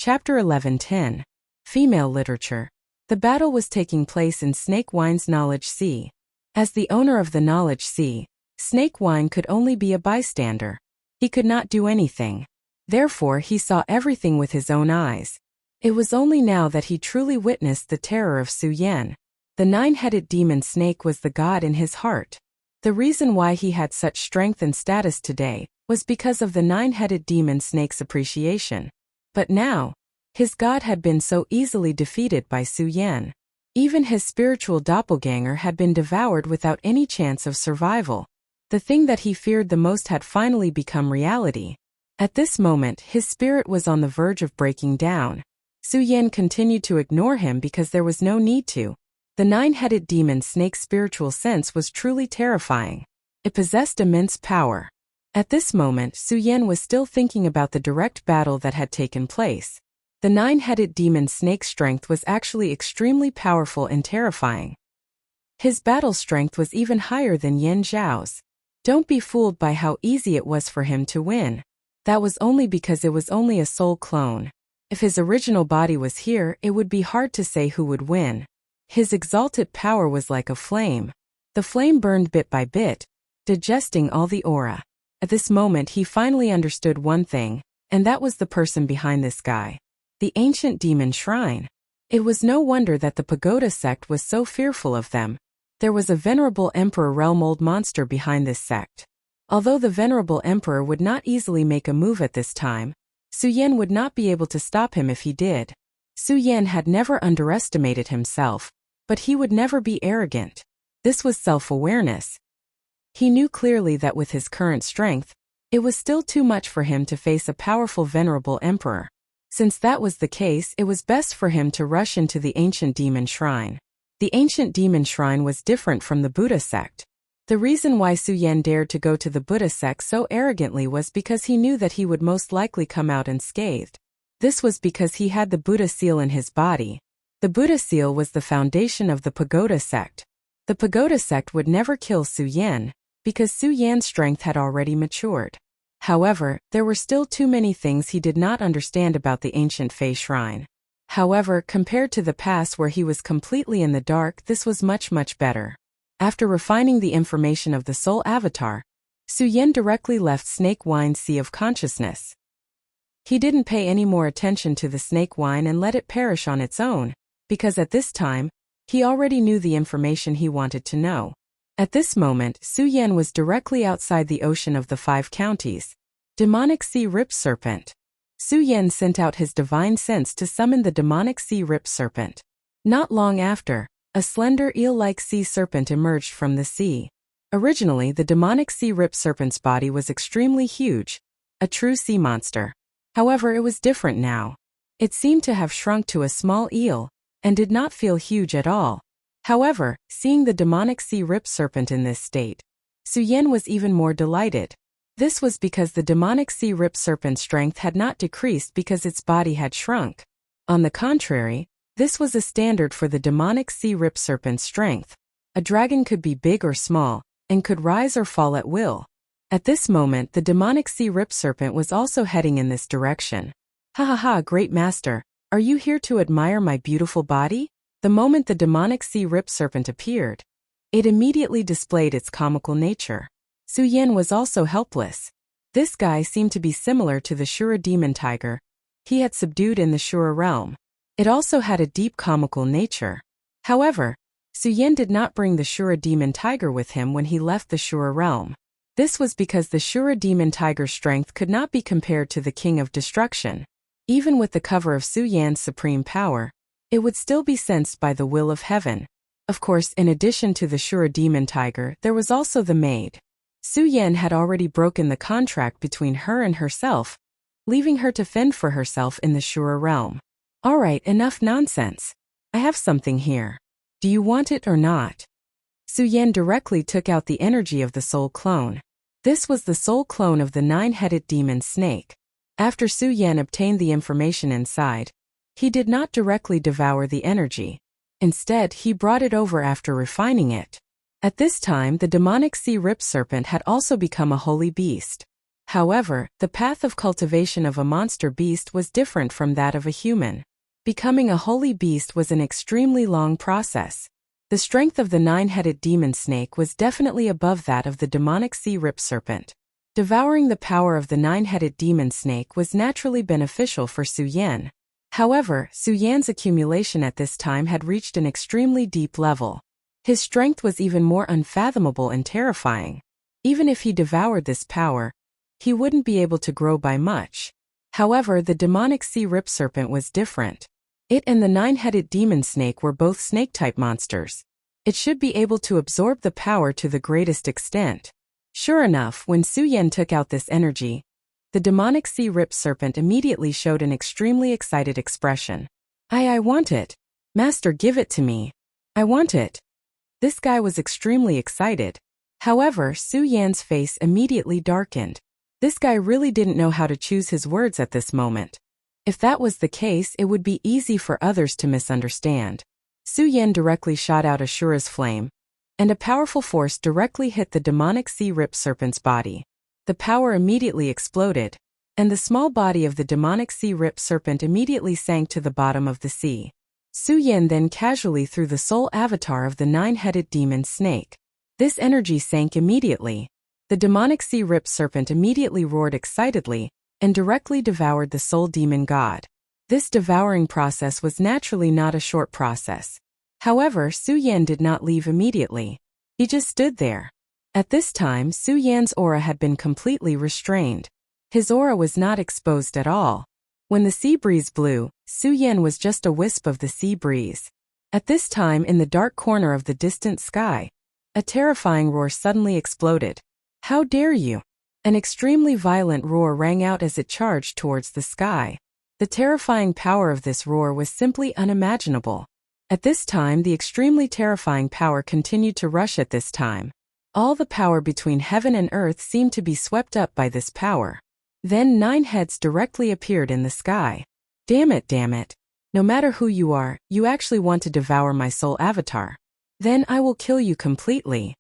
Chapter 11:10. Female Literature. The battle was taking place in Snake Wine's Knowledge Sea. As the owner of the Knowledge Sea, Snake Wine could only be a bystander. He could not do anything. Therefore he saw everything with his own eyes. It was only now that he truly witnessed the terror of Su Yan. The nine-headed demon snake was the god in his heart. The reason why he had such strength and status today was because of the nine-headed demon snake's appreciation. But now, his god had been so easily defeated by Su Yan. Even his spiritual doppelganger had been devoured without any chance of survival. The thing that he feared the most had finally become reality. At this moment, his spirit was on the verge of breaking down. Su Yan continued to ignore him because there was no need to. The nine-headed demon snake's spiritual sense was truly terrifying. It possessed immense power. At this moment, Su Yan was still thinking about the direct battle that had taken place. The nine-headed demon snake's strength was actually extremely powerful and terrifying. His battle strength was even higher than Yan Zhao's. Don't be fooled by how easy it was for him to win. That was only because it was only a soul clone. If his original body was here, it would be hard to say who would win. His exalted power was like a flame. The flame burned bit by bit, digesting all the aura. At this moment he finally understood one thing, and that was the person behind this guy. The ancient demon shrine. It was no wonder that the pagoda sect was so fearful of them. There was a venerable emperor realm-old monster behind this sect. Although the venerable emperor would not easily make a move at this time, Su Yan would not be able to stop him if he did. Su Yan had never underestimated himself, but he would never be arrogant. This was self-awareness. He knew clearly that with his current strength, it was still too much for him to face a powerful venerable emperor. Since that was the case, it was best for him to rush into the ancient demon shrine. The ancient demon shrine was different from the Buddha sect. The reason why Su Yan dared to go to the Buddha sect so arrogantly was because he knew that he would most likely come out unscathed. This was because he had the Buddha seal in his body. The Buddha seal was the foundation of the pagoda sect. The pagoda sect would never kill Su Yan, because Su Yan's strength had already matured. However, there were still too many things he did not understand about the ancient Fei Shrine. However, compared to the past where he was completely in the dark, this was much better. After refining the information of the soul avatar, Su Yan directly left Snake Wine's Sea of Consciousness. He didn't pay any more attention to the snake wine and let it perish on its own, because at this time, he already knew the information he wanted to know. At this moment, Su Yan was directly outside the ocean of the 5 counties. Demonic Sea Rip Serpent. Su Yan sent out his divine sense to summon the demonic sea rip serpent. Not long after, a slender eel-like sea serpent emerged from the sea. Originally, the demonic sea rip serpent's body was extremely huge, a true sea monster. However, it was different now. It seemed to have shrunk to a small eel, and did not feel huge at all. However, seeing the demonic sea rip serpent in this state, Su Yan was even more delighted. This was because the demonic sea rip serpent's strength had not decreased because its body had shrunk. On the contrary, this was a standard for the demonic sea rip serpent's strength. A dragon could be big or small, and could rise or fall at will. At this moment, the demonic sea rip serpent was also heading in this direction. Ha ha ha, great master, are you here to admire my beautiful body? The moment the demonic sea rip serpent appeared, it immediately displayed its comical nature. Su Yan was also helpless. This guy seemed to be similar to the Shura demon tiger he had subdued in the Shura realm. It also had a deep comical nature. However, Su Yan did not bring the Shura demon tiger with him when he left the Shura realm. This was because the Shura demon tiger's strength could not be compared to the King of Destruction. Even with the cover of Su Yan's supreme power, it would still be sensed by the will of heaven. Of course, in addition to the Shura demon tiger, there was also the maid. Su Yan had already broken the contract between her and herself, leaving her to fend for herself in the Shura realm. Alright, enough nonsense. I have something here. Do you want it or not? Su Yan directly took out the energy of the soul clone. This was the soul clone of the 9-headed demon snake. After Su Yan obtained the information inside, he did not directly devour the energy. Instead, he brought it over after refining it. At this time, the demonic sea rip serpent had also become a holy beast. However, the path of cultivation of a monster beast was different from that of a human. Becoming a holy beast was an extremely long process. The strength of the nine-headed demon snake was definitely above that of the demonic sea rip serpent. Devouring the power of the nine-headed demon snake was naturally beneficial for Su Yan. However, Su Yan's accumulation at this time had reached an extremely deep level. His strength was even more unfathomable and terrifying. Even if he devoured this power, he wouldn't be able to grow by much. However, the demonic sea rip serpent was different. It and the nine-headed demon snake were both snake-type monsters. It should be able to absorb the power to the greatest extent. Sure enough, when Su Yan took out this energy, the demonic sea rip serpent immediately showed an extremely excited expression. I want it. Master, give it to me. I want it. This guy was extremely excited. However, Su Yan's face immediately darkened. This guy really didn't know how to choose his words at this moment. If that was the case, it would be easy for others to misunderstand. Su Yan directly shot out Ashura's flame, and a powerful force directly hit the demonic sea rip serpent's body. The power immediately exploded, and the small body of the demonic sea rip serpent immediately sank to the bottom of the sea. Su Yan then casually threw the soul avatar of the nine-headed demon snake. This energy sank immediately. The demonic sea rip serpent immediately roared excitedly and directly devoured the soul demon god. This devouring process was naturally not a short process. However, Su Yan did not leave immediately. He just stood there. At this time, Su Yan's aura had been completely restrained. His aura was not exposed at all. When the sea breeze blew, Su Yan was just a wisp of the sea breeze. At this time, in the dark corner of the distant sky, a terrifying roar suddenly exploded. How dare you! An extremely violent roar rang out as it charged towards the sky. The terrifying power of this roar was simply unimaginable. At this time, the extremely terrifying power continued to rush at this time. All the power between heaven and earth seemed to be swept up by this power. Then 9 heads directly appeared in the sky. Damn it. No matter who you are, you actually want to devour my soul avatar. Then I will kill you completely.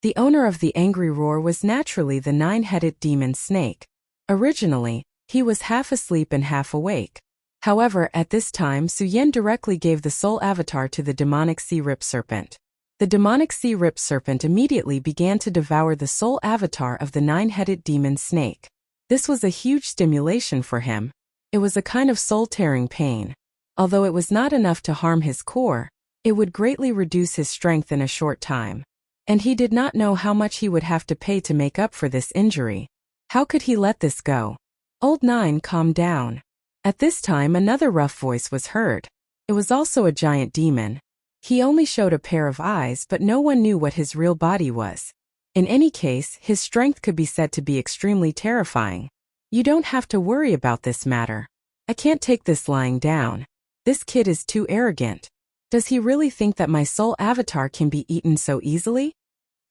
The owner of the angry roar was naturally the 9-headed demon snake. Originally, he was half asleep and half awake. However, at this time, Su Yan directly gave the soul avatar to the demonic sea rip serpent. The demonic sea rip serpent immediately began to devour the soul avatar of the 9-headed demon snake. This was a huge stimulation for him. It was a kind of soul-tearing pain. Although it was not enough to harm his core, it would greatly reduce his strength in a short time. And he did not know how much he would have to pay to make up for this injury. How could he let this go? Old 9, calm down. At this time, another rough voice was heard. It was also a giant demon. He only showed a pair of eyes, but no one knew what his real body was. In any case, his strength could be said to be extremely terrifying. You don't have to worry about this matter. I can't take this lying down. This kid is too arrogant. Does he really think that my soul avatar can be eaten so easily?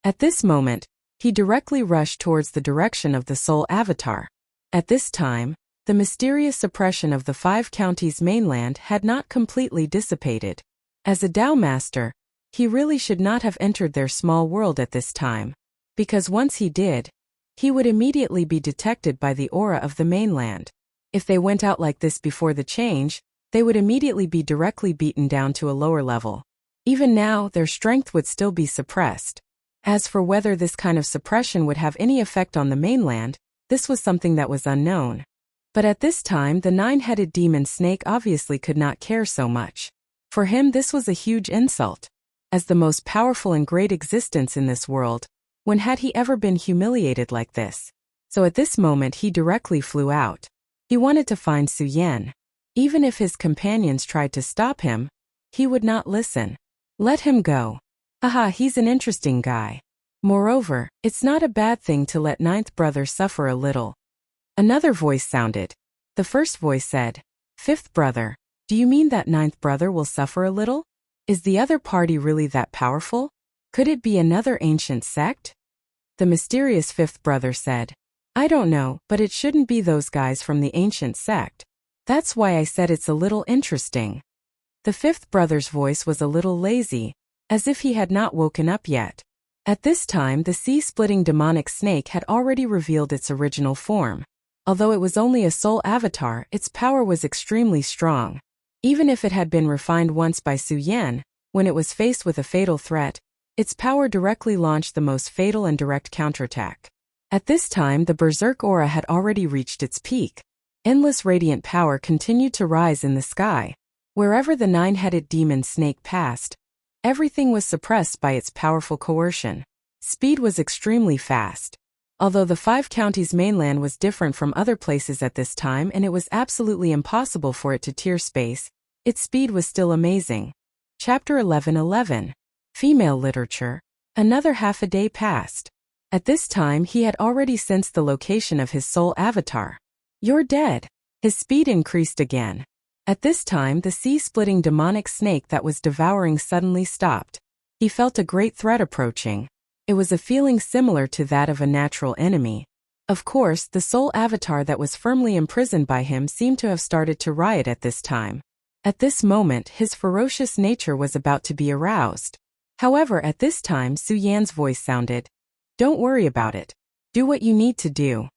At this moment, he directly rushed towards the direction of the soul avatar. At this time, the mysterious suppression of the 5 counties mainland had not completely dissipated. As a Tao master, he really should not have entered their small world at this time, because once he did, he would immediately be detected by the aura of the mainland. If they went out like this before the change, they would immediately be directly beaten down to a lower level. Even now, their strength would still be suppressed. As for whether this kind of suppression would have any effect on the mainland, this was something that was unknown. But at this time, the 9-headed demon snake obviously could not care so much. For him, this was a huge insult. As the most powerful and great existence in this world, when had he ever been humiliated like this? So at this moment, he directly flew out. He wanted to find Su Yan. Even if his companions tried to stop him, he would not listen. Let him go. Aha, he's an interesting guy. Moreover, it's not a bad thing to let 9th brother suffer a little. Another voice sounded. The first voice said, 5th brother, do you mean that 9th brother will suffer a little? Is the other party really that powerful? Could it be another ancient sect? The mysterious 5th brother said, I don't know, but it shouldn't be those guys from the ancient sect. That's why I said it's a little interesting. The 5th brother's voice was a little lazy, as if he had not woken up yet. At this time, the sea-splitting demonic snake had already revealed its original form. Although it was only a soul avatar, its power was extremely strong. Even if it had been refined once by Su Yan, when it was faced with a fatal threat, its power directly launched the most fatal and direct counterattack. At this time, the berserk aura had already reached its peak. Endless radiant power continued to rise in the sky. Wherever the nine-headed demon snake passed, everything was suppressed by its powerful coercion. Speed was extremely fast. Although the Five Counties mainland was different from other places at this time and it was absolutely impossible for it to tear space, its speed was still amazing. Chapter 11:11. Female Literature. Another half a day passed. At this time he had already sensed the location of his soul avatar. "You're dead." His speed increased again. At this time the sea-splitting demonic snake that was devouring suddenly stopped. He felt a great threat approaching. It was a feeling similar to that of a natural enemy. Of course, the soul avatar that was firmly imprisoned by him seemed to have started to riot at this time. At this moment, his ferocious nature was about to be aroused. However, at this time Su Yan's voice sounded, "Don't worry about it. Do what you need to do."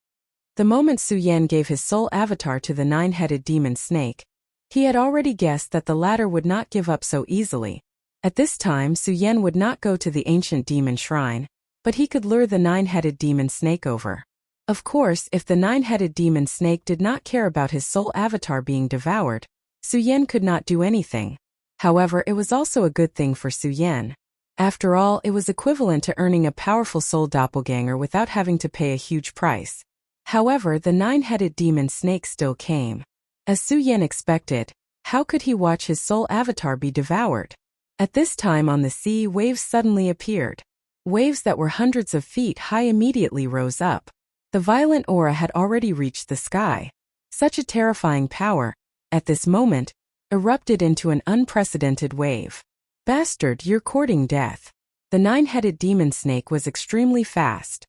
The moment Su Yan gave his soul avatar to the nine-headed demon snake, he had already guessed that the latter would not give up so easily. At this time Su Yan would not go to the ancient demon shrine, but he could lure the nine-headed demon snake over. Of course, if the nine-headed demon snake did not care about his soul avatar being devoured, Su Yan could not do anything. However, it was also a good thing for Su Yan. After all, it was equivalent to earning a powerful soul doppelganger without having to pay a huge price. However, the nine-headed demon snake still came. As Su Yan expected, how could he watch his soul avatar be devoured? At this time on the sea, waves suddenly appeared. Waves that were hundreds of feet high immediately rose up. The violent aura had already reached the sky. Such a terrifying power, at this moment, erupted into an unprecedented wave. "Bastard, you're courting death." The nine-headed demon snake was extremely fast.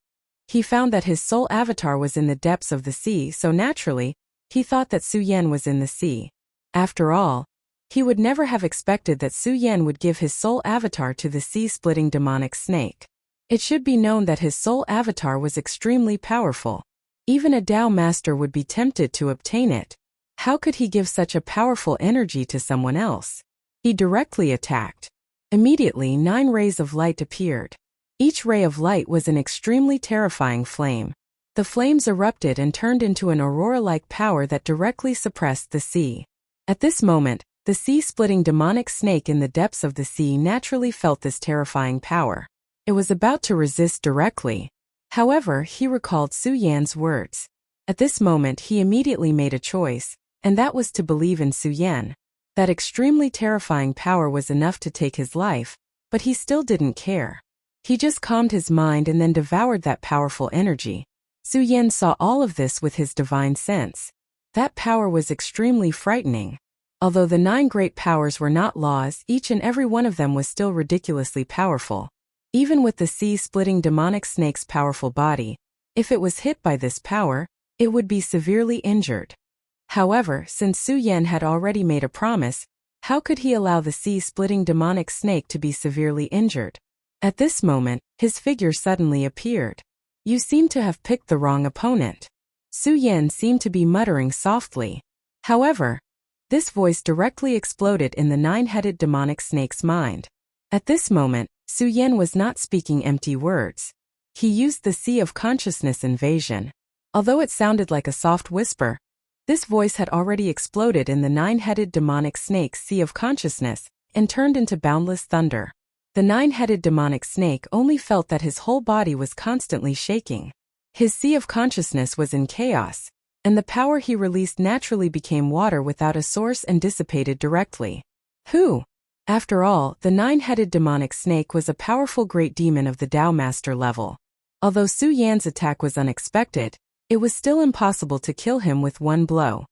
He found that his soul avatar was in the depths of the sea, so naturally, he thought that Su Yan was in the sea. After all, he would never have expected that Su Yan would give his soul avatar to the sea-splitting demonic snake. It should be known that his soul avatar was extremely powerful. Even a Tao master would be tempted to obtain it. How could he give such a powerful energy to someone else? He directly attacked. Immediately 9 rays of light appeared. Each ray of light was an extremely terrifying flame. The flames erupted and turned into an aurora-like power that directly suppressed the sea. At this moment, the sea-splitting demonic snake in the depths of the sea naturally felt this terrifying power. It was about to resist directly. However, he recalled Su Yan's words. At this moment he immediately made a choice, and that was to believe in Su Yan. That extremely terrifying power was enough to take his life, but he still didn't care. He just calmed his mind and then devoured that powerful energy. Su Yan saw all of this with his divine sense. That power was extremely frightening. Although the 9 great powers were not laws, each and every one of them was still ridiculously powerful. Even with the sea-splitting demonic snake's powerful body, if it was hit by this power, it would be severely injured. However, since Su Yan had already made a promise, how could he allow the sea-splitting demonic snake to be severely injured? At this moment, his figure suddenly appeared. "You seem to have picked the wrong opponent." Su Yan seemed to be muttering softly. However, this voice directly exploded in the 9-headed demonic snake's mind. At this moment, Su Yan was not speaking empty words. He used the Sea of Consciousness invasion. Although it sounded like a soft whisper, this voice had already exploded in the 9-headed demonic snake's Sea of Consciousness and turned into boundless thunder. The 9-headed demonic snake only felt that his whole body was constantly shaking. His Sea of Consciousness was in chaos, and the power he released naturally became water without a source and dissipated directly. Who? After all, the 9-headed demonic snake was a powerful great demon of the Tao Master level. Although Su Yan's attack was unexpected, it was still impossible to kill him with one blow.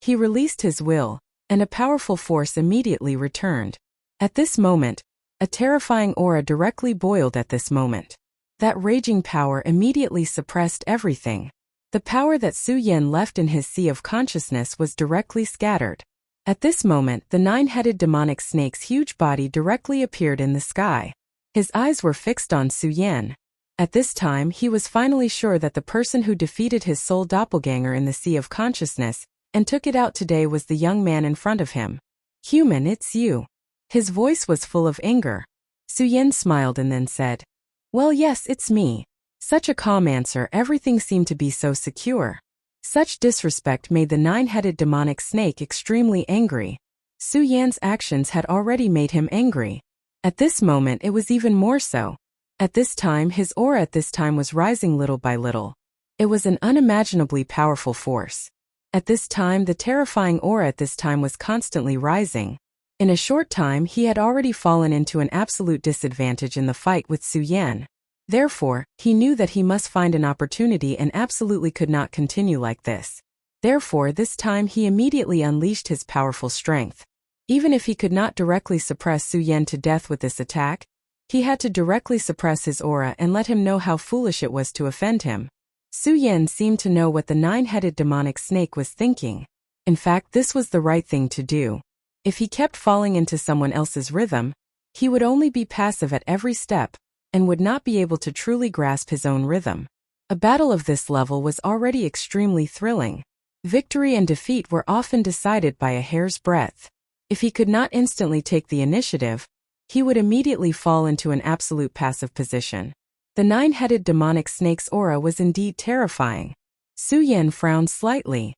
He released his will, and a powerful force immediately returned. At this moment, a terrifying aura directly boiled at this moment. That raging power immediately suppressed everything. The power that Su Yan left in his Sea of Consciousness was directly scattered. At this moment, the 9-headed demonic snake's huge body directly appeared in the sky. His eyes were fixed on Su Yan. At this time he was finally sure that the person who defeated his soul doppelganger in the sea of consciousness and took it out today was the young man in front of him. "Human, it's you." His voice was full of anger. Su Yan smiled and then said, "Well, yes, it's me." Such a calm answer, everything seemed to be so secure. Such disrespect made the nine-headed demonic snake extremely angry. Su Yan's actions had already made him angry. At this moment it was even more so. At this time his aura was rising little by little. It was an unimaginably powerful force. At this time the terrifying aura was constantly rising. In a short time he had already fallen into an absolute disadvantage in the fight with Su Yan. Therefore, he knew that he must find an opportunity and absolutely could not continue like this. Therefore, this time he immediately unleashed his powerful strength. Even if he could not directly suppress Su Yan to death with this attack, he had to directly suppress his aura and let him know how foolish it was to offend him. Su Yan seemed to know what the nine-headed demonic snake was thinking. In fact, this was the right thing to do. If he kept falling into someone else's rhythm, he would only be passive at every step and would not be able to truly grasp his own rhythm. A battle of this level was already extremely thrilling. Victory and defeat were often decided by a hair's breadth. If he could not instantly take the initiative, he would immediately fall into an absolute passive position. The nine-headed demonic snake's aura was indeed terrifying. Su Yan frowned slightly.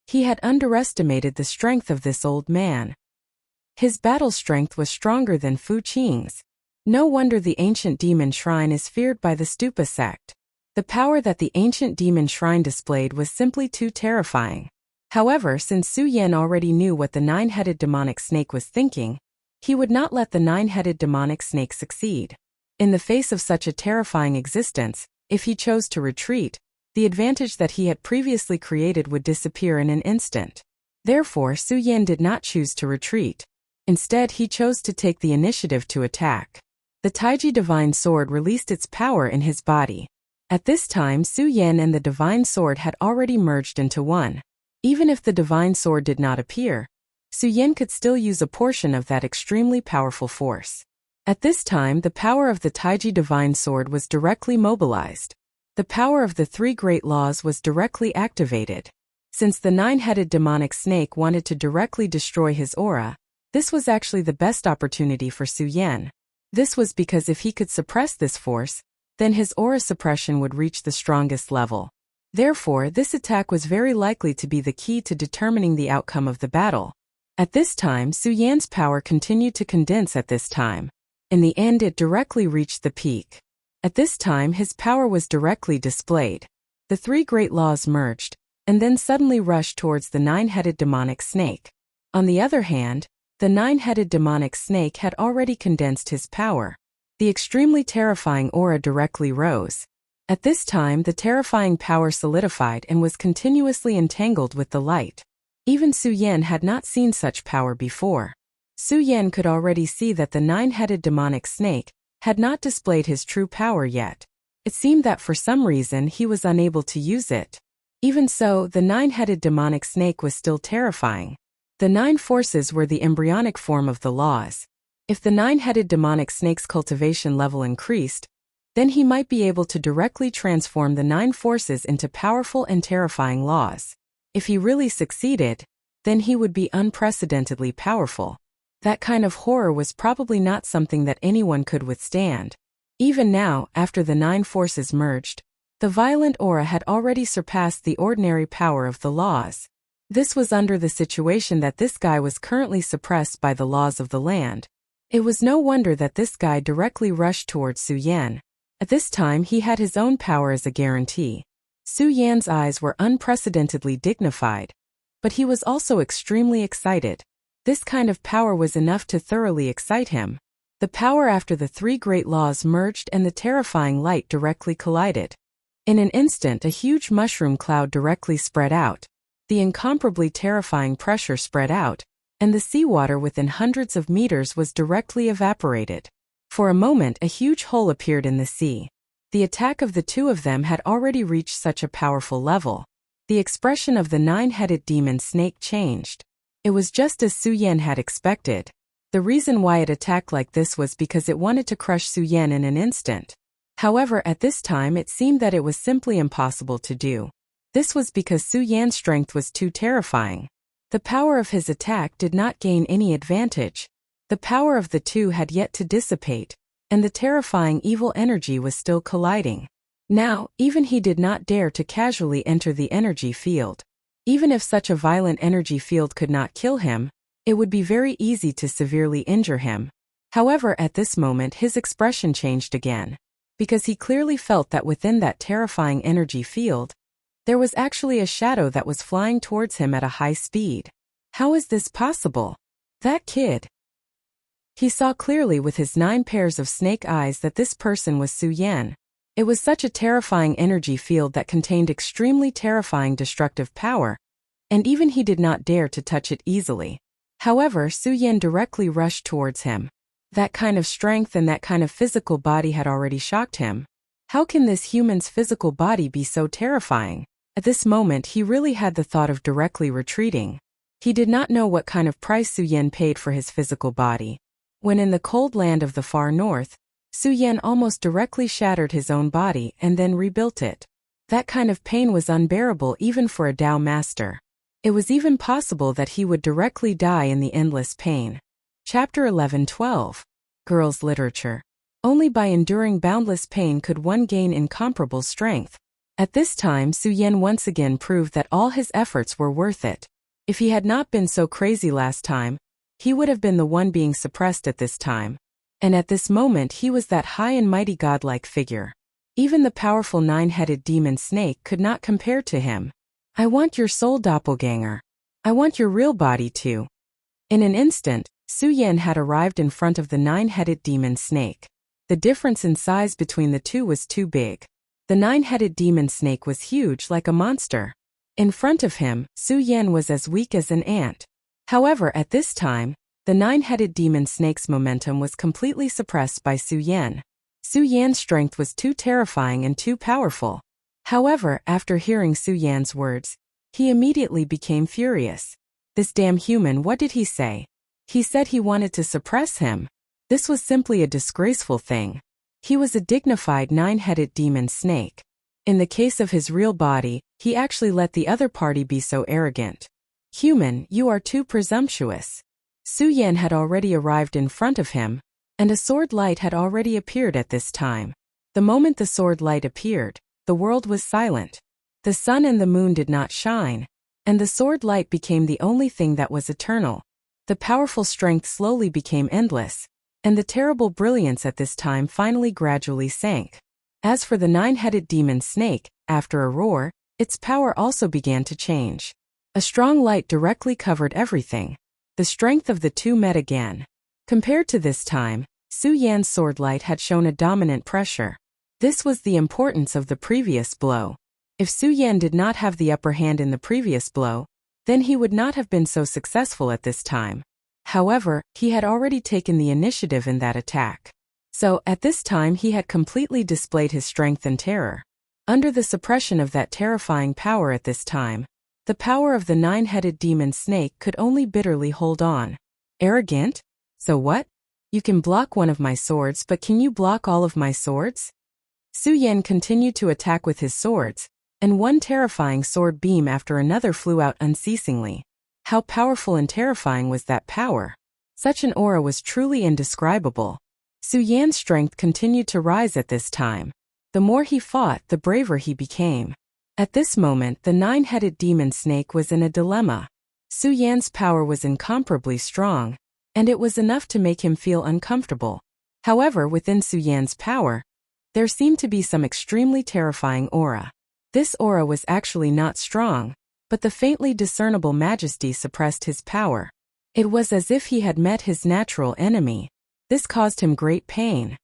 He had underestimated the strength of this old man. His battle strength was stronger than Fu Qing's. No wonder the ancient demon shrine is feared by the Stupa sect. The power that the ancient demon shrine displayed was simply too terrifying. However, since Su Yan already knew what the nine-headed demonic snake was thinking, he would not let the nine-headed demonic snake succeed. In the face of such a terrifying existence, if he chose to retreat, the advantage that he had previously created would disappear in an instant. Therefore, Su Yan did not choose to retreat. Instead, he chose to take the initiative to attack. The Taiji Divine Sword released its power in his body. At this time, Su Yan and the Divine Sword had already merged into one. Even if the Divine Sword did not appear, Su Yan could still use a portion of that extremely powerful force. At this time, the power of the Taiji Divine Sword was directly mobilized. The power of the three great laws was directly activated. Since the nine-headed demonic snake wanted to directly destroy his aura, this was actually the best opportunity for Su Yan. This was because if he could suppress this force, then his aura suppression would reach the strongest level. Therefore, this attack was very likely to be the key to determining the outcome of the battle. At this time, Su Yan's power continued to condense at this time. In the end, it directly reached the peak. At this time, his power was directly displayed. The three great laws merged, and then suddenly rushed towards the nine-headed demonic snake. On the other hand, the nine-headed demonic snake had already condensed his power. The extremely terrifying aura directly rose. At this time, the terrifying power solidified and was continuously entangled with the light. Even Su Yan had not seen such power before. Su Yan could already see that the nine-headed demonic snake had not displayed his true power yet. It seemed that for some reason he was unable to use it. Even so, the nine-headed demonic snake was still terrifying. The nine forces were the embryonic form of the laws. If the nine-headed demonic snake's cultivation level increased, then he might be able to directly transform the nine forces into powerful and terrifying laws. If he really succeeded, then he would be unprecedentedly powerful. That kind of horror was probably not something that anyone could withstand. Even now, after the nine forces merged, the violent aura had already surpassed the ordinary power of the laws. This was under the situation that this guy was currently suppressed by the laws of the land. It was no wonder that this guy directly rushed towards Su Yan. At this time he had his own power as a guarantee. Su Yan's eyes were unprecedentedly dignified. But he was also extremely excited. This kind of power was enough to thoroughly excite him. The power after the three great laws merged and the terrifying light directly collided. In an instant a huge mushroom cloud directly spread out. The incomparably terrifying pressure spread out, and the seawater within hundreds of meters was directly evaporated. For a moment a huge hole appeared in the sea. The attack of the two of them had already reached such a powerful level. The expression of the nine-headed demon snake changed. It was just as Su Yan had expected. The reason why it attacked like this was because it wanted to crush Su Yan in an instant. However, at this time it seemed that it was simply impossible to do. This was because Su Yan's strength was too terrifying. The power of his attack did not gain any advantage. The power of the two had yet to dissipate, and the terrifying evil energy was still colliding. Now, even he did not dare to casually enter the energy field. Even if such a violent energy field could not kill him, it would be very easy to severely injure him. However, at this moment his expression changed again, because he clearly felt that within that terrifying energy field, there was actually a shadow that was flying towards him at a high speed. How is this possible? That kid. He saw clearly with his 9 pairs of snake eyes that this person was Su Yan. It was such a terrifying energy field that contained extremely terrifying destructive power, and even he did not dare to touch it easily. However, Su Yan directly rushed towards him. That kind of strength and that kind of physical body had already shocked him. How can this human's physical body be so terrifying? At this moment he really had the thought of directly retreating. He did not know what kind of price Su Yan paid for his physical body. When in the cold land of the far north, Su Yan almost directly shattered his own body and then rebuilt it. That kind of pain was unbearable even for a Tao master. It was even possible that he would directly die in the endless pain. Chapter 11-12. Girls' Literature. Only by enduring boundless pain could one gain incomparable strength. At this time Su Yan once again proved that all his efforts were worth it. If he had not been so crazy last time, he would have been the one being suppressed at this time. And at this moment he was that high and mighty godlike figure. Even the powerful 9-headed demon snake could not compare to him. I want your soul, doppelganger. I want your real body too. In an instant, Su Yan had arrived in front of the 9-headed demon snake. The difference in size between the two was too big. The 9-headed demon snake was huge like a monster. In front of him, Su Yan was as weak as an ant. However, at this time, the 9-headed demon snake's momentum was completely suppressed by Su Yan. Su Yan's strength was too terrifying and too powerful. However, after hearing Su Yan's words, he immediately became furious. This damn human, what did he say? He said he wanted to suppress him. This was simply a disgraceful thing. He was a dignified 9-headed demon snake. In the case of his real body, he actually let the other party be so arrogant. Human, you are too presumptuous. Su Yan had already arrived in front of him, and a sword light had already appeared at this time. The moment the sword light appeared, the world was silent. The sun and the moon did not shine, and the sword light became the only thing that was eternal. The powerful strength slowly became endless, and the terrible brilliance at this time finally gradually sank. As for the 9-headed demon snake, after a roar, its power also began to change. A strong light directly covered everything. The strength of the two met again. Compared to this time, Su Yan's sword light had shown a dominant pressure. This was the importance of the previous blow. If Su Yan did not have the upper hand in the previous blow, then he would not have been so successful at this time. However, he had already taken the initiative in that attack. So, at this time he had completely displayed his strength and terror. Under the suppression of that terrifying power at this time, the power of the 9-headed demon snake could only bitterly hold on. Arrogant? So what? You can block one of my swords, but can you block all of my swords? Su Yan continued to attack with his swords, and one terrifying sword beam after another flew out unceasingly. How powerful and terrifying was that power? Such an aura was truly indescribable. Su Yan's strength continued to rise at this time. The more he fought, the braver he became. At this moment, the 9-headed demon snake was in a dilemma. Su Yan's power was incomparably strong, and it was enough to make him feel uncomfortable. However, within Su Yan's power, there seemed to be some extremely terrifying aura. This aura was actually not strong, but the faintly discernible majesty suppressed his power. It was as if he had met his natural enemy. This caused him great pain.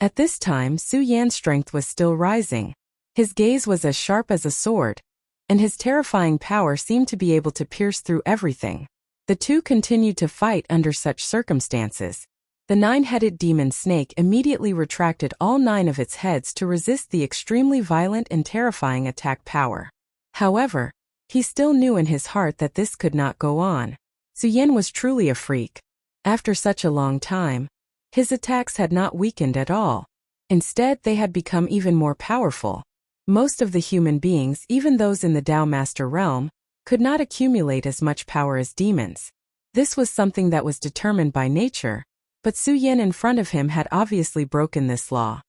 At this time, Su Yan's strength was still rising. His gaze was as sharp as a sword, and his terrifying power seemed to be able to pierce through everything. The two continued to fight under such circumstances. The 9-headed demon snake immediately retracted all 9 of its heads to resist the extremely violent and terrifying attack power. However, he still knew in his heart that this could not go on. Su Yan was truly a freak. After such a long time, his attacks had not weakened at all. Instead, they had become even more powerful. Most of the human beings, even those in the Tao Master realm, could not accumulate as much power as demons. This was something that was determined by nature, but Su Yan in front of him had obviously broken this law.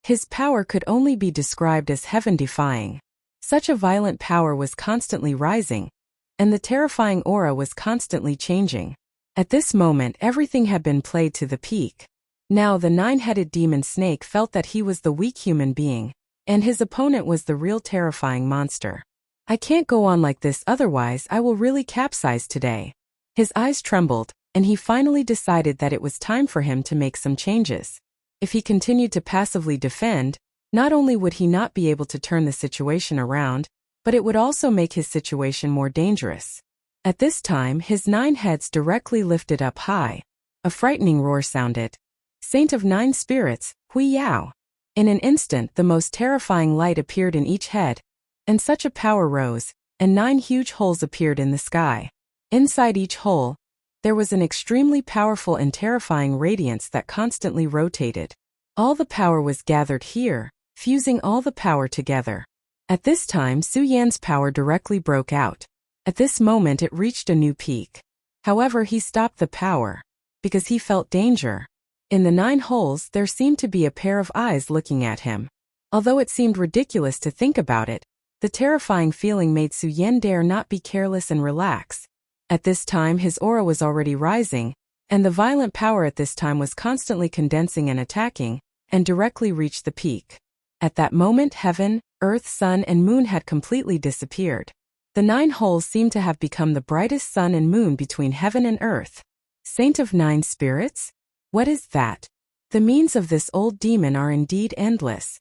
His power could only be described as heaven-defying. Such a violent power was constantly rising, and the terrifying aura was constantly changing. At this moment, everything had been played to the peak. Now the nine-headed demon snake felt that he was the weak human being, and his opponent was the real terrifying monster. I can't go on like this, otherwise I will really capsize today. His eyes trembled, and he finally decided that it was time for him to make some changes. If he continued to passively defend, not only would he not be able to turn the situation around, but it would also make his situation more dangerous. At this time, his 9 heads directly lifted up high. A frightening roar sounded. Saint of 9 spirits, Hui Yao. In an instant, the most terrifying light appeared in each head, and such a power rose, and 9 huge holes appeared in the sky. Inside each hole, there was an extremely powerful and terrifying radiance that constantly rotated. All the power was gathered here, fusing all the power together. At this time, Su Yan's power directly broke out. At this moment it reached a new peak. However, he stopped the power, because he felt danger. In the 9 holes there seemed to be a pair of eyes looking at him. Although it seemed ridiculous to think about it, the terrifying feeling made Su Yan dare not be careless and relax. At this time his aura was already rising, and the violent power at this time was constantly condensing and attacking, and directly reached the peak. At that moment heaven, earth, sun and moon had completely disappeared. The 9 holes seemed to have become the brightest sun and moon between heaven and earth. Saint of 9 spirits? What is that? The means of this old demon are indeed endless.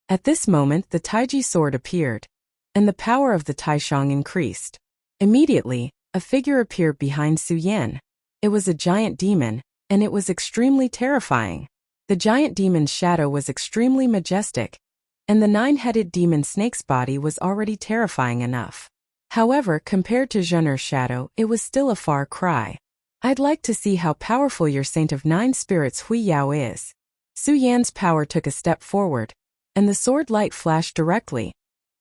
At this moment the Taiji sword appeared, and the power of the Taishang increased. Immediately, a figure appeared behind Su Yan. It was a giant demon, and it was extremely terrifying. The giant demon's shadow was extremely majestic, and the 9-headed demon snake's body was already terrifying enough. However, compared to Zhener's shadow, it was still a far cry. I'd like to see how powerful your Saint of 9 spirits Hui Yao is. Su Yan's power took a step forward, and the sword light flashed directly,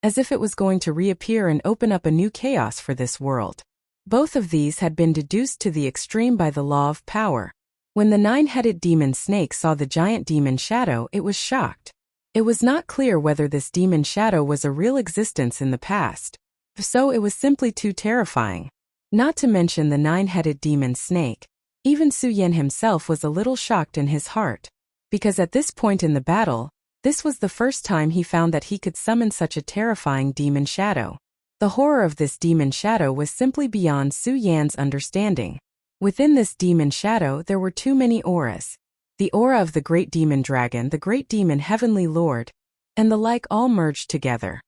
as if it was going to reappear and open up a new chaos for this world. Both of these had been deduced to the extreme by the law of power. When the 9-headed demon snake saw the giant demon shadow, it was shocked. It was not clear whether this demon shadow was a real existence in the past. So it was simply too terrifying. Not to mention the 9-headed demon snake, even Su Yan himself was a little shocked in his heart. Because at this point in the battle, this was the first time he found that he could summon such a terrifying demon shadow. The horror of this demon shadow was simply beyond Su Yan's understanding. Within this demon shadow there were too many auras. The aura of the great demon dragon, the great demon heavenly lord, and the like all merged together.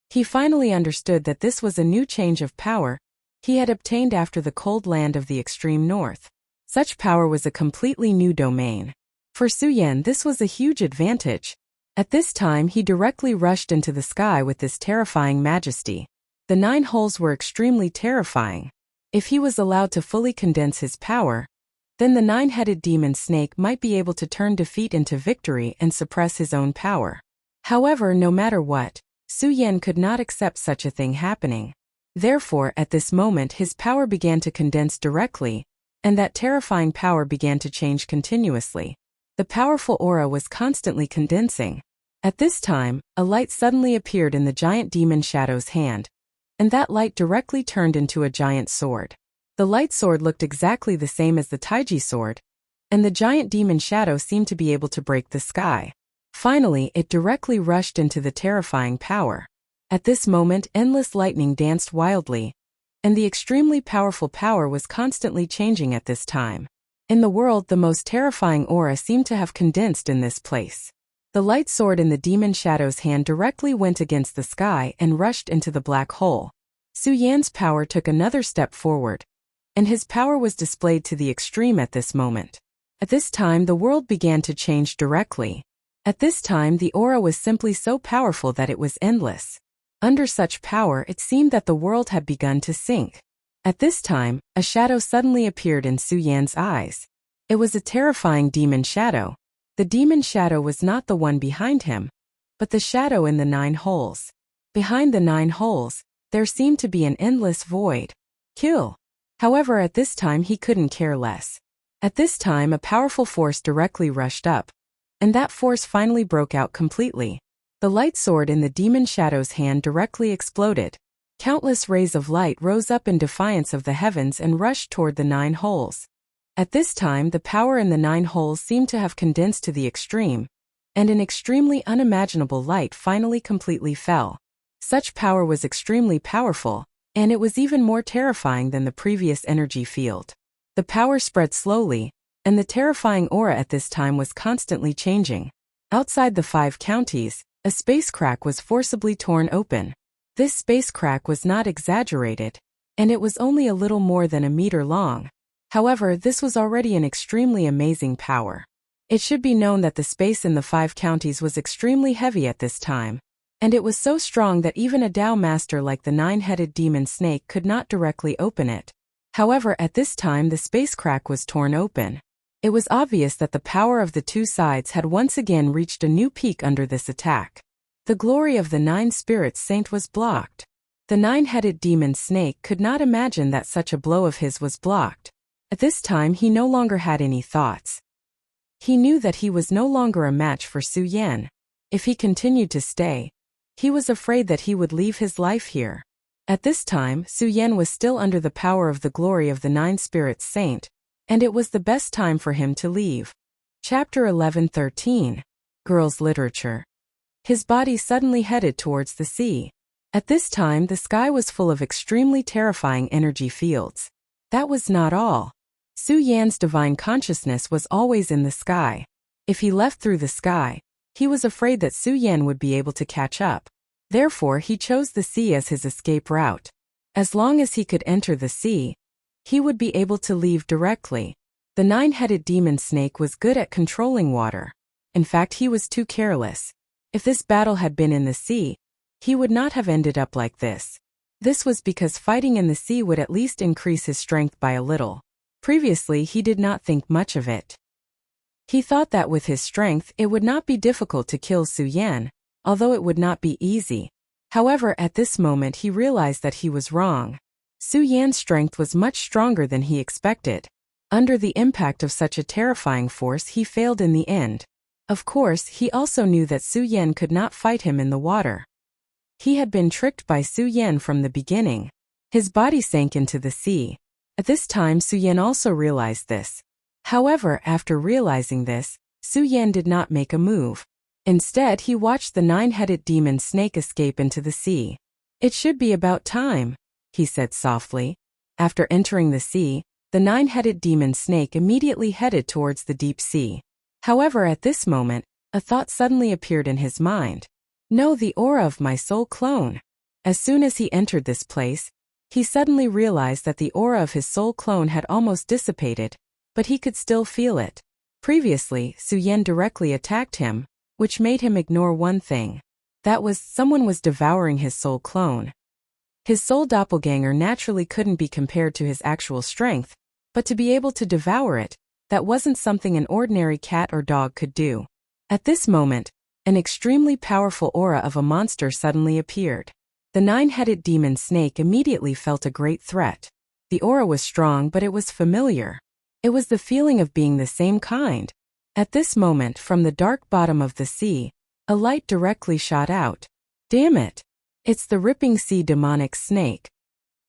He finally understood that this was a new change of power he had obtained after the cold land of the extreme north. Such power was a completely new domain. For Su Yan, this was a huge advantage. At this time he directly rushed into the sky with this terrifying majesty. The 9 holes were extremely terrifying. If he was allowed to fully condense his power, then the 9-headed demon snake might be able to turn defeat into victory and suppress his own power. However, no matter what, Su Yan could not accept such a thing happening. Therefore, at this moment his power began to condense directly, and that terrifying power began to change continuously. The powerful aura was constantly condensing. At this time, a light suddenly appeared in the giant demon shadow's hand, and that light directly turned into a giant sword. The light sword looked exactly the same as the Taiji sword, and the giant demon shadow seemed to be able to break the sky. Finally, it directly rushed into the terrifying power. At this moment, endless lightning danced wildly, and the extremely powerful power was constantly changing at this time. In the world, the most terrifying aura seemed to have condensed in this place. The light sword in the demon shadow's hand directly went against the sky and rushed into the black hole. Su Yan's power took another step forward, and his power was displayed to the extreme at this moment. At this time, the world began to change directly. At this time, the aura was simply so powerful that it was endless. Under such power, it seemed that the world had begun to sink. At this time, a shadow suddenly appeared in Su Yan's eyes. It was a terrifying demon shadow. The demon shadow was not the one behind him, but the shadow in the 9 holes. Behind the 9 holes, there seemed to be an endless void. Kill. However, at this time he couldn't care less. At this time a powerful force directly rushed up, and that force finally broke out completely. The light sword in the demon shadow's hand directly exploded. Countless rays of light rose up in defiance of the heavens and rushed toward the 9 holes. At this time the power in the 9 holes seemed to have condensed to the extreme, and an extremely unimaginable light finally completely fell. Such power was extremely powerful, and it was even more terrifying than the previous energy field. The power spread slowly, and the terrifying aura at this time was constantly changing. Outside the 5 counties, a space crack was forcibly torn open. This space crack was not exaggerated, and it was only a little more than a meter long. However, this was already an extremely amazing power. It should be known that the space in the 5 counties was extremely heavy at this time, and it was so strong that even a Tao master like the 9-headed demon snake could not directly open it. However, at this time the space crack was torn open. It was obvious that the power of the 2 sides had once again reached a new peak under this attack. The glory of the 9 spirits saint was blocked. The 9-headed demon snake could not imagine that such a blow of his was blocked. At this time he no longer had any thoughts. He knew that he was no longer a match for Su Yan. If he continued to stay, he was afraid that he would leave his life here. At this time, Su Yan was still under the power of the glory of the 9 spirits saint, and it was the best time for him to leave. Chapter 11:13. Girls' Literature. His body suddenly headed towards the sea. At this time the sky was full of extremely terrifying energy fields. That was not all. Su Yan's divine consciousness was always in the sky. If he left through the sky, he was afraid that Su Yan would be able to catch up. Therefore he chose the sea as his escape route. As long as he could enter the sea, he would be able to leave directly. The 9-headed demon snake was good at controlling water. In fact, he was too careless. If this battle had been in the sea, he would not have ended up like this. This was because fighting in the sea would at least increase his strength by a little. Previously he did not think much of it. He thought that with his strength it would not be difficult to kill Su Yan, although it would not be easy. However, at this moment he realized that he was wrong. Su Yan's strength was much stronger than he expected. Under the impact of such a terrifying force he failed in the end. Of course, he also knew that Su Yan could not fight him in the water. He had been tricked by Su Yan from the beginning. His body sank into the sea. At this time Su Yan also realized this. However, after realizing this, Su Yan did not make a move. Instead, he watched the 9-headed demon snake escape into the sea. "It should be about time," he said softly. After entering the sea, the 9-headed demon snake immediately headed towards the deep sea. However, at this moment, a thought suddenly appeared in his mind. "No, the aura of my soul clone." As soon as he entered this place, he suddenly realized that the aura of his soul clone had almost dissipated, but he could still feel it. Previously, Su Yan directly attacked him, which made him ignore one thing. That was, someone was devouring his soul clone. His soul doppelganger naturally couldn't be compared to his actual strength, but to be able to devour it, that wasn't something an ordinary cat or dog could do. At this moment, an extremely powerful aura of a monster suddenly appeared. The 9-headed demon snake immediately felt a great threat. The aura was strong, but it was familiar. It was the feeling of being the same kind. At this moment, from the dark bottom of the sea, a light directly shot out. Damn it! It's the Ripping Sea Demonic Snake.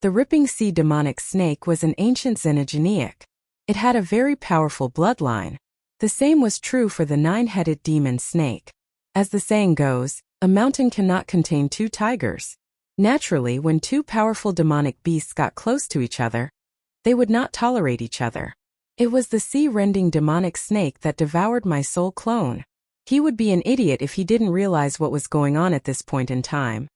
The Ripping Sea Demonic Snake was an ancient xenogeneic. It had a very powerful bloodline. The same was true for the 9-headed demon snake. As the saying goes, a mountain cannot contain 2 tigers. Naturally, when 2 powerful demonic beasts got close to each other, they would not tolerate each other. It was the sea-rending demonic snake that devoured my soul clone. He would be an idiot if he didn't realize what was going on at this point in time.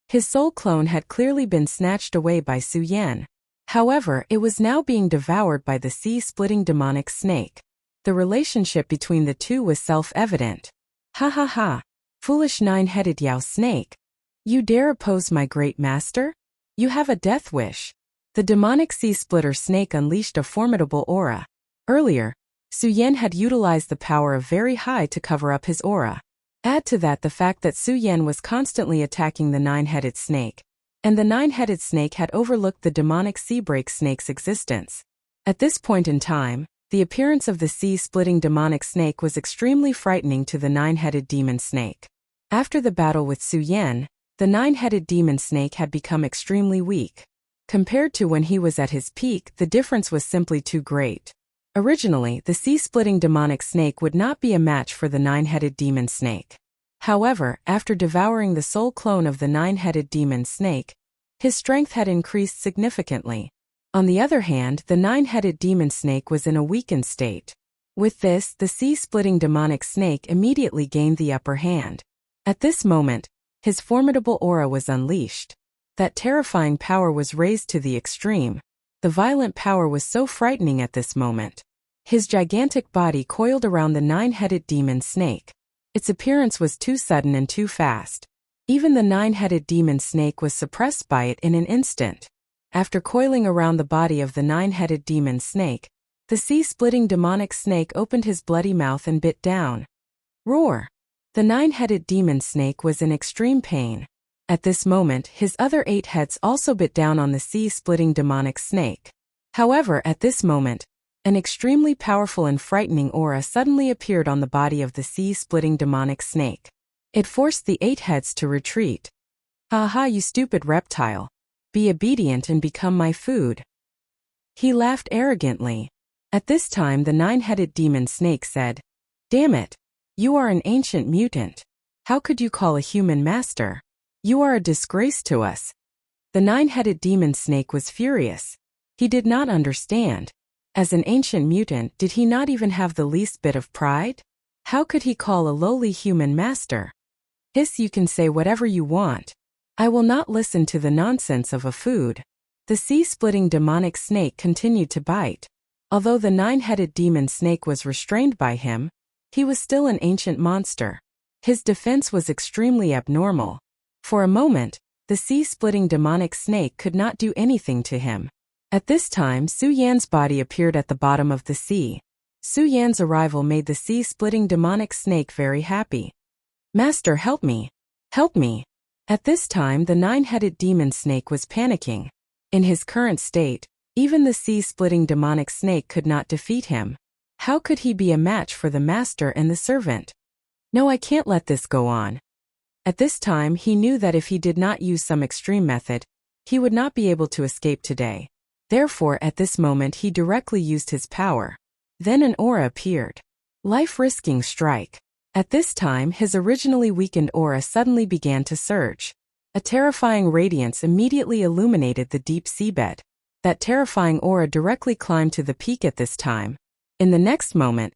His soul clone had clearly been snatched away by Su Yan. However, it was now being devoured by the sea-splitting demonic snake. The relationship between the two was self-evident. "Ha ha ha! Foolish 9-headed Yao snake! You dare oppose my great master? You have a death wish." The demonic sea-splitter snake unleashed a formidable aura. Earlier, Su Yan had utilized the power of very high to cover up his aura. Add to that the fact that Su Yan was constantly attacking the nine-headed snake, and the nine-headed snake had overlooked the demonic sea-break snake's existence. At this point in time, the appearance of the sea-splitting demonic snake was extremely frightening to the nine-headed demon snake. After the battle with Su Yan, the nine-headed demon snake had become extremely weak. Compared to when he was at his peak, the difference was simply too great. Originally, the sea-splitting demonic snake would not be a match for the nine-headed demon snake. However, after devouring the soul clone of the nine-headed demon snake, his strength had increased significantly. On the other hand, the nine-headed demon snake was in a weakened state. With this, the sea-splitting demonic snake immediately gained the upper hand. At this moment, his formidable aura was unleashed. That terrifying power was raised to the extreme. The violent power was so frightening at this moment. His gigantic body coiled around the nine-headed demon snake. Its appearance was too sudden and too fast. Even the nine-headed demon snake was suppressed by it in an instant. After coiling around the body of the nine-headed demon snake, the sea-splitting demonic snake opened his bloody mouth and bit down. Roar! The nine-headed demon snake was in extreme pain. At this moment, his other 8 heads also bit down on the sea-splitting demonic snake. However, at this moment, an extremely powerful and frightening aura suddenly appeared on the body of the sea-splitting demonic snake. It forced the 8 heads to retreat. "Aha, you stupid reptile. Be obedient and become my food." He laughed arrogantly. At this time the nine-headed demon snake said, "Damn it. You are an ancient mutant. How could you call a human master? You are a disgrace to us." The nine-headed demon snake was furious. He did not understand. As an ancient mutant, did he not even have the least bit of pride? How could he call a lowly human master? "Hiss, you can say whatever you want. I will not listen to the nonsense of a food." The sea-splitting demonic snake continued to bite. Although the nine-headed demon snake was restrained by him, he was still an ancient monster. His defense was extremely abnormal. For a moment, the sea-splitting demonic snake could not do anything to him. At this time, Su Yan's body appeared at the bottom of the sea. Su Yan's arrival made the sea-splitting demonic snake very happy. "Master, help me! Help me!" At this time, the nine-headed demon snake was panicking. In his current state, even the sea-splitting demonic snake could not defeat him. How could he be a match for the master and the servant? "No, I can't let this go on." At this time, he knew that if he did not use some extreme method, he would not be able to escape today. Therefore, at this moment he directly used his power. Then an aura appeared. Life-risking strike. At this time, his originally weakened aura suddenly began to surge. A terrifying radiance immediately illuminated the deep seabed. That terrifying aura directly climbed to the peak at this time. In the next moment,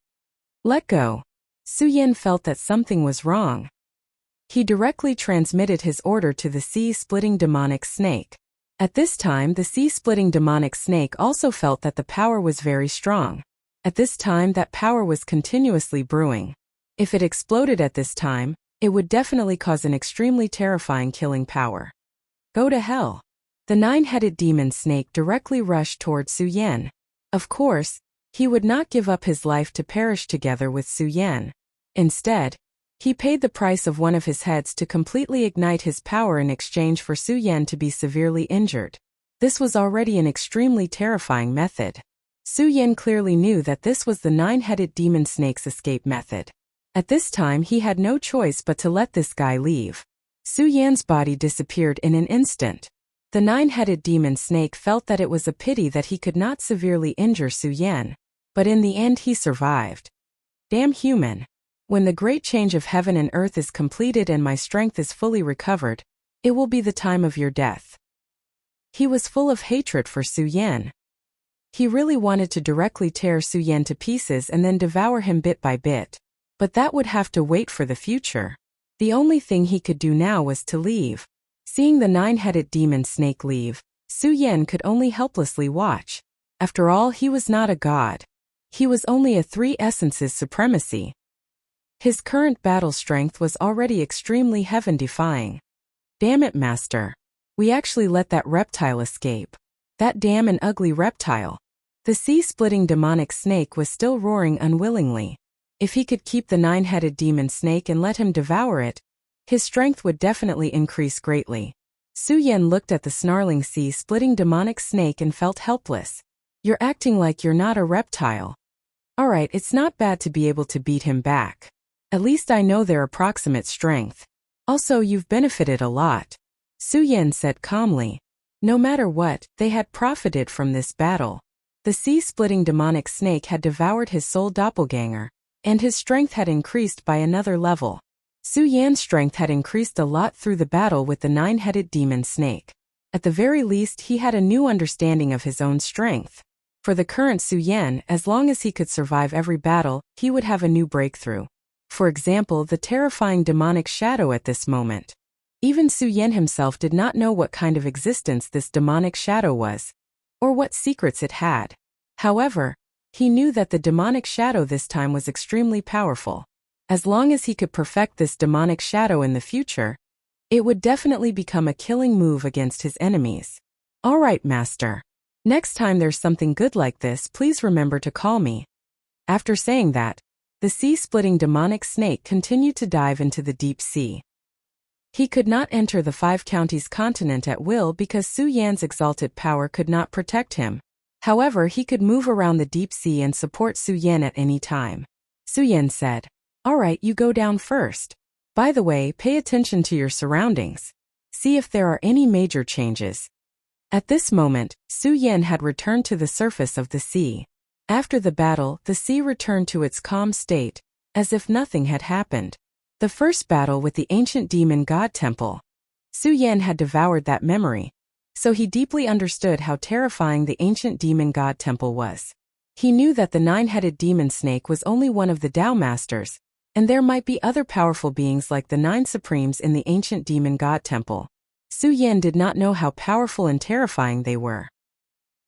"Let go." Su Yan felt that something was wrong. He directly transmitted his order to the sea-splitting demonic snake. At this time, the sea-splitting demonic snake also felt that the power was very strong. At this time, that power was continuously brewing. If it exploded at this time, it would definitely cause an extremely terrifying killing power. "Go to hell." The nine-headed demon snake directly rushed toward Su Yan. Of course, he would not give up his life to perish together with Su Yan. Instead, he paid the price of one of his heads to completely ignite his power in exchange for Su Yan to be severely injured. This was already an extremely terrifying method. Su Yan clearly knew that this was the nine-headed demon snake's escape method. At this time he had no choice but to let this guy leave. Su Yan's body disappeared in an instant. The nine-headed demon snake felt that it was a pity that he could not severely injure Su Yan, but in the end he survived. "Damn human. When the great change of heaven and earth is completed and my strength is fully recovered, it will be the time of your death." He was full of hatred for Su Yan. He really wanted to directly tear Su Yan to pieces and then devour him bit by bit. But that would have to wait for the future. The only thing he could do now was to leave. Seeing the nine-headed demon snake leave, Su Yan could only helplessly watch. After all, he was not a god. He was only a 3 essences supremacy. His current battle strength was already extremely heaven-defying. "Damn it, master. We actually let that reptile escape." That damn and ugly reptile. The sea-splitting demonic snake was still roaring unwillingly. If he could keep the 9-headed demon snake and let him devour it, his strength would definitely increase greatly. Su Yan looked at the snarling sea-splitting demonic snake and felt helpless. You're acting like you're not a reptile. Alright, it's not bad to be able to beat him back. At least I know their approximate strength. Also, you've benefited a lot. Su Yan said calmly. No matter what, they had profited from this battle. The sea-splitting demonic snake had devoured his soul doppelganger, and his strength had increased by another level. Su Yan's strength had increased a lot through the battle with the 9-headed demon snake. At the very least, he had a new understanding of his own strength. For the current Su Yan, as long as he could survive every battle, he would have a new breakthrough. For example, the terrifying demonic shadow at this moment. Even Su Yan himself did not know what kind of existence this demonic shadow was, or what secrets it had. However, he knew that the demonic shadow this time was extremely powerful. As long as he could perfect this demonic shadow in the future, it would definitely become a killing move against his enemies. Alright, Master. Next time there's something good like this, please remember to call me. After saying that, the sea-splitting demonic snake continued to dive into the deep sea. He could not enter the 5 counties continent at will because Su Yan's exalted power could not protect him. However, he could move around the deep sea and support Su Yan at any time. Su Yan said, Alright, you go down first. By the way, pay attention to your surroundings. See if there are any major changes. At this moment, Su Yan had returned to the surface of the sea. After the battle, the sea returned to its calm state, as if nothing had happened. The first battle with the ancient demon god temple. Su Yan had devoured that memory, so he deeply understood how terrifying the ancient demon god temple was. He knew that the 9-headed demon snake was only one of the Tao masters, and there might be other powerful beings like the 9 supremes in the ancient demon god temple. Su Yan did not know how powerful and terrifying they were.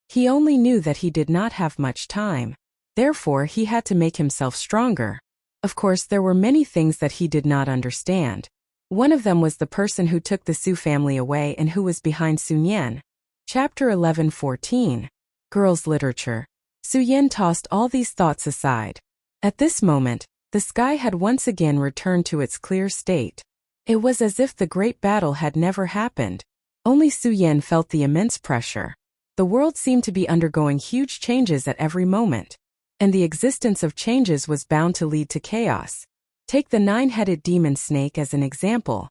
He only knew that he did not have much time. Therefore, he had to make himself stronger. Of course, there were many things that he did not understand. One of them was the person who took the Su family away and who was behind Sun Yan. Chapter 11:14. Girls' Literature. Su Yan tossed all these thoughts aside. At this moment, the sky had once again returned to its clear state. It was as if the great battle had never happened. Only Su Yan felt the immense pressure. The world seemed to be undergoing huge changes at every moment, and the existence of changes was bound to lead to chaos. Take the 9-headed demon snake as an example.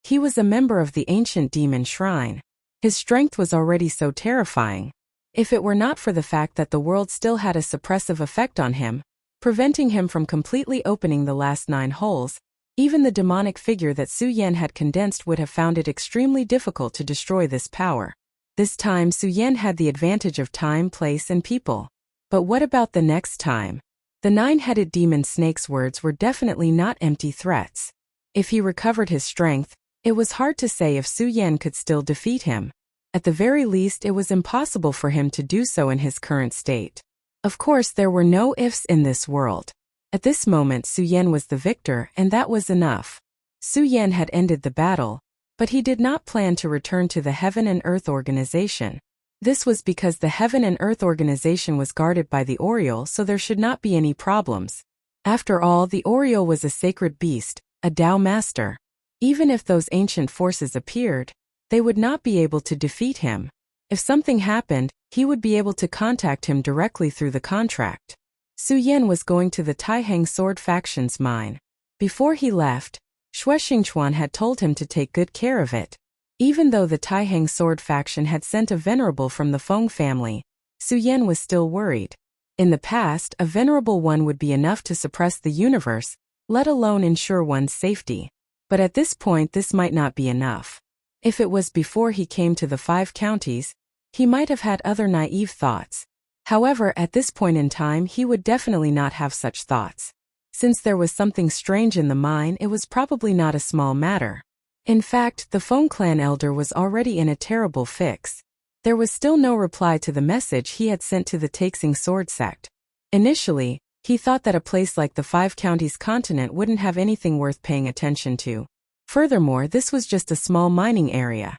He was a member of the ancient demon shrine. His strength was already so terrifying. If it were not for the fact that the world still had a suppressive effect on him, preventing him from completely opening the last 9 holes, even the demonic figure that Su Yan had condensed would have found it extremely difficult to destroy this power. This time Su Yan had the advantage of time, place, and people. But what about the next time? The 9-headed demon snake's words were definitely not empty threats. If he recovered his strength, it was hard to say if Su Yan could still defeat him. At the very least, it was impossible for him to do so in his current state. Of course, there were no ifs in this world. At this moment, Su Yan was the victor, and that was enough. Su Yan had ended the battle, but he did not plan to return to the Heaven and Earth Organization. This was because the Heaven and Earth Organization was guarded by the Oriole, so there should not be any problems. After all, the Oriole was a sacred beast, a Tao master. Even if those ancient forces appeared, they would not be able to defeat him. If something happened, he would be able to contact him directly through the contract. Su Yan was going to the Taihang Sword faction's mine. Before he left, Xue Xingchuan had told him to take good care of it. Even though the Taihang Sword faction had sent a venerable from the Feng family, Su Yan was still worried. In the past, a venerable one would be enough to suppress the universe, let alone ensure one's safety. But at this point, this might not be enough. If it was before he came to the 5 counties, he might have had other naive thoughts. However, at this point in time, he would definitely not have such thoughts. Since there was something strange in the mine, it was probably not a small matter. In fact, the Feng clan elder was already in a terrible fix. There was still no reply to the message he had sent to the Taixing Sword sect. Initially, he thought that a place like the 5 counties continent wouldn't have anything worth paying attention to. Furthermore, this was just a small mining area.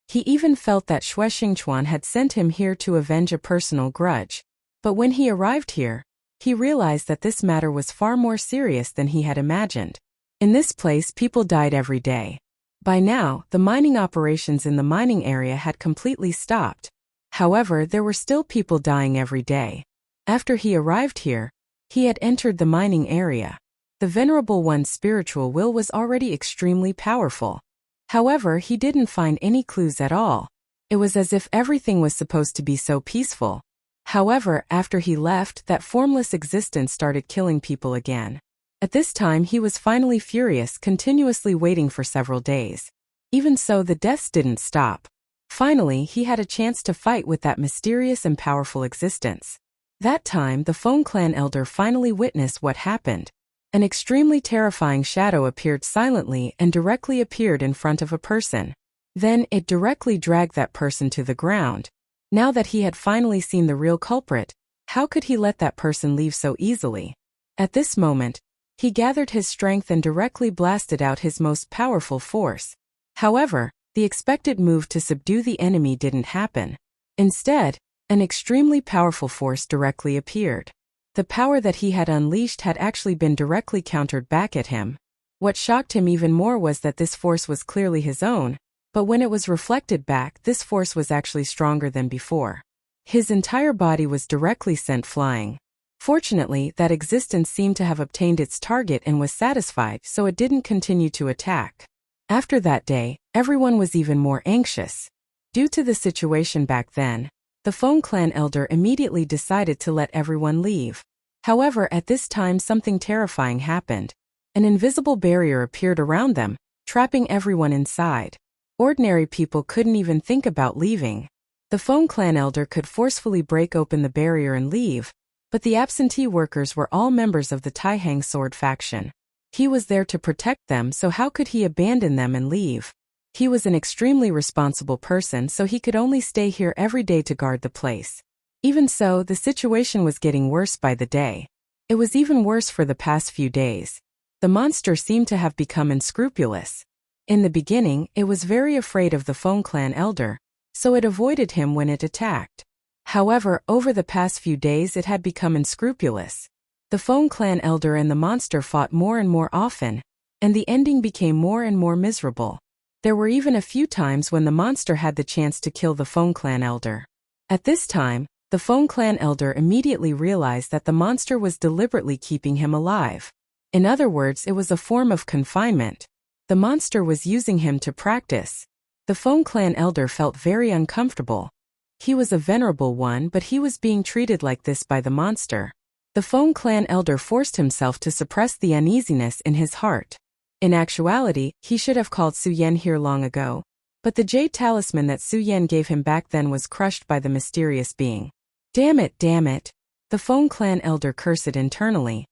He even felt that Xue Xingchuan had sent him here to avenge a personal grudge. But when he arrived here, he realized that this matter was far more serious than he had imagined. In this place, people died every day. By now, the mining operations in the mining area had completely stopped. However, there were still people dying every day. After he arrived here, he had entered the mining area. The Venerable One's spiritual will was already extremely powerful. However, he didn't find any clues at all. It was as if everything was supposed to be so peaceful. However, after he left, that formless existence started killing people again. At this time he was finally furious, continuously waiting for several days. Even so, the deaths didn't stop. Finally, he had a chance to fight with that mysterious and powerful existence. That time, the Feng clan elder finally witnessed what happened. An extremely terrifying shadow appeared silently and directly appeared in front of a person. Then, it directly dragged that person to the ground. Now that he had finally seen the real culprit, how could he let that person leave so easily? At this moment, he gathered his strength and directly blasted out his most powerful force. However, the expected move to subdue the enemy didn't happen. Instead, an extremely powerful force directly appeared. The power that he had unleashed had actually been directly countered back at him. What shocked him even more was that this force was clearly his own, but when it was reflected back, this force was actually stronger than before. His entire body was directly sent flying. Fortunately, that existence seemed to have obtained its target and was satisfied, so it didn't continue to attack. After that day, everyone was even more anxious. Due to the situation back then, the Feng clan elder immediately decided to let everyone leave. However, at this time something terrifying happened. An invisible barrier appeared around them, trapping everyone inside. Ordinary people couldn't even think about leaving. The Feng clan elder could forcefully break open the barrier and leave, but the absentee workers were all members of the Taihang sword faction. He was there to protect them, so how could he abandon them and leave? He was an extremely responsible person, so he could only stay here every day to guard the place. Even so, the situation was getting worse by the day. It was even worse for the past few days. The monster seemed to have become unscrupulous. In the beginning, it was very afraid of the Feng clan elder, so it avoided him when it attacked. However, over the past few days it had become unscrupulous. The Feng clan elder and the monster fought more and more often, and the ending became more and more miserable. There were even a few times when the monster had the chance to kill the Feng clan elder. At this time, the Feng clan elder immediately realized that the monster was deliberately keeping him alive. In other words, it was a form of confinement. The monster was using him to practice. The Feng clan elder felt very uncomfortable. He was a venerable one, but he was being treated like this by the monster. The Feng clan elder forced himself to suppress the uneasiness in his heart. In actuality, he should have called Su Yan here long ago, but the jade talisman that Su Yan gave him back then was crushed by the mysterious being. Damn it, damn it! The Feng clan elder cursed internally.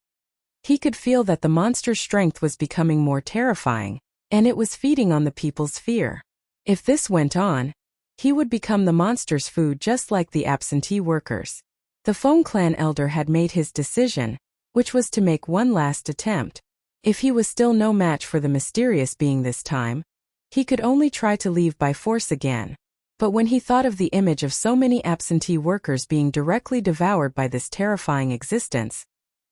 He could feel that the monster's strength was becoming more terrifying, and it was feeding on the people's fear. If this went on, he would become the monster's food just like the absentee workers. The Feng clan elder had made his decision, which was to make one last attempt. If he was still no match for the mysterious being this time, he could only try to leave by force again. But when he thought of the image of so many absentee workers being directly devoured by this terrifying existence,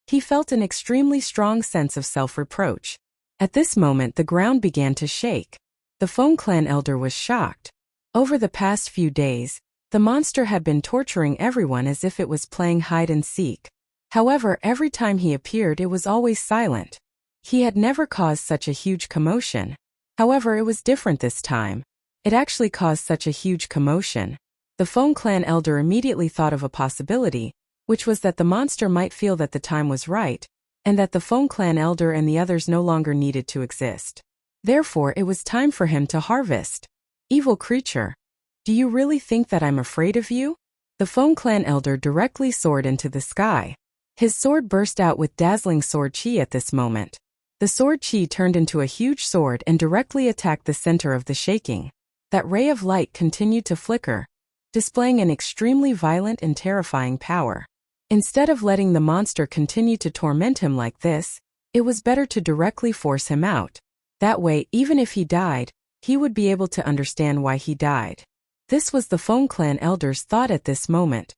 he felt an extremely strong sense of self-reproach. At this moment the ground began to shake. The Feng clan elder was shocked. Over the past few days, the monster had been torturing everyone as if it was playing hide and seek. However, every time he appeared it was always silent. He had never caused such a huge commotion. However, it was different this time. It actually caused such a huge commotion. The Feng clan elder immediately thought of a possibility, which was that the monster might feel that the time was right, and that the Feng clan elder and the others no longer needed to exist. Therefore, it was time for him to harvest. Evil creature! Do you really think that I'm afraid of you? The Feng clan elder directly soared into the sky. His sword burst out with dazzling sword chi at this moment. The sword chi turned into a huge sword and directly attacked the center of the shaking. That ray of light continued to flicker, displaying an extremely violent and terrifying power. Instead of letting the monster continue to torment him like this, it was better to directly force him out. That way, even if he died, he would be able to understand why he died. This was the Feng clan elder's thought at this moment.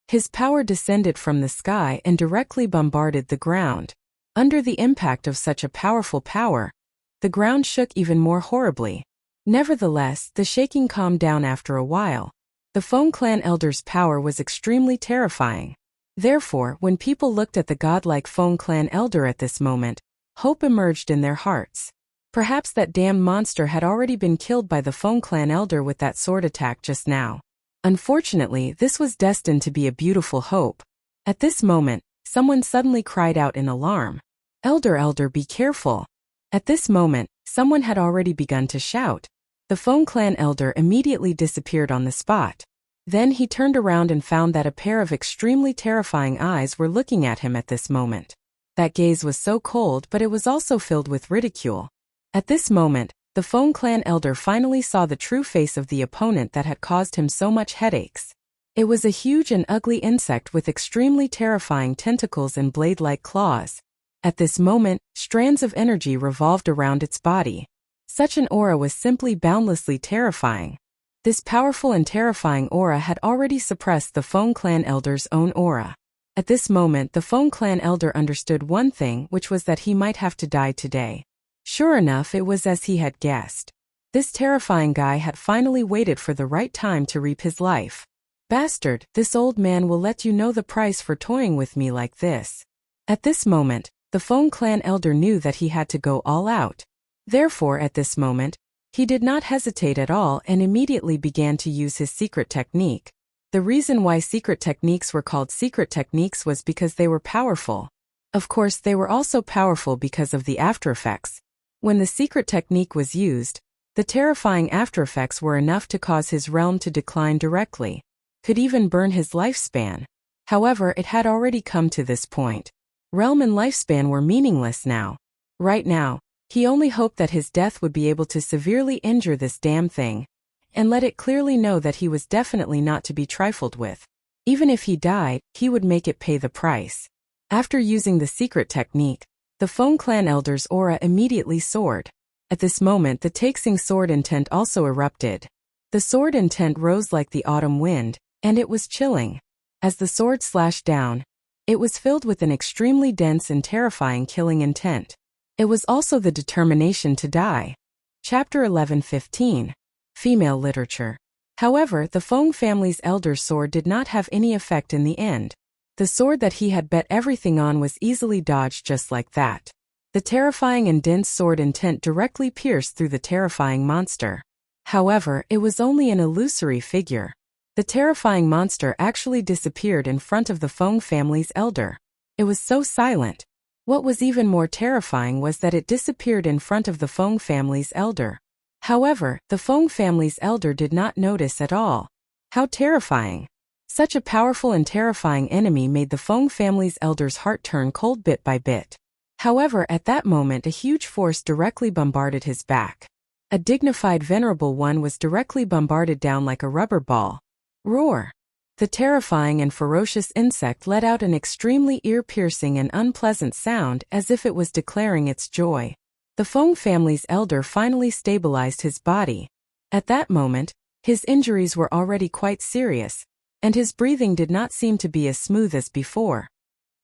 His power descended from the sky and directly bombarded the ground. Under the impact of such a powerful power, the ground shook even more horribly. Nevertheless, the shaking calmed down after a while. The Feng clan elder's power was extremely terrifying. Therefore, when people looked at the godlike Feng clan elder at this moment, hope emerged in their hearts. Perhaps that damned monster had already been killed by the Feng clan elder with that sword attack just now. Unfortunately, this was destined to be a beautiful hope. At this moment, someone suddenly cried out in alarm. Elder, be careful. At this moment, someone had already begun to shout. The Feng clan elder immediately disappeared on the spot. Then he turned around and found that a pair of extremely terrifying eyes were looking at him at this moment. That gaze was so cold, but it was also filled with ridicule. At this moment, the Feng clan elder finally saw the true face of the opponent that had caused him so much headaches. It was a huge and ugly insect with extremely terrifying tentacles and blade-like claws. At this moment, strands of energy revolved around its body. Such an aura was simply boundlessly terrifying. This powerful and terrifying aura had already suppressed the Feng clan elder's own aura. At this moment, the Feng clan elder understood one thing, which was that he might have to die today. Sure enough, it was as he had guessed. This terrifying guy had finally waited for the right time to reap his life. Bastard, this old man will let you know the price for toying with me like this. At this moment, the Feng clan elder knew that he had to go all out. Therefore, at this moment, he did not hesitate at all and immediately began to use his secret technique. The reason why secret techniques were called secret techniques was because they were powerful. Of course, they were also powerful because of the aftereffects. When the secret technique was used, the terrifying aftereffects were enough to cause his realm to decline directly, could even burn his lifespan. However, it had already come to this point. Realm and lifespan were meaningless now. Right now, he only hoped that his death would be able to severely injure this damn thing, and let it clearly know that he was definitely not to be trifled with. Even if he died, he would make it pay the price. After using the secret technique, the Feng clan elder's aura immediately soared. At this moment, the Taixing sword intent also erupted. The sword intent rose like the autumn wind, and it was chilling. As the sword slashed down, it was filled with an extremely dense and terrifying killing intent. It was also the determination to die. Chapter 11:15. Female Literature. However, the Feng family's elder's sword did not have any effect in the end. The sword that he had bet everything on was easily dodged just like that. The terrifying and dense sword intent directly pierced through the terrifying monster. However, it was only an illusory figure. The terrifying monster actually disappeared in front of the Feng family's elder. It was so silent. What was even more terrifying was that it disappeared in front of the Feng family's elder. However, the Feng family's elder did not notice at all. How terrifying! Such a powerful and terrifying enemy made the Feng family's elder's heart turn cold bit by bit. However, at that moment a huge force directly bombarded his back. A dignified venerable one was directly bombarded down like a rubber ball. Roar! The terrifying and ferocious insect let out an extremely ear-piercing and unpleasant sound as if it was declaring its joy. The Feng family's elder finally stabilized his body. At that moment, his injuries were already quite serious, and his breathing did not seem to be as smooth as before.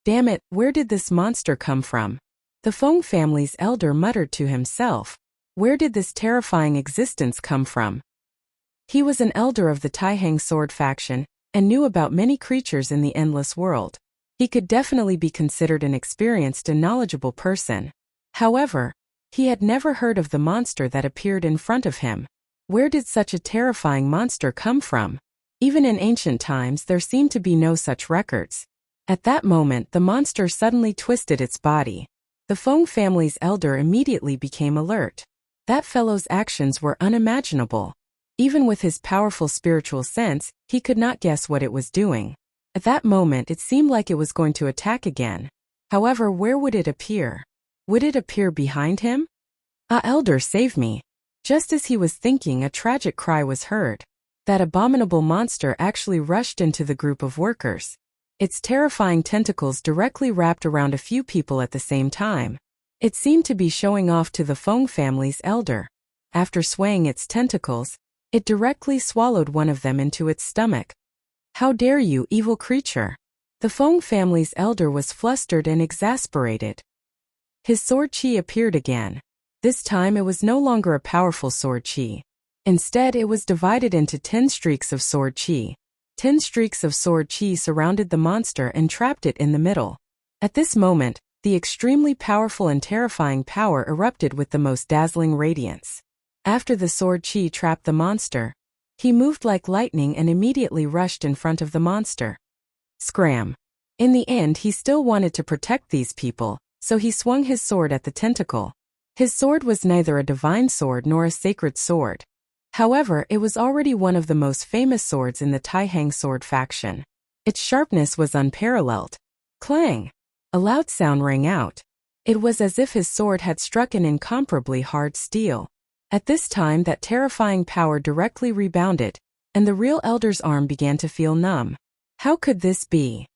Damn it, where did this monster come from? The Feng family's elder muttered to himself. Where did this terrifying existence come from? He was an elder of the Taihang sword faction, and knew about many creatures in the endless world. He could definitely be considered an experienced and knowledgeable person. However, he had never heard of the monster that appeared in front of him. Where did such a terrifying monster come from? Even in ancient times there seemed to be no such records. At that moment the monster suddenly twisted its body. The Feng family's elder immediately became alert. That fellow's actions were unimaginable. Even with his powerful spiritual sense, he could not guess what it was doing. At that moment it seemed like it was going to attack again. However, where would it appear? Would it appear behind him? Ah, elder, save me! Just as he was thinking, a tragic cry was heard. That abominable monster actually rushed into the group of workers. Its terrifying tentacles directly wrapped around a few people at the same time. It seemed to be showing off to the Feng family's elder. After swaying its tentacles, it directly swallowed one of them into its stomach. "How dare you, evil creature!" The Feng family's elder was flustered and exasperated. His sword qi appeared again. This time it was no longer a powerful sword qi. Instead, it was divided into 10 streaks of sword qi. 10 streaks of sword qi surrounded the monster and trapped it in the middle. At this moment, the extremely powerful and terrifying power erupted with the most dazzling radiance. After the sword qi trapped the monster, he moved like lightning and immediately rushed in front of the monster. Scram! In the end, he still wanted to protect these people, so he swung his sword at the tentacle. His sword was neither a divine sword nor a sacred sword. However, it was already one of the most famous swords in the Taihang sword faction. Its sharpness was unparalleled. Clang! A loud sound rang out. It was as if his sword had struck an incomparably hard steel. At this time, that terrifying power directly rebounded, and the real elder's arm began to feel numb. How could this be?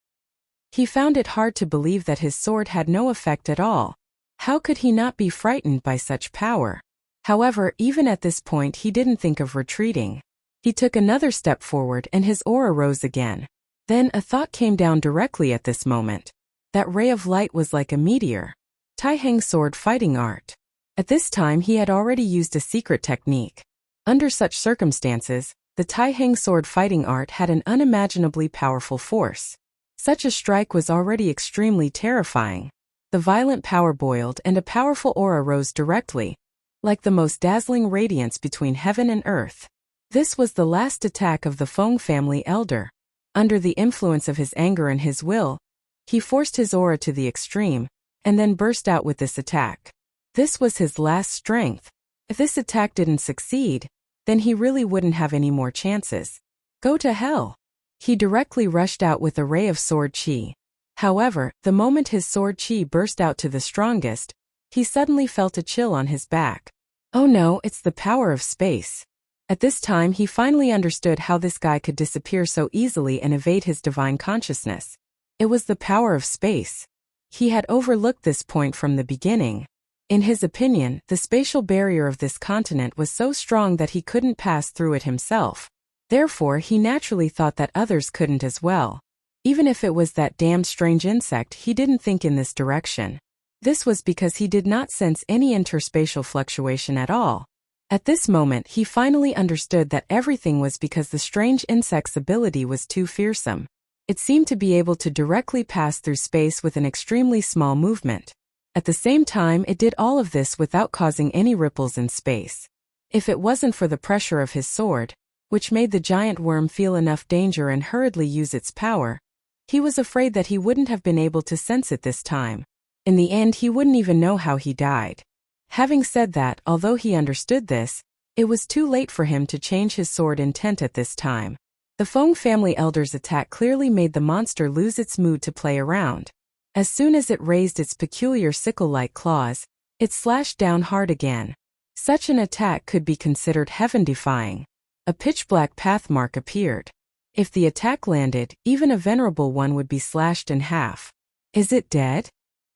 He found it hard to believe that his sword had no effect at all. How could he not be frightened by such power? However, even at this point he didn't think of retreating. He took another step forward and his aura rose again. Then a thought came down directly at this moment. That ray of light was like a meteor. Taihang sword fighting art. At this time he had already used a secret technique. Under such circumstances, the Taihang sword fighting art had an unimaginably powerful force. Such a strike was already extremely terrifying. The violent power boiled and a powerful aura rose directly, like the most dazzling radiance between heaven and earth. This was the last attack of the Feng family elder. Under the influence of his anger and his will, he forced his aura to the extreme, and then burst out with this attack. This was his last strength. If this attack didn't succeed, then he really wouldn't have any more chances. Go to hell! He directly rushed out with a ray of sword qi. However, the moment his sword qi burst out to the strongest, he suddenly felt a chill on his back. Oh no, it's the power of space. At this time he finally understood how this guy could disappear so easily and evade his divine consciousness. It was the power of space. He had overlooked this point from the beginning. In his opinion, the spatial barrier of this continent was so strong that he couldn't pass through it himself. Therefore, he naturally thought that others couldn't as well. Even if it was that damned strange insect, he didn't think in this direction. This was because he did not sense any interspatial fluctuation at all. At this moment, he finally understood that everything was because the strange insect's ability was too fearsome. It seemed to be able to directly pass through space with an extremely small movement. At the same time, it did all of this without causing any ripples in space. If it wasn't for the pressure of his sword, which made the giant worm feel enough danger and hurriedly use its power, he was afraid that he wouldn't have been able to sense it this time. In the end, he wouldn't even know how he died. Having said that, although he understood this, it was too late for him to change his sword intent at this time. The Feng family elder's attack clearly made the monster lose its mood to play around. As soon as it raised its peculiar sickle-like claws, it slashed down hard again. Such an attack could be considered heaven-defying. A pitch-black pathmark appeared. If the attack landed, even a venerable one would be slashed in half. Is it dead?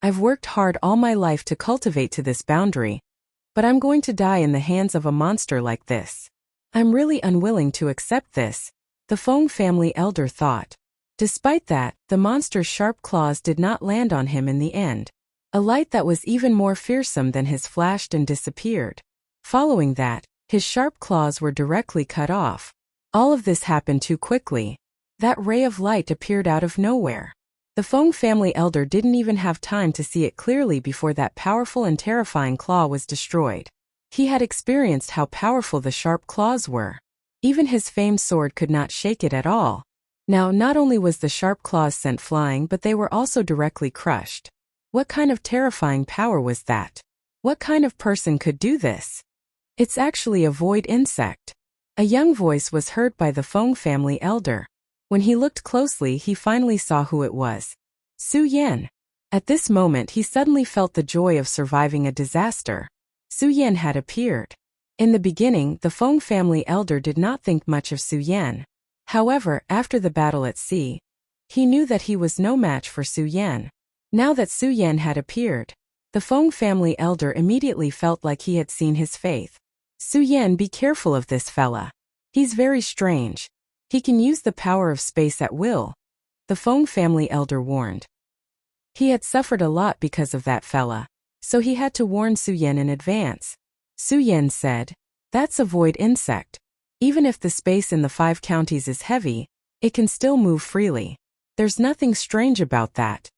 I've worked hard all my life to cultivate to this boundary, but I'm going to die in the hands of a monster like this. I'm really unwilling to accept this, the Feng family elder thought. Despite that, the monster's sharp claws did not land on him in the end. A light that was even more fearsome than his flashed and disappeared. Following that, his sharp claws were directly cut off. All of this happened too quickly. That ray of light appeared out of nowhere. The Feng family elder didn't even have time to see it clearly before that powerful and terrifying claw was destroyed. He had experienced how powerful the sharp claws were. Even his famed sword could not shake it at all. Now, not only was the sharp claws sent flying, but they were also directly crushed. What kind of terrifying power was that? What kind of person could do this? It's actually a void insect. A young voice was heard by the Feng family elder. When he looked closely, he finally saw who it was. Su Yan. At this moment, he suddenly felt the joy of surviving a disaster. Su Yan had appeared. In the beginning, the Feng family elder did not think much of Su Yan. However, after the battle at sea, he knew that he was no match for Su Yan. Now that Su Yan had appeared, the Feng family elder immediately felt like he had seen his faith. Su-yen, be careful of this fella. He's very strange. He can use the power of space at will, the Feng family elder warned. He had suffered a lot because of that fella, so he had to warn Su-yen in advance. Su-yen said, "That's a void insect. Even if the space in the 5 counties is heavy, it can still move freely. There's nothing strange about that,"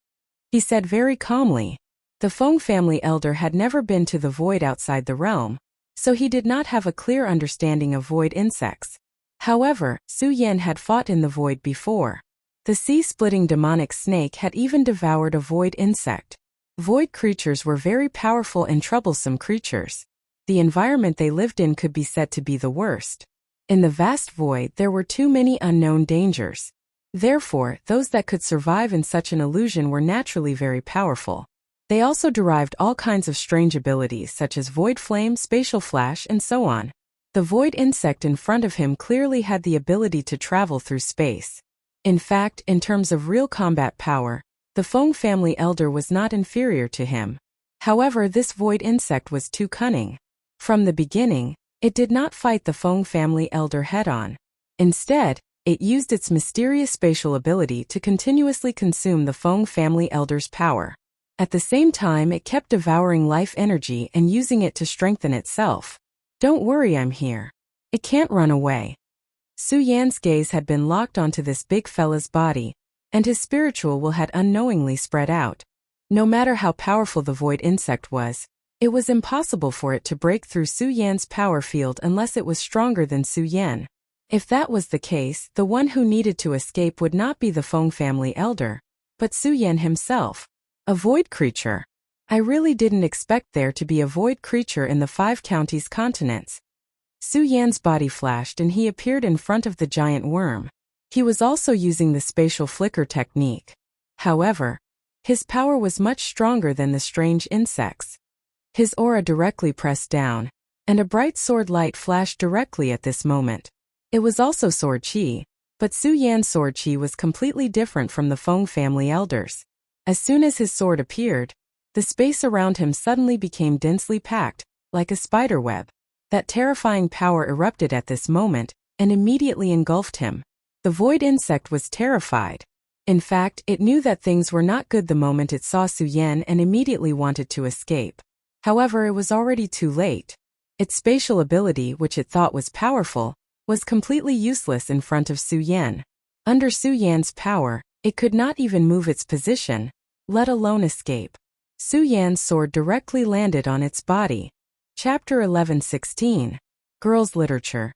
he said very calmly. The Feng family elder had never been to the void outside the realm, so he did not have a clear understanding of void insects. However, Su-yen had fought in the void before. The sea-splitting demonic snake had even devoured a void insect. Void creatures were very powerful and troublesome creatures. The environment they lived in could be said to be the worst. In the vast void there were too many unknown dangers. Therefore, those that could survive in such an illusion were naturally very powerful. They also derived all kinds of strange abilities such as void flame, spatial flash, and so on. The void insect in front of him clearly had the ability to travel through space. In fact, in terms of real combat power, the Feng family elder was not inferior to him. However, this void insect was too cunning. From the beginning, it did not fight the Feng family elder head-on. Instead, it used its mysterious spatial ability to continuously consume the Feng family elder's power. At the same time, it kept devouring life energy and using it to strengthen itself. "Don't worry, I'm here. It can't run away." Su-yen's gaze had been locked onto this big fella's body, and his spiritual will had unknowingly spread out. No matter how powerful the void insect was, it was impossible for it to break through Su-yen's power field unless it was stronger than Su-yen. If that was the case, the one who needed to escape would not be the Feng family elder, but Su-yen himself. A void creature. I really didn't expect there to be a void creature in the 5 counties continents. Su-yen's body flashed and he appeared in front of the giant worm. He was also using the spatial flicker technique. However, his power was much stronger than the strange insect's. His aura directly pressed down, and a bright sword light flashed directly at this moment. It was also sword chi, but Su-yen's sword chi was completely different from the Feng family elders. As soon as his sword appeared, the space around him suddenly became densely packed, like a spider web. That terrifying power erupted at this moment, and immediately engulfed him. The void insect was terrified. In fact, it knew that things were not good the moment it saw Su-yen and immediately wanted to escape. However, it was already too late. Its spatial ability, which it thought was powerful, was completely useless in front of Su-yen. Under Su-yen's power, it could not even move its position, let alone escape. Su-yen's sword directly landed on its body. Chapter 11:16. Girls' Literature.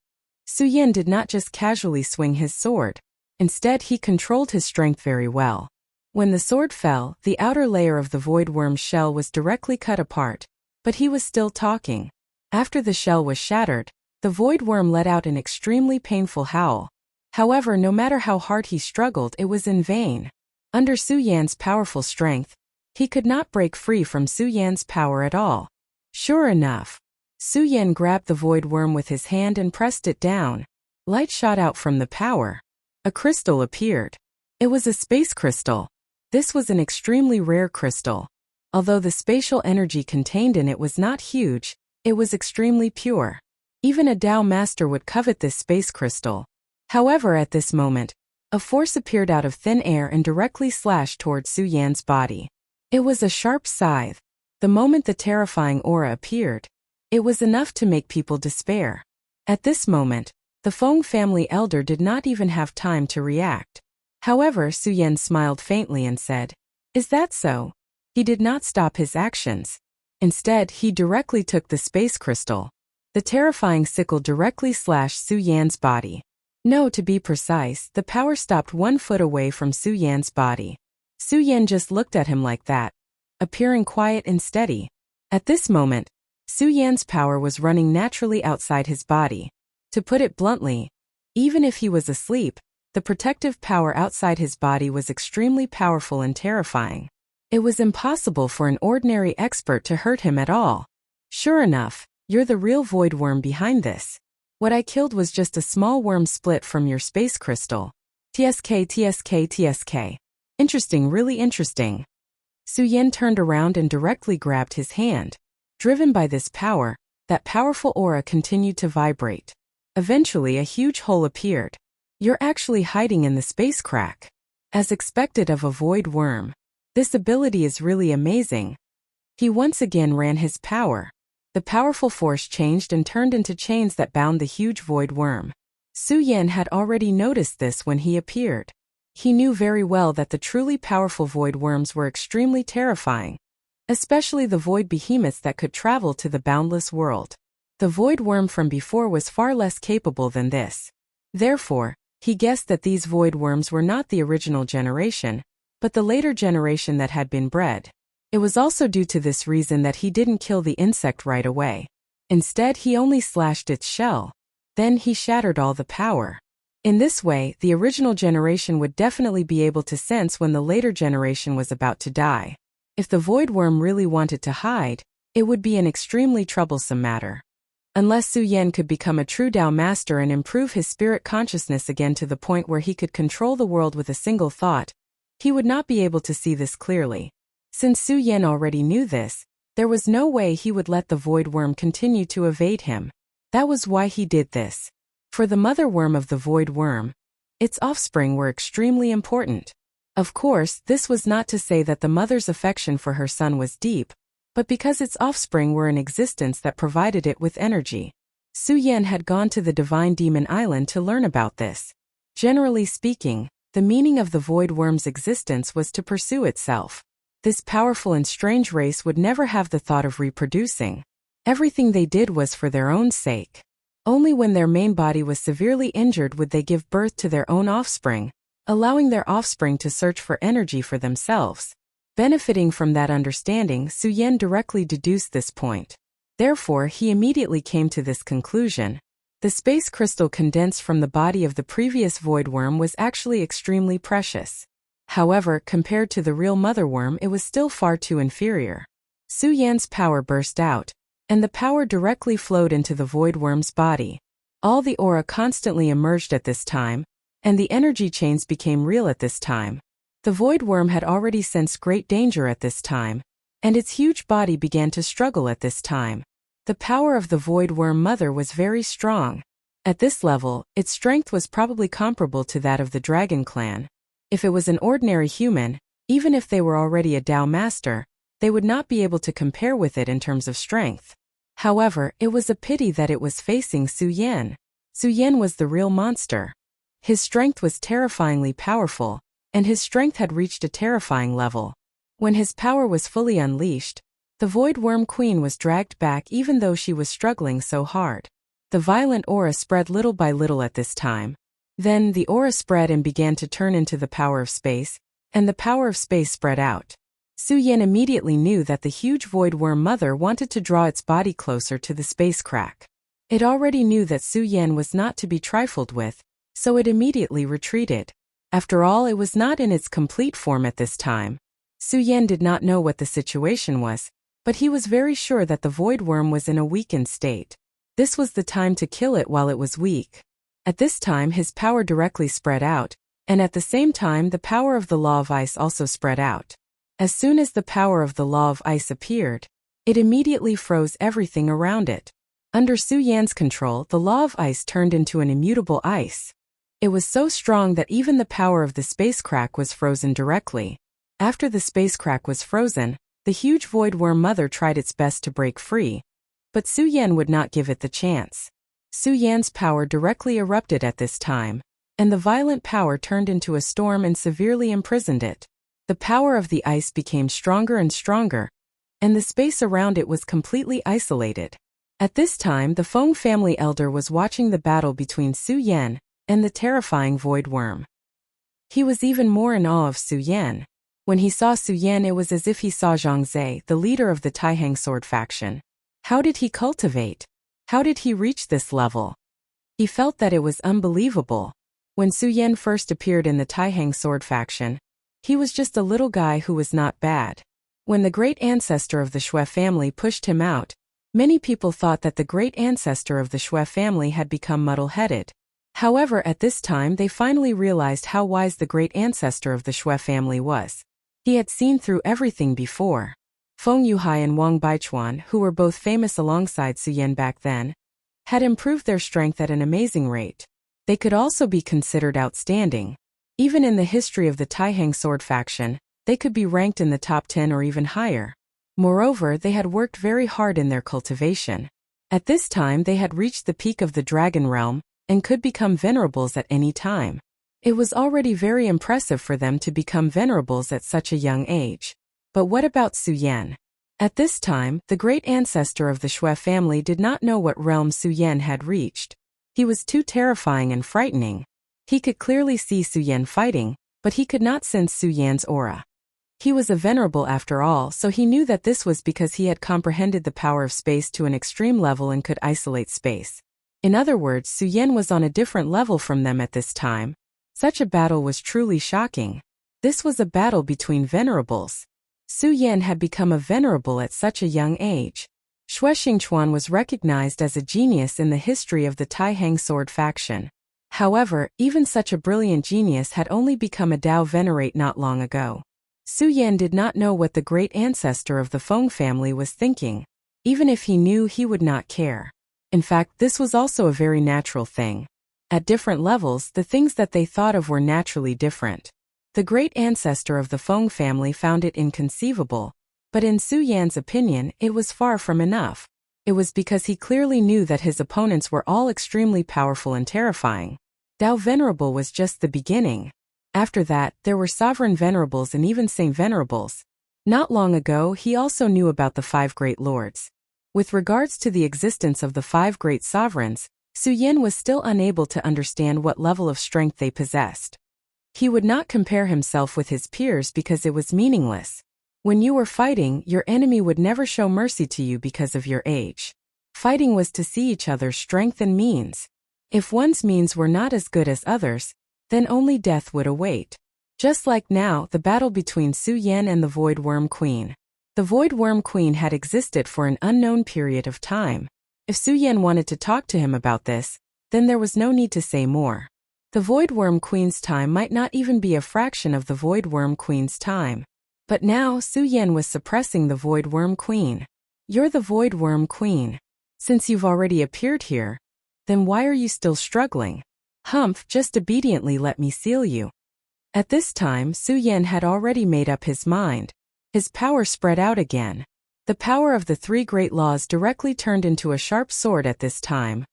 Su-yen did not just casually swing his sword. Instead, he controlled his strength very well. When the sword fell, the outer layer of the void worm's shell was directly cut apart, but he was still talking. After the shell was shattered, the void worm let out an extremely painful howl. However, no matter how hard he struggled, it was in vain. Under Su-yen's powerful strength, he could not break free from Su-yen's power at all. Sure enough, Su-yen grabbed the void worm with his hand and pressed it down. Light shot out from the power. A crystal appeared. It was a space crystal. This was an extremely rare crystal. Although the spatial energy contained in it was not huge, it was extremely pure. Even a Tao master would covet this space crystal. However, at this moment, a force appeared out of thin air and directly slashed towards Su-yen's body. It was a sharp scythe. The moment the terrifying aura appeared, it was enough to make people despair. At this moment, the Feng family elder did not even have time to react. However, Su-yen smiled faintly and said, "Is that so?" He did not stop his actions. Instead, he directly took the space crystal. The terrifying sickle directly slashed Su-yen's body. No, to be precise, the power stopped 1 foot away from Su-yen's body. Su-yen just looked at him like that, appearing quiet and steady. At this moment, Su-yen's power was running naturally outside his body. To put it bluntly, even if he was asleep, the protective power outside his body was extremely powerful and terrifying. It was impossible for an ordinary expert to hurt him at all. Sure enough, you're the real void worm behind this. What I killed was just a small worm split from your space crystal. TSK. Interesting, really interesting. Su-yen turned around and directly grabbed his hand. Driven by this power, That powerful aura continued to vibrate. Eventually, a huge hole appeared. You're actually hiding in the space crack. As expected of a void worm. This ability is really amazing. He once again ran his power. The powerful force changed and turned into chains that bound the huge void worm. Su Yan had already noticed this when he appeared. He knew very well that the truly powerful void worms were extremely terrifying, especially the void behemoths that could travel to the boundless world. The void worm from before was far less capable than this. Therefore, he guessed that these void worms were not the original generation, but the later generation that had been bred. It was also due to this reason that he didn't kill the insect right away. Instead, he only slashed its shell. Then he shattered all the power. In this way, the original generation would definitely be able to sense when the later generation was about to die. If the void worm really wanted to hide, it would be an extremely troublesome matter. Unless Su Yan could become a true Tao master and improve his spirit consciousness again to the point where he could control the world with a single thought, he would not be able to see this clearly. Since Su Yan already knew this, there was no way he would let the void worm continue to evade him. That was why he did this. For the mother worm of the void worm, its offspring were extremely important. Of course, this was not to say that the mother's affection for her son was deep, but because its offspring were in existence that provided it with energy. Su Yan had gone to the Divine Demon Island to learn about this. Generally speaking, the meaning of the void worm's existence was to pursue itself. This powerful and strange race would never have the thought of reproducing. Everything they did was for their own sake. Only when their main body was severely injured would they give birth to their own offspring, allowing their offspring to search for energy for themselves. Benefiting from that understanding, Su Yan directly deduced this point. Therefore, he immediately came to this conclusion. The space crystal condensed from the body of the previous void worm was actually extremely precious. However, compared to the real mother worm, it was still far too inferior. Su Yan's power burst out, and the power directly flowed into the void worm's body. All the aura constantly emerged at this time, and the energy chains became real at this time. The void worm had already sensed great danger at this time, and its huge body began to struggle at this time. The power of the void worm mother was very strong. At this level, its strength was probably comparable to that of the dragon clan. If it was an ordinary human, even if they were already a Tao master, they would not be able to compare with it in terms of strength. However, it was a pity that it was facing Su Yan. Su Yan was the real monster. His strength was terrifyingly powerful, and his strength had reached a terrifying level. When his power was fully unleashed, the Void Worm Queen was dragged back even though she was struggling so hard. The violent aura spread little by little at this time. Then the aura spread and began to turn into the power of space, and the power of space spread out. Su Yan immediately knew that the huge Void Worm Mother wanted to draw its body closer to the space crack. It already knew that Su Yan was not to be trifled with, so it immediately retreated. After all, it was not in its complete form at this time. Su Yan did not know what the situation was, but he was very sure that the Void Worm was in a weakened state. This was the time to kill it while it was weak. At this time his power directly spread out, and at the same time the power of the Law of Ice also spread out. As soon as the power of the Law of Ice appeared, it immediately froze everything around it. Under Su Yan's control, the Law of Ice turned into an immutable ice. It was so strong that even the power of the space crack was frozen directly. After the space crack was frozen, the huge Void Worm Mother tried its best to break free, but Su Yan would not give it the chance. Su Yan's power directly erupted at this time, and the violent power turned into a storm and severely imprisoned it. The power of the ice became stronger and stronger, and the space around it was completely isolated. At this time, the Feng family elder was watching the battle between Su Yan and the terrifying Void Worm. He was even more in awe of Su Yan. When he saw Su Yan, it was as if he saw Zhangzhe, the leader of the Taihang sword faction. How did he cultivate? How did he reach this level? He felt that it was unbelievable. When Su Yan first appeared in the Taihang sword faction, he was just a little guy who was not bad. When the great ancestor of the Shui family pushed him out, many people thought that the great ancestor of the Shui family had become muddle-headed. However, at this time they finally realized how wise the great ancestor of the Shui family was. He had seen through everything before. Feng Yuhai and Wang Baichuan, who were both famous alongside Su Yan back then, had improved their strength at an amazing rate. They could also be considered outstanding. Even in the history of the Taihang sword faction, they could be ranked in the top 10 or even higher. Moreover, they had worked very hard in their cultivation. At this time they had reached the peak of the dragon realm, and could become venerables at any time. It was already very impressive for them to become venerables at such a young age. But what about Su Yan? At this time, the great ancestor of the Shui family did not know what realm Su Yan had reached. He was too terrifying and frightening. He could clearly see Su Yan fighting, but he could not sense Su Yan's aura. He was a venerable after all, so he knew that this was because he had comprehended the power of space to an extreme level and could isolate space. In other words, Su Yan was on a different level from them at this time. Such a battle was truly shocking. This was a battle between venerables. Su Yan had become a venerable at such a young age. Xue Xingchuan was recognized as a genius in the history of the Taihang sword faction. However, even such a brilliant genius had only become a Dao venerate not long ago. Su Yan did not know what the great ancestor of the Feng family was thinking. Even if he knew, he would not care. In fact, this was also a very natural thing. At different levels, the things that they thought of were naturally different. The great ancestor of the Feng family found it inconceivable. But in Su Yan's opinion, it was far from enough. It was because he clearly knew that his opponents were all extremely powerful and terrifying. Dao Venerable was just the beginning. After that, there were Sovereign Venerables and even Saint Venerables. Not long ago, he also knew about the 5 Great Lords. With regards to the existence of the 5 Great Sovereigns, Su Yan was still unable to understand what level of strength they possessed. He would not compare himself with his peers because it was meaningless. When you were fighting, your enemy would never show mercy to you because of your age. Fighting was to see each other's strength and means. If one's means were not as good as others, then only death would await. Just like now, the battle between Su Yan and the Void Worm Queen. The Void Worm Queen had existed for an unknown period of time. If Su Yan wanted to talk to him about this, then there was no need to say more. The Void Worm Queen's time might not even be a fraction of the Void Worm Queen's time. But now, Su Yan was suppressing the Void Worm Queen. You're the Void Worm Queen. Since you've already appeared here, then why are you still struggling? Humph, just obediently let me seal you. At this time, Su Yan had already made up his mind. His power spread out again. The power of the 3 great laws directly turned into a sharp sword at this time,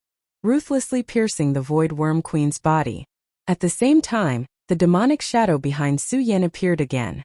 ruthlessly piercing the Void Worm Queen's body. At the same time, the demonic shadow behind Su Yan appeared again.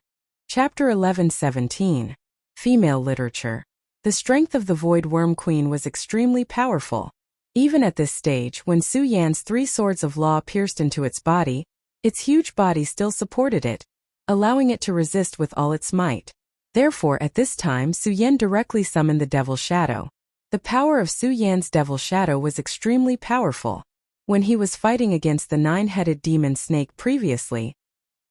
Chapter 11:17. Female Literature. The strength of the Void Worm Queen was extremely powerful. Even at this stage, when Su Yan's 3 swords of law pierced into its body, its huge body still supported it, allowing it to resist with all its might. Therefore, at this time, Su Yan directly summoned the Devil Shadow. The power of Su Yan's Devil Shadow was extremely powerful. When he was fighting against the 9-headed demon snake previously,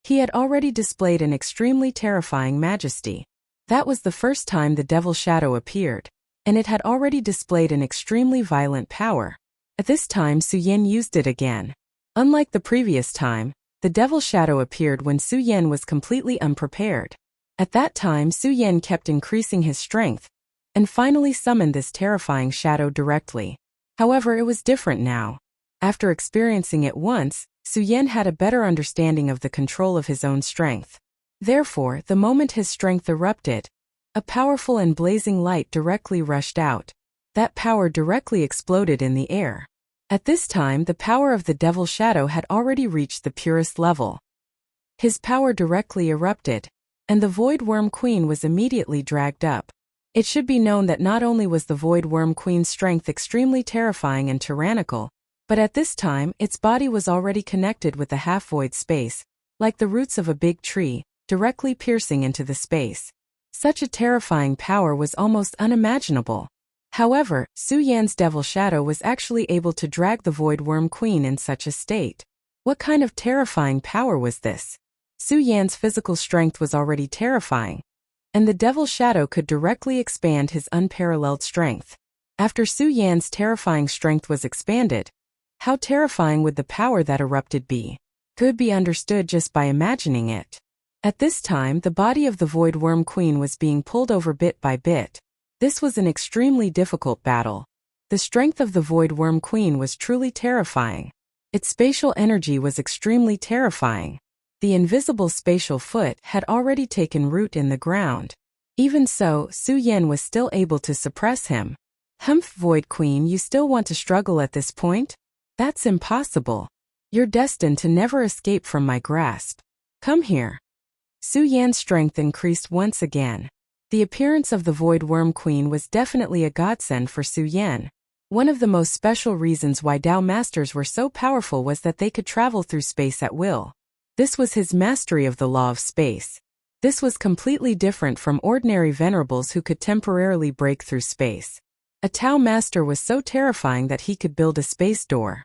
he had already displayed an extremely terrifying majesty. That was the first time the Devil Shadow appeared, and it had already displayed an extremely violent power. At this time, Su Yan used it again. Unlike the previous time, the Devil Shadow appeared when Su Yan was completely unprepared. At that time, Su Yan kept increasing his strength, and finally summoned this terrifying shadow directly. However, it was different now. After experiencing it once, Su Yan had a better understanding of the control of his own strength. Therefore, the moment his strength erupted, a powerful and blazing light directly rushed out. That power directly exploded in the air. At this time, the power of the Devil Shadow had already reached the purest level. His power directly erupted, and the Void Worm Queen was immediately dragged up. It should be known that not only was the Void Worm Queen's strength extremely terrifying and tyrannical, but at this time, its body was already connected with the half-void space, like the roots of a big tree, directly piercing into the space. Such a terrifying power was almost unimaginable. However, Su Yan's Devil Shadow was actually able to drag the Void Worm Queen in such a state. What kind of terrifying power was this? Su Yan's physical strength was already terrifying, and the Devil Shadow could directly expand his unparalleled strength. After Su Yan's terrifying strength was expanded, how terrifying would the power that erupted be? Could be understood just by imagining it. At this time, the body of the Void Worm Queen was being pulled over bit by bit. This was an extremely difficult battle. The strength of the Void Worm Queen was truly terrifying. Its spatial energy was extremely terrifying. The invisible spatial foot had already taken root in the ground. Even so, Su Yan was still able to suppress him. Humph, Void Queen, you still want to struggle at this point? That's impossible. You're destined to never escape from my grasp. Come here. Su Yan's strength increased once again. The appearance of the Void Worm Queen was definitely a godsend for Su Yan. One of the most special reasons why Dao Masters were so powerful was that they could travel through space at will. This was his mastery of the law of space. This was completely different from ordinary venerables who could temporarily break through space. A Tao Master was so terrifying that he could build a space door.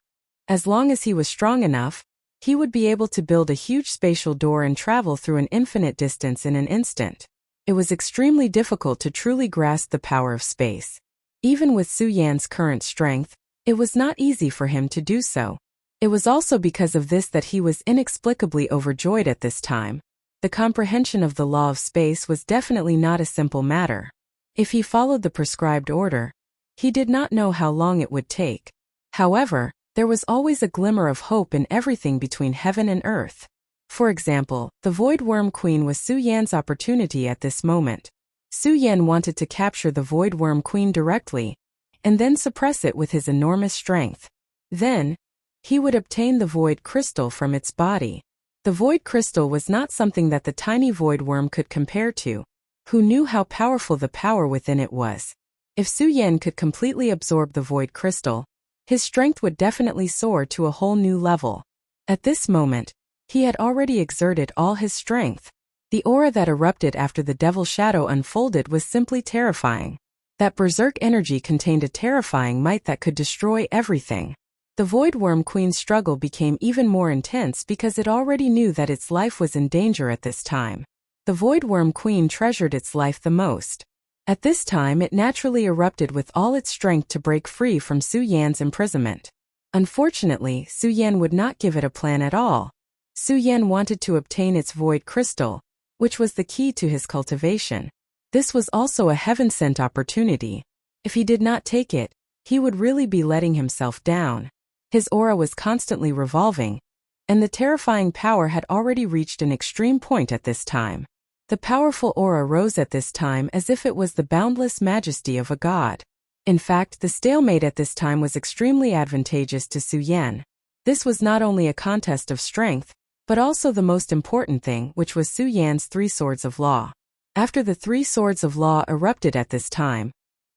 As long as he was strong enough, he would be able to build a huge spatial door and travel through an infinite distance in an instant. It was extremely difficult to truly grasp the power of space. Even with Su Yan's current strength, it was not easy for him to do so. It was also because of this that he was inexplicably overjoyed at this time. The comprehension of the law of space was definitely not a simple matter. If he followed the prescribed order, he did not know how long it would take. However, there was always a glimmer of hope in everything between heaven and earth. For example, the Void Worm Queen was Su Yan's opportunity at this moment. Su Yan wanted to capture the Void Worm Queen directly, and then suppress it with his enormous strength. Then, he would obtain the Void Crystal from its body. The Void Crystal was not something that the tiny Void Worm could compare to. Who knew how powerful the power within it was? If Su Yan could completely absorb the Void Crystal, his strength would definitely soar to a whole new level. At this moment, he had already exerted all his strength. The aura that erupted after the Devil Shadow unfolded was simply terrifying. That berserk energy contained a terrifying might that could destroy everything. The Void Worm Queen's struggle became even more intense because it already knew that its life was in danger at this time. The Void Worm Queen treasured its life the most. At this time it naturally erupted with all its strength to break free from Su Yan's imprisonment. Unfortunately, Su Yan would not give it a plan at all. Su Yan wanted to obtain its Void Crystal, which was the key to his cultivation. This was also a heaven-sent opportunity. If he did not take it, he would really be letting himself down. His aura was constantly revolving, and the terrifying power had already reached an extreme point at this time. The powerful aura rose at this time as if it was the boundless majesty of a god. In fact, the stalemate at this time was extremely advantageous to Su Yan. This was not only a contest of strength, but also the most important thing, which was Su Yan's 3 Swords of Law. After the 3 Swords of Law erupted at this time,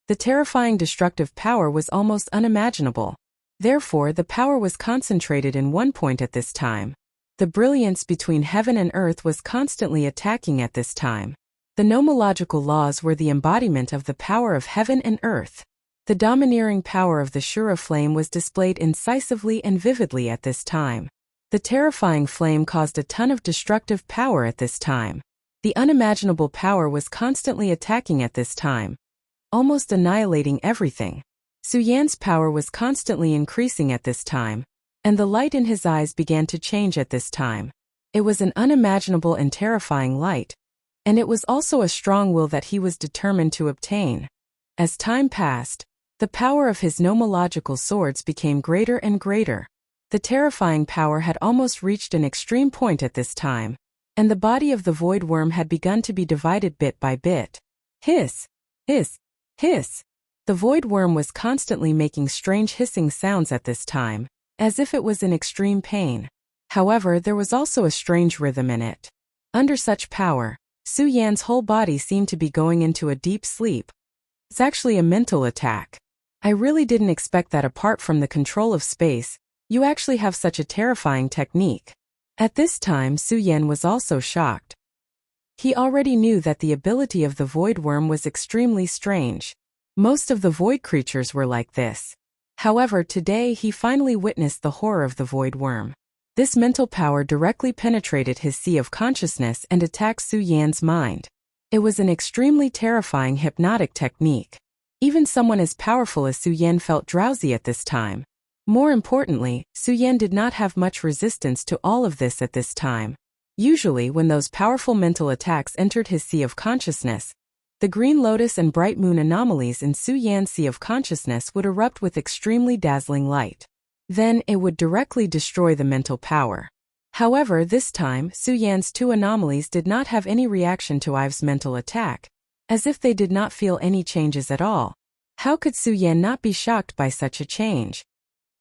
the terrifying destructive power was almost unimaginable. Therefore, the power was concentrated in one point at this time. The brilliance between heaven and earth was constantly attacking at this time. The nomological laws were the embodiment of the power of heaven and earth. The domineering power of the Shura flame was displayed incisively and vividly at this time. The terrifying flame caused a ton of destructive power at this time. The unimaginable power was constantly attacking at this time, almost annihilating everything. Su Yan's power was constantly increasing at this time, and the light in his eyes began to change at this time. It was an unimaginable and terrifying light, and it was also a strong will that he was determined to obtain. As time passed, the power of his nomological swords became greater and greater. The terrifying power had almost reached an extreme point at this time, and the body of the Void Worm had begun to be divided bit by bit. Hiss! Hiss! Hiss! The Void Worm was constantly making strange hissing sounds at this time, as if it was in extreme pain. However, there was also a strange rhythm in it. Under such power, Su Yan's whole body seemed to be going into a deep sleep. It's actually a mental attack. I really didn't expect that apart from the control of space, you actually have such a terrifying technique. At this time, Su Yan was also shocked. He already knew that the ability of the Void Worm was extremely strange. Most of the Void creatures were like this. However, today he finally witnessed the horror of the Void Worm. This mental power directly penetrated his sea of consciousness and attacked Su Yan's mind. It was an extremely terrifying hypnotic technique. Even someone as powerful as Su Yan felt drowsy at this time. More importantly, Su Yan did not have much resistance to all of this at this time. Usually, when those powerful mental attacks entered his sea of consciousness, the green lotus and bright moon anomalies in Su Yan's sea of consciousness would erupt with extremely dazzling light. Then, it would directly destroy the mental power. However, this time, Su Yan's two anomalies did not have any reaction to Ive's mental attack, as if they did not feel any changes at all. How could Su Yan not be shocked by such a change?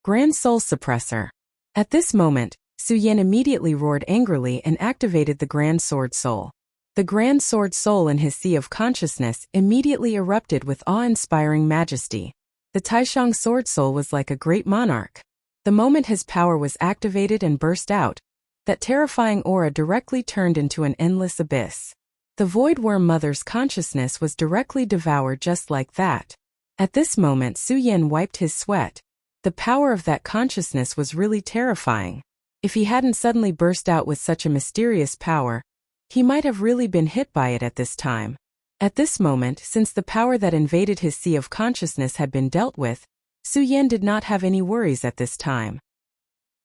Grand Soul Suppressor. At this moment, Su Yan immediately roared angrily and activated the Grand Sword Soul. The Grand Sword Soul in his sea of consciousness immediately erupted with awe-inspiring majesty. The Taishang Sword Soul was like a great monarch. The moment his power was activated and burst out, that terrifying aura directly turned into an endless abyss. The Void Worm Mother's consciousness was directly devoured just like that. At this moment, Su Yan wiped his sweat. The power of that consciousness was really terrifying. If he hadn't suddenly burst out with such a mysterious power, he might have really been hit by it at this time. At this moment, since the power that invaded his sea of consciousness had been dealt with, Su Yan did not have any worries at this time.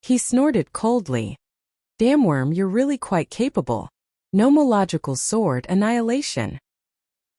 He snorted coldly. "Damn worm, you're really quite capable. Nomological sword annihilation."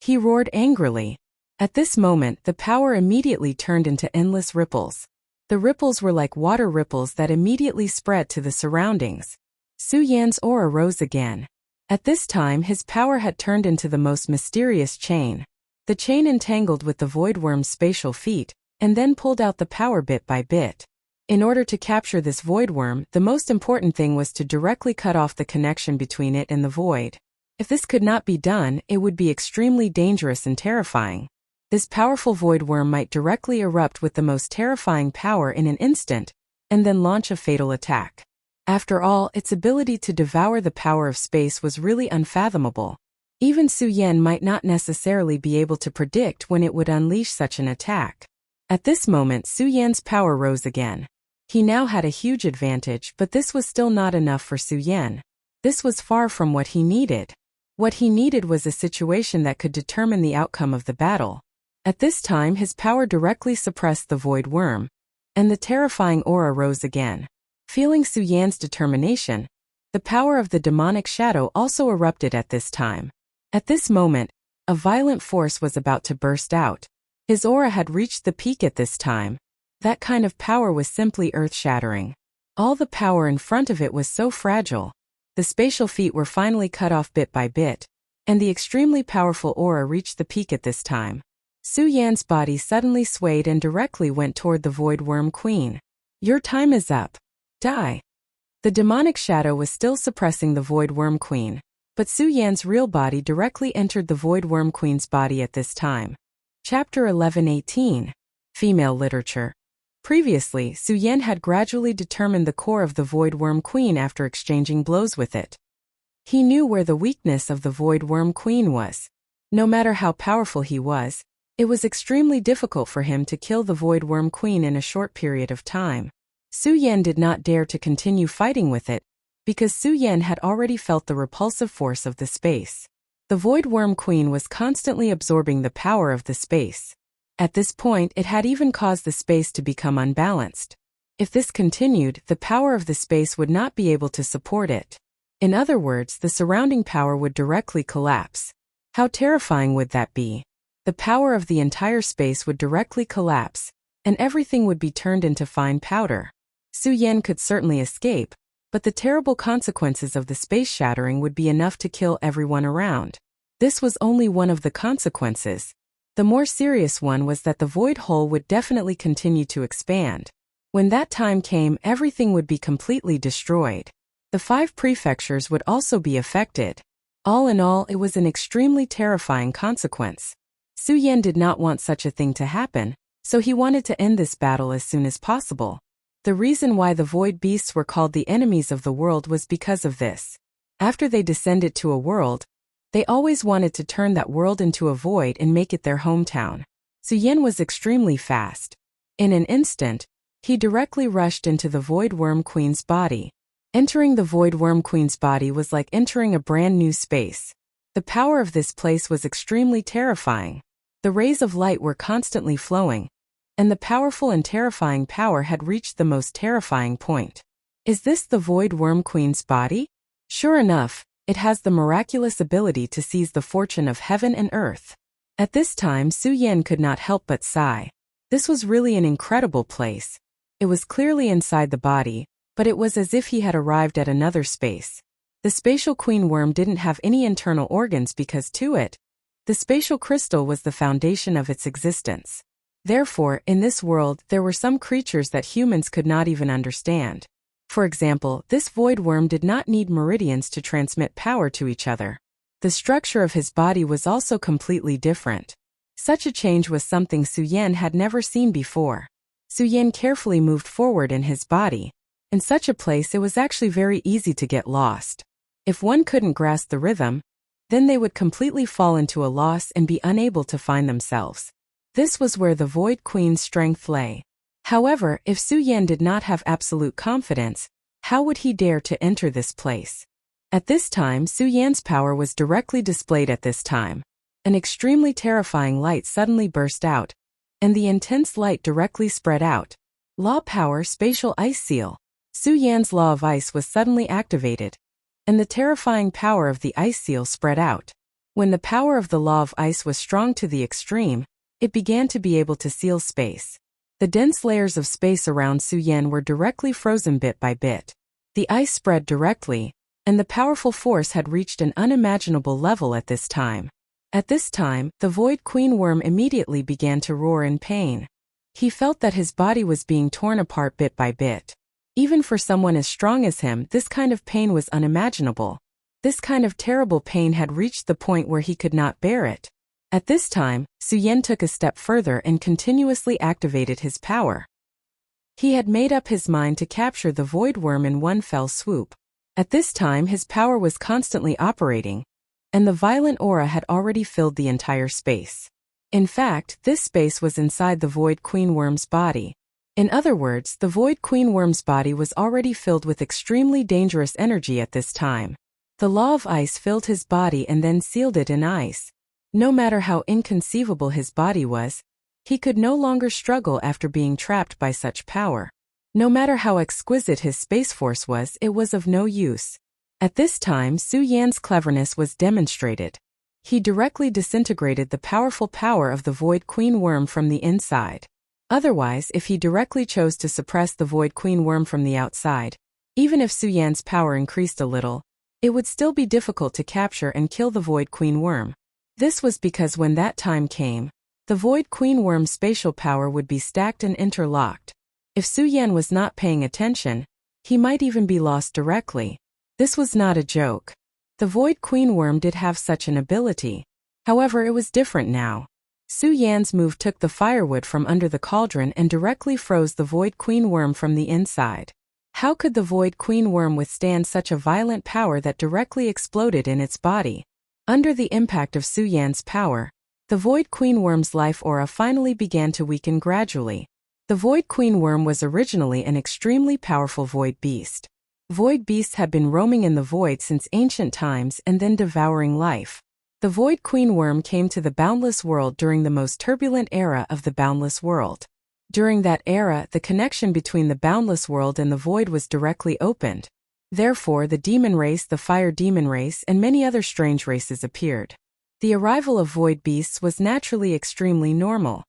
He roared angrily. At this moment, the power immediately turned into endless ripples. The ripples were like water ripples that immediately spread to the surroundings. Su Yan's aura rose again. At this time, his power had turned into the most mysterious chain. The chain entangled with the Void Worm's spatial feet, and then pulled out the power bit by bit. In order to capture this Void Worm, the most important thing was to directly cut off the connection between it and the Void. If this could not be done, it would be extremely dangerous and terrifying. This powerful Void Worm might directly erupt with the most terrifying power in an instant, and then launch a fatal attack. After all, its ability to devour the power of space was really unfathomable. Even Su Yan might not necessarily be able to predict when it would unleash such an attack. At this moment, Su Yan's power rose again. He now had a huge advantage, but this was still not enough for Su Yan. This was far from what he needed. What he needed was a situation that could determine the outcome of the battle. At this time, his power directly suppressed the Void Worm, and the terrifying aura rose again. Feeling Su Yan's determination, the power of the demonic shadow also erupted at this time. At this moment, a violent force was about to burst out. His aura had reached the peak at this time. That kind of power was simply earth-shattering. All the power in front of it was so fragile. The spatial feet were finally cut off bit by bit, and the extremely powerful aura reached the peak at this time. Su Yan's body suddenly swayed and directly went toward the Void Worm Queen. "Your time is up. Die." The demonic shadow was still suppressing the Void Worm Queen, but Su Yan's real body directly entered the Void Worm Queen's body at this time. Chapter 11:18. Female Literature. Previously, Su Yan had gradually determined the core of the Void Worm Queen after exchanging blows with it. He knew where the weakness of the Void Worm Queen was. No matter how powerful he was, it was extremely difficult for him to kill the Void Worm Queen in a short period of time. Su Yan did not dare to continue fighting with it, because Su Yan had already felt the repulsive force of the space. The Void Worm Queen was constantly absorbing the power of the space. At this point, it had even caused the space to become unbalanced. If this continued, the power of the space would not be able to support it. In other words, the surrounding power would directly collapse. How terrifying would that be? The power of the entire space would directly collapse, and everything would be turned into fine powder. Su Yan could certainly escape, but the terrible consequences of the space shattering would be enough to kill everyone around. This was only one of the consequences. The more serious one was that the void hole would definitely continue to expand. When that time came, everything would be completely destroyed. The 5 prefectures would also be affected. All in all, it was an extremely terrifying consequence. Su Yan did not want such a thing to happen, so he wanted to end this battle as soon as possible. The reason why the void beasts were called the enemies of the world was because of this. After they descended to a world, they always wanted to turn that world into a void and make it their hometown. Su Yan was extremely fast. In an instant, he directly rushed into the Void Worm Queen's body. Entering the Void Worm Queen's body was like entering a brand new space. The power of this place was extremely terrifying. The rays of light were constantly flowing, and the powerful and terrifying power had reached the most terrifying point. Is this the Void Worm Queen's body? Sure enough, it has the miraculous ability to seize the fortune of heaven and earth. At this time, Su Yan could not help but sigh. This was really an incredible place. It was clearly inside the body, but it was as if he had arrived at another space. The spatial queen worm didn't have any internal organs because to it, the spatial crystal was the foundation of its existence. Therefore, in this world, there were some creatures that humans could not even understand. For example, this void worm did not need meridians to transmit power to each other. The structure of his body was also completely different. Such a change was something Su Yan had never seen before. Su Yan carefully moved forward in his body. In such a place, it was actually very easy to get lost. If one couldn't grasp the rhythm, then they would completely fall into a loss and be unable to find themselves. This was where the Void Queen's strength lay. However, if Su Yan did not have absolute confidence, how would he dare to enter this place? At this time, Su Yan's power was directly displayed at this time. An extremely terrifying light suddenly burst out, and the intense light directly spread out. Law Power Spatial Ice Seal. Su Yan's Law of Ice was suddenly activated, and the terrifying power of the ice seal spread out. When the power of the Law of Ice was strong to the extreme, it began to be able to seal space. The dense layers of space around Su Yan were directly frozen bit by bit. The ice spread directly, and the powerful force had reached an unimaginable level at this time. At this time, the Void Queen Worm immediately began to roar in pain. He felt that his body was being torn apart bit by bit. Even for someone as strong as him, this kind of pain was unimaginable. This kind of terrible pain had reached the point where he could not bear it. At this time, Su Yan took a step further and continuously activated his power. He had made up his mind to capture the Void Worm in one fell swoop. At this time, his power was constantly operating, and the violent aura had already filled the entire space. In fact, this space was inside the Void Queen Worm's body. In other words, the Void Queen Worm's body was already filled with extremely dangerous energy at this time. The Law of Ice filled his body and then sealed it in ice. No matter how inconceivable his body was, he could no longer struggle after being trapped by such power. No matter how exquisite his space force was, it was of no use. At this time, Su Yan's cleverness was demonstrated. He directly disintegrated the powerful power of the Void Queen Worm from the inside. Otherwise, if he directly chose to suppress the Void Queen Worm from the outside, even if Su Yan's power increased a little, it would still be difficult to capture and kill the Void Queen Worm. This was because when that time came, the Void Queen Worm's spatial power would be stacked and interlocked. If Su Yan was not paying attention, he might even be lost directly. This was not a joke. The Void Queen Worm did have such an ability. However, it was different now. Su Yan's move took the firewood from under the cauldron and directly froze the Void Queen Worm from the inside. How could the Void Queen Worm withstand such a violent power that directly exploded in its body? Under the impact of Su Yan's power, the Void Queen Worm's life aura finally began to weaken gradually. The Void Queen Worm was originally an extremely powerful void beast. Void beasts had been roaming in the void since ancient times and then devouring life. The Void Queen Worm came to the boundless world during the most turbulent era of the boundless world. During that era, the connection between the boundless world and the void was directly opened. Therefore, the demon race, the fire demon race, and many other strange races appeared. The arrival of void beasts was naturally extremely normal.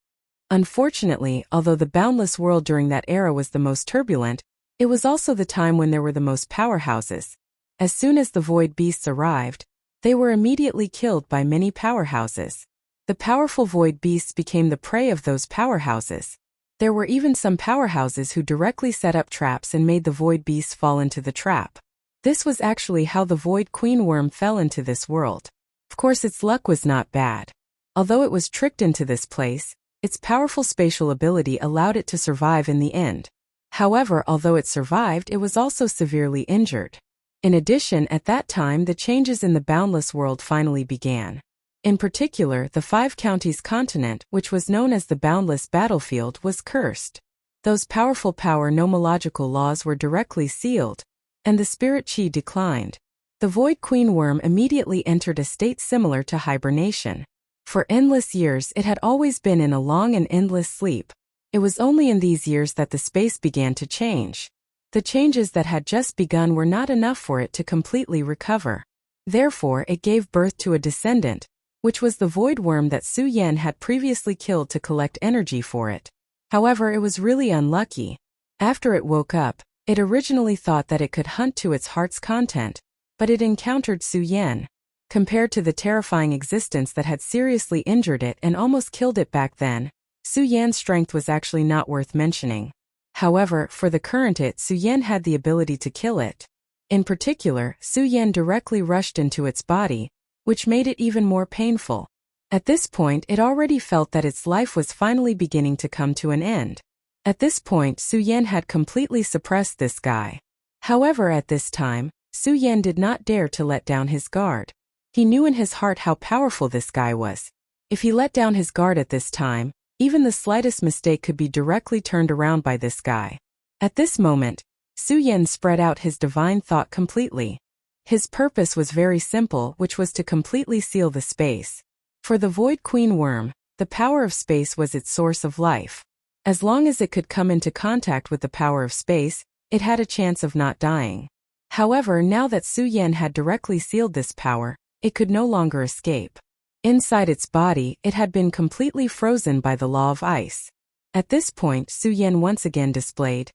Unfortunately, although the boundless world during that era was the most turbulent, it was also the time when there were the most powerhouses. As soon as the void beasts arrived, they were immediately killed by many powerhouses. The powerful void beasts became the prey of those powerhouses. There were even some powerhouses who directly set up traps and made the void beasts fall into the trap. This was actually how the Void Queen Worm fell into this world. Of course, its luck was not bad. Although it was tricked into this place, its powerful spatial ability allowed it to survive in the end. However, although it survived, it was also severely injured. In addition, at that time, the changes in the boundless world finally began. In particular, the Five Counties continent, which was known as the Boundless Battlefield, was cursed. Those powerful nomological laws were directly sealed, and the spirit chi declined. The Void Queen Worm immediately entered a state similar to hibernation. For endless years, it had always been in a long and endless sleep. It was only in these years that the space began to change. The changes that had just begun were not enough for it to completely recover. Therefore, it gave birth to a descendant, which was the void worm that Su Yan had previously killed to collect energy for it. However, it was really unlucky. After it woke up, it originally thought that it could hunt to its heart's content, but it encountered Su Yan. Compared to the terrifying existence that had seriously injured it and almost killed it back then, Su Yan's strength was actually not worth mentioning. However, for the current Su Yan had the ability to kill it. In particular, Su Yan directly rushed into its body, which made it even more painful. At this point, it already felt that its life was finally beginning to come to an end. At this point, Su Yan had completely suppressed this guy. However, at this time, Su Yan did not dare to let down his guard. He knew in his heart how powerful this guy was. If he let down his guard at this time, even the slightest mistake could be directly turned around by this guy. At this moment, Su Yan spread out his divine thought completely. His purpose was very simple, which was to completely seal the space. For the Void Queen Worm, the power of space was its source of life. As long as it could come into contact with the power of space, it had a chance of not dying. However, now that Su Yan had directly sealed this power, it could no longer escape. Inside its body, it had been completely frozen by the law of ice. At this point, Su Yan once again displayed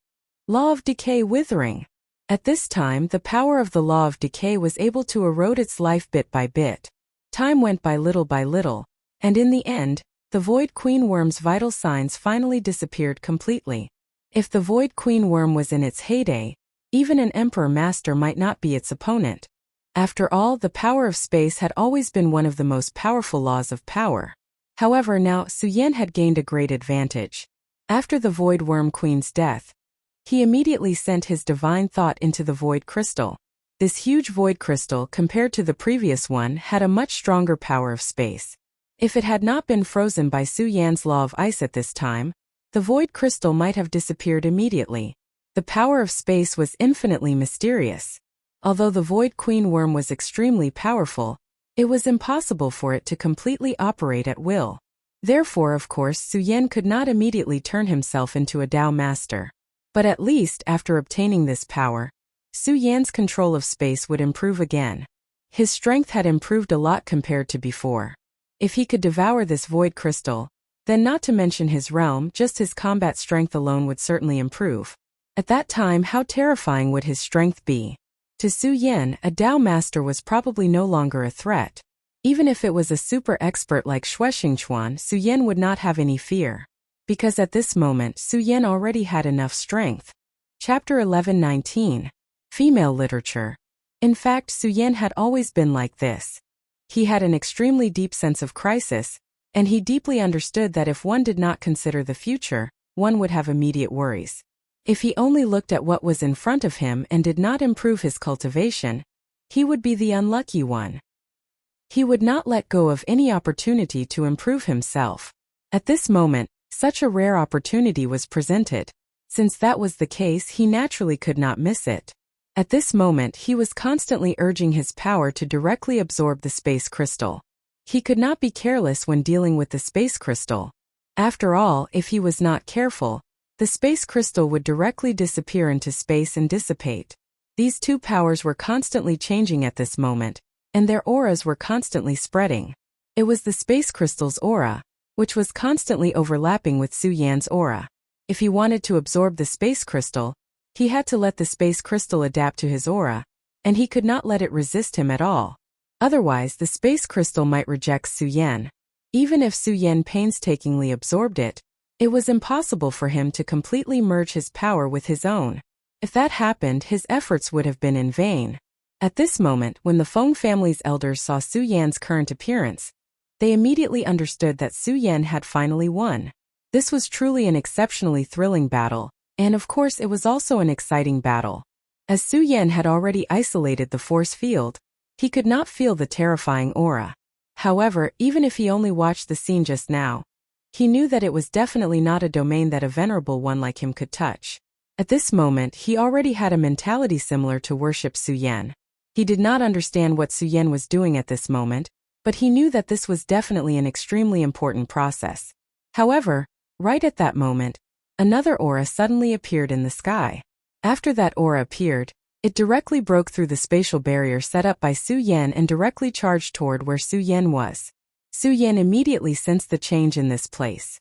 Law of Decay Withering. At this time, the power of the law of decay was able to erode its life bit by bit. Time went by little, and in the end, the Void Queen Worm's vital signs finally disappeared completely. If the Void Queen Worm was in its heyday, even an Emperor Master might not be its opponent. After all, the power of space had always been one of the most powerful laws of power. However, now Su Yan had gained a great advantage. After the Void Worm Queen's death, he immediately sent his divine thought into the Void Crystal. This huge Void Crystal, compared to the previous one, had a much stronger power of space. If it had not been frozen by Su Yan's law of ice at this time, the Void Crystal might have disappeared immediately. The power of space was infinitely mysterious. Although the Void Queen Worm was extremely powerful, it was impossible for it to completely operate at will. Therefore, of course, Su Yan could not immediately turn himself into a Tao Master. But at least, after obtaining this power, Su Yan's control of space would improve again. His strength had improved a lot compared to before. If he could devour this Void Crystal, then not to mention his realm, just his combat strength alone would certainly improve. At that time, how terrifying would his strength be? To Su Yan, a Tao Master was probably no longer a threat. Even if it was a super expert like Shuexingchuan, Su Yan would not have any fear. Because at this moment, Su Yan already had enough strength. Chapter 11:19. Female Literature. In fact, Su Yan had always been like this. He had an extremely deep sense of crisis, and he deeply understood that if one did not consider the future, one would have immediate worries. If he only looked at what was in front of him and did not improve his cultivation, he would be the unlucky one. He would not let go of any opportunity to improve himself. At this moment, such a rare opportunity was presented. Since that was the case, he naturally could not miss it. At this moment, he was constantly urging his power to directly absorb the space crystal. He could not be careless when dealing with the space crystal. After all, if he was not careful, the space crystal would directly disappear into space and dissipate. These two powers were constantly changing at this moment, and their auras were constantly spreading. It was the space crystal's aura, which was constantly overlapping with Su Yan's aura. If he wanted to absorb the space crystal, he had to let the space crystal adapt to his aura, and he could not let it resist him at all. Otherwise, the space crystal might reject Su Yan. Even if Su Yan painstakingly absorbed it, it was impossible for him to completely merge his power with his own. If that happened, his efforts would have been in vain. At this moment, when the Feng family's elders saw Su Yan's current appearance, they immediately understood that Su Yan had finally won. This was truly an exceptionally thrilling battle, and of course it was also an exciting battle. As Su Yan had already isolated the force field, he could not feel the terrifying aura. However, even if he only watched the scene just now, he knew that it was definitely not a domain that a venerable one like him could touch. At this moment, he already had a mentality similar to worship Su Yan. He did not understand what Su Yan was doing at this moment, but he knew that this was definitely an extremely important process. However, right at that moment, another aura suddenly appeared in the sky. After that aura appeared, it directly broke through the spatial barrier set up by Su Yan and directly charged toward where Su Yan was. Su Yan immediately sensed the change in this place.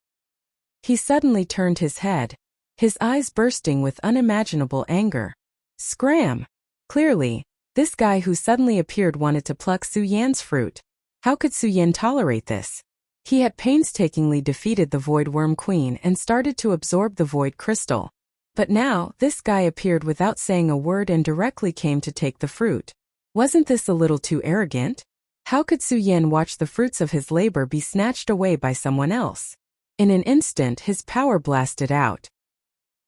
He suddenly turned his head, his eyes bursting with unimaginable anger. Scram! Clearly, this guy who suddenly appeared wanted to pluck Su Yan's fruit. How could Su Yan tolerate this? He had painstakingly defeated the Void Worm Queen and started to absorb the Void Crystal. But now, this guy appeared without saying a word and directly came to take the fruit. Wasn't this a little too arrogant? How could Su Yan watch the fruits of his labor be snatched away by someone else? In an instant, his power blasted out.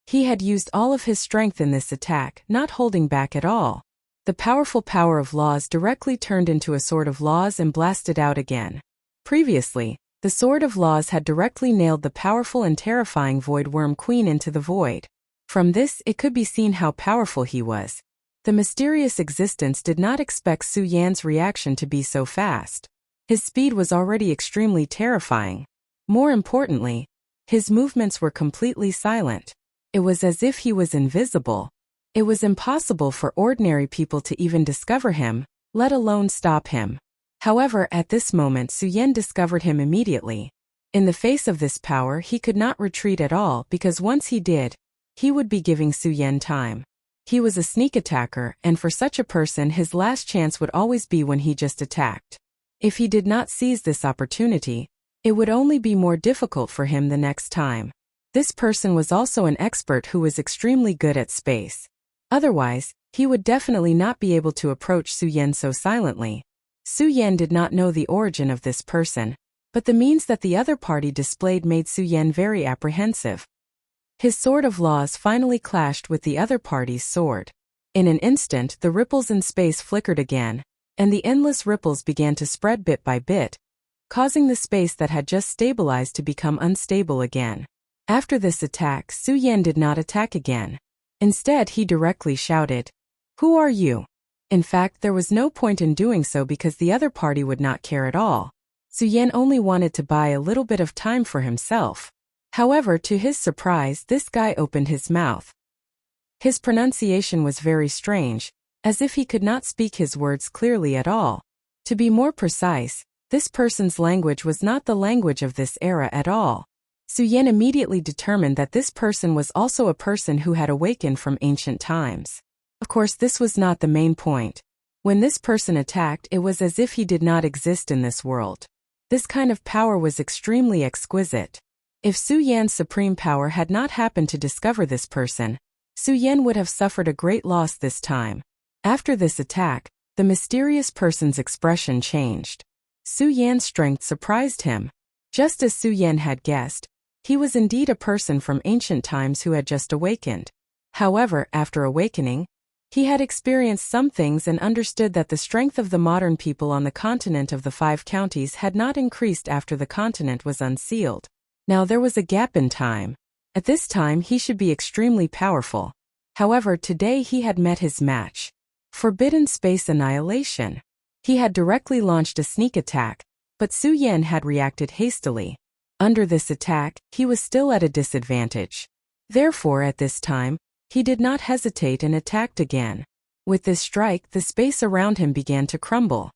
He had used all of his strength in this attack, not holding back at all. The powerful power of laws directly turned into a sword of laws and blasted out again. Previously, the sword of laws had directly nailed the powerful and terrifying Void Worm Queen into the void. From this, it could be seen how powerful he was. The mysterious existence did not expect Su Yan's reaction to be so fast. His speed was already extremely terrifying. More importantly, his movements were completely silent. It was as if he was invisible. It was impossible for ordinary people to even discover him, let alone stop him. However, at this moment Su Yan discovered him immediately. In the face of this power he could not retreat at all because once he did, he would be giving Su Yan time. He was a sneak attacker, and for such a person his last chance would always be when he just attacked. If he did not seize this opportunity, it would only be more difficult for him the next time. This person was also an expert who was extremely good at space. Otherwise, he would definitely not be able to approach Su Yan so silently. Su Yan did not know the origin of this person, but the means that the other party displayed made Su Yan very apprehensive. His sword of laws finally clashed with the other party's sword. In an instant, the ripples in space flickered again, and the endless ripples began to spread bit by bit, causing the space that had just stabilized to become unstable again. After this attack, Su Yan did not attack again. Instead, he directly shouted, "Who are you?" In fact, there was no point in doing so because the other party would not care at all. Su Yan only wanted to buy a little bit of time for himself. However, to his surprise, this guy opened his mouth. His pronunciation was very strange, as if he could not speak his words clearly at all. To be more precise, this person's language was not the language of this era at all. Su Yan immediately determined that this person was also a person who had awakened from ancient times. Of course, this was not the main point. When this person attacked, it was as if he did not exist in this world. This kind of power was extremely exquisite. If Su Yan's supreme power had not happened to discover this person, Su Yan would have suffered a great loss this time. After this attack, the mysterious person's expression changed. Su Yan's strength surprised him. Just as Su Yan had guessed, he was indeed a person from ancient times who had just awakened. However, after awakening, he had experienced some things and understood that the strength of the modern people on the continent of the 5 counties had not increased after the continent was unsealed. Now there was a gap in time. At this time he should be extremely powerful. However, today he had met his match. Forbidden Space Annihilation. He had directly launched a sneak attack, but Su Yan had reacted hastily. Under this attack, he was still at a disadvantage. Therefore, at this time, he did not hesitate and attacked again. With this strike, the space around him began to crumble.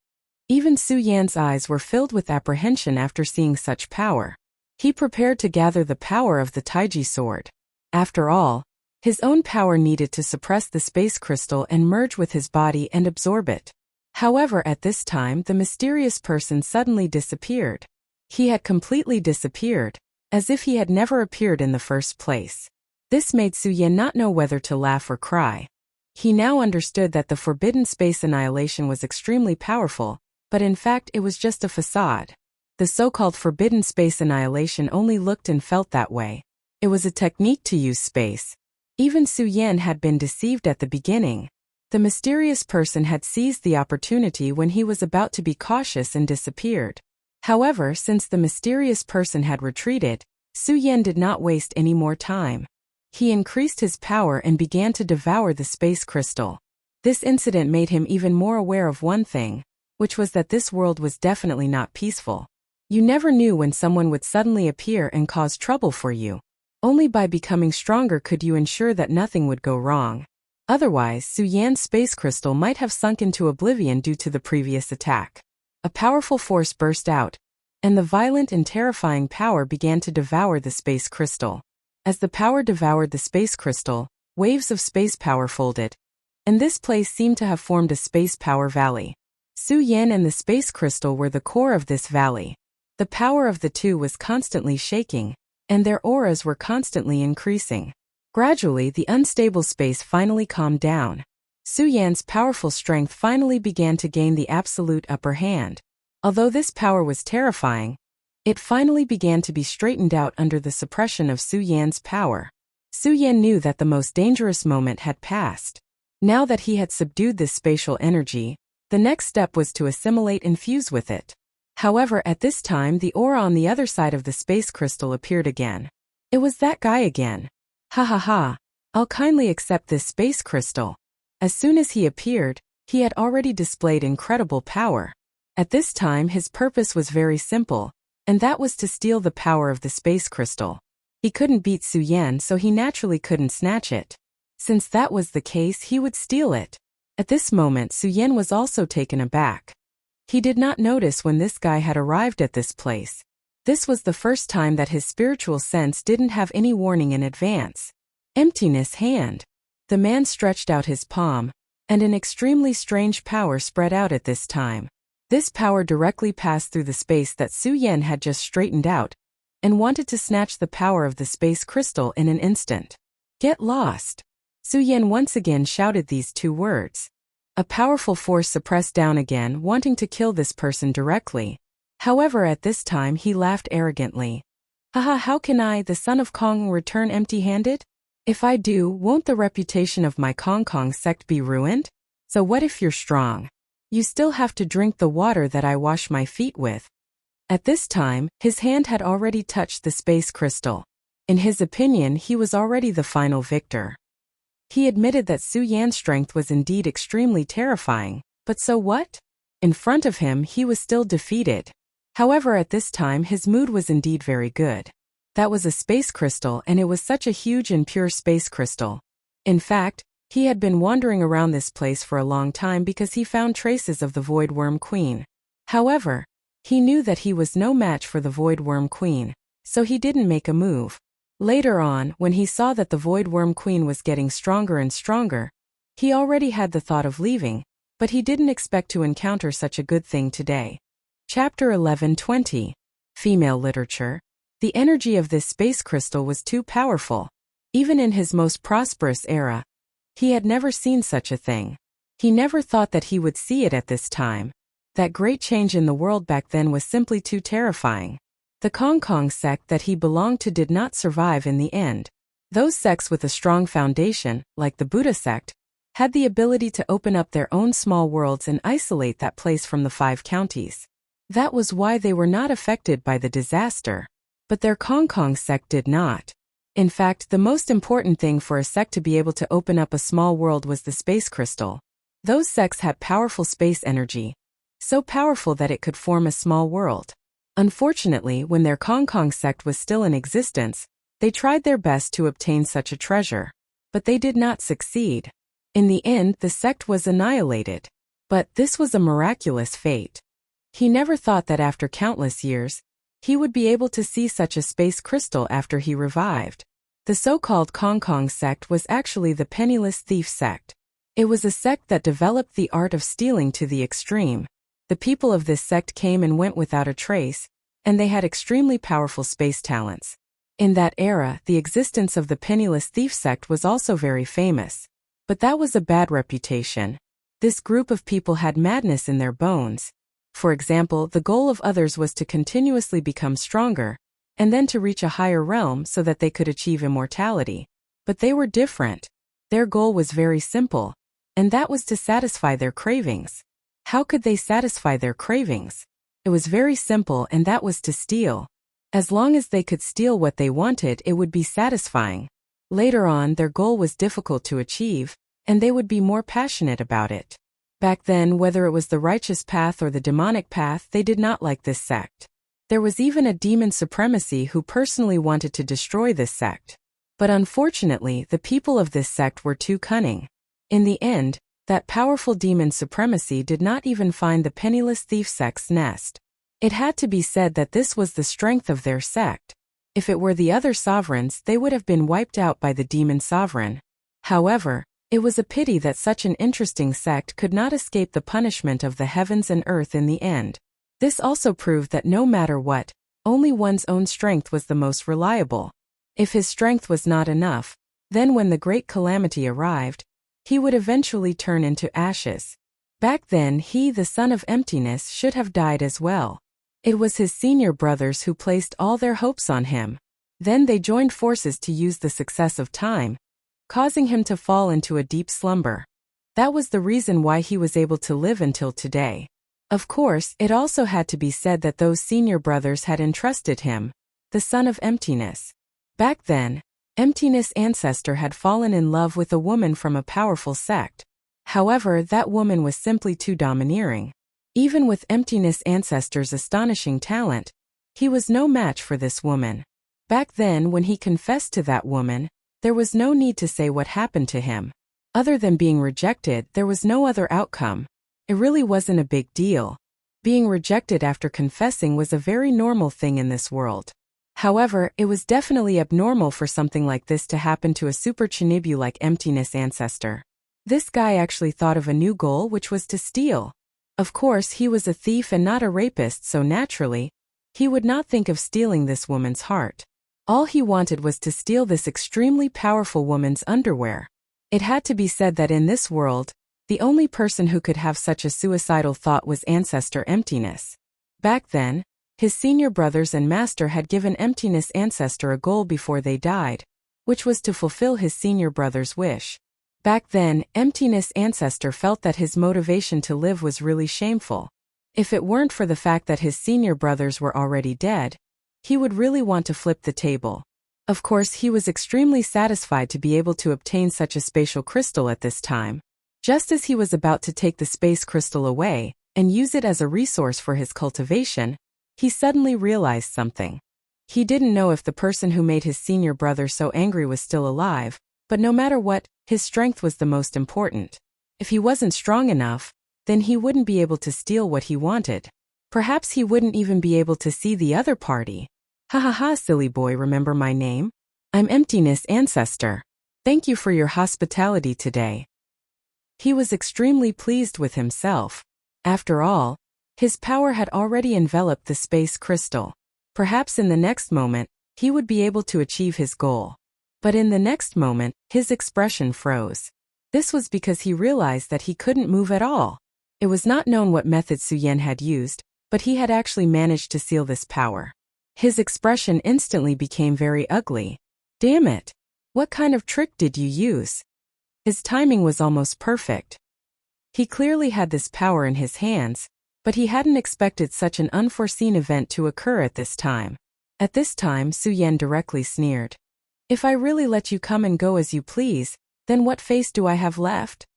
Even Su Yan's eyes were filled with apprehension after seeing such power. He prepared to gather the power of the Taiji sword. After all, his own power needed to suppress the space crystal and merge with his body and absorb it. However, at this time, the mysterious person suddenly disappeared. He had completely disappeared, as if he had never appeared in the first place. This made Su Yan not know whether to laugh or cry. He now understood that the Forbidden Space Annihilation was extremely powerful, but in fact it was just a facade. The so-called Forbidden Space Annihilation only looked and felt that way. It was a technique to use space. Even Su Yan had been deceived at the beginning. The mysterious person had seized the opportunity when he was about to be cautious and disappeared. However, since the mysterious person had retreated, Su Yan did not waste any more time. He increased his power and began to devour the space crystal. This incident made him even more aware of one thing, which was that this world was definitely not peaceful. You never knew when someone would suddenly appear and cause trouble for you. Only by becoming stronger could you ensure that nothing would go wrong. Otherwise, Su Yan's space crystal might have sunk into oblivion due to the previous attack. A powerful force burst out, and the violent and terrifying power began to devour the space crystal. As the power devoured the space crystal, waves of space power folded, and this place seemed to have formed a space power valley. Su Yan and the space crystal were the core of this valley. The power of the two was constantly shaking, and their auras were constantly increasing. Gradually, the unstable space finally calmed down. Su Yan's powerful strength finally began to gain the absolute upper hand. Although this power was terrifying, it finally began to be straightened out under the suppression of Su Yan's power. Su Yan knew that the most dangerous moment had passed. Now that he had subdued this spatial energy, the next step was to assimilate and fuse with it. However, at this time the aura on the other side of the space crystal appeared again. It was that guy again. Ha ha ha, I'll kindly accept this space crystal. As soon as he appeared, he had already displayed incredible power. At this time his purpose was very simple, and that was to steal the power of the space crystal. He couldn't beat Su Yan, so he naturally couldn't snatch it. Since that was the case, he would steal it. At this moment Su Yan was also taken aback. He did not notice when this guy had arrived at this place. This was the first time that his spiritual sense didn't have any warning in advance. Emptiness hand. The man stretched out his palm, and an extremely strange power spread out at this time. This power directly passed through the space that Su Yan had just straightened out, and wanted to snatch the power of the space crystal in an instant. Get lost. Su Yan once again shouted these two words. A powerful force suppressed down again, wanting to kill this person directly. However, at this time he laughed arrogantly. Haha, how can I, the son of Kong, return empty-handed? If I do, won't the reputation of my Kong sect be ruined? So what if you're strong? You still have to drink the water that I wash my feet with. At this time, his hand had already touched the space crystal. In his opinion, he was already the final victor. He admitted that Su Yan's strength was indeed extremely terrifying, but so what? In front of him, he was still defeated. However, at this time his mood was indeed very good. That was a space crystal, and it was such a huge and pure space crystal. In fact, he had been wandering around this place for a long time because he found traces of the Void Worm Queen. However, he knew that he was no match for the Void Worm Queen, so he didn't make a move. Later on, when he saw that the Void Worm Queen was getting stronger and stronger, he already had the thought of leaving, but he didn't expect to encounter such a good thing today. Chapter 11:20. Female Literature. The energy of this space crystal was too powerful. Even in his most prosperous era, he had never seen such a thing. He never thought that he would see it at this time. That great change in the world back then was simply too terrifying. The Kong sect that he belonged to did not survive in the end. Those sects with a strong foundation, like the Buddha sect, had the ability to open up their own small worlds and isolate that place from the 5 counties. That was why they were not affected by the disaster. But their Kong sect did not. In fact, the most important thing for a sect to be able to open up a small world was the space crystal. Those sects had powerful space energy, so powerful that it could form a small world. Unfortunately, when their Kong sect was still in existence, they tried their best to obtain such a treasure. But they did not succeed. In the end, the sect was annihilated. But this was a miraculous fate. He never thought that after countless years, he would be able to see such a space crystal after he revived. The so-called Kong sect was actually the Penniless Thief sect. It was a sect that developed the art of stealing to the extreme. The people of this sect came and went without a trace, and they had extremely powerful space talents. In that era, the existence of the Penniless Thief sect was also very famous. But that was a bad reputation. This group of people had madness in their bones. For example, the goal of others was to continuously become stronger, and then to reach a higher realm so that they could achieve immortality. But they were different. Their goal was very simple, and that was to satisfy their cravings. How could they satisfy their cravings? It was very simple, and that was to steal. As long as they could steal what they wanted, it would be satisfying. Later on, their goal was difficult to achieve, and they would be more passionate about it. Back then, whether it was the righteous path or the demonic path, they did not like this sect. There was even a demon supremacy who personally wanted to destroy this sect. But unfortunately, the people of this sect were too cunning. In the end, that powerful demon supremacy did not even find the penniless thief sect's nest. It had to be said that this was the strength of their sect. If it were the other sovereigns, they would have been wiped out by the demon sovereign. However, it was a pity that such an interesting sect could not escape the punishment of the heavens and earth in the end. This also proved that no matter what, only one's own strength was the most reliable. If his strength was not enough, then when the great calamity arrived, he would eventually turn into ashes. Back then he, the son of emptiness, should have died as well. It was his senior brothers who placed all their hopes on him. Then they joined forces to use the success of time, causing him to fall into a deep slumber. That was the reason why he was able to live until today. Of course, it also had to be said that those senior brothers had entrusted him, the son of emptiness. Back then, Emptiness' ancestor had fallen in love with a woman from a powerful sect. However, that woman was simply too domineering. Even with Emptiness' ancestor's astonishing talent, he was no match for this woman. Back then, when he confessed to that woman, there was no need to say what happened to him. Other than being rejected, there was no other outcome. It really wasn't a big deal. Being rejected after confessing was a very normal thing in this world. However, it was definitely abnormal for something like this to happen to a super Chinibu like Emptiness' ancestor. This guy actually thought of a new goal, which was to steal. Of course, he was a thief and not a rapist, so naturally, he would not think of stealing this woman's heart. All he wanted was to steal this extremely powerful woman's underwear. It had to be said that in this world, the only person who could have such a suicidal thought was Ancestor Emptiness. Back then, his senior brothers and master had given Emptiness' ancestor a goal before they died, which was to fulfill his senior brother's wish. Back then, Emptiness' ancestor felt that his motivation to live was really shameful. If it weren't for the fact that his senior brothers were already dead, he would really want to flip the table. Of course, he was extremely satisfied to be able to obtain such a spatial crystal at this time. Just as he was about to take the space crystal away and use it as a resource for his cultivation, he suddenly realized something. He didn't know if the person who made his senior brother so angry was still alive, but no matter what, his strength was the most important. If he wasn't strong enough, then he wouldn't be able to steal what he wanted. Perhaps he wouldn't even be able to see the other party. Ha ha ha, silly boy, remember my name? I'm Emptiness' ancestor. Thank you for your hospitality today. He was extremely pleased with himself. After all, his power had already enveloped the space crystal. Perhaps in the next moment, he would be able to achieve his goal. But in the next moment, his expression froze. This was because he realized that he couldn't move at all. It was not known what method Suyen had used, but he had actually managed to seal this power. His expression instantly became very ugly. Damn it! What kind of trick did you use? His timing was almost perfect. He clearly had this power in his hands, but he hadn't expected such an unforeseen event to occur at this time. At this time, Suyen directly sneered. If I really let you come and go as you please, then what face do I have left?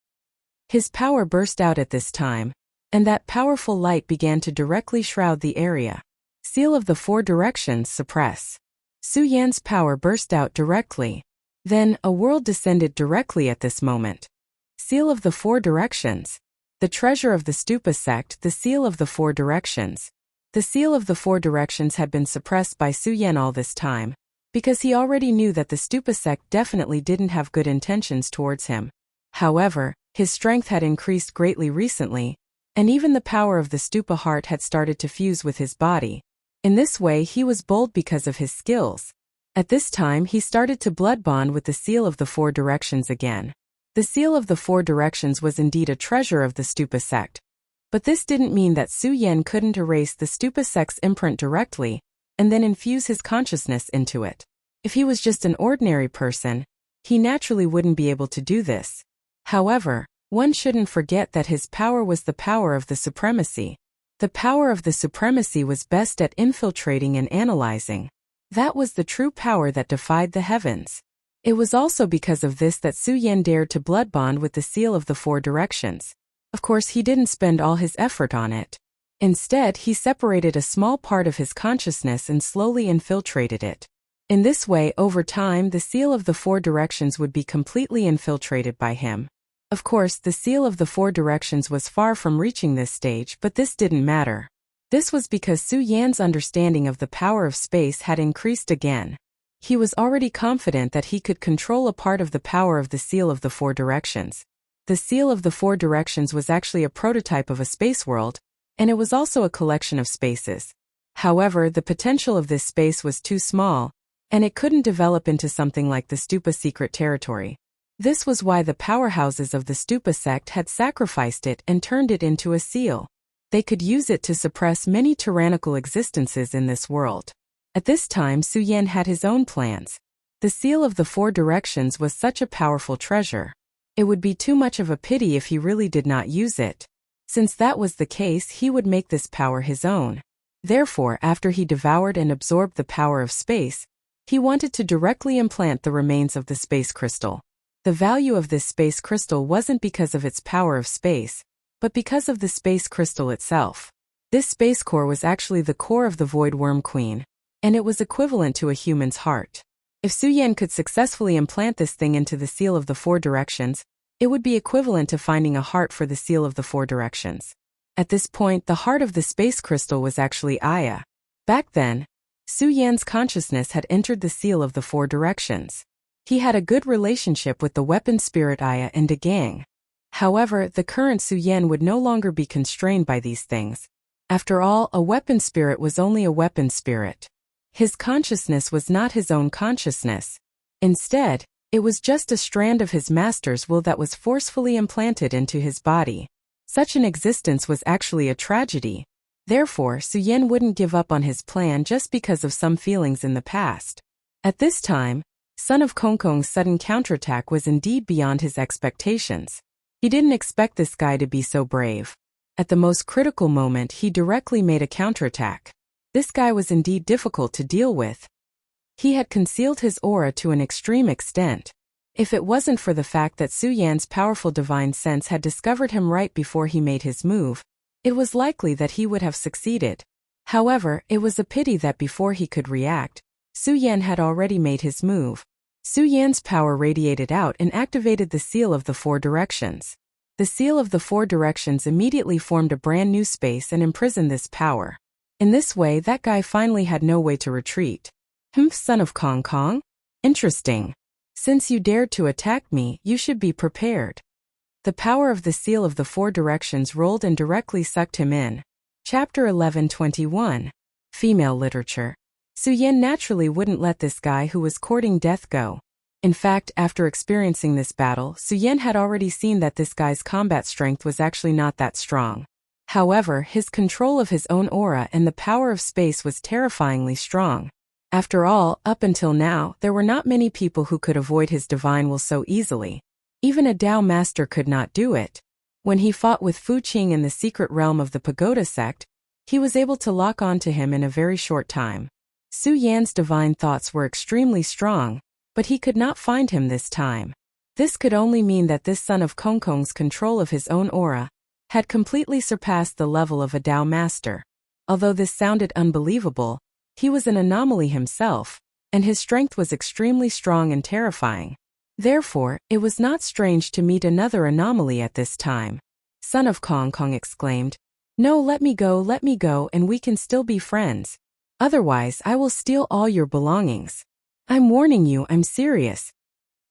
His power burst out at this time, and that powerful light began to directly shroud the area. Seal of the Four Directions, suppress. Suyen's power burst out directly. Then, a world descended directly at this moment. Seal of the Four Directions. The treasure of the Stupa sect, the Seal of the Four Directions. The Seal of the Four Directions had been suppressed by Suyen all this time, because he already knew that the Stupa sect definitely didn't have good intentions towards him. However, his strength had increased greatly recently, and even the power of the Stupa heart had started to fuse with his body. In this way, he was bold because of his skills. At this time, he started to blood bond with the Seal of the Four Directions again. The Seal of the Four Directions was indeed a treasure of the Stupa sect. But this didn't mean that Suyen couldn't erase the Stupa sect's imprint directly, and then infuse his consciousness into it. If he was just an ordinary person, he naturally wouldn't be able to do this. However, one shouldn't forget that his power was the power of the supremacy. The power of the supremacy was best at infiltrating and analyzing. That was the true power that defied the heavens. It was also because of this that Suyen dared to blood bond with the Seal of the Four Directions. Of course, he didn't spend all his effort on it. Instead, he separated a small part of his consciousness and slowly infiltrated it. In this way, over time, the seal of the four directions would be completely infiltrated by him. Of course, the seal of the four directions was far from reaching this stage, but this didn't matter. This was because Su Yan's understanding of the power of space had increased again. He was already confident that he could control a part of the power of the seal of the four directions. The seal of the four directions was actually a prototype of a space world, and it was also a collection of spaces. However, the potential of this space was too small, and it couldn't develop into something like the Stupa secret territory. This was why the powerhouses of the Stupa sect had sacrificed it and turned it into a seal. They could use it to suppress many tyrannical existences in this world. At this time, Su Yan had his own plans. The seal of the four directions was such a powerful treasure. It would be too much of a pity if he really did not use it. Since that was the case, he would make this power his own. Therefore, after he devoured and absorbed the power of space, he wanted to directly implant the remains of the space crystal. The value of this space crystal wasn't because of its power of space, but because of the space crystal itself. This space core was actually the core of the Void Worm Queen, and it was equivalent to a human's heart. If Su Yan could successfully implant this thing into the seal of the four directions, it would be equivalent to finding a heart for the seal of the four directions. At this point, the heart of the space crystal was actually Aya. Back then, Su Yan's consciousness had entered the seal of the four directions. He had a good relationship with the weapon spirit Aya and Dagang. However, the current Su Yan would no longer be constrained by these things. After all, a weapon spirit was only a weapon spirit. His consciousness was not his own consciousness. Instead, it was just a strand of his master's will that was forcefully implanted into his body. Such an existence was actually a tragedy. Therefore, Su Yan wouldn't give up on his plan just because of some feelings in the past. At this time, Son of Kongkong's sudden counterattack was indeed beyond his expectations. He didn't expect this guy to be so brave. At the most critical moment, he directly made a counterattack. This guy was indeed difficult to deal with. He had concealed his aura to an extreme extent. If it wasn't for the fact that Su Yan's powerful divine sense had discovered him right before he made his move, it was likely that he would have succeeded. However, it was a pity that before he could react, Su Yan had already made his move. Su Yan's power radiated out and activated the seal of the four directions. The seal of the four directions immediately formed a brand new space and imprisoned this power. In this way, that guy finally had no way to retreat. Son of Kong Kong? Interesting. Since you dared to attack me, you should be prepared. The power of the seal of the four directions rolled and directly sucked him in. Chapter 11:21. Female Literature. Su Yan naturally wouldn't let this guy who was courting death go. In fact, after experiencing this battle, Su Yan had already seen that this guy's combat strength was actually not that strong. However, his control of his own aura and the power of space was terrifyingly strong. After all, up until now, there were not many people who could avoid his divine will so easily. Even a Tao master could not do it. When he fought with Fu Qing in the secret realm of the Pagoda sect, he was able to lock on to him in a very short time. Su Yan's divine thoughts were extremely strong, but he could not find him this time. This could only mean that this son of Kongkong's control of his own aura had completely surpassed the level of a Tao master. Although this sounded unbelievable, he was an anomaly himself, and his strength was extremely strong and terrifying. Therefore, it was not strange to meet another anomaly at this time. Son of Kong Kong exclaimed, "No, let me go, and we can still be friends. Otherwise, I will steal all your belongings. I'm warning you, I'm serious."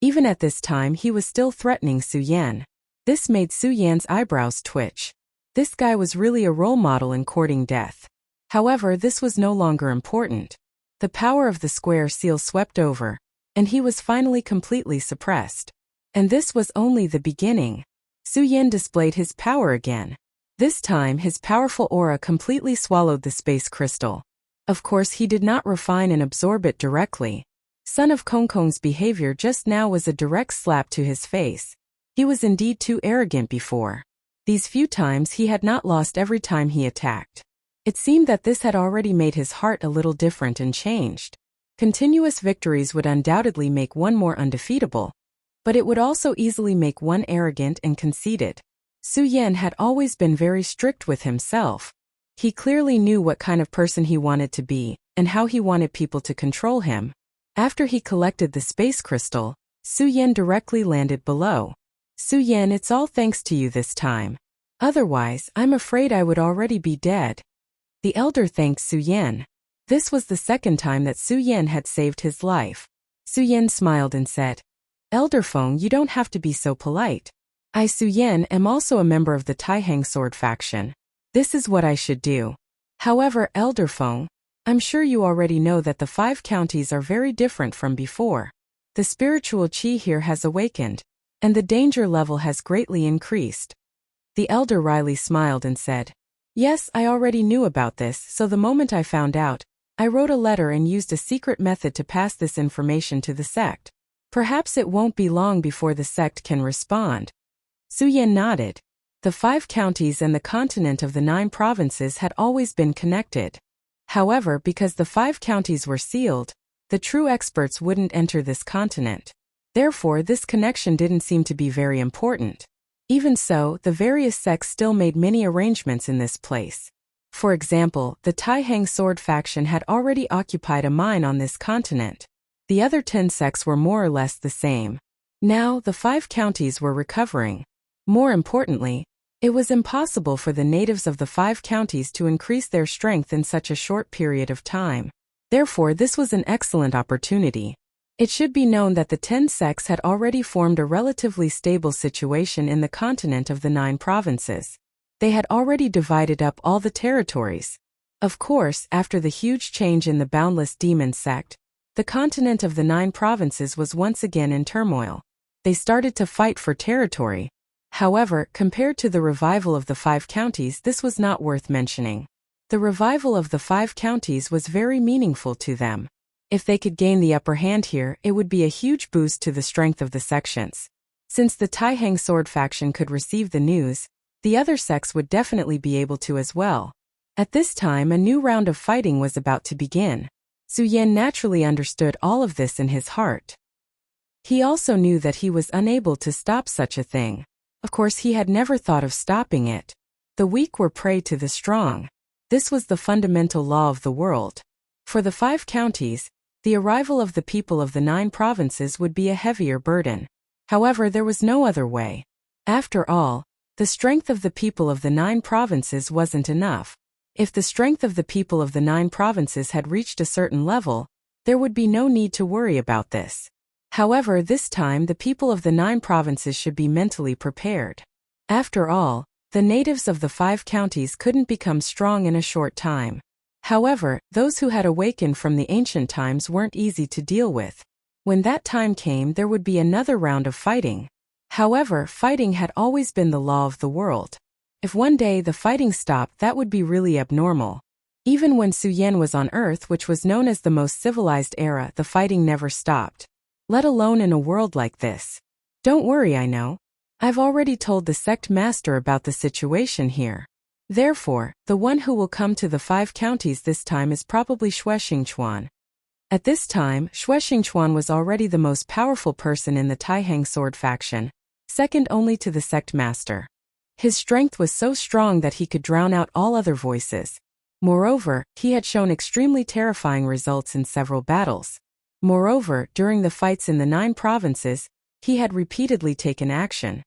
Even at this time, he was still threatening Su Yan. This made Su Yan's eyebrows twitch. This guy was really a role model in courting death. However, this was no longer important. The power of the square seal swept over, and he was finally completely suppressed. And this was only the beginning. Su Yan displayed his power again. This time, his powerful aura completely swallowed the space crystal. Of course, he did not refine and absorb it directly. Son of Kongkong's behavior just now was a direct slap to his face. He was indeed too arrogant before. These few times he had not lost every time he attacked. It seemed that this had already made his heart a little different and changed. Continuous victories would undoubtedly make one more undefeatable, but it would also easily make one arrogant and conceited. Su Yan had always been very strict with himself. He clearly knew what kind of person he wanted to be, and how he wanted people to control him. After he collected the space crystal, Su Yan directly landed below. Su Yan, it's all thanks to you this time. Otherwise, I'm afraid I would already be dead. The elder thanked Su Yan. This was the second time that Su Yan had saved his life. Su Yan smiled and said, Elder Feng, you don't have to be so polite. I, Su Yan, am also a member of the Taihang sword faction. This is what I should do. However, Elder Feng, I'm sure you already know that the 5 counties are very different from before. The spiritual qi here has awakened, and the danger level has greatly increased. The elder wryly smiled and said, Yes, I already knew about this, so the moment I found out, I wrote a letter and used a secret method to pass this information to the sect. Perhaps it won't be long before the sect can respond. Su Yan nodded. The 5 counties and the continent of the 9 provinces had always been connected. However, because the 5 counties were sealed, the true experts wouldn't enter this continent. Therefore, this connection didn't seem to be very important. Even so, the various sects still made many arrangements in this place. For example, the Taihang sword faction had already occupied a mine on this continent. The other 10 sects were more or less the same. Now, the 5 counties were recovering. More importantly, it was impossible for the natives of the 5 counties to increase their strength in such a short period of time. Therefore, this was an excellent opportunity. It should be known that the 10 sects had already formed a relatively stable situation in the continent of the 9 provinces. They had already divided up all the territories. Of course, after the huge change in the Boundless Demon sect, the continent of the 9 provinces was once again in turmoil. They started to fight for territory. However, compared to the revival of the 5 counties, this was not worth mentioning. The revival of the 5 counties was very meaningful to them. If they could gain the upper hand here, it would be a huge boost to the strength of the sections. Since the Taihang sword faction could receive the news, the other sects would definitely be able to as well. At this time, a new round of fighting was about to begin. Su Yan naturally understood all of this in his heart. He also knew that he was unable to stop such a thing. Of course, he had never thought of stopping it. The weak were prey to the strong. This was the fundamental law of the world. For the 5 counties, the arrival of the people of the 9 provinces would be a heavier burden. However, there was no other way. After all, the strength of the people of the 9 provinces wasn't enough. If the strength of the people of the 9 provinces had reached a certain level, there would be no need to worry about this. However, this time the people of the 9 provinces should be mentally prepared. After all, the natives of the 5 counties couldn't become strong in a short time. However, those who had awakened from the ancient times weren't easy to deal with. When that time came, there would be another round of fighting. However, fighting had always been the law of the world. If one day the fighting stopped, that would be really abnormal. Even when Su Yan was on Earth, which was known as the most civilized era, the fighting never stopped. Let alone in a world like this. Don't worry, I know. I've already told the sect master about the situation here. Therefore, the one who will come to the 5 counties this time is probably Xingchuan. At this time, Xingchuan was already the most powerful person in the Taihang sword faction, second only to the sect master. His strength was so strong that he could drown out all other voices. Moreover, he had shown extremely terrifying results in several battles. Moreover, during the fights in the 9 provinces, he had repeatedly taken action.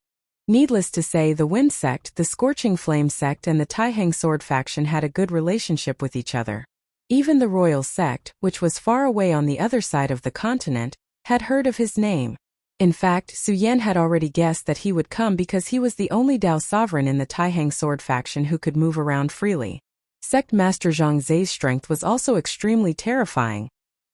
Needless to say, the Wind sect, the Scorching Flame sect and the Taihang sword faction had a good relationship with each other. Even the Royal sect, which was far away on the other side of the continent, had heard of his name. In fact, Su Yan had already guessed that he would come because he was the only Dao sovereign in the Taihang sword faction who could move around freely. Sect Master Zhang Zhe's strength was also extremely terrifying,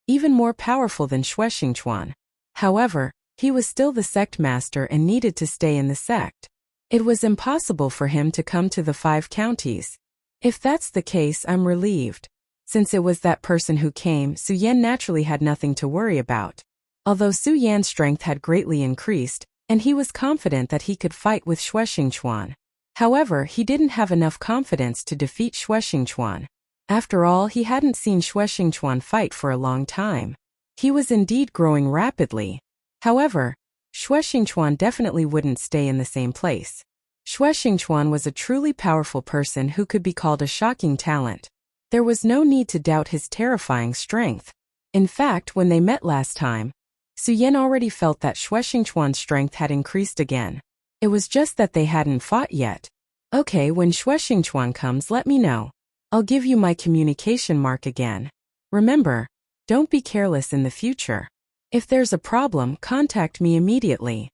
even more powerful than Xingchuan. However, he was still the sect master and needed to stay in the sect. It was impossible for him to come to the 5 counties. If that's the case, I'm relieved. Since it was that person who came, Su Yan naturally had nothing to worry about. Although Su Yan's strength had greatly increased, and he was confident that he could fight with Xingchuan. However, he didn't have enough confidence to defeat Xingchuan. After all, he hadn't seen Xingchuan fight for a long time. He was indeed growing rapidly. However, Xingchuan definitely wouldn't stay in the same place. Xue Xingchuan was a truly powerful person who could be called a shocking talent. There was no need to doubt his terrifying strength. In fact, when they met last time, Su Yan already felt that Xue Xingchuan's strength had increased again. It was just that they hadn't fought yet. Okay, when Xue Xingchuan comes, let me know. I'll give you my communication mark again. Remember, don't be careless in the future. If there's a problem, contact me immediately.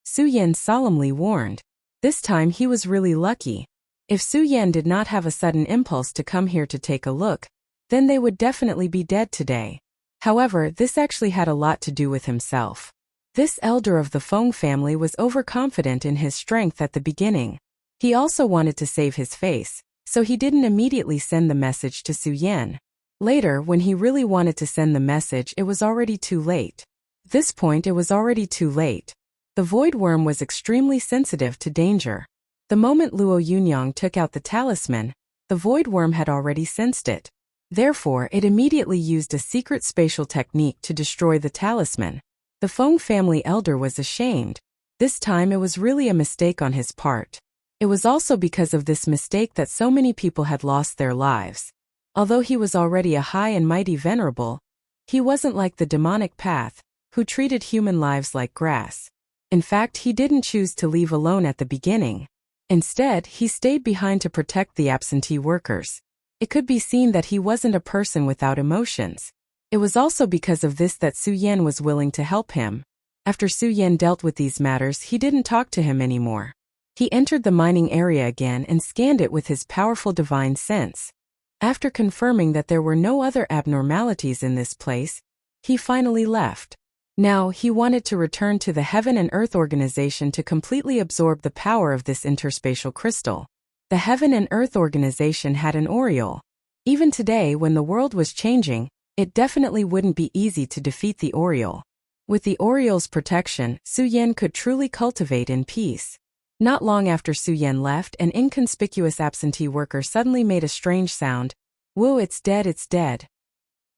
Su Yan solemnly warned. This time he was really lucky. If Su Yan did not have a sudden impulse to come here to take a look, then they would definitely be dead today. However, this actually had a lot to do with himself. This elder of the Feng family was overconfident in his strength at the beginning. He also wanted to save his face, so he didn't immediately send the message to Su Yan. Later, when he really wanted to send the message, it was already too late. At this point, it was already too late. The void worm was extremely sensitive to danger. The moment Luo Yunyang took out the talisman, the void worm had already sensed it. Therefore, it immediately used a secret spatial technique to destroy the talisman. The Feng family elder was ashamed. This time it was really a mistake on his part. It was also because of this mistake that so many people had lost their lives. Although he was already a high and mighty venerable, he wasn't like the demonic path, who treated human lives like grass. In fact, he didn't choose to leave alone at the beginning. Instead, he stayed behind to protect the absentee workers. It could be seen that he wasn't a person without emotions. It was also because of this that Su Yan was willing to help him. After Su Yan dealt with these matters, he didn't talk to him anymore. He entered the mining area again and scanned it with his powerful divine sense. After confirming that there were no other abnormalities in this place, he finally left. Now, he wanted to return to the Heaven and Earth Organization to completely absorb the power of this interspatial crystal. The Heaven and Earth Organization had an Oriole. Even today, when the world was changing, it definitely wouldn't be easy to defeat the Oriole. With the Oriole's protection, Su Yan could truly cultivate in peace. Not long after Su Yan left, an inconspicuous absentee worker suddenly made a strange sound. Whoa, it's dead, it's dead.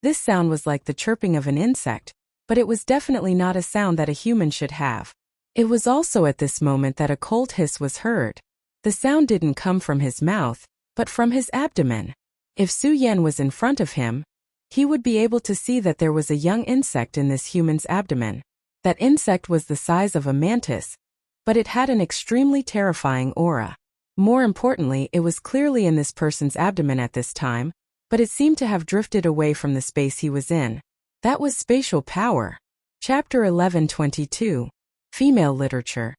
This sound was like the chirping of an insect, but it was definitely not a sound that a human should have. It was also at this moment that a cold hiss was heard. The sound didn't come from his mouth, but from his abdomen. If Su Yan was in front of him, he would be able to see that there was a young insect in this human's abdomen. That insect was the size of a mantis, but it had an extremely terrifying aura. More importantly, it was clearly in this person's abdomen at this time, but it seemed to have drifted away from the space he was in. That was spatial power. Chapter 11:22. Female Literature.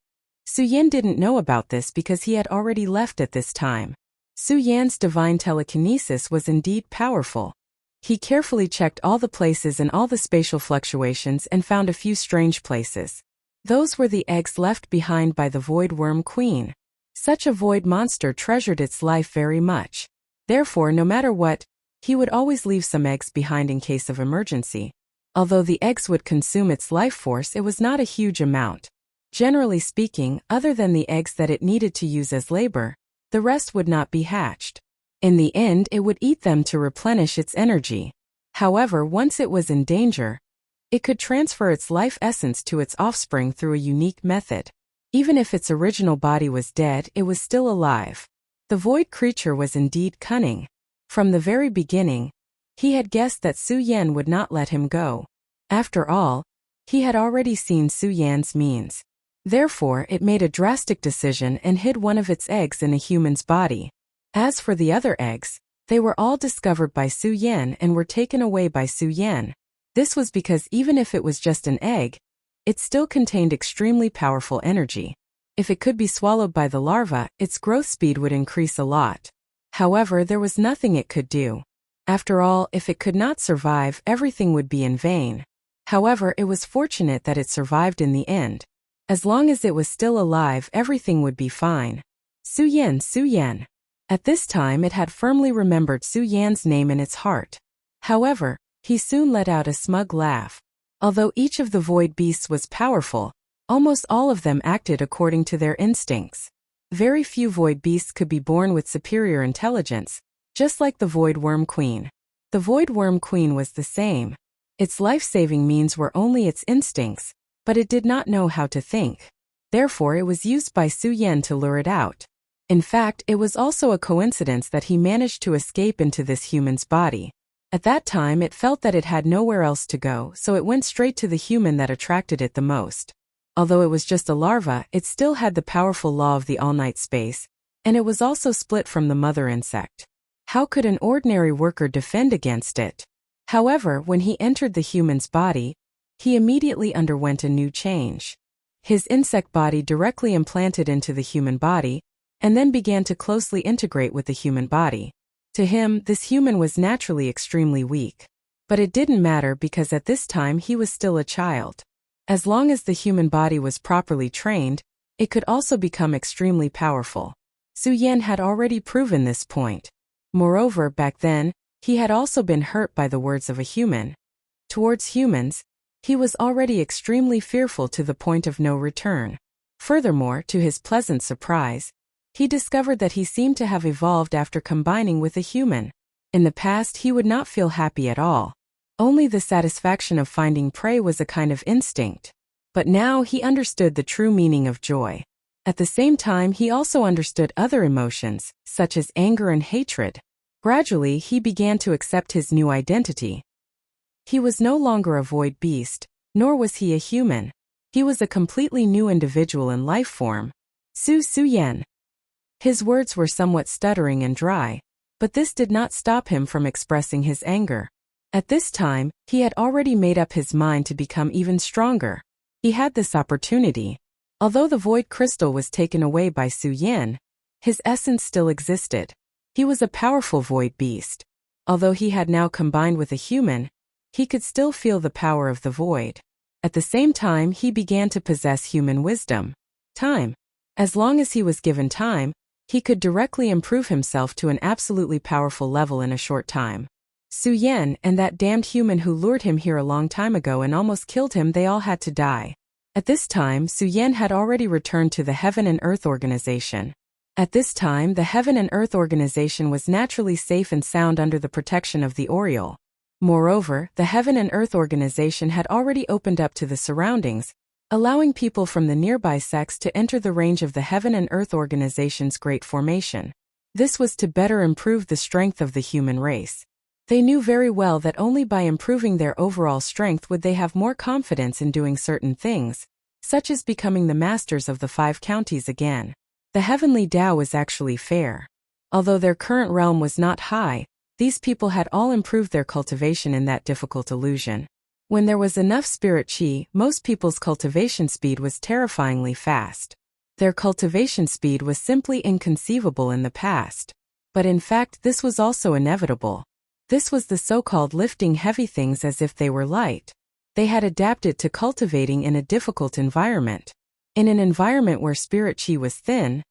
Su Yan didn't know about this because he had already left at this time. Su Yan's divine telekinesis was indeed powerful. He carefully checked all the places and all the spatial fluctuations and found a few strange places. Those were the eggs left behind by the Void Worm Queen. Such a void monster treasured its life very much. Therefore, no matter what, he would always leave some eggs behind in case of emergency. Although the eggs would consume its life force, it was not a huge amount. Generally speaking, other than the eggs that it needed to use as labor, the rest would not be hatched. In the end, it would eat them to replenish its energy. However, once it was in danger, it could transfer its life essence to its offspring through a unique method. Even if its original body was dead, it was still alive. The void creature was indeed cunning. From the very beginning, he had guessed that Su Yan would not let him go. After all, he had already seen Su Yan's means. Therefore, it made a drastic decision and hid one of its eggs in a human's body. As for the other eggs, they were all discovered by Su Yan and were taken away by Su Yan. This was because even if it was just an egg, it still contained extremely powerful energy. If it could be swallowed by the larva, its growth speed would increase a lot. However, there was nothing it could do. After all, if it could not survive, everything would be in vain. However, it was fortunate that it survived in the end. As long as it was still alive, everything would be fine. Su Yan, Su Yan. At this time, it had firmly remembered Su Yan's name in its heart. However, he soon let out a smug laugh. Although each of the void beasts was powerful, almost all of them acted according to their instincts. Very few void beasts could be born with superior intelligence, just like the Void Worm Queen. The Void Worm Queen was the same. Its life-saving means were only its instincts, but it did not know how to think. Therefore, it was used by Su Yan to lure it out. In fact, it was also a coincidence that he managed to escape into this human's body. At that time, it felt that it had nowhere else to go, so it went straight to the human that attracted it the most. Although it was just a larva, it still had the powerful law of the all-night space, and it was also split from the mother insect. How could an ordinary worker defend against it? However, when he entered the human's body, he immediately underwent a new change. His insect body directly implanted into the human body, and then began to closely integrate with the human body. To him, this human was naturally extremely weak. But it didn't matter because at this time he was still a child. As long as the human body was properly trained, it could also become extremely powerful. Su Yan had already proven this point. Moreover, back then, he had also been hurt by the words of a human. Towards humans, he was already extremely fearful to the point of no return. Furthermore, to his pleasant surprise, he discovered that he seemed to have evolved after combining with a human. In the past, he would not feel happy at all. Only the satisfaction of finding prey was a kind of instinct. But now he understood the true meaning of joy. At the same time, he also understood other emotions, such as anger and hatred. Gradually, he began to accept his new identity. He was no longer a void beast, nor was he a human. He was a completely new individual in life form. Su Yan. His words were somewhat stuttering and dry, but this did not stop him from expressing his anger. At this time, he had already made up his mind to become even stronger. He had this opportunity. Although the void crystal was taken away by Su Yan, his essence still existed. He was a powerful void beast. Although he had now combined with a human, he could still feel the power of the void. At the same time, he began to possess human wisdom. Time. As long as he was given time, he could directly improve himself to an absolutely powerful level in a short time. Su Yan and that damned human who lured him here a long time ago and almost killed him, they all had to die. At this time, Su Yan had already returned to the Heaven and Earth Organization. At this time, the Heaven and Earth Organization was naturally safe and sound under the protection of the Oriole. Moreover, the Heaven and Earth Organization had already opened up to the surroundings, allowing people from the nearby sects to enter the range of the Heaven and Earth Organization's Great Formation. This was to better improve the strength of the human race. They knew very well that only by improving their overall strength would they have more confidence in doing certain things, such as becoming the masters of the 5 counties again. The heavenly Tao was actually fair. Although their current realm was not high, these people had all improved their cultivation in that difficult illusion. When there was enough spirit chi, most people's cultivation speed was terrifyingly fast. Their cultivation speed was simply inconceivable in the past. But in fact, this was also inevitable. This was the so-called lifting heavy things as if they were light. They had adapted to cultivating in a difficult environment. In an environment where spirit chi was thin,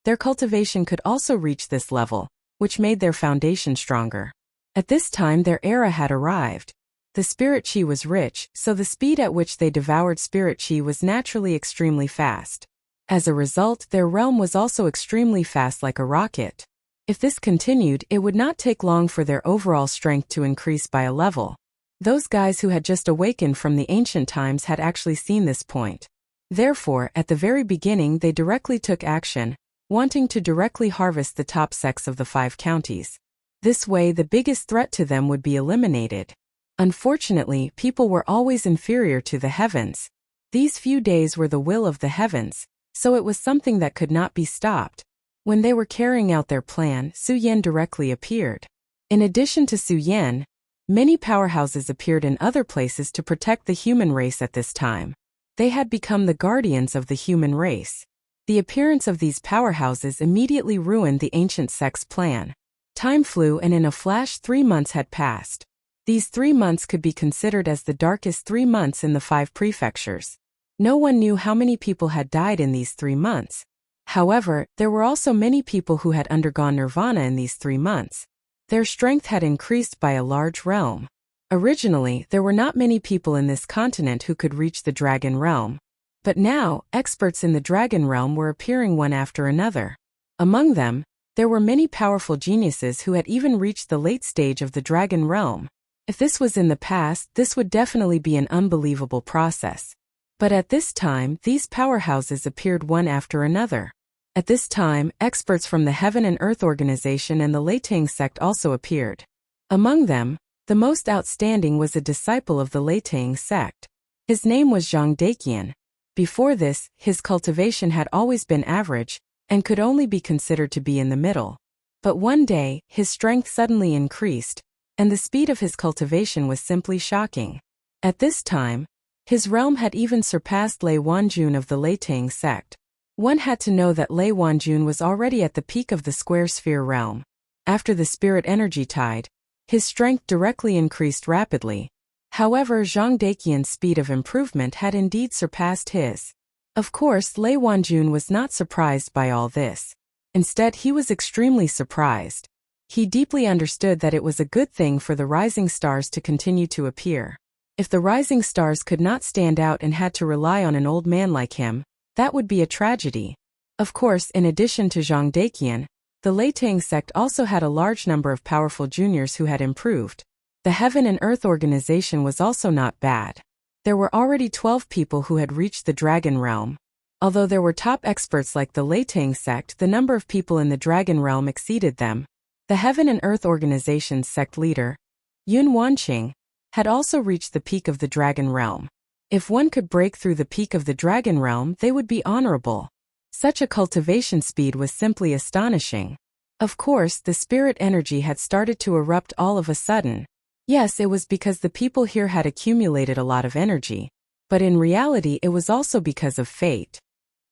their cultivation could also reach this level, which made their foundation stronger. At this time, their era had arrived. The spirit chi was rich, so the speed at which they devoured spirit chi was naturally extremely fast. As a result, their realm was also extremely fast like a rocket. If this continued, it would not take long for their overall strength to increase by a level. Those guys who had just awakened from the ancient times had actually seen this point. Therefore, at the very beginning they directly took action, wanting to directly harvest the top sects of the 5 counties. This way the biggest threat to them would be eliminated. Unfortunately, people were always inferior to the heavens. These few days were the will of the heavens, so it was something that could not be stopped. When they were carrying out their plan, Su Yan directly appeared. In addition to Su Yan, many powerhouses appeared in other places to protect the human race at this time. They had become the guardians of the human race. The appearance of these powerhouses immediately ruined the ancient sect's plan. Time flew and in a flash 3 months had passed. These 3 months could be considered as the darkest 3 months in the 5 prefectures. No one knew how many people had died in these 3 months. However, there were also many people who had undergone nirvana in these 3 months. Their strength had increased by a large realm. Originally, there were not many people in this continent who could reach the dragon realm. But now, experts in the dragon realm were appearing one after another. Among them, there were many powerful geniuses who had even reached the late stage of the dragon realm. If this was in the past, this would definitely be an unbelievable process. But at this time, these powerhouses appeared one after another. At this time, experts from the Heaven and Earth Organization and the Leitang sect also appeared. Among them, the most outstanding was a disciple of the Leitang sect. His name was Zhang Daqian. Before this, his cultivation had always been average, and could only be considered to be in the middle. But one day, his strength suddenly increased, and the speed of his cultivation was simply shocking. At this time, his realm had even surpassed Lei Wanjun of the Leitang sect. One had to know that Lei Wanjun was already at the peak of the square sphere realm. After the spirit energy tide, his strength directly increased rapidly. However, Zhang Daqian's speed of improvement had indeed surpassed his. Of course, Lei Wanjun was not surprised by all this. Instead, he was extremely surprised. He deeply understood that it was a good thing for the rising stars to continue to appear. If the rising stars could not stand out and had to rely on an old man like him, that would be a tragedy. Of course, in addition to Zhang Daqian, the Leitang sect also had a large number of powerful juniors who had improved. The Heaven and Earth Organization was also not bad. There were already 12 people who had reached the Dragon Realm. Although there were top experts like the Leitang sect, the number of people in the Dragon Realm exceeded them. The Heaven and Earth Organization's sect leader, Yun Wanqing, had also reached the peak of the Dragon Realm. If one could break through the peak of the Dragon Realm, they would be honorable. Such a cultivation speed was simply astonishing. Of course, the spirit energy had started to erupt all of a sudden. Yes, it was because the people here had accumulated a lot of energy. But in reality, it was also because of fate.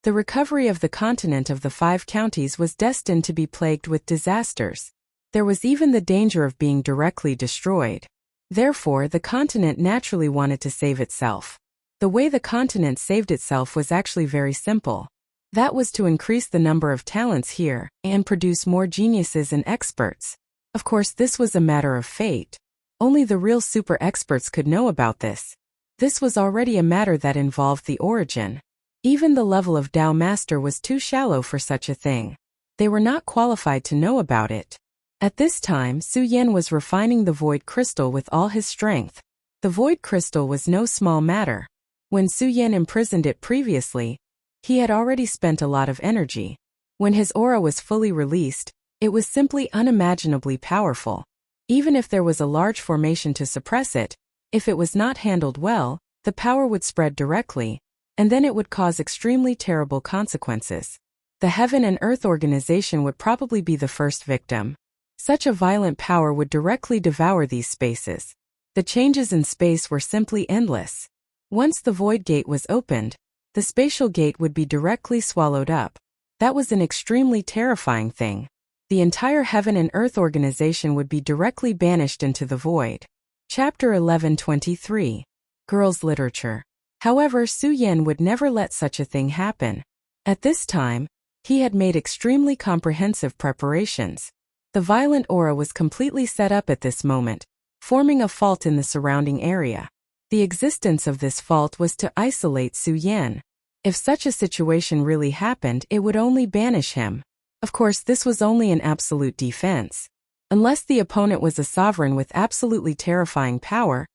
The recovery of the continent of the 5 counties was destined to be plagued with disasters. There was even the danger of being directly destroyed. Therefore, the continent naturally wanted to save itself. The way the continent saved itself was actually very simple. That was to increase the number of talents here and produce more geniuses and experts. Of course, this was a matter of fate. Only the real super experts could know about this. This was already a matter that involved the origin. Even the level of Tao Master was too shallow for such a thing. They were not qualified to know about it. At this time, Su Yan was refining the Void Crystal with all his strength. The Void Crystal was no small matter. When Su Yan imprisoned it previously, he had already spent a lot of energy. When his aura was fully released, it was simply unimaginably powerful. Even if there was a large formation to suppress it, if it was not handled well, the power would spread directly, and then it would cause extremely terrible consequences. The Heaven and Earth Organization would probably be the first victim. Such a violent power would directly devour these spaces. The changes in space were simply endless. Once the Void Gate was opened, the spatial gate would be directly swallowed up. That was an extremely terrifying thing. The entire Heaven and Earth Organization would be directly banished into the void. Chapter 1123. Girls' Literature. However, Su Yan would never let such a thing happen. At this time, he had made extremely comprehensive preparations. The violent aura was completely set up at this moment, forming a fault in the surrounding area. The existence of this fault was to isolate Su Yan. If such a situation really happened, it would only banish him. Of course, this was only an absolute defense. Unless the opponent was a sovereign with absolutely terrifying power,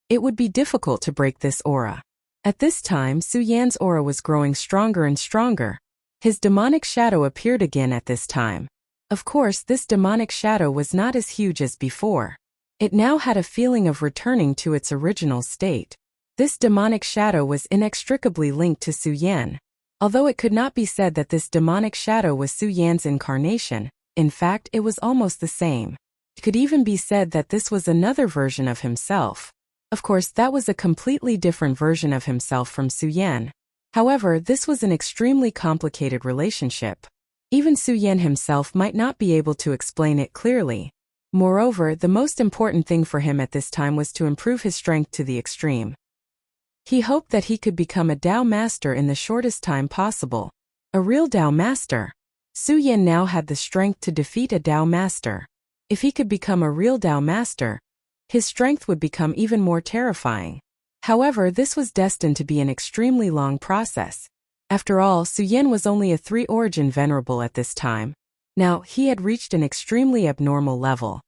it would be difficult to break this aura. At this time, Su Yan's aura was growing stronger and stronger. His demonic shadow appeared again at this time. Of course, this demonic shadow was not as huge as before. It now had a feeling of returning to its original state. This demonic shadow was inextricably linked to Su Yan. Although it could not be said that this demonic shadow was Su Yan's incarnation, in fact, it was almost the same. It could even be said that this was another version of himself. Of course, that was a completely different version of himself from Su Yan. However, this was an extremely complicated relationship. Even Su Yan himself might not be able to explain it clearly. Moreover, the most important thing for him at this time was to improve his strength to the extreme. He hoped that he could become a Tao Master in the shortest time possible. A real Tao Master. Su Yan now had the strength to defeat a Tao Master. If he could become a real Tao Master, his strength would become even more terrifying. However, this was destined to be an extremely long process. After all, Su Yan was only a 3-origin venerable at this time. Now, he had reached an extremely abnormal level.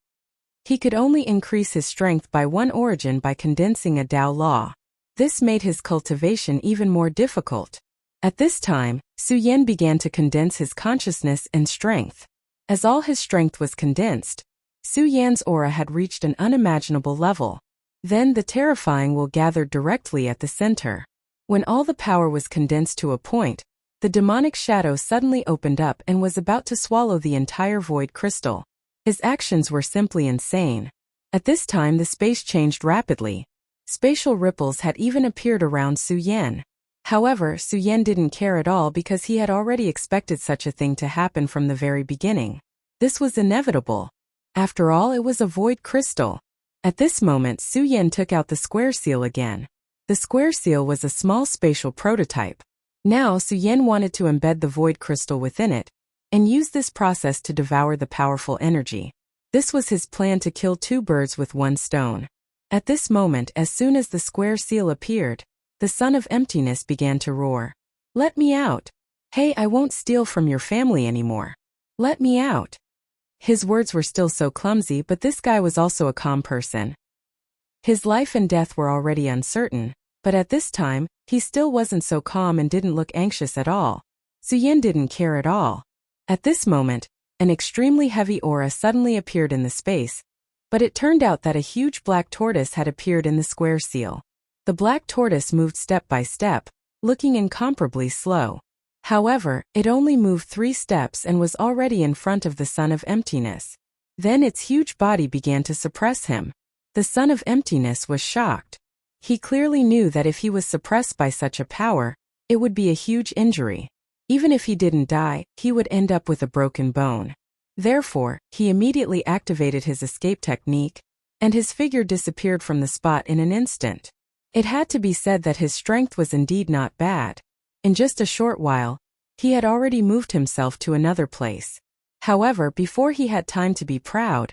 He could only increase his strength by 1 origin by condensing a Tao law. This made his cultivation even more difficult. At this time, Su Yan began to condense his consciousness and strength. As all his strength was condensed, Su Yan's aura had reached an unimaginable level. Then the terrifying will gathered directly at the center. When all the power was condensed to a point, the demonic shadow suddenly opened up and was about to swallow the entire void crystal. His actions were simply insane. At this time the space changed rapidly. Spatial ripples had even appeared around Su Yan. However, Su Yan didn't care at all because he had already expected such a thing to happen from the very beginning. This was inevitable. After all, it was a void crystal. At this moment, Su Yan took out the square seal again. The square seal was a small spatial prototype. Now Su Yan wanted to embed the void crystal within it, and use this process to devour the powerful energy. This was his plan to kill two birds with one stone. At this moment, as soon as the square seal appeared, the son of emptiness began to roar. "Let me out! Hey, I won't steal from your family anymore. Let me out!" His words were still so clumsy, but this guy was also a calm person. His life and death were already uncertain, but at this time, he still wasn't so calm and didn't look anxious at all. Su Yan didn't care at all. At this moment, an extremely heavy aura suddenly appeared in the space, but it turned out that a huge black tortoise had appeared in the square seal. The black tortoise moved step by step, looking incomparably slow. However, it only moved 3 steps and was already in front of the son of emptiness. Then its huge body began to suppress him. The son of emptiness was shocked. He clearly knew that if he was suppressed by such a power, it would be a huge injury. Even if he didn't die, he would end up with a broken bone. Therefore, he immediately activated his escape technique, and his figure disappeared from the spot in an instant. It had to be said that his strength was indeed not bad. In just a short while, he had already moved himself to another place. However, before he had time to be proud,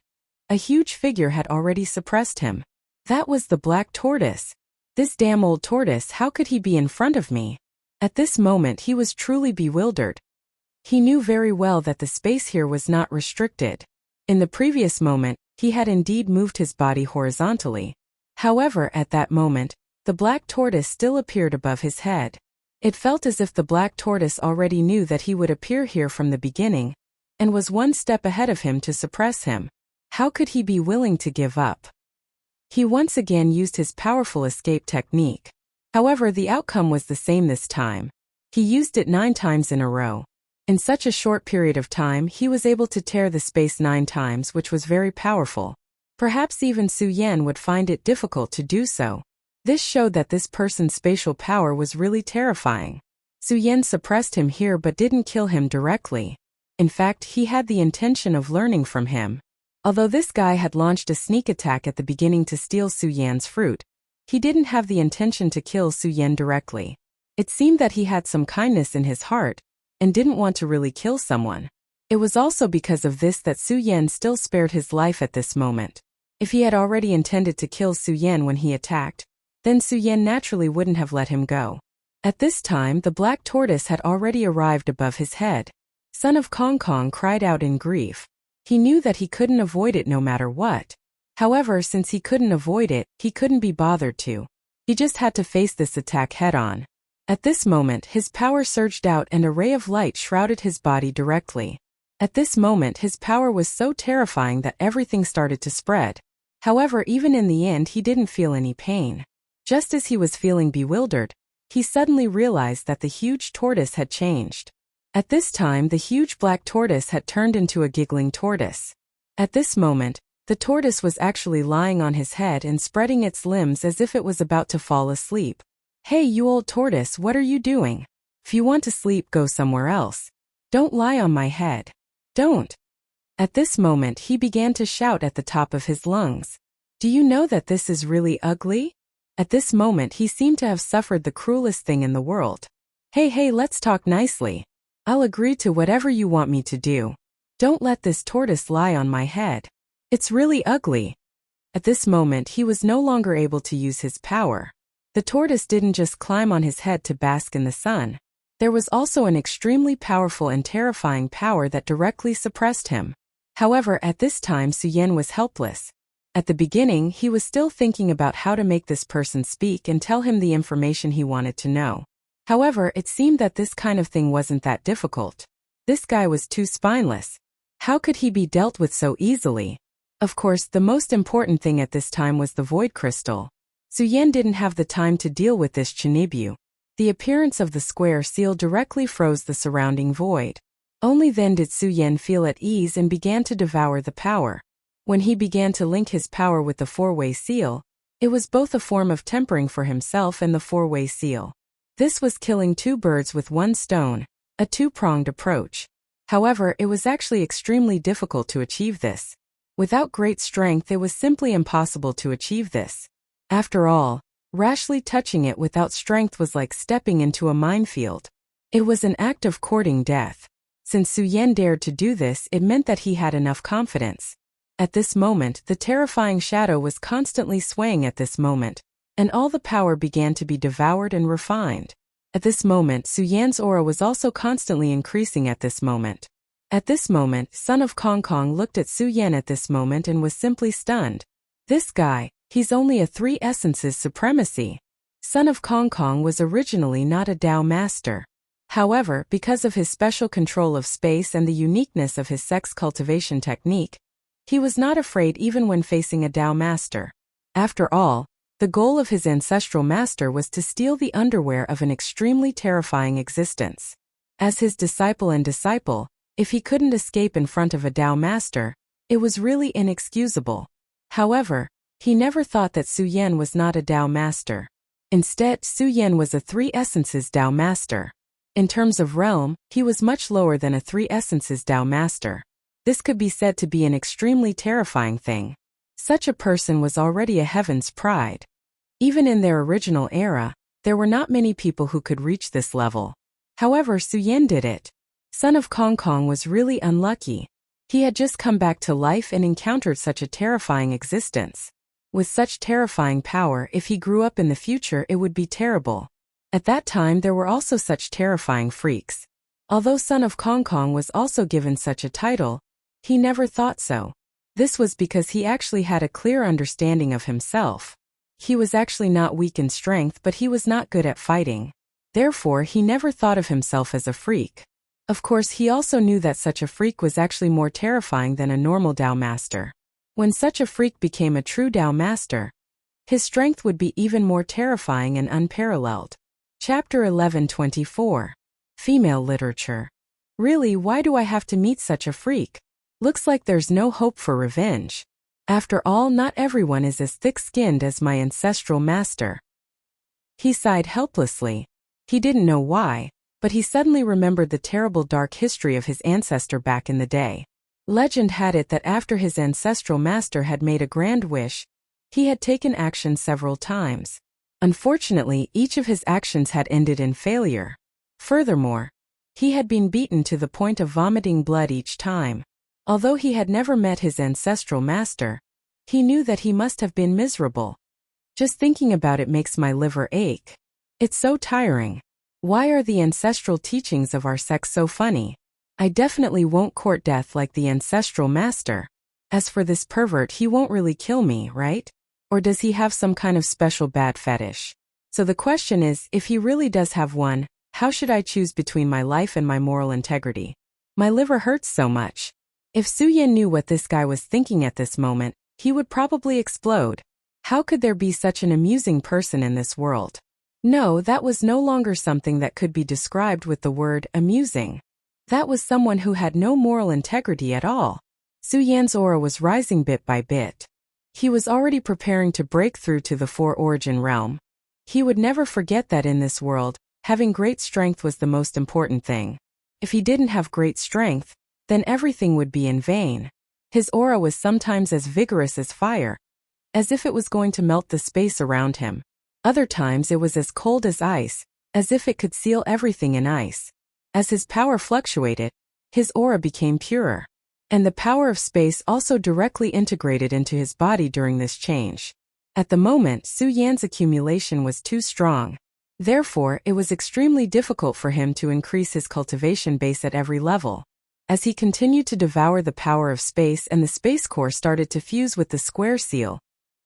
a huge figure had already suppressed him. That was the black tortoise. This damn old tortoise, how could he be in front of me? At this moment he was truly bewildered. He knew very well that the space here was not restricted. In the previous moment, he had indeed moved his body horizontally. However, at that moment, the black tortoise still appeared above his head. It felt as if the black tortoise already knew that he would appear here from the beginning, and was one step ahead of him to suppress him. How could he be willing to give up? He once again used his powerful escape technique. However, the outcome was the same this time. He used it 9 times in a row. In such a short period of time, he was able to tear the space 9 times, which was very powerful. Perhaps even Su Yan would find it difficult to do so. This showed that this person's spatial power was really terrifying. Su Yan suppressed him here but didn't kill him directly. In fact, he had the intention of learning from him. Although this guy had launched a sneak attack at the beginning to steal Su Yan's fruit, he didn't have the intention to kill Su Yan directly. It seemed that he had some kindness in his heart, and didn't want to really kill someone. It was also because of this that Su Yan still spared his life at this moment. If he had already intended to kill Su Yan when he attacked, then Su Yan naturally wouldn't have let him go. At this time, the black tortoise had already arrived above his head. Son of Kong Kong cried out in grief. He knew that he couldn't avoid it no matter what. However, since he couldn't avoid it, he couldn't be bothered to. He just had to face this attack head-on. At this moment, his power surged out and a ray of light shrouded his body directly. At this moment, his power was so terrifying that everything started to spread. However, even in the end, he didn't feel any pain. Just as he was feeling bewildered, he suddenly realized that the huge tortoise had changed. At this time, the huge black tortoise had turned into a giggling tortoise. At this moment, the tortoise was actually lying on his head and spreading its limbs as if it was about to fall asleep. "Hey, you old tortoise, what are you doing? If you want to sleep, go somewhere else. Don't lie on my head. Don't." At this moment, he began to shout at the top of his lungs. "Do you know that this is really ugly?" At this moment, he seemed to have suffered the cruelest thing in the world. Hey, let's talk nicely. I'll agree to whatever you want me to do. Don't let this tortoise lie on my head. It's really ugly." At this moment, he was no longer able to use his power. The tortoise didn't just climb on his head to bask in the sun. There was also an extremely powerful and terrifying power that directly suppressed him. However, at this time Su Yan was helpless. At the beginning, he was still thinking about how to make this person speak and tell him the information he wanted to know. However, it seemed that this kind of thing wasn't that difficult. This guy was too spineless. How could he be dealt with so easily? Of course, the most important thing at this time was the void crystal. Suyen didn't have the time to deal with this Chinibu. The appearance of the square seal directly froze the surrounding void. Only then did Suyen feel at ease and began to devour the power. When he began to link his power with the four-way seal, it was both a form of tempering for himself and the four-way seal. This was killing two birds with one stone, a two-pronged approach. However, it was actually extremely difficult to achieve this. Without great strength, it was simply impossible to achieve this. After all, rashly touching it without strength was like stepping into a minefield. It was an act of courting death. Since Suyen dared to do this, it meant that he had enough confidence. At this moment, the terrifying shadow was constantly swaying at this moment, and all the power began to be devoured and refined. At this moment, Suyen's aura was also constantly increasing at this moment. At this moment, Son of Kong Kong looked at Suyen at this moment and was simply stunned. This guy, he's only a three essences supremacy. Son of Kong Kong was originally not a Dao master. However, because of his special control of space and the uniqueness of his sex cultivation technique, he was not afraid even when facing a Dao master. After all, the goal of his ancestral master was to steal the underwear of an extremely terrifying existence. As his disciple, if he couldn't escape in front of a Dao master, it was really inexcusable. However, he never thought that Suyen was not a Dao master. Instead, Suyen was a three essences Dao master. In terms of realm, he was much lower than a three essences Dao master. This could be said to be an extremely terrifying thing. Such a person was already a heaven's pride. Even in their original era, there were not many people who could reach this level. However, Suyen did it. Son of Kong Kong was really unlucky. He had just come back to life and encountered such a terrifying existence. With such terrifying power, if he grew up in the future, it would be terrible. At that time, there were also such terrifying freaks. Although Son of Kong Kong was also given such a title, he never thought so. This was because he actually had a clear understanding of himself. He was actually not weak in strength, but he was not good at fighting. Therefore, he never thought of himself as a freak. Of course, he also knew that such a freak was actually more terrifying than a normal Dao master. When such a freak became a true Dao master, his strength would be even more terrifying and unparalleled. Chapter 11:24. Female Literature. Really, why do I have to meet such a freak? Looks like there's no hope for revenge. After all, not everyone is as thick-skinned as my ancestral master. He sighed helplessly. He didn't know why, but he suddenly remembered the terrible dark history of his ancestor back in the day. Legend had it that after his ancestral master had made a grand wish, he had taken action several times. Unfortunately, each of his actions had ended in failure. Furthermore, he had been beaten to the point of vomiting blood each time. Although he had never met his ancestral master, he knew that he must have been miserable. Just thinking about it makes my liver ache. It's so tiring. Why are the ancestral teachings of our sex so funny? I definitely won't court death like the ancestral master. As for this pervert, he won't really kill me, right? Or does he have some kind of special bad fetish? So the question is, if he really does have one, how should I choose between my life and my moral integrity? My liver hurts so much. If Suyen knew what this guy was thinking at this moment, he would probably explode. How could there be such an amusing person in this world? No, that was no longer something that could be described with the word amusing. That was someone who had no moral integrity at all. Suyen's aura was rising bit by bit. He was already preparing to break through to the four-origin realm. He would never forget that in this world, having great strength was the most important thing. If he didn't have great strength, then everything would be in vain. His aura was sometimes as vigorous as fire, as if it was going to melt the space around him. Other times it was as cold as ice, as if it could seal everything in ice. As his power fluctuated, his aura became purer. And the power of space also directly integrated into his body during this change. At the moment, Suyen's accumulation was too strong. Therefore, it was extremely difficult for him to increase his cultivation base at every level. As he continued to devour the power of space and the space core started to fuse with the square seal,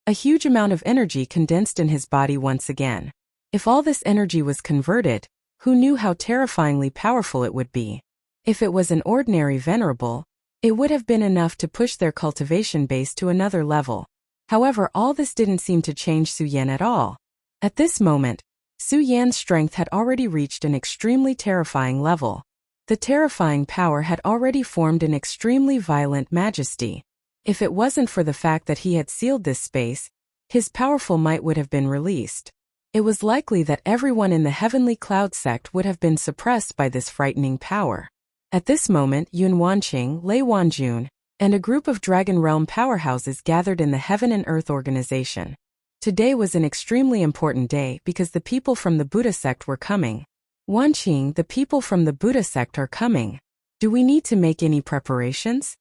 a huge amount of energy condensed in his body once again. If all this energy was converted, who knew how terrifyingly powerful it would be? If it was an ordinary venerable, it would have been enough to push their cultivation base to another level. However, all this didn't seem to change Su Yan at all. At this moment, Su Yan's strength had already reached an extremely terrifying level. The terrifying power had already formed an extremely violent majesty. If it wasn't for the fact that he had sealed this space, his powerful might would have been released. It was likely that everyone in the Heavenly Cloud sect would have been suppressed by this frightening power. At this moment, Yun Wanqing, Lei Wanjun, and a group of Dragon Realm powerhouses gathered in the Heaven and Earth organization. Today was an extremely important day because the people from the Buddha sect were coming. Wanqing, the people from the Buddha sect are coming. Do we need to make any preparations?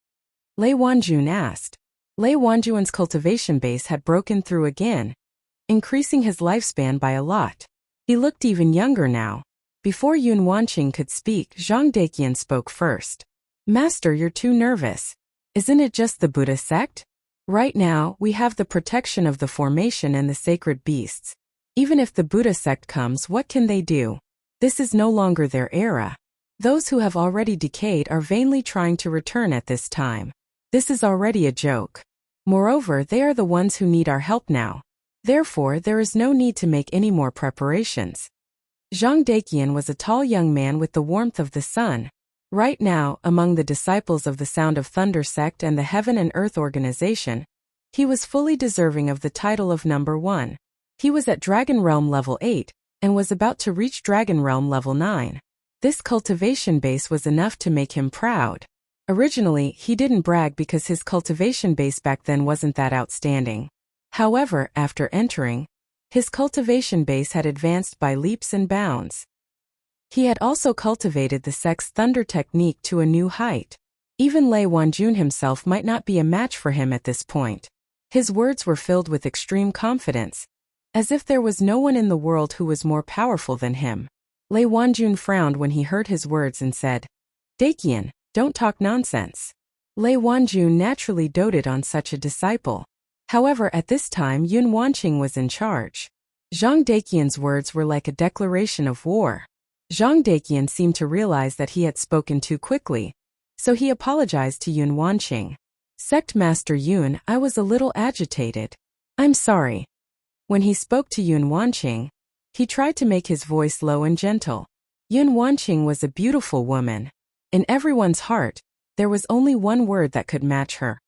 Lei Wanjun asked. Lei Wanjun's cultivation base had broken through again, increasing his lifespan by a lot. He looked even younger now. Before Yun Wanqing could speak, Zhang Deqian spoke first. Master, you're too nervous. Isn't it just the Buddha sect? Right now, we have the protection of the formation and the sacred beasts. Even if the Buddha sect comes, what can they do? This is no longer their era. Those who have already decayed are vainly trying to return at this time. This is already a joke. Moreover, they are the ones who need our help now. Therefore, there is no need to make any more preparations. Zhang Deqian was a tall young man with the warmth of the sun. Right now, among the disciples of the Sound of Thunder sect and the Heaven and Earth organization, he was fully deserving of the title of number 1. He was at Dragon Realm level 8, and was about to reach Dragon Realm level 9. This cultivation base was enough to make him proud. Originally, he didn't brag because his cultivation base back then wasn't that outstanding. However, after entering, his cultivation base had advanced by leaps and bounds. He had also cultivated the sect's thunder technique to a new height. Even Lei Wanjun himself might not be a match for him at this point. His words were filled with extreme confidence, as if there was no one in the world who was more powerful than him. Lei Wanjun frowned when he heard his words and said, Deqian, don't talk nonsense. Lei Wanjun naturally doted on such a disciple. However, at this time Yun Wanqing was in charge. Zhang Deqian's words were like a declaration of war. Zhang Deqian seemed to realize that he had spoken too quickly, so he apologized to Yun Wanqing. Sect Master Yun, I was a little agitated. I'm sorry. When he spoke to Yun Wanqing, he tried to make his voice low and gentle. Yun Wanqing was a beautiful woman. In everyone's heart, there was only one word that could match her.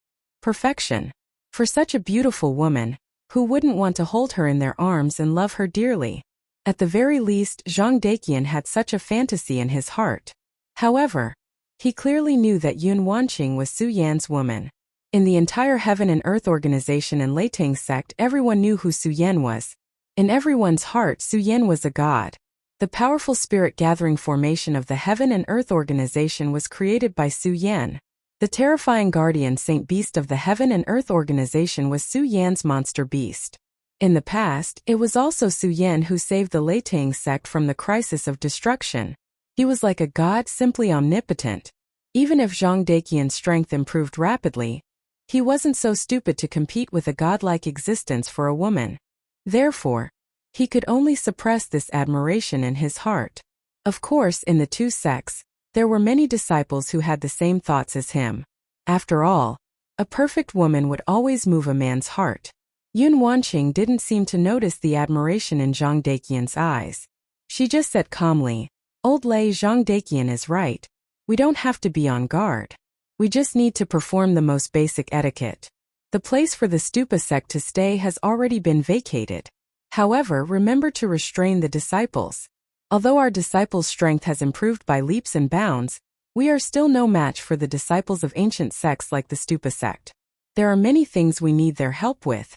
Perfection. For such a beautiful woman, who wouldn't want to hold her in their arms and love her dearly? At the very least, Zhang Deqian had such a fantasy in his heart. However, he clearly knew that Yun Wanqing was Su Yan's woman. In the entire Heaven and Earth organization and Leitang sect, everyone knew who Su Yan was. In everyone's heart, Su Yan was a god. The powerful spirit-gathering formation of the Heaven and Earth organization was created by Su Yan. The terrifying guardian saint beast of the Heaven and Earth organization was Su Yan's monster beast. In the past, it was also Su Yan who saved the Leitang sect from the crisis of destruction. He was like a god, simply omnipotent. Even if Zhang Deqian's strength improved rapidly, he wasn't so stupid to compete with a godlike existence for a woman. Therefore, he could only suppress this admiration in his heart. Of course, in the two sects, there were many disciples who had the same thoughts as him. After all, a perfect woman would always move a man's heart. Yun Wanqing didn't seem to notice the admiration in Zhang Deqian's eyes. She just said calmly, Old Lei, Zhang Deqian is right. We don't have to be on guard. We just need to perform the most basic etiquette. The place for the Stupa sect to stay has already been vacated. However, remember to restrain the disciples. Although our disciples' strength has improved by leaps and bounds, we are still no match for the disciples of ancient sects like the Stupa sect. There are many things we need their help with.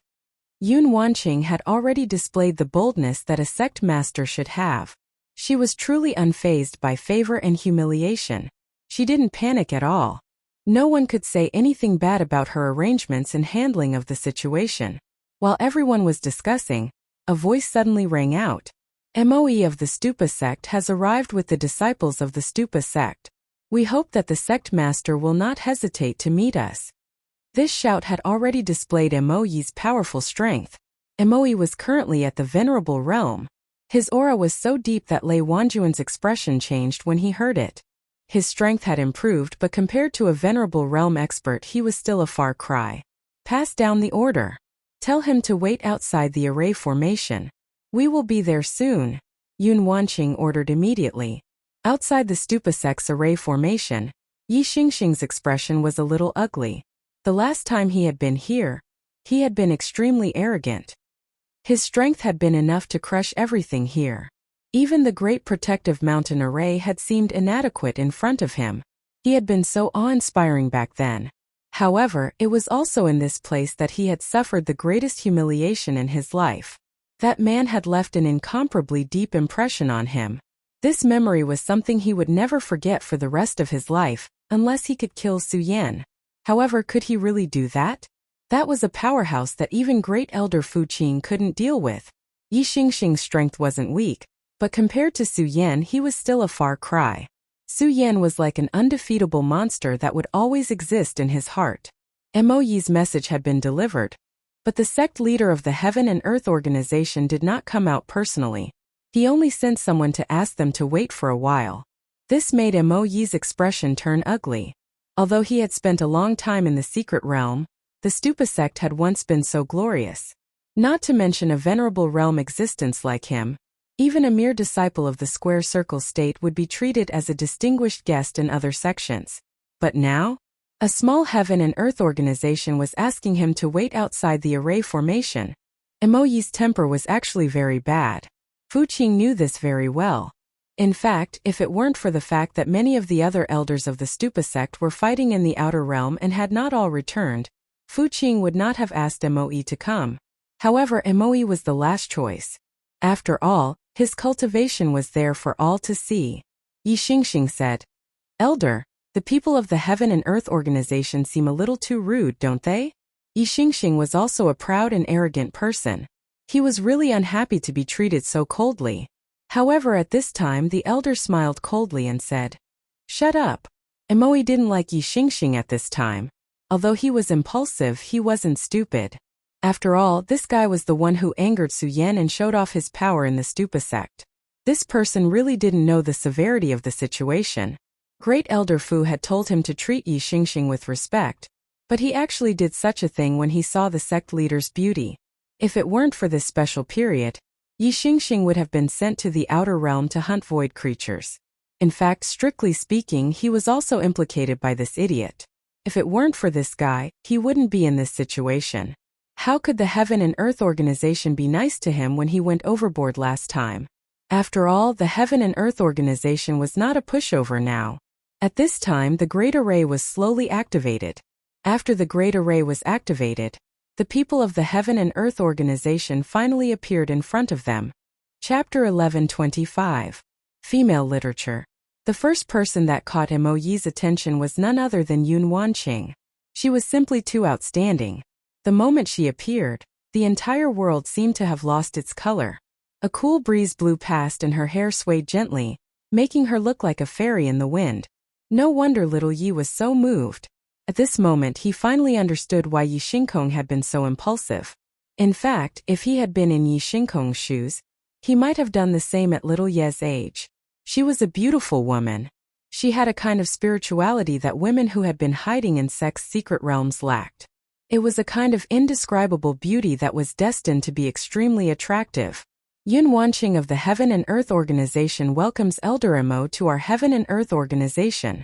Yun Wanqing had already displayed the boldness that a sect master should have. She was truly unfazed by favor and humiliation. She didn't panic at all. No one could say anything bad about her arrangements and handling of the situation. While everyone was discussing, a voice suddenly rang out. MOE of the Stupa sect has arrived with the disciples of the Stupa sect. We hope that the sect master will not hesitate to meet us. This shout had already displayed Emoi's powerful strength. Emoi was currently at the venerable realm. His aura was so deep that Lei Wanjuan's expression changed when he heard it. His strength had improved, but compared to a venerable realm expert he was still a far cry. Pass down the order. Tell him to wait outside the array formation. We will be there soon, Yun Wanqing ordered immediately. Outside the Stupa sect's array formation, Yi Xingxing's expression was a little ugly. The last time he had been here, he had been extremely arrogant. His strength had been enough to crush everything here. Even the great protective mountain array had seemed inadequate in front of him. He had been so awe-inspiring back then. However, it was also in this place that he had suffered the greatest humiliation in his life. That man had left an incomparably deep impression on him. This memory was something he would never forget for the rest of his life, unless he could kill Su Yan. However, could he really do that? That was a powerhouse that even great elder Fu Qing couldn't deal with. Yi Xingxing's strength wasn't weak, but compared to Su Yan he was still a far cry. Su Yan was like an undefeatable monster that would always exist in his heart. Emoi's message had been delivered, but the sect leader of the Heaven and Earth organization did not come out personally. He only sent someone to ask them to wait for a while. This made Emoi's expression turn ugly. Although he had spent a long time in the secret realm, the Stupa sect had once been so glorious. Not to mention a venerable realm existence like him, even a mere disciple of the square circle state would be treated as a distinguished guest in other sections. But now, a small Heaven and Earth organization was asking him to wait outside the array formation. Emoi's temper was actually very bad. Fu Qing knew this very well. In fact, if it weren't for the fact that many of the other elders of the Stupa sect were fighting in the outer realm and had not all returned, Fu Qing would not have asked Emoi to come. However, Emoi was the last choice. After all, his cultivation was there for all to see. Yi Xingxing said, "Elder, the people of the Heaven and Earth organization seem a little too rude, don't they?" Yi Xingxing was also a proud and arrogant person. He was really unhappy to be treated so coldly. However, at this time the elder smiled coldly and said, "Shut up." Emoi didn't like Yi Xingxing at this time. Although he was impulsive, he wasn't stupid. After all, this guy was the one who angered Su Yan and showed off his power in the Stupa sect. This person really didn't know the severity of the situation. Great Elder Fu had told him to treat Yi Xingxing with respect, but he actually did such a thing when he saw the sect leader's beauty. If it weren't for this special period, Yi Xingxing would have been sent to the outer realm to hunt void creatures. In fact, strictly speaking, he was also implicated by this idiot. If it weren't for this guy, he wouldn't be in this situation. How could the Heaven and Earth organization be nice to him when he went overboard last time? After all, the Heaven and Earth organization was not a pushover now. At this time, the Great Array was slowly activated. After the Great Array was activated, the people of the Heaven and Earth organization finally appeared in front of them. Chapter 1125. Female Literature. The first person that caught Emoi's attention was none other than Yun Wanqing. She was simply too outstanding. The moment she appeared, the entire world seemed to have lost its color. A cool breeze blew past and her hair swayed gently, making her look like a fairy in the wind. No wonder little Yi was so moved. At this moment he finally understood why Yi Xingkong had been so impulsive. In fact, if he had been in Yi Xingkong's shoes, he might have done the same at little Ye's age. She was a beautiful woman. She had a kind of spirituality that women who had been hiding in sect's secret realms lacked. It was a kind of indescribable beauty that was destined to be extremely attractive. Yun Wanqing of the Heaven and Earth organization welcomes Elder Emo to our Heaven and Earth organization.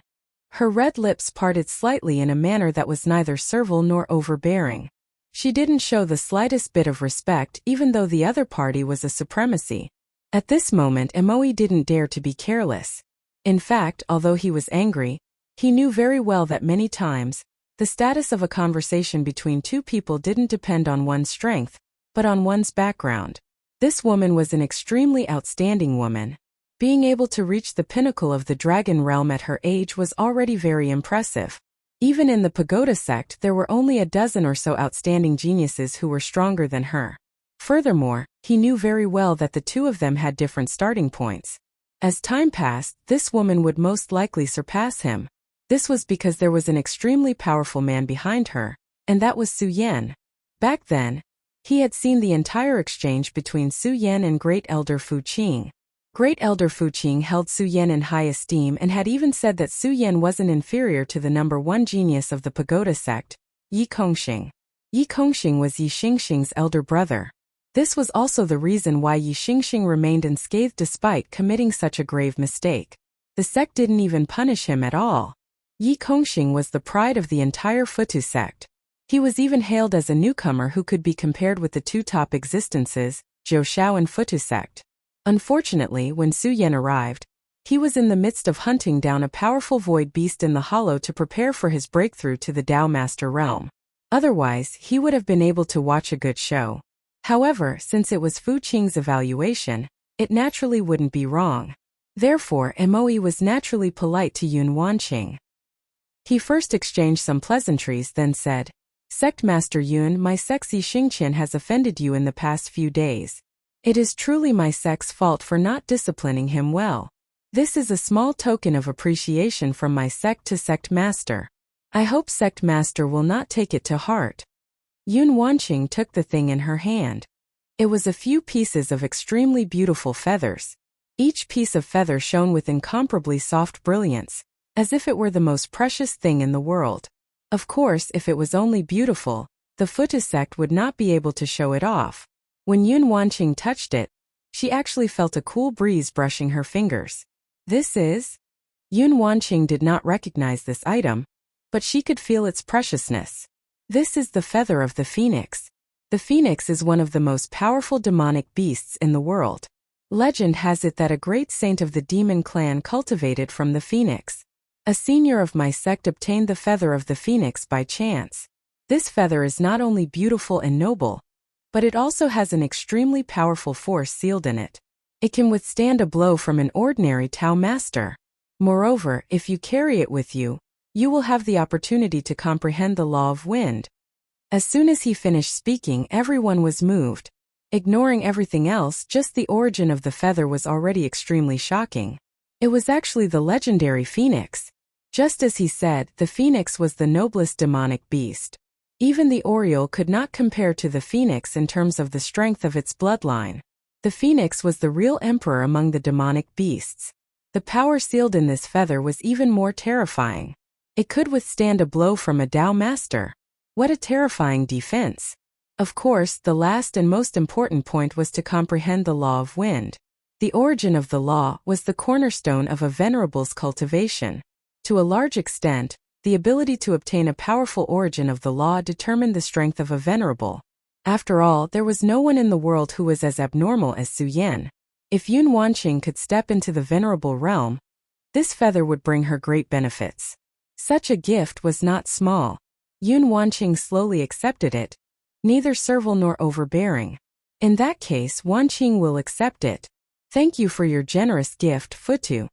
Her red lips parted slightly in a manner that was neither servile nor overbearing. She didn't show the slightest bit of respect even though the other party was a supremacy. At this moment Emoi didn't dare to be careless. In fact, although he was angry, he knew very well that many times, the status of a conversation between two people didn't depend on one's strength, but on one's background. This woman was an extremely outstanding woman. Being able to reach the pinnacle of the dragon realm at her age was already very impressive. Even in the pagoda sect there were only a dozen or so outstanding geniuses who were stronger than her. Furthermore, he knew very well that the two of them had different starting points. As time passed, this woman would most likely surpass him. This was because there was an extremely powerful man behind her, and that was Su Yan. Back then, he had seen the entire exchange between Su Yan and Great Elder Fu Qing. Great Elder Fu Qing held Su Yan in high esteem and had even said that Su Yan wasn't inferior to the number one genius of the pagoda sect, Yi Kongxing. Yi Kongxing was Yi Xingxing's elder brother. This was also the reason why Yi Xingxing remained unscathed despite committing such a grave mistake. The sect didn't even punish him at all. Yi Kongxing was the pride of the entire Futu sect. He was even hailed as a newcomer who could be compared with the two top existences, Zhou Shao and Futu sect. Unfortunately, when Su Yan arrived, he was in the midst of hunting down a powerful void beast in the hollow to prepare for his breakthrough to the Tao Master realm. Otherwise, he would have been able to watch a good show. However, since it was Fu Qing's evaluation, it naturally wouldn't be wrong. Therefore, Moe was naturally polite to Yun Wanqing. He first exchanged some pleasantries, then said, "Sect Master Yun, my sexy Xingqian has offended you in the past few days. It is truly my sect's fault for not disciplining him well. This is a small token of appreciation from my sect to Sect Master. I hope Sect Master will not take it to heart." Yun Wanqing took the thing in her hand. It was a few pieces of extremely beautiful feathers. Each piece of feather shone with incomparably soft brilliance, as if it were the most precious thing in the world. Of course, if it was only beautiful, the Futu sect would not be able to show it off. When Yun Wanqing touched it, she actually felt a cool breeze brushing her fingers. This is? Yun Wanqing did not recognize this item, but she could feel its preciousness. This is the feather of the phoenix. The phoenix is one of the most powerful demonic beasts in the world. Legend has it that a great saint of the demon clan cultivated from the phoenix. A senior of my sect obtained the feather of the phoenix by chance. This feather is not only beautiful and noble, but it also has an extremely powerful force sealed in it. It can withstand a blow from an ordinary Tao master. Moreover, if you carry it with you, you will have the opportunity to comprehend the law of wind. As soon as he finished speaking, everyone was moved. Ignoring everything else, just the origin of the feather was already extremely shocking. It was actually the legendary phoenix. Just as he said, the phoenix was the noblest demonic beast. Even the oriole could not compare to the phoenix in terms of the strength of its bloodline. The phoenix was the real emperor among the demonic beasts. The power sealed in this feather was even more terrifying. It could withstand a blow from a Tao master. What a terrifying defense. Of course, the last and most important point was to comprehend the law of wind. The origin of the law was the cornerstone of a venerable's cultivation. To a large extent, the ability to obtain a powerful origin of the law determined the strength of a venerable. After all, there was no one in the world who was as abnormal as Su Yan. If Yun Wanqing could step into the venerable realm, this feather would bring her great benefits. Such a gift was not small. Yun Wanqing slowly accepted it, neither servile nor overbearing. In that case, Wanqing will accept it. Thank you for your generous gift, Futu.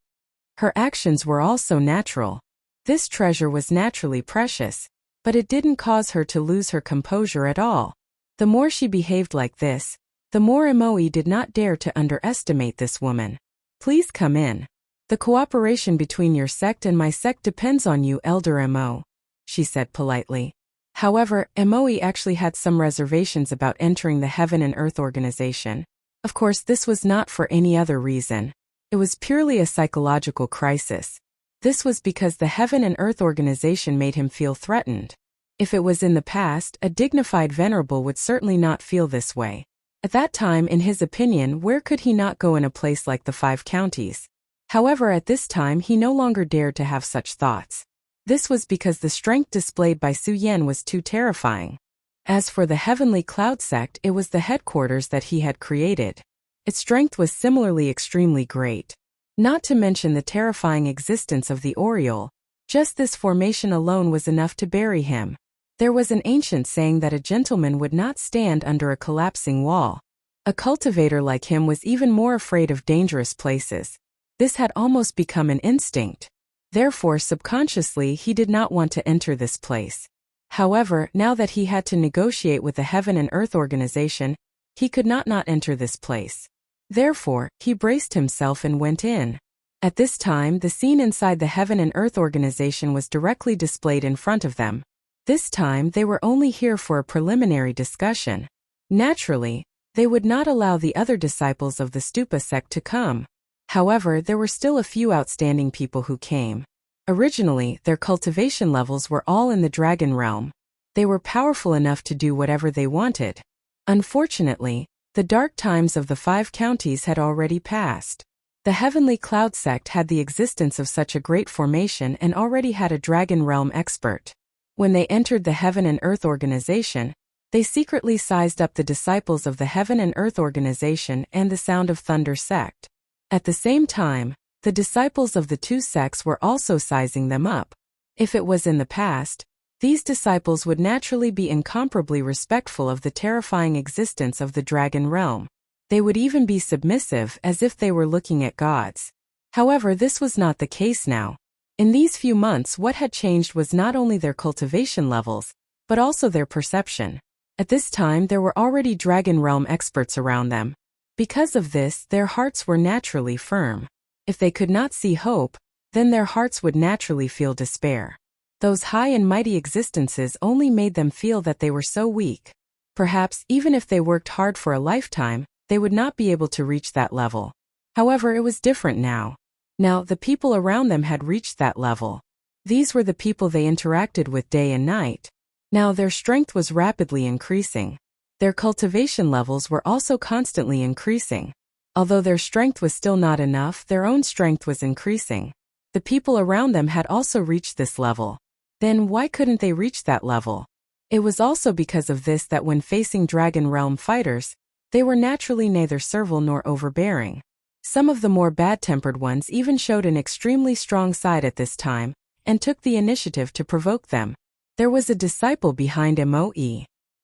Her actions were also natural. This treasure was naturally precious, but it didn't cause her to lose her composure at all. The more she behaved like this, the more Moe did not dare to underestimate this woman. Please come in. The cooperation between your sect and my sect depends on you, Elder Mo, she said politely. However, Moe actually had some reservations about entering the Heaven and Earth organization. Of course, this was not for any other reason. It was purely a psychological crisis. This was because the Heaven and Earth organization made him feel threatened. If it was in the past, a dignified venerable would certainly not feel this way. At that time, in his opinion, where could he not go in a place like the Five Counties? However, at this time he no longer dared to have such thoughts. This was because the strength displayed by Su Yan was too terrifying. As for the Heavenly Cloud sect, it was the headquarters that he had created. Its strength was similarly extremely great. Not to mention the terrifying existence of the Oriole. Just this formation alone was enough to bury him. There was an ancient saying that a gentleman would not stand under a collapsing wall. A cultivator like him was even more afraid of dangerous places. This had almost become an instinct. Therefore, subconsciously, he did not want to enter this place. However, now that he had to negotiate with the Heaven and Earth organization, he could not enter this place. Therefore, he braced himself and went in. At this time, the scene inside the Heaven and Earth organization was directly displayed in front of them. This time, they were only here for a preliminary discussion. Naturally, they would not allow the other disciples of the Stupa sect to come. However, there were still a few outstanding people who came. Originally, their cultivation levels were all in the dragon realm. They were powerful enough to do whatever they wanted. Unfortunately, the dark times of the 5 counties had already passed. The Heavenly Cloud sect had the existence of such a great formation and already had a dragon realm expert. When they entered the Heaven and Earth organization, they secretly sized up the disciples of the Heaven and Earth organization and the Sound of Thunder sect. At the same time, the disciples of the 2 sects were also sizing them up. If it was in the past, these disciples would naturally be incomparably respectful of the terrifying existence of the dragon realm. They would even be submissive as if they were looking at gods. However, this was not the case now. In these few months, what had changed was not only their cultivation levels, but also their perception. At this time, there were already dragon realm experts around them. Because of this, their hearts were naturally firm. If they could not see hope, then their hearts would naturally feel despair. Those high and mighty existences only made them feel that they were so weak. Perhaps, even if they worked hard for a lifetime, they would not be able to reach that level. However, it was different now. Now, the people around them had reached that level. These were the people they interacted with day and night. Now their strength was rapidly increasing. Their cultivation levels were also constantly increasing. Although their strength was still not enough, their own strength was increasing. The people around them had also reached this level. Then why couldn't they reach that level? It was also because of this that when facing Dragon Realm fighters, they were naturally neither servile nor overbearing. Some of the more bad-tempered ones even showed an extremely strong side at this time, and took the initiative to provoke them. There was a disciple behind Moe.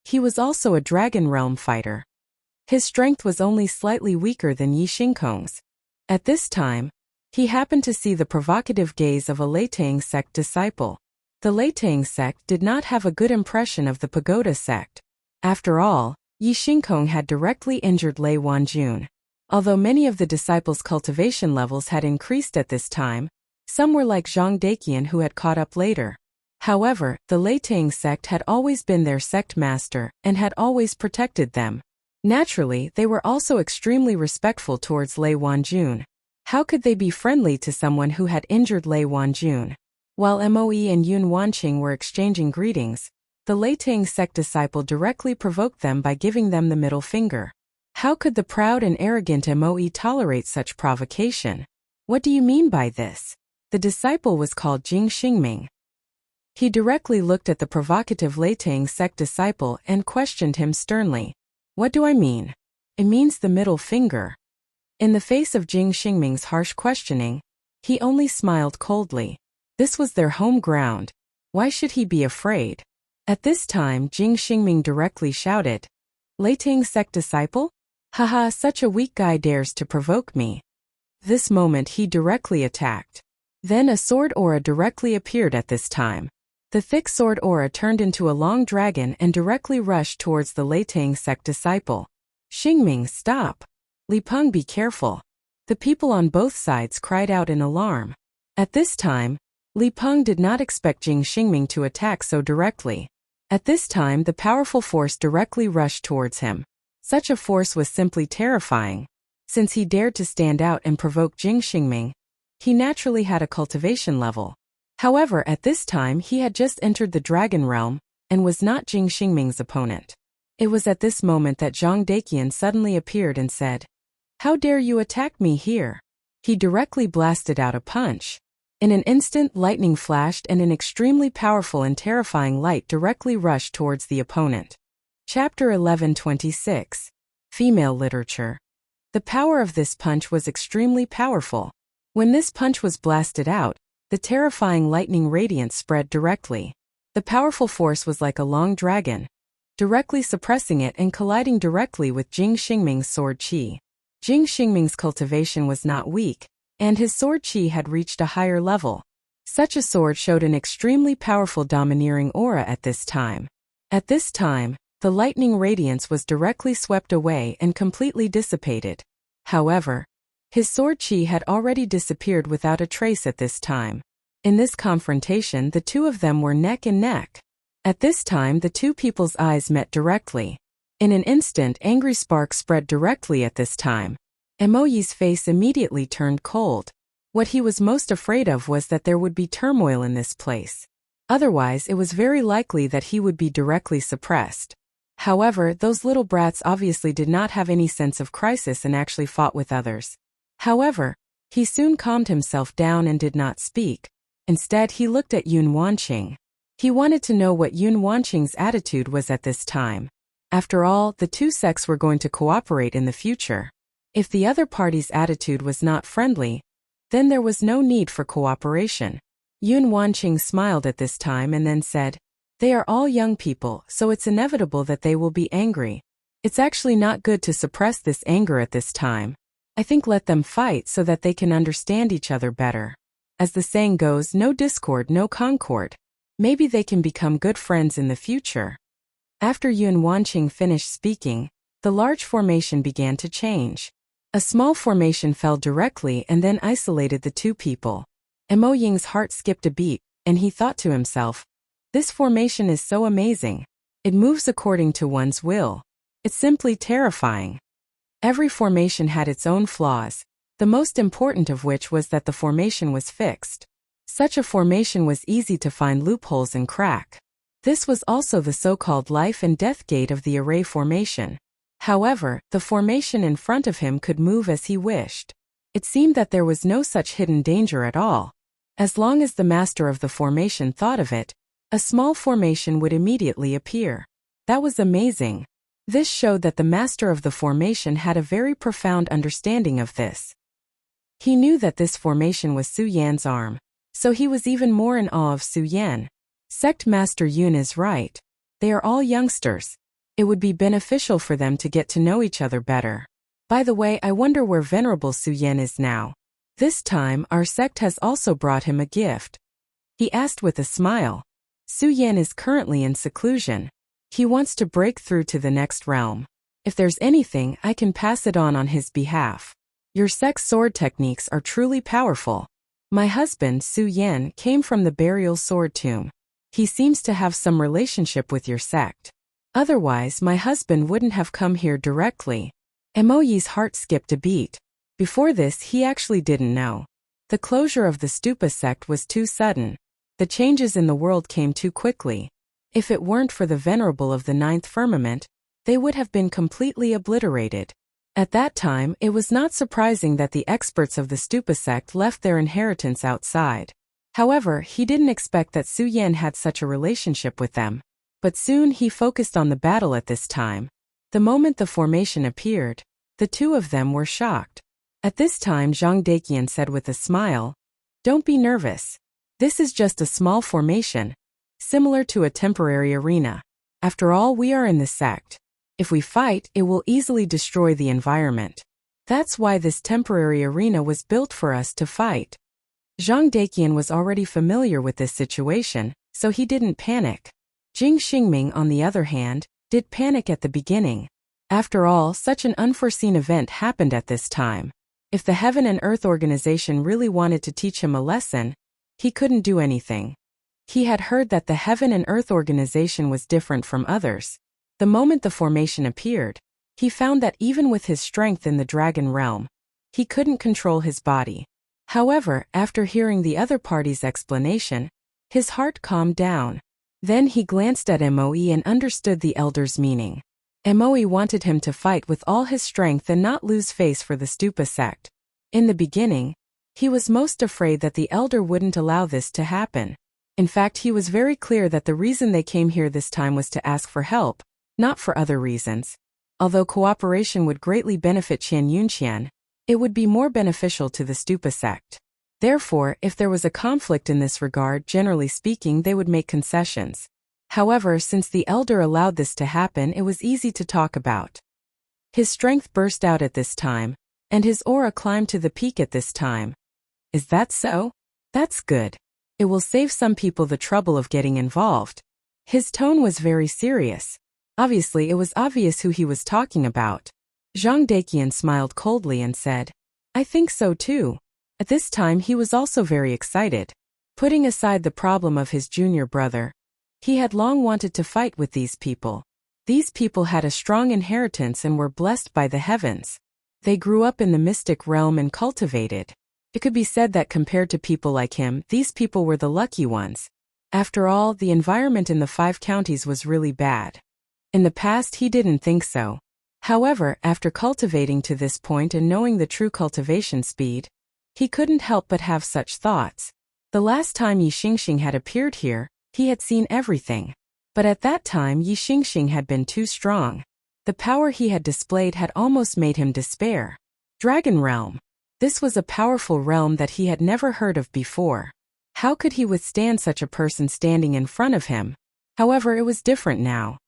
He was also a Dragon Realm fighter. His strength was only slightly weaker than Yi Xingkong's. At this time, he happened to see the provocative gaze of a Leitang sect disciple. The Leitang sect did not have a good impression of the Pagoda sect. After all, Yi Xingkong had directly injured Lei Wanjun. Although many of the disciples' cultivation levels had increased at this time, some were like Zhang Daqian who had caught up later. However, the Leitang sect had always been their sect master and had always protected them. Naturally, they were also extremely respectful towards Lei Wanjun. How could they be friendly to someone who had injured Lei Wanjun? While Moe and Yun Wanqing were exchanging greetings, the Leitang sect disciple directly provoked them by giving them the middle finger. How could the proud and arrogant Moe tolerate such provocation? What do you mean by this? The disciple was called Jing Xingming. He directly looked at the provocative Leitang sect disciple and questioned him sternly. What do I mean? It means the middle finger. In the face of Jing Xingming's harsh questioning, he only smiled coldly. This was their home ground. Why should he be afraid? At this time, Jing Xingming directly shouted, Leitang sect disciple? Haha, such a weak guy dares to provoke me. This moment he directly attacked. Then a sword aura directly appeared at this time. The thick sword aura turned into a long dragon and directly rushed towards the Leitang sect disciple. Xingming, stop! Li Peng, be careful! The people on both sides cried out in alarm. At this time, Li Peng did not expect Jing Xingming to attack so directly. At this time, the powerful force directly rushed towards him. Such a force was simply terrifying. Since he dared to stand out and provoke Jing Xingming, he naturally had a cultivation level. However, at this time he had just entered the Dragon Realm, and was not Jing Xingming's opponent. It was at this moment that Zhang Daqian suddenly appeared and said, How dare you attack me here? He directly blasted out a punch. In an instant, lightning flashed and an extremely powerful and terrifying light directly rushed towards the opponent. Chapter 1126. Female Literature. The power of this punch was extremely powerful. When this punch was blasted out, the terrifying lightning radiance spread directly. The powerful force was like a long dragon, directly suppressing it and colliding directly with Jing Xingming's sword qi. Jing Xingming's cultivation was not weak, and his sword qi had reached a higher level. Such a sword showed an extremely powerful domineering aura at this time. At this time, the lightning radiance was directly swept away and completely dissipated. However, his sword chi had already disappeared without a trace at this time. In this confrontation, the two of them were neck and neck. At this time, the two people's eyes met directly. In an instant, angry sparks spread directly at this time. Emoyi's face immediately turned cold. What he was most afraid of was that there would be turmoil in this place. Otherwise, it was very likely that he would be directly suppressed. However, those little brats obviously did not have any sense of crisis and actually fought with others. However, he soon calmed himself down and did not speak. Instead, he looked at Yun Wanqing. He wanted to know what Yun Wanqing's attitude was at this time. After all, the two sects were going to cooperate in the future. If the other party's attitude was not friendly, then there was no need for cooperation. Yun Wanqing smiled at this time and then said, "They are all young people, so it's inevitable that they will be angry. It's actually not good to suppress this anger at this time. I think let them fight so that they can understand each other better. As the saying goes, no discord, no concord. Maybe they can become good friends in the future." After Yun Wanqing finished speaking, the large formation began to change. A small formation fell directly and then isolated the two people. Emo Ying's heart skipped a beat, and he thought to himself, "This formation is so amazing. It moves according to one's will. It's simply terrifying." Every formation had its own flaws, the most important of which was that the formation was fixed. Such a formation was easy to find loopholes and crack. This was also the so-called life and death gate of the array formation. However, the formation in front of him could move as he wished. It seemed that there was no such hidden danger at all. As long as the master of the formation thought of it, a small formation would immediately appear. That was amazing. This showed that the master of the formation had a very profound understanding of this. He knew that this formation was Su Yan's arm, so he was even more in awe of Su Yan. Sect Master Yun is right. They are all youngsters. It would be beneficial for them to get to know each other better. By the way, I wonder where Venerable Su Yan is now. This time, our sect has also brought him a gift. He asked with a smile. Su Yan is currently in seclusion. He wants to break through to the next realm. If there's anything, I can pass it on his behalf. Your sect's sword techniques are truly powerful. My husband, Su Yan, came from the burial sword tomb. He seems to have some relationship with your sect. Otherwise, my husband wouldn't have come here directly. Emoyi's heart skipped a beat. Before this, he actually didn't know. The closure of the Stupa sect was too sudden. The changes in the world came too quickly. If it weren't for the Venerable of the Ninth Firmament, they would have been completely obliterated. At that time, it was not surprising that the experts of the Stupa sect left their inheritance outside. However, he didn't expect that Su Yan had such a relationship with them. But soon he focused on the battle at this time. The moment the formation appeared, the two of them were shocked. At this time, Zhang Daqian said with a smile, "Don't be nervous. This is just a small formation, similar to a temporary arena. After all, we are in the sect. If we fight, it will easily destroy the environment. That's why this temporary arena was built for us to fight." Zhang Daqian was already familiar with this situation, so he didn't panic. Jing Xingming, on the other hand, did panic at the beginning. After all, such an unforeseen event happened at this time. If the Heaven and Earth organization really wanted to teach him a lesson, he couldn't do anything. He had heard that the Heaven and Earth organization was different from others. The moment the formation appeared, he found that even with his strength in the dragon realm, he couldn't control his body. However, after hearing the other party's explanation, his heart calmed down. Then he glanced at Moe and understood the elder's meaning. Moe wanted him to fight with all his strength and not lose face for the Stupa sect. In the beginning, he was most afraid that the elder wouldn't allow this to happen. In fact, he was very clear that the reason they came here this time was to ask for help, not for other reasons. Although cooperation would greatly benefit Qian Yunqian, it would be more beneficial to the Stupa sect. Therefore, if there was a conflict in this regard, generally speaking, they would make concessions. However, since the elder allowed this to happen, it was easy to talk about. His strength burst out at this time, and his aura climbed to the peak at this time. Is that so? That's good. It will save some people the trouble of getting involved. His tone was very serious. Obviously, it was obvious who he was talking about. Zhang Daqian smiled coldly and said, I think so too. At this time he was also very excited. Putting aside the problem of his junior brother, he had long wanted to fight with these people. These people had a strong inheritance and were blessed by the heavens. They grew up in the mystic realm and cultivated. It could be said that compared to people like him, these people were the lucky ones. After all, the environment in the 5 counties was really bad. In the past he didn't think so. However, after cultivating to this point and knowing the true cultivation speed, he couldn't help but have such thoughts. The last time Yi Xingxing had appeared here, he had seen everything. But at that time Yi Xingxing had been too strong. The power he had displayed had almost made him despair. Dragon Realm. This was a powerful realm that he had never heard of before. How could he withstand such a person standing in front of him? However, it was different now.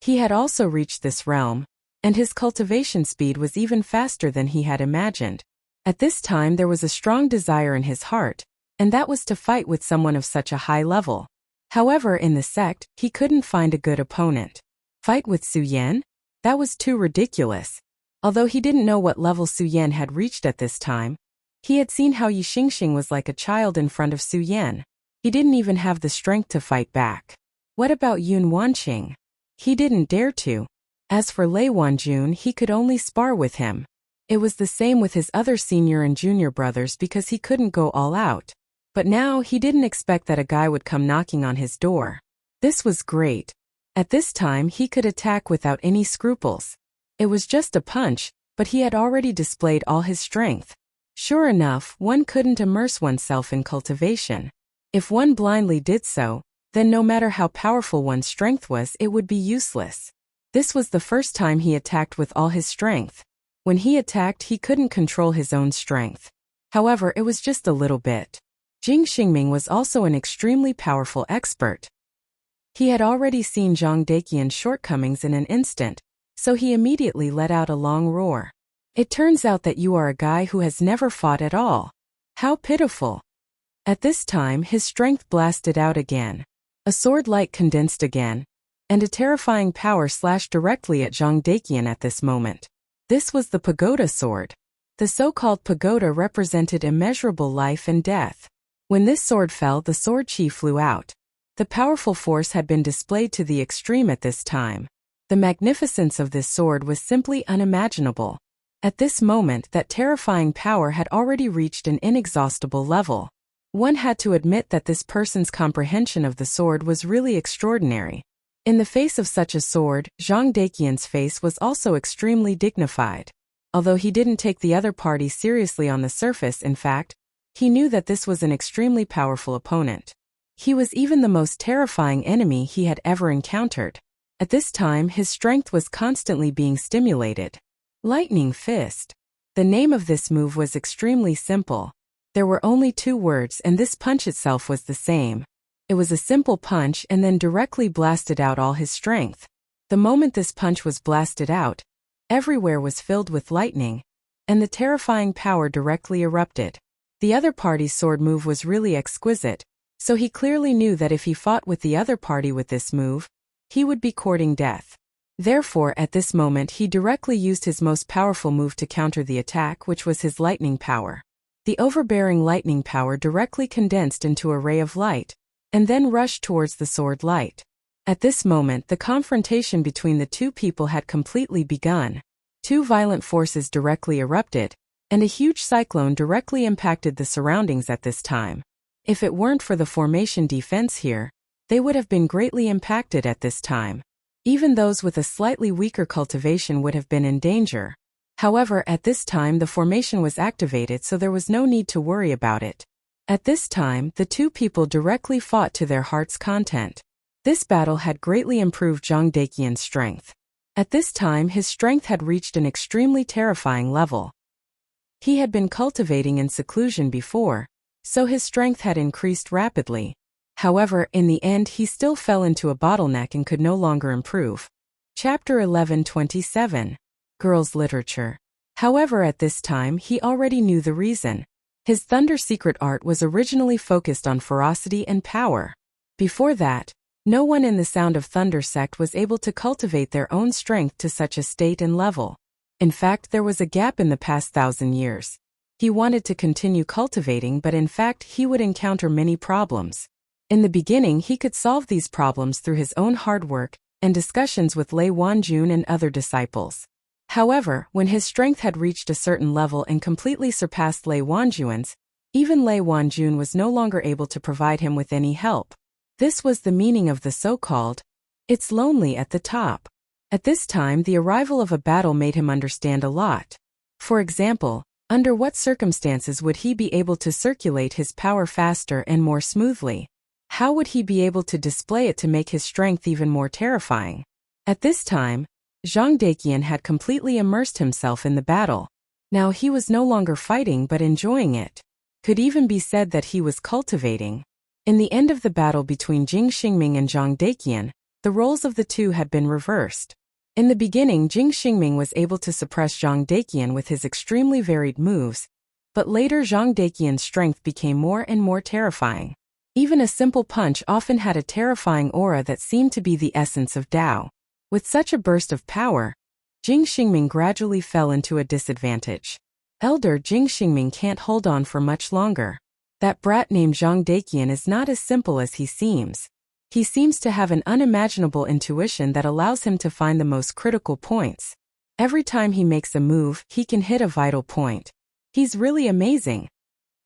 He had also reached this realm, and his cultivation speed was even faster than he had imagined. At this time there was a strong desire in his heart, and that was to fight with someone of such a high level. However, in the sect, he couldn't find a good opponent. Fight with Su Yan? That was too ridiculous. Although he didn't know what level Su Yan had reached at this time, he had seen how Yi Xingxing was like a child in front of Su Yan. He didn't even have the strength to fight back. What about Yun Wanqing? He didn't dare to. As for Lei Wanjun, he could only spar with him. It was the same with his other senior and junior brothers because he couldn't go all out. But now he didn't expect that a guy would come knocking on his door. This was great. At this time he could attack without any scruples. It was just a punch, but he had already displayed all his strength. Sure enough, one couldn't immerse oneself in cultivation. If one blindly did so, then no matter how powerful one's strength was, it would be useless. This was the first time he attacked with all his strength. When he attacked, he couldn't control his own strength. However, it was just a little bit. Jing Xingming was also an extremely powerful expert. He had already seen Zhang Daqian's shortcomings in an instant, so he immediately let out a long roar. It turns out that you are a guy who has never fought at all. How pitiful. At this time his strength blasted out again. A sword light condensed again, and a terrifying power slashed directly at Zhang Daqian at this moment. This was the pagoda sword. The so-called pagoda represented immeasurable life and death. When this sword fell, the sword chi flew out. The powerful force had been displayed to the extreme at this time. The magnificence of this sword was simply unimaginable. At this moment, that terrifying power had already reached an inexhaustible level. One had to admit that this person's comprehension of the sword was really extraordinary. In the face of such a sword, Zhang Daqian's face was also extremely dignified. Although he didn't take the other party seriously on the surface, in fact, he knew that this was an extremely powerful opponent. He was even the most terrifying enemy he had ever encountered. At this time, his strength was constantly being stimulated. Lightning Fist. The name of this move was extremely simple. There were only 2 words, and this punch itself was the same. It was a simple punch and then directly blasted out all his strength. The moment this punch was blasted out, everywhere was filled with lightning, and the terrifying power directly erupted. The other party's sword move was really exquisite, so he clearly knew that if he fought with the other party with this move, he would be courting death. Therefore, at this moment he directly used his most powerful move to counter the attack, which was his lightning power. The overbearing lightning power directly condensed into a ray of light, and then rushed towards the sword light. At this moment, the confrontation between the 2 people had completely begun. 2 violent forces directly erupted, and a huge cyclone directly impacted the surroundings at this time. If it weren't for the formation defense here, they would have been greatly impacted at this time. Even those with a slightly weaker cultivation would have been in danger. However, at this time the formation was activated, so there was no need to worry about it. At this time, the 2 people directly fought to their heart's content. This battle had greatly improved Zhang Daqian's strength. At this time his strength had reached an extremely terrifying level. He had been cultivating in seclusion before, so his strength had increased rapidly. However, in the end he still fell into a bottleneck and could no longer improve. Chapter 11:27. Girls' Literature. However, at this time he already knew the reason. His Thunder secret art was originally focused on ferocity and power. Before that, no one in the Sound of Thunder sect was able to cultivate their own strength to such a state and level. In fact, there was a gap in the past 1,000 years. He wanted to continue cultivating, but in fact he would encounter many problems. In the beginning he could solve these problems through his own hard work and discussions with Lei Wanjun and other disciples. However, when his strength had reached a certain level and completely surpassed Lei Wanjun's, even Lei Wanjun was no longer able to provide him with any help. This was the meaning of the so-called, "It's lonely at the top." At this time the arrival of a battle made him understand a lot. For example, under what circumstances would he be able to circulate his power faster and more smoothly? How would he be able to display it to make his strength even more terrifying? At this time, Zhang Daqian had completely immersed himself in the battle. Now he was no longer fighting but enjoying it. Could even be said that he was cultivating. In the end of the battle between Jing Xingming and Zhang Daqian, the roles of the two had been reversed. In the beginning, Jing Xingming was able to suppress Zhang Daqian with his extremely varied moves, but later Zhang Daqian's strength became more and more terrifying. Even a simple punch often had a terrifying aura that seemed to be the essence of Tao. With such a burst of power, Jing Xingming gradually fell into a disadvantage. Elder Jing Xingming can't hold on for much longer. That brat named Zhang Daqian is not as simple as he seems. He seems to have an unimaginable intuition that allows him to find the most critical points. Every time he makes a move, he can hit a vital point. He's really amazing.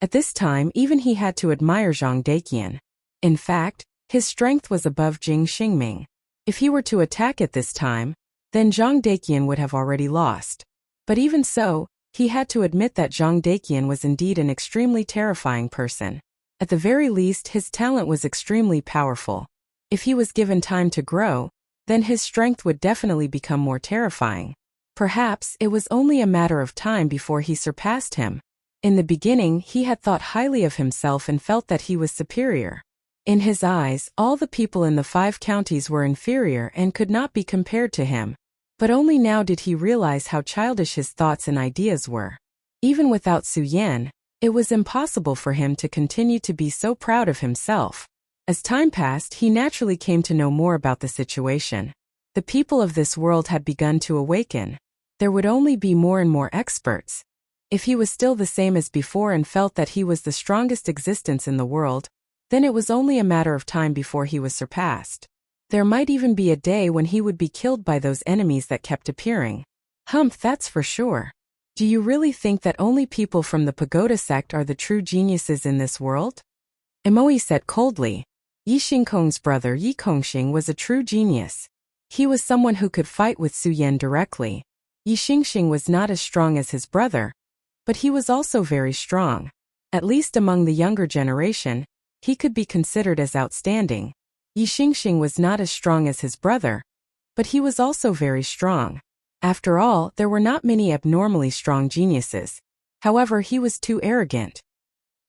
At this time, even he had to admire Zhang Daqian. In fact, his strength was above Jing Xingming. If he were to attack at this time, then Zhang Daqian would have already lost. But even so, he had to admit that Zhang Daqian was indeed an extremely terrifying person. At the very least, his talent was extremely powerful. If he was given time to grow, then his strength would definitely become more terrifying. Perhaps it was only a matter of time before he surpassed him. In the beginning, he had thought highly of himself and felt that he was superior. In his eyes, all the people in the 5 counties were inferior and could not be compared to him. But only now did he realize how childish his thoughts and ideas were. Even without Su Yan, it was impossible for him to continue to be so proud of himself. As time passed, he naturally came to know more about the situation. The people of this world had begun to awaken. There would only be more and more experts. If he was still the same as before and felt that he was the strongest existence in the world, then it was only a matter of time before he was surpassed. There might even be a day when he would be killed by those enemies that kept appearing. Humph, that's for sure. Do you really think that only people from the pagoda sect are the true geniuses in this world? Emoi said coldly. Yi Xingkong's brother Yi Kongxing was a true genius. He was someone who could fight with Su Yan directly. Yi Xingxing was not as strong as his brother, but he was also very strong. At least among the younger generation, he could be considered as outstanding. Yi Xingxing was not as strong as his brother, but he was also very strong. After all, there were not many abnormally strong geniuses. However, he was too arrogant.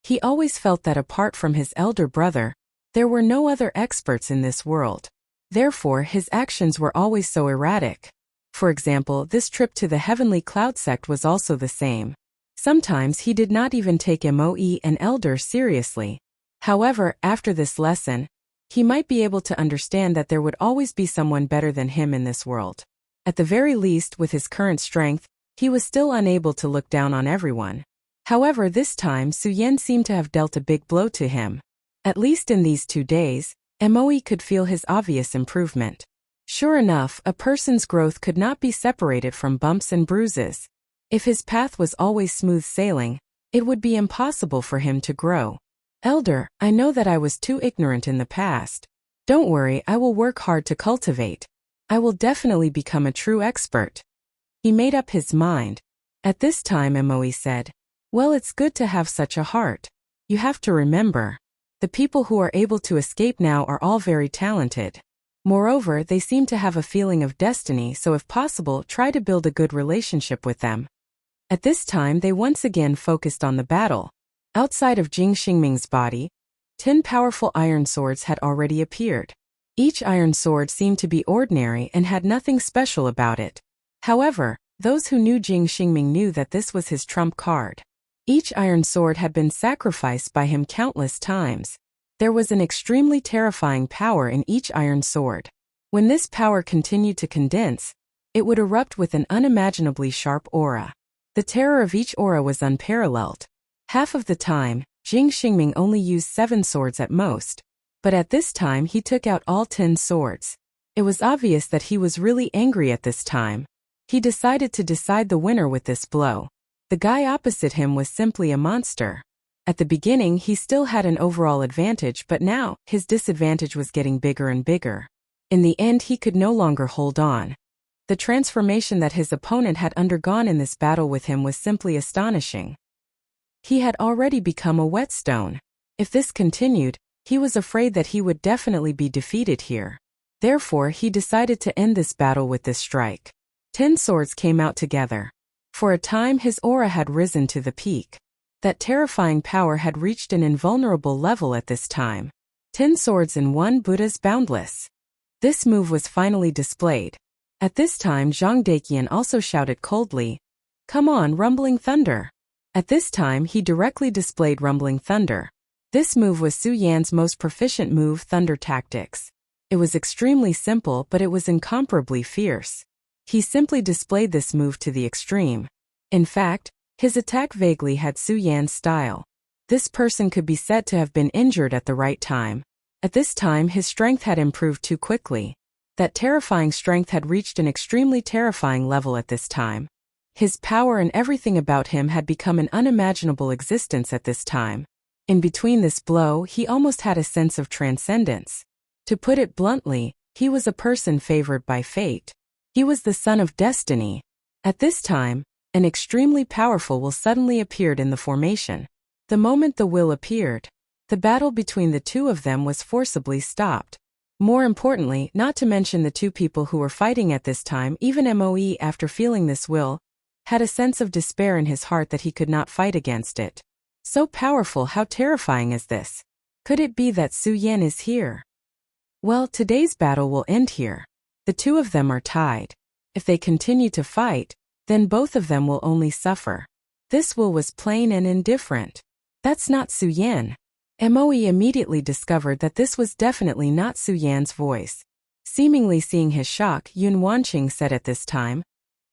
He always felt that apart from his elder brother, there were no other experts in this world. Therefore, his actions were always so erratic. For example, this trip to the Heavenly Cloud sect was also the same. Sometimes he did not even take Moe and Elder seriously. However, after this lesson, he might be able to understand that there would always be someone better than him in this world. At the very least, with his current strength, he was still unable to look down on everyone. However, this time Su Yan seemed to have dealt a big blow to him. At least in these 2 days, Moe could feel his obvious improvement. Sure enough, a person's growth could not be separated from bumps and bruises. If his path was always smooth sailing, it would be impossible for him to grow. Elder, I know that I was too ignorant in the past. Don't worry, I will work hard to cultivate. I will definitely become a true expert. He made up his mind. At this time, Moe said, well, it's good to have such a heart. You have to remember, the people who are able to escape now are all very talented. Moreover, they seem to have a feeling of destiny, so if possible, try to build a good relationship with them. At this time, they once again focused on the battle. Outside of Jing Xingming's body, 10 powerful iron swords had already appeared. Each iron sword seemed to be ordinary and had nothing special about it. However, those who knew Jing Xingming knew that this was his trump card. Each iron sword had been sacrificed by him countless times. There was an extremely terrifying power in each iron sword. When this power continued to condense, it would erupt with an unimaginably sharp aura. The terror of each aura was unparalleled. Half of the time, Jing Xingming only used 7 swords at most. But at this time he took out all 10 swords. It was obvious that he was really angry at this time. He decided to decide the winner with this blow. The guy opposite him was simply a monster. At the beginning he still had an overall advantage, but now, his disadvantage was getting bigger and bigger. In the end he could no longer hold on. The transformation that his opponent had undergone in this battle with him was simply astonishing. He had already become a whetstone. If this continued, he was afraid that he would definitely be defeated here. Therefore he decided to end this battle with this strike. 10 swords came out together. For a time his aura had risen to the peak. That terrifying power had reached an invulnerable level at this time. 10 swords in one Buddha's boundless. This move was finally displayed. At this time Zhang Daqian also shouted coldly, "Come on, Rumbling Thunder!" At this time he directly displayed Rumbling Thunder. This move was Su Yan's most proficient move, Thunder Tactics. It was extremely simple, but it was incomparably fierce. He simply displayed this move to the extreme. In fact, his attack vaguely had Su Yan's style. This person could be said to have been injured at the right time. At this time his strength had improved too quickly. That terrifying strength had reached an extremely terrifying level at this time. His power and everything about him had become an unimaginable existence at this time. In between this blow he almost had a sense of transcendence. To put it bluntly, he was a person favored by fate. He was the son of destiny. At this time, an extremely powerful will suddenly appeared in the formation. The moment the will appeared, the battle between the two of them was forcibly stopped. More importantly, not to mention the two people who were fighting at this time, even Moe, after feeling this will, had a sense of despair in his heart that he could not fight against it. So powerful, how terrifying is this? Could it be that Su Yan is here? Well, today's battle will end here. The two of them are tied. If they continue to fight, then both of them will only suffer. This will was plain and indifferent. That's not Su Yan. Moe immediately discovered that this was definitely not Su Yan's voice. Seemingly seeing his shock, Yun Wanqing said at this time,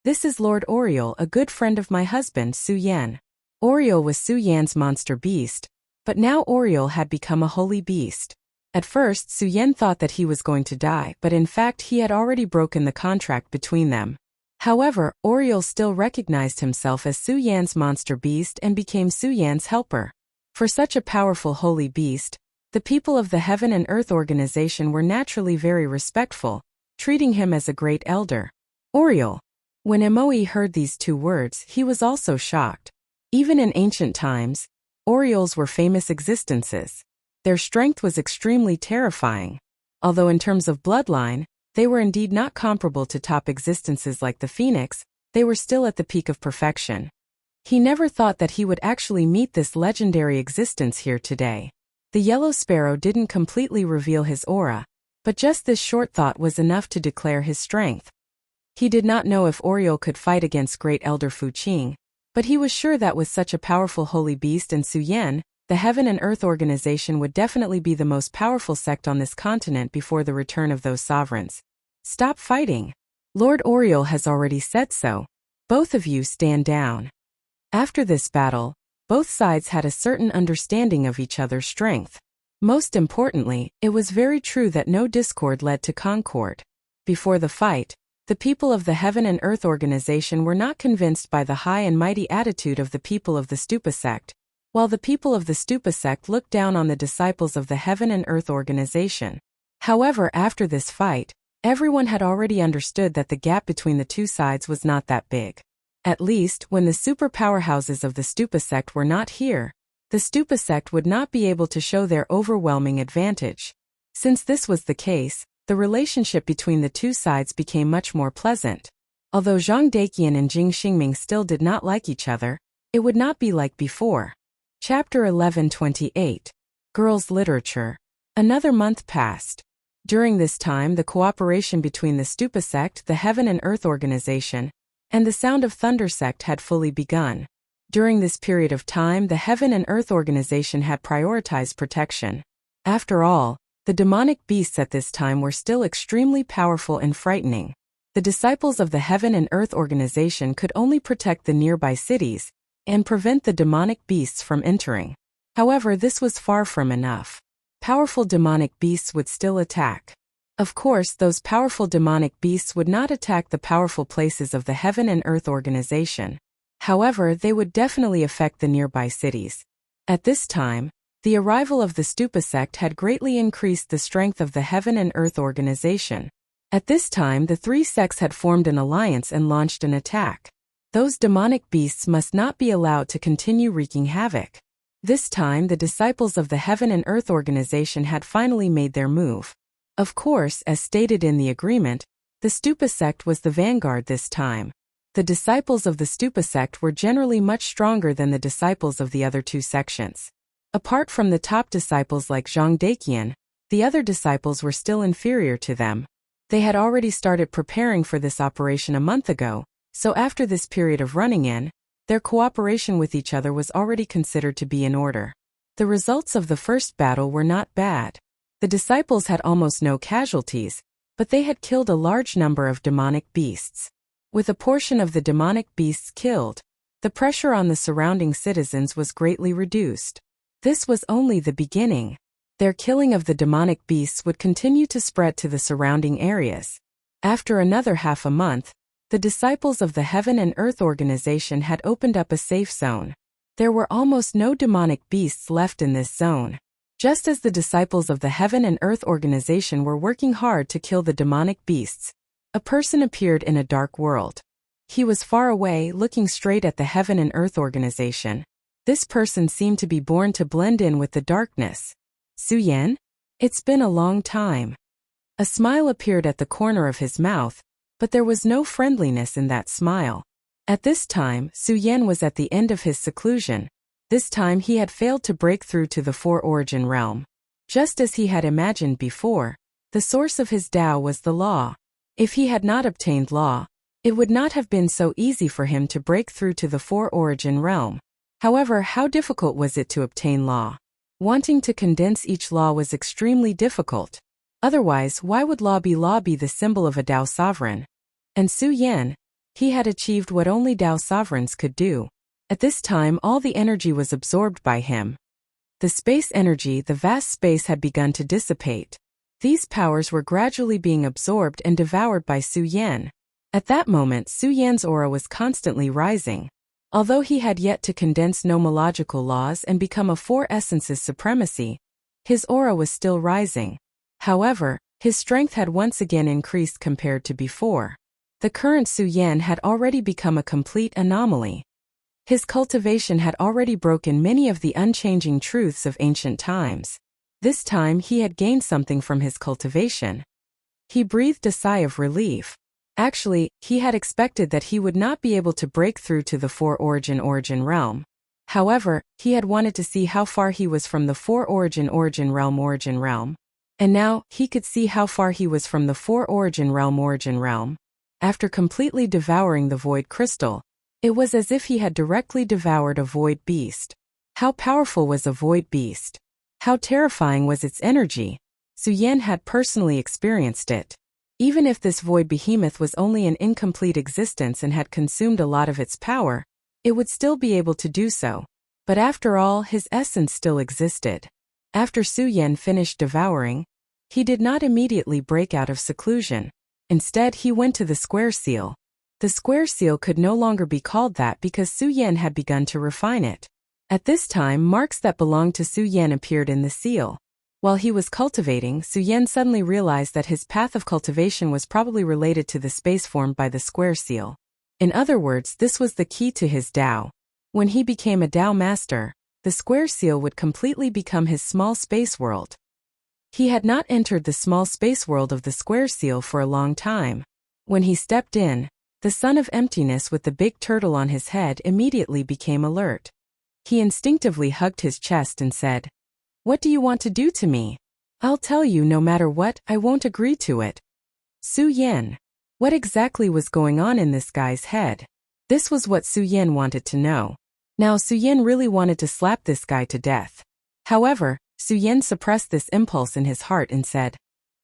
"This is Lord Oriole, a good friend of my husband, Su Yan." Oriole was Su Yan's monster beast, but now Oriole had become a holy beast. At first Su Yan thought that he was going to die, but in fact he had already broken the contract between them. However, Oriole still recognized himself as Su Yan's monster beast and became Su Yan's helper. For such a powerful holy beast, the people of the Heaven and Earth organization were naturally very respectful, treating him as a great elder. Oriole. When Moe heard these 2 words, he was also shocked. Even in ancient times, Orioles were famous existences. Their strength was extremely terrifying. Although in terms of bloodline, they were indeed not comparable to top existences like the Phoenix, they were still at the peak of perfection. He never thought that he would actually meet this legendary existence here today. The yellow sparrow didn't completely reveal his aura, but just this short thought was enough to declare his strength. He did not know if Oriole could fight against Great Elder Fu Qing, but he was sure that with such a powerful holy beast and Su Yan, the Heaven and Earth organization would definitely be the most powerful sect on this continent before the return of those sovereigns. Stop fighting. Lord Oriole has already said so. Both of you stand down. After this battle, both sides had a certain understanding of each other's strength. Most importantly, it was very true that no discord led to concord. Before the fight, the people of the Heaven and Earth organization were not convinced by the high and mighty attitude of the people of the Stupa sect, while the people of the Stupa sect looked down on the disciples of the Heaven and Earth organization. However, after this fight, everyone had already understood that the gap between the two sides was not that big. At least, when the super powerhouses of the Stupa sect were not here, the Stupa sect would not be able to show their overwhelming advantage. Since this was the case, the relationship between the two sides became much more pleasant. Although Zhang Daqian and Jing Xingming still did not like each other, it would not be like before. Chapter 1128. Girls' Literature. Another month passed. During this time, the cooperation between the Stupa sect, the Heaven and Earth organization, and the Sound of Thunder sect had fully begun. During this period of time, the Heaven and Earth organization had prioritized protection. After all, the demonic beasts at this time were still extremely powerful and frightening. The disciples of the Heaven and Earth organization could only protect the nearby cities and prevent the demonic beasts from entering. However, this was far from enough. Powerful demonic beasts would still attack. Of course, those powerful demonic beasts would not attack the powerful places of the Heaven and Earth organization. However, they would definitely affect the nearby cities. At this time, the arrival of the Stupa sect had greatly increased the strength of the Heaven and Earth organization. At this time, the three sects had formed an alliance and launched an attack. Those demonic beasts must not be allowed to continue wreaking havoc. This time, the disciples of the Heaven and Earth organization had finally made their move. Of course, as stated in the agreement, the Stupa sect was the vanguard this time. The disciples of the Stupa sect were generally much stronger than the disciples of the other two sections. Apart from the top disciples like Zhang Daqian, the other disciples were still inferior to them. They had already started preparing for this operation a month ago, so after this period of running in, their cooperation with each other was already considered to be in order. The results of the first battle were not bad. The disciples had almost no casualties, but they had killed a large number of demonic beasts. With a portion of the demonic beasts killed, the pressure on the surrounding citizens was greatly reduced. This was only the beginning. Their killing of the demonic beasts would continue to spread to the surrounding areas. After another half a month, the disciples of the Heaven and Earth organization had opened up a safe zone. There were almost no demonic beasts left in this zone. Just as the disciples of the Heaven and Earth organization were working hard to kill the demonic beasts, a person appeared in a dark world. He was far away, looking straight at the Heaven and Earth organization. This person seemed to be born to blend in with the darkness. Su Yan? It's been a long time. A smile appeared at the corner of his mouth, but there was no friendliness in that smile. At this time, Su Yan was at the end of his seclusion. This time he had failed to break through to the Four Origin realm. Just as he had imagined before, the source of his Tao was the law. If he had not obtained law, it would not have been so easy for him to break through to the Four Origin realm. However, how difficult was it to obtain law? Wanting to condense each law was extremely difficult. Otherwise, why would law be the symbol of a Tao sovereign? And Su Yan, he had achieved what only Tao sovereigns could do. At this time, all the energy was absorbed by him. The space energy, the vast space, had begun to dissipate. These powers were gradually being absorbed and devoured by Su Yan. At that moment, Su Yan's aura was constantly rising. Although he had yet to condense nomological laws and become a Four Essences supremacy, his aura was still rising. However, his strength had once again increased compared to before. The current Su Yan had already become a complete anomaly. His cultivation had already broken many of the unchanging truths of ancient times. This time he had gained something from his cultivation. He breathed a sigh of relief. Actually, he had expected that he would not be able to break through to the Four Origin realm. However, he had wanted to see how far he was from the Four Origin realm. And now, he could see how far he was from the Four Origin realm. After completely devouring the void crystal, it was as if he had directly devoured a void beast. How powerful was a void beast? How terrifying was its energy? Su Yan had personally experienced it. Even if this void behemoth was only an incomplete existence and had consumed a lot of its power, it would still be able to do so. But after all, his essence still existed. After Su Yan finished devouring, he did not immediately break out of seclusion. Instead, he went to the square seal. The square seal could no longer be called that because Su Yan had begun to refine it. At this time, marks that belonged to Su Yan appeared in the seal. While he was cultivating, Su Yan suddenly realized that his path of cultivation was probably related to the space formed by the square seal. In other words, this was the key to his Tao. When he became a Tao master, the square seal would completely become his small space world. He had not entered the small space world of the square seal for a long time. When he stepped in, the son of emptiness with the big turtle on his head immediately became alert. He instinctively hugged his chest and said, "What do you want to do to me? I'll tell you no matter what, I won't agree to it." Su Yan. What exactly was going on in this guy's head? This was what Su Yan wanted to know. Now Su Yan really wanted to slap this guy to death. However, Su Yan suppressed this impulse in his heart and said,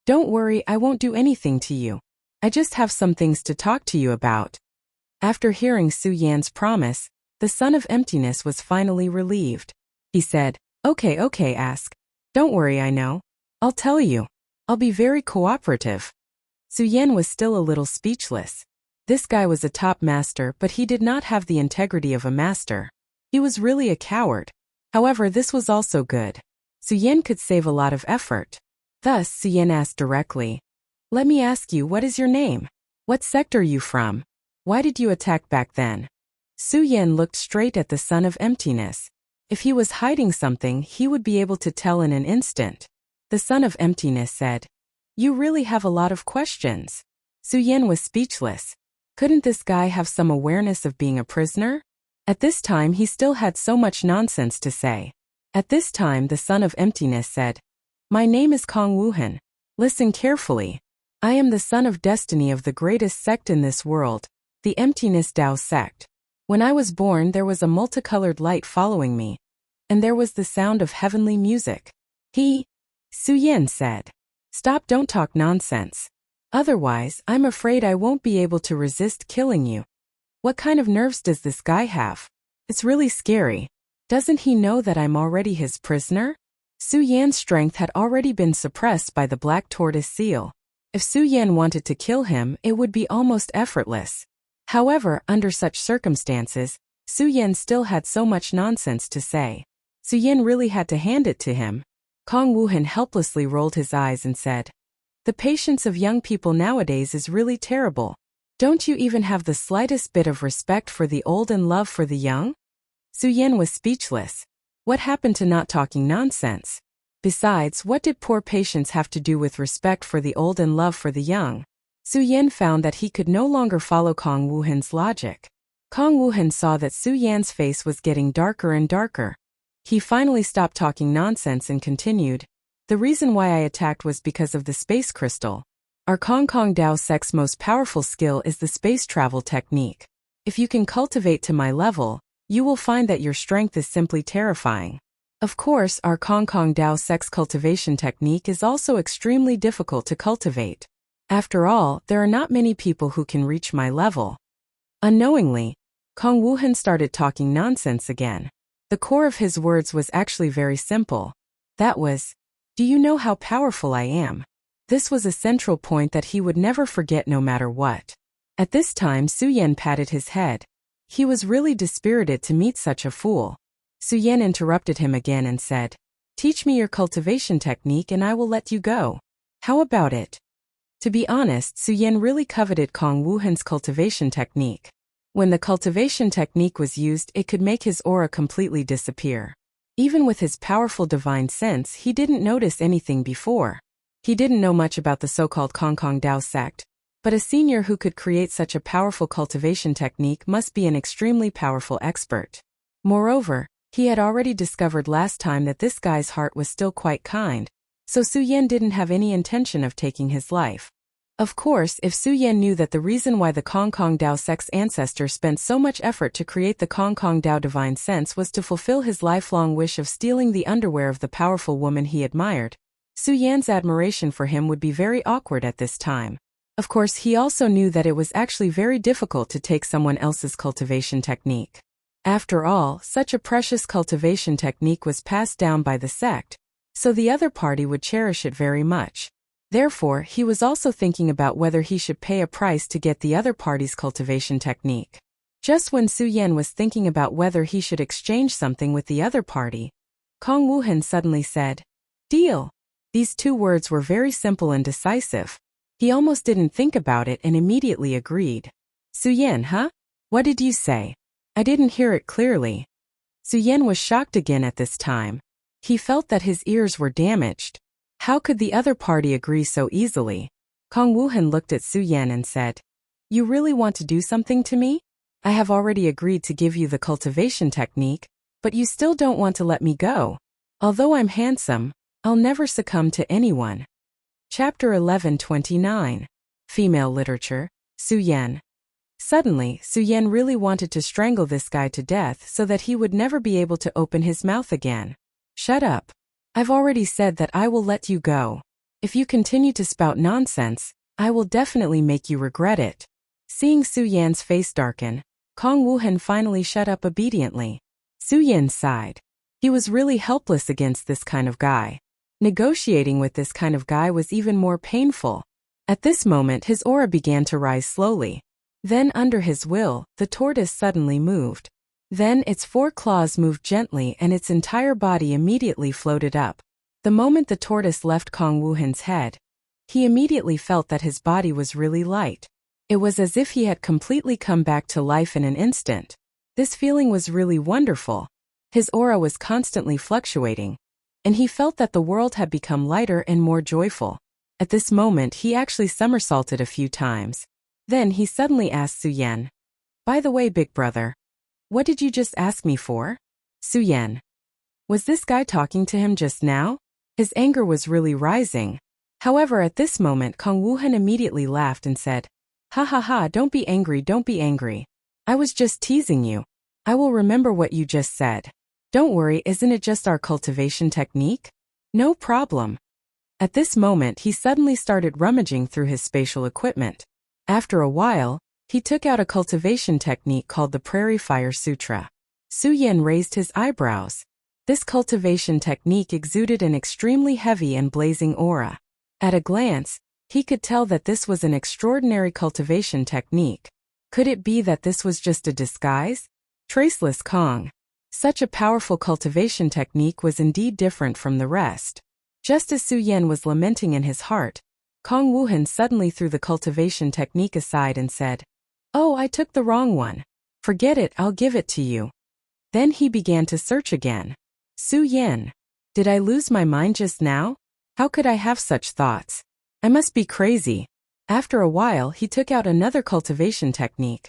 "Don't worry, I won't do anything to you. I just have some things to talk to you about. After hearing Su Yan's promise, the son of emptiness was finally relieved. He said, Okay, ask. Don't worry, I know. I'll tell you. I'll be very cooperative. Su Yan was still a little speechless. This guy was a top master, but he did not have the integrity of a master. He was really a coward. However, this was also good. Su Yan could save a lot of effort. Thus, Su Yan asked directly, Let me ask you, what is your name? What sect are you from? Why did you attack back then? Su Yan looked straight at the son of emptiness. If he was hiding something, he would be able to tell in an instant. The son of emptiness said, You really have a lot of questions. Su Yan was speechless. Couldn't this guy have some awareness of being a prisoner? At this time he still had so much nonsense to say. At this time the son of emptiness said, My name is Kong Wuhan. Listen carefully. I am the son of destiny of the greatest sect in this world, the Emptiness Tao sect. When I was born there was a multicolored light following me, and there was the sound of heavenly music. Su Yan said, Stop, don't talk nonsense. Otherwise, I'm afraid I won't be able to resist killing you. What kind of nerves does this guy have? It's really scary. Doesn't he know that I'm already his prisoner? Su Yan's strength had already been suppressed by the black tortoise seal. If Su Yan wanted to kill him, it would be almost effortless. However, under such circumstances, Su Yan still had so much nonsense to say. Su Yan really had to hand it to him. Kong Wuhan helplessly rolled his eyes and said, The patience of young people nowadays is really terrible. Don't you even have the slightest bit of respect for the old and love for the young? Su Yan was speechless. What happened to not talking nonsense? Besides, what did poor patience have to do with respect for the old and love for the young? Su Yan found that he could no longer follow Kong Wuhan's logic. Kong Wuhan saw that Su Yan's face was getting darker and darker. He finally stopped talking nonsense and continued, The reason why I attacked was because of the space crystal. Our Kong Dao sect's most powerful skill is the space travel technique. If you can cultivate to my level, you will find that your strength is simply terrifying. Of course, our Kong Dao sect's cultivation technique is also extremely difficult to cultivate. After all, there are not many people who can reach my level. Unknowingly, Kong Wuhan started talking nonsense again. The core of his words was actually very simple. That was, Do you know how powerful I am? This was a central point that he would never forget no matter what. At this time Su Yan patted his head. He was really dispirited to meet such a fool. Su Yan interrupted him again and said, Teach me your cultivation technique and I will let you go. How about it? To be honest, Su Yan really coveted Kong Wuhan's cultivation technique. When the cultivation technique was used, it could make his aura completely disappear. Even with his powerful divine sense, he didn't notice anything before. He didn't know much about the so-called Kong Dao sect, but a senior who could create such a powerful cultivation technique must be an extremely powerful expert. Moreover, he had already discovered last time that this guy's heart was still quite kind, so Su Yan didn't have any intention of taking his life. Of course, if Su Yan knew that the reason why the Kong Dao sect's ancestors spent so much effort to create the Kong Dao divine sense was to fulfill his lifelong wish of stealing the underwear of the powerful woman he admired, Su Yan's admiration for him would be very awkward at this time. Of course, he also knew that it was actually very difficult to take someone else's cultivation technique. After all, such a precious cultivation technique was passed down by the sect, so the other party would cherish it very much. Therefore, he was also thinking about whether he should pay a price to get the other party's cultivation technique. Just when Su Yan was thinking about whether he should exchange something with the other party, Kong Wuhan suddenly said, Deal. These two words were very simple and decisive. He almost didn't think about it and immediately agreed. Su Yan, huh? What did you say? I didn't hear it clearly. Su Yan was shocked again at this time. He felt that his ears were damaged. How could the other party agree so easily? Kong Wuhan looked at Su Yan and said, You really want to do something to me? I have already agreed to give you the cultivation technique, but you still don't want to let me go. Although I'm handsome, I'll never succumb to anyone. Chapter 1129. Female Literature, Su Yan. Suddenly, Su Yan really wanted to strangle this guy to death so that he would never be able to open his mouth again. Shut up. I've already said that I will let you go. If you continue to spout nonsense, I will definitely make you regret it. Seeing Su Yan's face darken, Kong Wuhan finally shut up obediently. Su Yan sighed. He was really helpless against this kind of guy. Negotiating with this kind of guy was even more painful. At this moment his aura began to rise slowly. Then under his will, the tortoise suddenly moved. Then its 4 claws moved gently and its entire body immediately floated up. The moment the tortoise left Kong Wuhan's head, he immediately felt that his body was really light. It was as if he had completely come back to life in an instant. This feeling was really wonderful. His aura was constantly fluctuating, and he felt that the world had become lighter and more joyful. At this moment he actually somersaulted a few times. Then he suddenly asked Su Yan, "By the way, big brother, what did you just ask me for?" Su Yan. Was this guy talking to him just now? His anger was really rising. However, at this moment Kong Wuhan immediately laughed and said, "Ha ha ha, don't be angry, don't be angry. I was just teasing you. I will remember what you just said. Don't worry, isn't it just our cultivation technique? No problem." At this moment he suddenly started rummaging through his spatial equipment. After a while, he took out a cultivation technique called the Prairie Fire Sutra. Su Yan raised his eyebrows. This cultivation technique exuded an extremely heavy and blazing aura. At a glance, he could tell that this was an extraordinary cultivation technique. Could it be that this was just a disguise? Traceless Kong. Such a powerful cultivation technique was indeed different from the rest. Just as Su Yan was lamenting in his heart, Kong Wuhan suddenly threw the cultivation technique aside and said, "Oh, I took the wrong one. Forget it, I'll give it to you." Then he began to search again. Su Yan. Did I lose my mind just now? How could I have such thoughts? I must be crazy. After a while he took out another cultivation technique.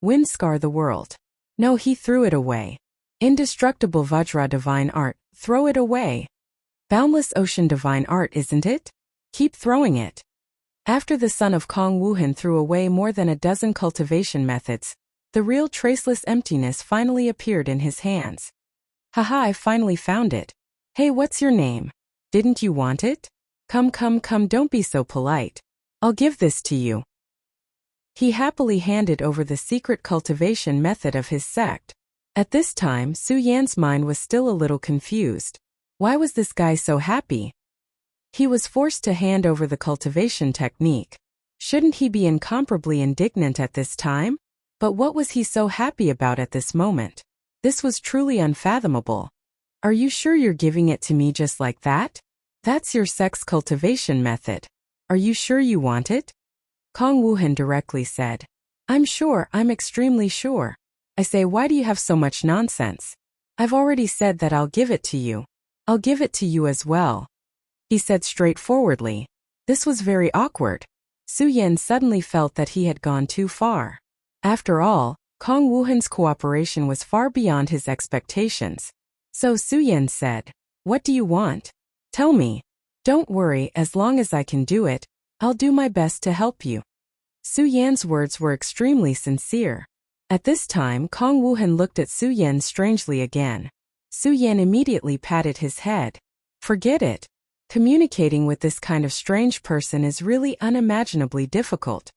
Wind Scar the World. No, he threw it away. Indestructible Vajra Divine Art, throw it away. Boundless Ocean Divine Art, isn't it? Keep throwing it. After the son of Kong Wuhan threw away more than a dozen cultivation methods, the real traceless emptiness finally appeared in his hands. Haha, I finally found it. Hey, what's your name? Didn't you want it? Come, don't be so polite. I'll give this to you. He happily handed over the secret cultivation method of his sect. At this time, Su Yan's mind was still a little confused. Why was this guy so happy? He was forced to hand over the cultivation technique. Shouldn't he be incomparably indignant at this time? But what was he so happy about at this moment? This was truly unfathomable. Are you sure you're giving it to me just like that? That's your sex cultivation method. Are you sure you want it? Kong Wuhan directly said, I'm sure, I'm extremely sure. I say, why do you have so much nonsense? I've already said that I'll give it to you. I'll give it to you as well. He said straightforwardly. This was very awkward. Su Yan suddenly felt that he had gone too far. After all, Kong Wuhan's cooperation was far beyond his expectations. So Su Yan said, what do you want? Tell me. Don't worry, as long as I can do it, I'll do my best to help you. Su Yan's words were extremely sincere. At this time, Kong Wuhan looked at Su Yan strangely again. Su Yan immediately patted his head. Forget it. Communicating with this kind of strange person is really unimaginably difficult.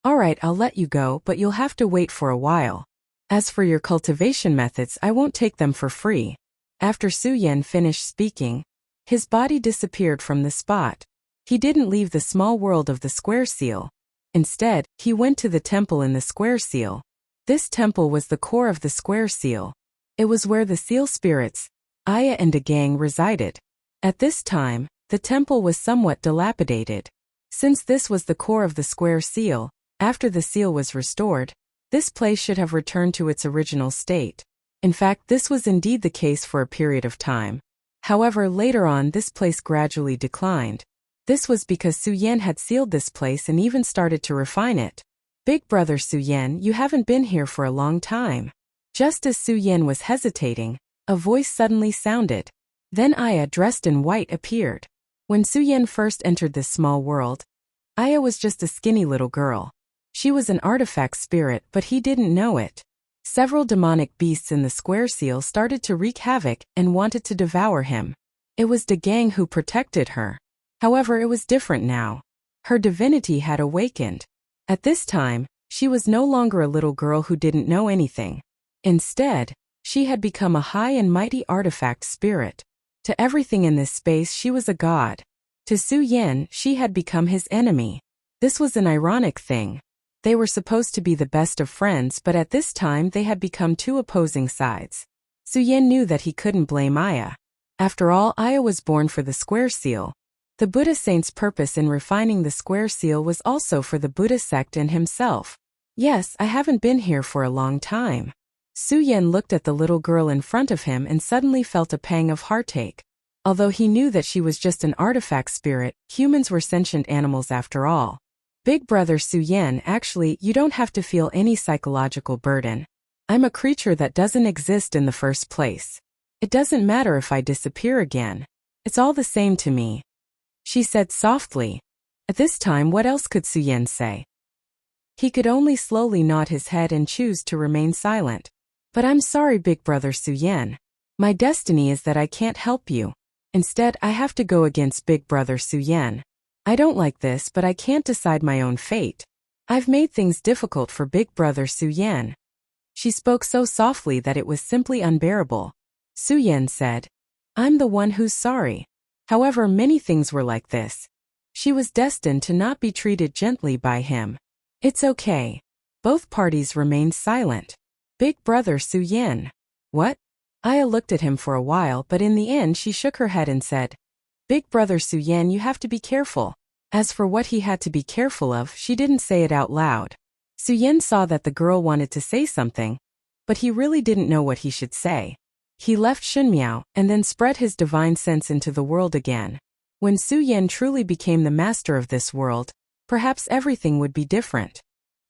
Alright, I'll let you go, but you'll have to wait for a while. As for your cultivation methods, I won't take them for free. After Su Yan finished speaking, his body disappeared from the spot. He didn't leave the small world of the square seal. Instead, he went to the temple in the square seal. This temple was the core of the square seal. It was where the seal spirits, Aya and a gang, resided. At this time, the temple was somewhat dilapidated. Since this was the core of the square seal, after the seal was restored, this place should have returned to its original state. In fact, this was indeed the case for a period of time. However, later on this place gradually declined. This was because Su Yan had sealed this place and even started to refine it. Big brother Su Yan, you haven't been here for a long time. Just as Su Yan was hesitating, a voice suddenly sounded. Then Aya, dressed in white, appeared. When Su Yan first entered this small world, Aya was just a skinny little girl. She was an artifact spirit, but he didn't know it. Several demonic beasts in the square seal started to wreak havoc and wanted to devour him. It was the gang who protected her. However, it was different now. Her divinity had awakened. At this time, she was no longer a little girl who didn't know anything. Instead, she had become a high and mighty artifact spirit. To everything in this space she was a god. To Su Yan, she had become his enemy. This was an ironic thing. They were supposed to be the best of friends, but at this time they had become two opposing sides. Su Yan knew that he couldn't blame Aya. After all, Aya was born for the square seal. The Buddha saint's purpose in refining the square seal was also for the Buddha sect and himself. Yes, I haven't been here for a long time. Su Yan looked at the little girl in front of him and suddenly felt a pang of heartache. Although he knew that she was just an artifact spirit, humans were sentient animals after all. Big brother Su Yan, actually, you don't have to feel any psychological burden. I'm a creature that doesn't exist in the first place. It doesn't matter if I disappear again. It's all the same to me, she said softly. At this time, what else could Su Yan say? He could only slowly nod his head and choose to remain silent. But I'm sorry, big brother Su Yan. My destiny is that I can't help you. Instead, I have to go against big brother Su Yan. I don't like this, but I can't decide my own fate. I've made things difficult for big brother Su Yan. She spoke so softly that it was simply unbearable. Su Yan said, I'm the one who's sorry. However, many things were like this. She was destined to not be treated gently by him. It's okay. Both parties remained silent. Big brother Su Yan. What? Aya looked at him for a while, but in the end she shook her head and said, Big brother Su Yan, you have to be careful. As for what he had to be careful of, she didn't say it out loud. Su Yan saw that the girl wanted to say something, but he really didn't know what he should say. He left Shunmiao and then spread his divine sense into the world again. When Su Yan truly became the master of this world, perhaps everything would be different.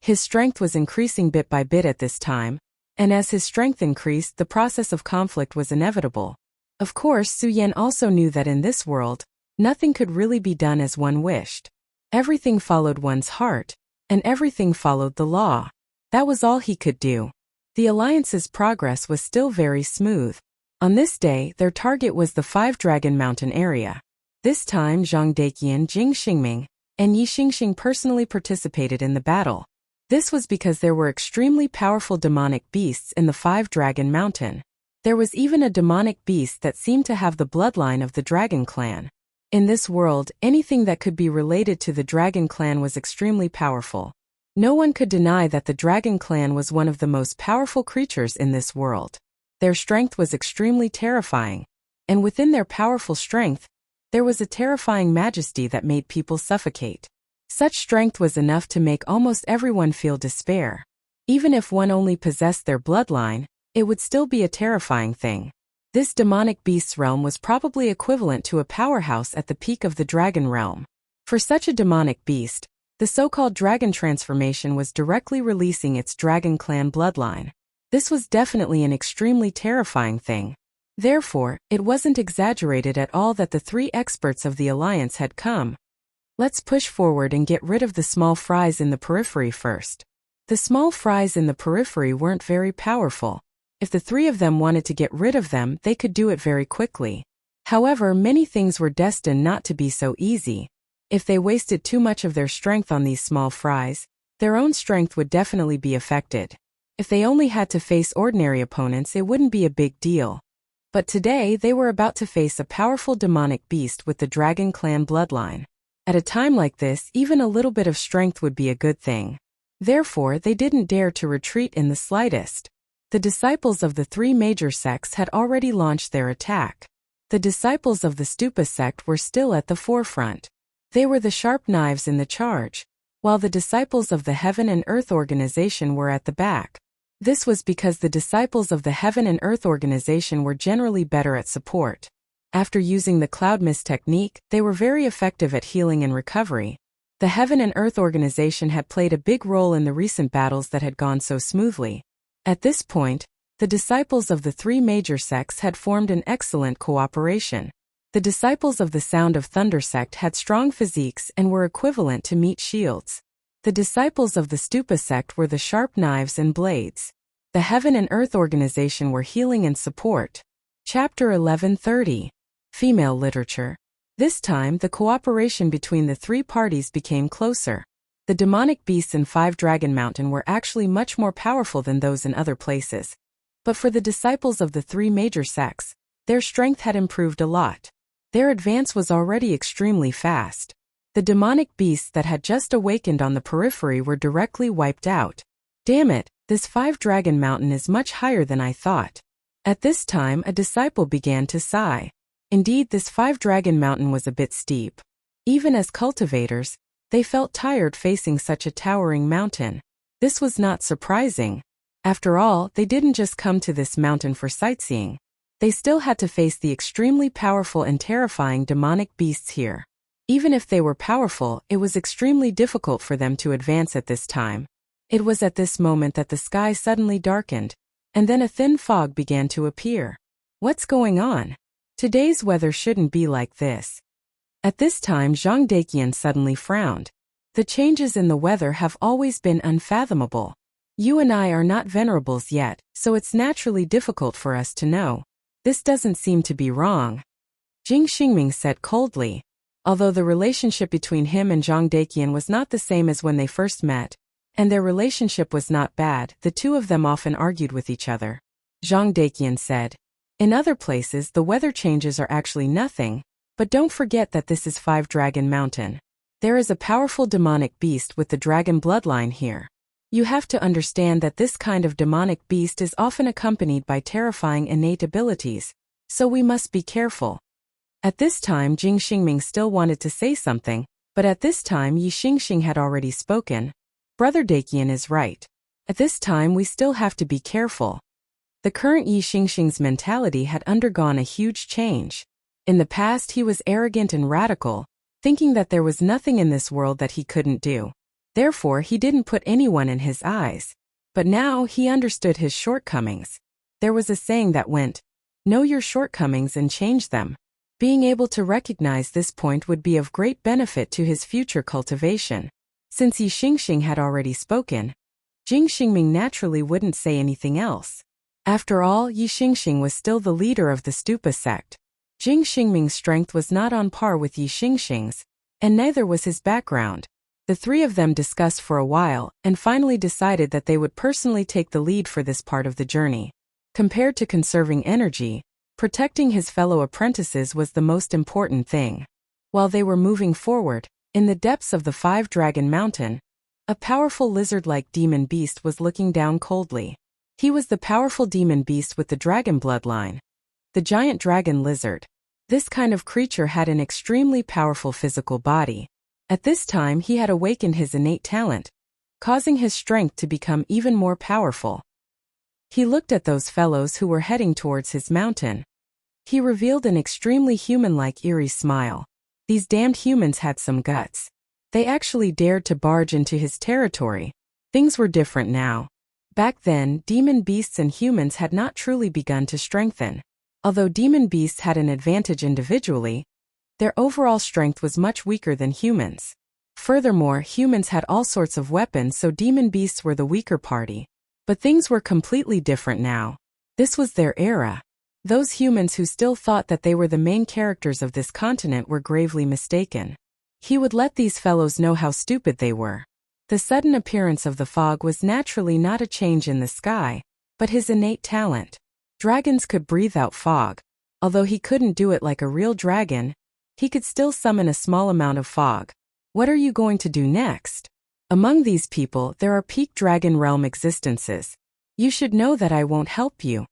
His strength was increasing bit by bit at this time, and as his strength increased, the process of conflict was inevitable. Of course, Su Yan also knew that in this world, nothing could really be done as one wished. Everything followed one's heart, and everything followed the law. That was all he could do. The alliance's progress was still very smooth. On this day, their target was the 5-Dragon Mountain area. This time, Zhang Deqian, Jing Xingming, and Yi Xingxing personally participated in the battle. This was because there were extremely powerful demonic beasts in the 5-Dragon Mountain. There was even a demonic beast that seemed to have the bloodline of the Dragon Clan. In this world, anything that could be related to the Dragon Clan was extremely powerful. No one could deny that the Dragon Clan was one of the most powerful creatures in this world. Their strength was extremely terrifying, and within their powerful strength, there was a terrifying majesty that made people suffocate. Such strength was enough to make almost everyone feel despair. Even if one only possessed their bloodline, it would still be a terrifying thing. This demonic beast's realm was probably equivalent to a powerhouse at the peak of the dragon realm. For such a demonic beast, the so-called dragon transformation was directly releasing its Dragon Clan bloodline. This was definitely an extremely terrifying thing. Therefore, it wasn't exaggerated at all that the 3 experts of the alliance had come. Let's push forward and get rid of the small fries in the periphery first. The small fries in the periphery weren't very powerful. If the 3 of them wanted to get rid of them, they could do it very quickly. However, many things were destined not to be so easy. If they wasted too much of their strength on these small fries, their own strength would definitely be affected. If they only had to face ordinary opponents, it wouldn't be a big deal. But today, they were about to face a powerful demonic beast with the Dragon Clan bloodline. At a time like this, even a little bit of strength would be a good thing. Therefore, they didn't dare to retreat in the slightest. The disciples of the 3 major sects had already launched their attack. The disciples of the Stupa sect were still at the forefront. They were the sharp knives in the charge, while the disciples of the Heaven and Earth organization were at the back. This was because the disciples of the Heaven and Earth organization were generally better at support. After using the Cloud Mist technique, they were very effective at healing and recovery. The Heaven and Earth organization had played a big role in the recent battles that had gone so smoothly. At this point, the disciples of the 3 major sects had formed an excellent cooperation. The disciples of the Sound of Thunder sect had strong physiques and were equivalent to meat shields. The disciples of the Stupa sect were the sharp knives and blades. The Heaven and Earth organization were healing and support. Chapter 1130. Female Literature. This time, the cooperation between the three parties became closer. The demonic beasts in Five Dragon Mountain were actually much more powerful than those in other places. But for the disciples of the three major sects, their strength had improved a lot. Their advance was already extremely fast. The demonic beasts that had just awakened on the periphery were directly wiped out. Damn it, this Five Dragon Mountain is much higher than I thought. At this time, a disciple began to sigh. Indeed, this Five Dragon Mountain was a bit steep. Even as cultivators, they felt tired facing such a towering mountain. This was not surprising. After all, they didn't just come to this mountain for sightseeing. They still had to face the extremely powerful and terrifying demonic beasts here. Even if they were powerful, it was extremely difficult for them to advance at this time. It was at this moment that the sky suddenly darkened, and then a thin fog began to appear. What's going on? Today's weather shouldn't be like this. At this time, Zhang Daqian suddenly frowned. The changes in the weather have always been unfathomable. You and I are not venerables yet, so it's naturally difficult for us to know. This doesn't seem to be wrong. Jing Xingming said coldly. Although the relationship between him and Zhang Daqian was not the same as when they first met, and their relationship was not bad, the two of them often argued with each other. Zhang Daqian said, "In other places the weather changes are actually nothing, but don't forget that this is Five Dragon Mountain. There is a powerful demonic beast with the dragon bloodline here. You have to understand that this kind of demonic beast is often accompanied by terrifying innate abilities, so we must be careful." At this time, Jing Xingming still wanted to say something, but at this time Yi Xingxing had already spoken. Brother Daqian is right. At this time we still have to be careful. The current Yi Xingxing's mentality had undergone a huge change. In the past he was arrogant and radical, thinking that there was nothing in this world that he couldn't do. Therefore he didn't put anyone in his eyes. But now he understood his shortcomings. There was a saying that went, "Know your shortcomings and change them." Being able to recognize this point would be of great benefit to his future cultivation. Since Yi Xingxing had already spoken, Jing Xingming naturally wouldn't say anything else. After all, Yi Xingxing was still the leader of the Stupa sect. Jing Xingming's strength was not on par with Yi Xingxing's, and neither was his background. The three of them discussed for a while, and finally decided that they would personally take the lead for this part of the journey. Compared to conserving energy, protecting his fellow apprentices was the most important thing. While they were moving forward, in the depths of the Five Dragon Mountain, a powerful lizard-like demon beast was looking down coldly. He was the powerful demon beast with the dragon bloodline. The giant dragon lizard. This kind of creature had an extremely powerful physical body. At this time he had awakened his innate talent, causing his strength to become even more powerful. He looked at those fellows who were heading towards his mountain. He revealed an extremely human-like eerie smile. These damned humans had some guts. They actually dared to barge into his territory. Things were different now. Back then, demon beasts and humans had not truly begun to strengthen. Although demon beasts had an advantage individually, their overall strength was much weaker than humans. Furthermore, humans had all sorts of weapons, so demon beasts were the weaker party. But things were completely different now. This was their era. Those humans who still thought that they were the main characters of this continent were gravely mistaken. He would let these fellows know how stupid they were. The sudden appearance of the fog was naturally not a change in the sky, but his innate talent. Dragons could breathe out fog. Although he couldn't do it like a real dragon, he could still summon a small amount of fog. What are you going to do next? Among these people, there are peak dragon realm existences. You should know that I won't help you.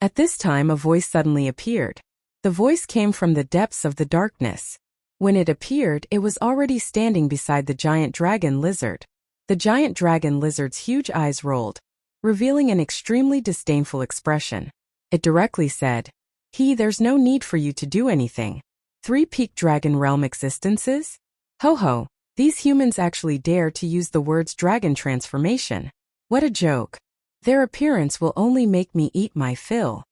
At this time a voice suddenly appeared. The voice came from the depths of the darkness. When it appeared, it was already standing beside the giant dragon lizard. The giant dragon lizard's huge eyes rolled, revealing an extremely disdainful expression. It directly said, There's no need for you to do anything. 3 peak dragon realm existences? Ho ho, these humans actually dare to use the words dragon transformation. What a joke. Their appearance will only make me eat my fill.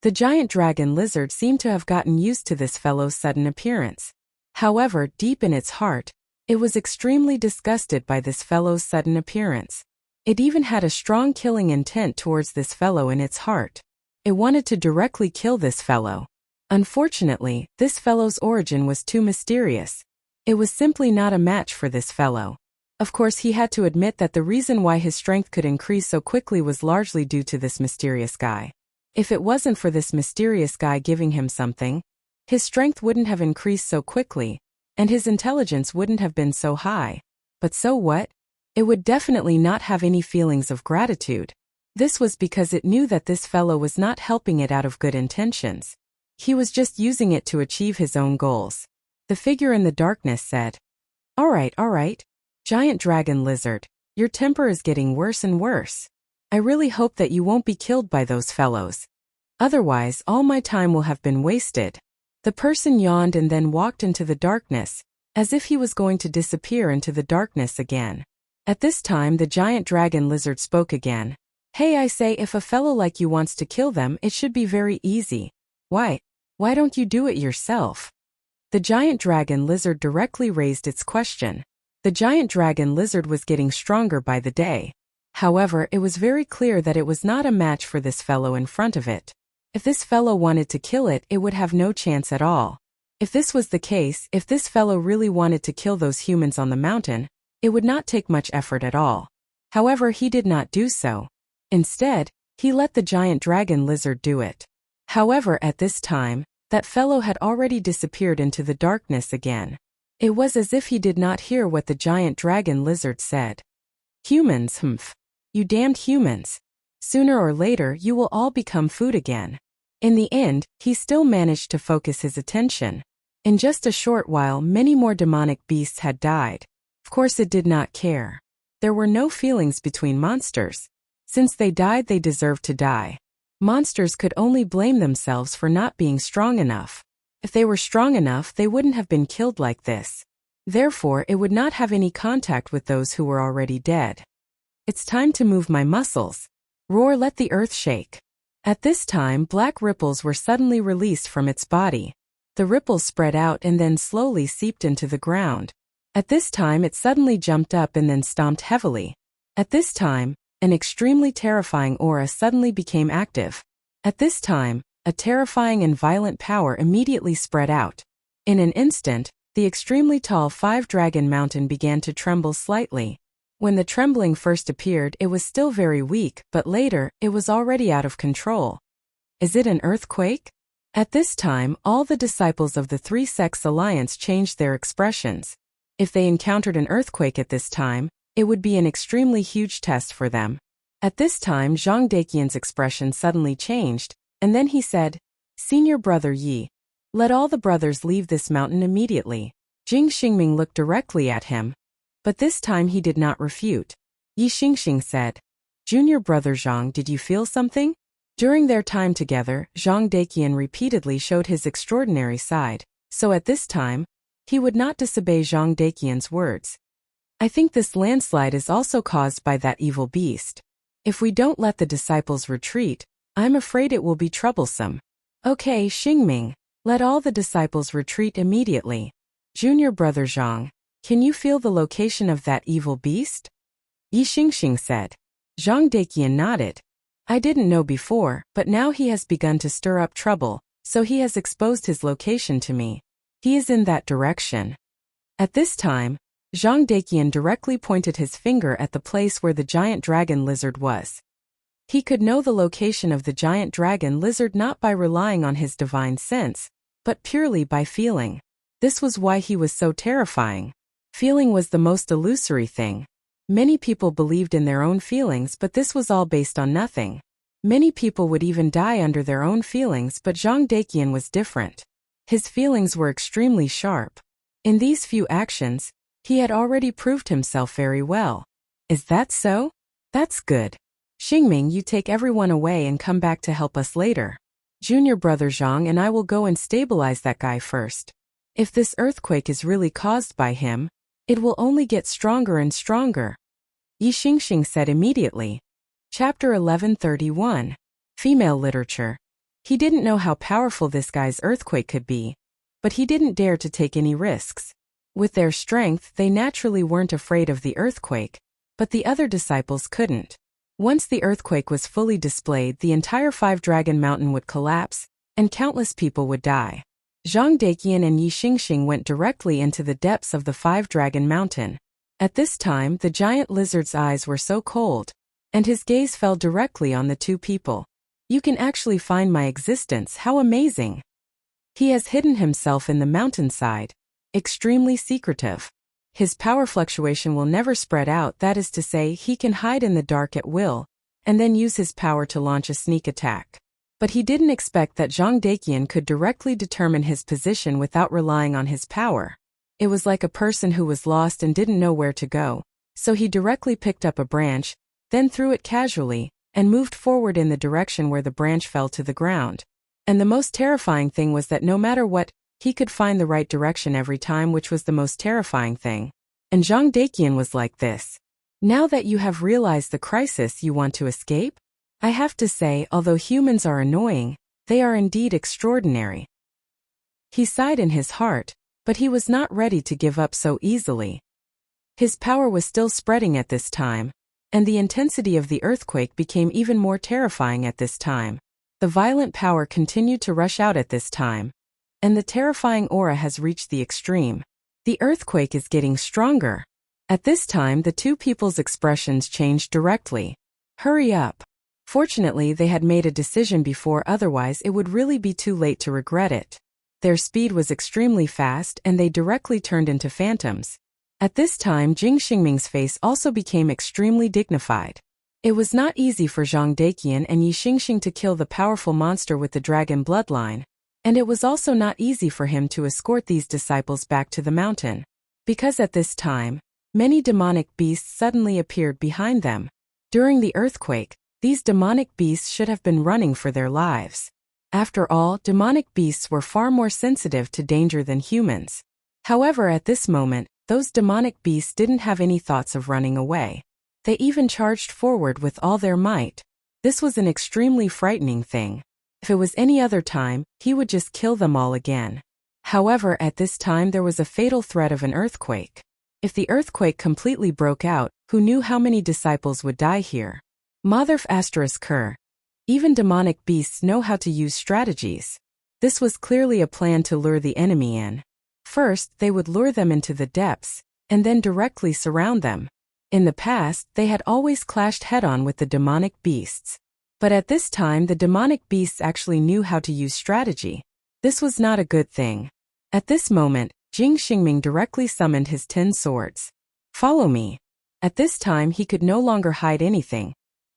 The giant dragon lizard seemed to have gotten used to this fellow's sudden appearance. However, deep in its heart, it was extremely disgusted by this fellow's sudden appearance. It even had a strong killing intent towards this fellow in its heart. It wanted to directly kill this fellow. Unfortunately, this fellow's origin was too mysterious. It was simply not a match for this fellow. Of course, he had to admit that the reason why his strength could increase so quickly was largely due to this mysterious guy. If it wasn't for this mysterious guy giving him something, his strength wouldn't have increased so quickly, and his intelligence wouldn't have been so high. But so what? It would definitely not have any feelings of gratitude. This was because it knew that this fellow was not helping it out of good intentions. He was just using it to achieve his own goals. The figure in the darkness said, all right, giant dragon lizard, your temper is getting worse and worse. I really hope that you won't be killed by those fellows. Otherwise, all my time will have been wasted." The person yawned and then walked into the darkness, as if he was going to disappear into the darkness again. At this time, the giant dragon lizard spoke again. "Hey, I say, if a fellow like you wants to kill them, it should be very easy. Why don't you do it yourself?" The giant dragon lizard directly raised its question. The giant dragon lizard was getting stronger by the day. However, it was very clear that it was not a match for this fellow in front of it. If this fellow wanted to kill it, it would have no chance at all. If this was the case, if this fellow really wanted to kill those humans on the mountain, it would not take much effort at all. However, he did not do so. Instead, he let the giant dragon lizard do it. However, at this time, that fellow had already disappeared into the darkness again. It was as if he did not hear what the giant dragon lizard said. "Humans, you damned humans. Sooner or later, you will all become food again." In the end, he still managed to focus his attention. In just a short while, many more demonic beasts had died. Of course, it did not care. There were no feelings between monsters. Since they died, they deserved to die. Monsters could only blame themselves for not being strong enough. If they were strong enough, they wouldn't have been killed like this. Therefore, it would not have any contact with those who were already dead. "It's time to move my muscles. Roar, let the earth shake." At this time, black ripples were suddenly released from its body. The ripples spread out and then slowly seeped into the ground. At this time, it suddenly jumped up and then stomped heavily. At this time, an extremely terrifying aura suddenly became active. At this time, a terrifying and violent power immediately spread out. In an instant, the extremely tall 5-dragon mountain began to tremble slightly. When the trembling first appeared, it was still very weak, but later, it was already out of control. "Is it an earthquake?" At this time, all the disciples of the Three Sects Alliance changed their expressions. If they encountered an earthquake at this time, it would be an extremely huge test for them. At this time, Zhang Daqian's expression suddenly changed, and then he said, "Senior brother Yi, let all the brothers leave this mountain immediately." Jing Xingming looked directly at him, but this time he did not refute. Yi Xingxing said, "Junior brother Zhang, did you feel something?" During their time together, Zhang Daqian repeatedly showed his extraordinary side, so at this time, he would not disobey Zhang Daqian's words. "I think this landslide is also caused by that evil beast. If we don't let the disciples retreat, I'm afraid it will be troublesome." "Okay, Xingming, let all the disciples retreat immediately." "Junior brother Zhang, can you feel the location of that evil beast?" Yi Xingxing said. Zhang Daqian nodded. "I didn't know before, but now he has begun to stir up trouble, so he has exposed his location to me. He is in that direction." At this time, Zhang Daqian directly pointed his finger at the place where the giant dragon lizard was. He could know the location of the giant dragon lizard not by relying on his divine sense, but purely by feeling. This was why he was so terrifying. Feeling was the most illusory thing. Many people believed in their own feelings, but this was all based on nothing. Many people would even die under their own feelings, but Zhang Daqian was different. His feelings were extremely sharp. In these few actions, he had already proved himself very well. "Is that so? That's good. Xingming, you take everyone away and come back to help us later. Junior brother Zhang and I will go and stabilize that guy first. If this earthquake is really caused by him, it will only get stronger and stronger." Yi Xingxing said immediately. Chapter 1131. Female Literature. He didn't know how powerful this guy's earthquake could be, but he didn't dare to take any risks. With their strength, they naturally weren't afraid of the earthquake, but the other disciples couldn't. Once the earthquake was fully displayed, the entire 5-dragon mountain would collapse, and countless people would die. Zhang Daqian and Yi Xingxing went directly into the depths of the Five-Dragon Mountain. At this time, the giant lizard's eyes were so cold, and his gaze fell directly on the two people. You can actually find my existence, how amazing! He has hidden himself in the mountainside, extremely secretive. His power fluctuation will never spread out, that is to say, he can hide in the dark at will, and then use his power to launch a sneak attack. But he didn't expect that Zhang Daqian could directly determine his position without relying on his power. It was like a person who was lost and didn't know where to go, so he directly picked up a branch, then threw it casually, and moved forward in the direction where the branch fell to the ground. And the most terrifying thing was that no matter what, he could find the right direction every time, which was the most terrifying thing. And Zhang Daqian was like this. Now that you have realized the crisis, you want to escape? I have to say, although humans are annoying, they are indeed extraordinary. He sighed in his heart, but he was not ready to give up so easily. His power was still spreading at this time, and the intensity of the earthquake became even more terrifying at this time. The violent power continued to rush out at this time, and the terrifying aura has reached the extreme. The earthquake is getting stronger. At this time, the two people's expressions changed directly. Hurry up. Fortunately, they had made a decision before, otherwise it would really be too late to regret it. Their speed was extremely fast and they directly turned into phantoms. At this time, Jing Xingming's face also became extremely dignified. It was not easy for Zhang Daqian and Yi Xingxing to kill the powerful monster with the dragon bloodline, and it was also not easy for him to escort these disciples back to the mountain. Because at this time, many demonic beasts suddenly appeared behind them. During the earthquake, these demonic beasts should have been running for their lives. After all, demonic beasts were far more sensitive to danger than humans. However, at this moment, those demonic beasts didn't have any thoughts of running away. They even charged forward with all their might. This was an extremely frightening thing. If it was any other time, he would just kill them all again. However, at this time there was a fatal threat of an earthquake. If the earthquake completely broke out, who knew how many disciples would die here? Motherf ***. Even demonic beasts know how to use strategies. This was clearly a plan to lure the enemy in. First, they would lure them into the depths, and then directly surround them. In the past, they had always clashed head-on with the demonic beasts. But at this time, the demonic beasts actually knew how to use strategy. This was not a good thing. At this moment, Jing Xingming directly summoned his 10 swords. Follow me. At this time, he could no longer hide anything,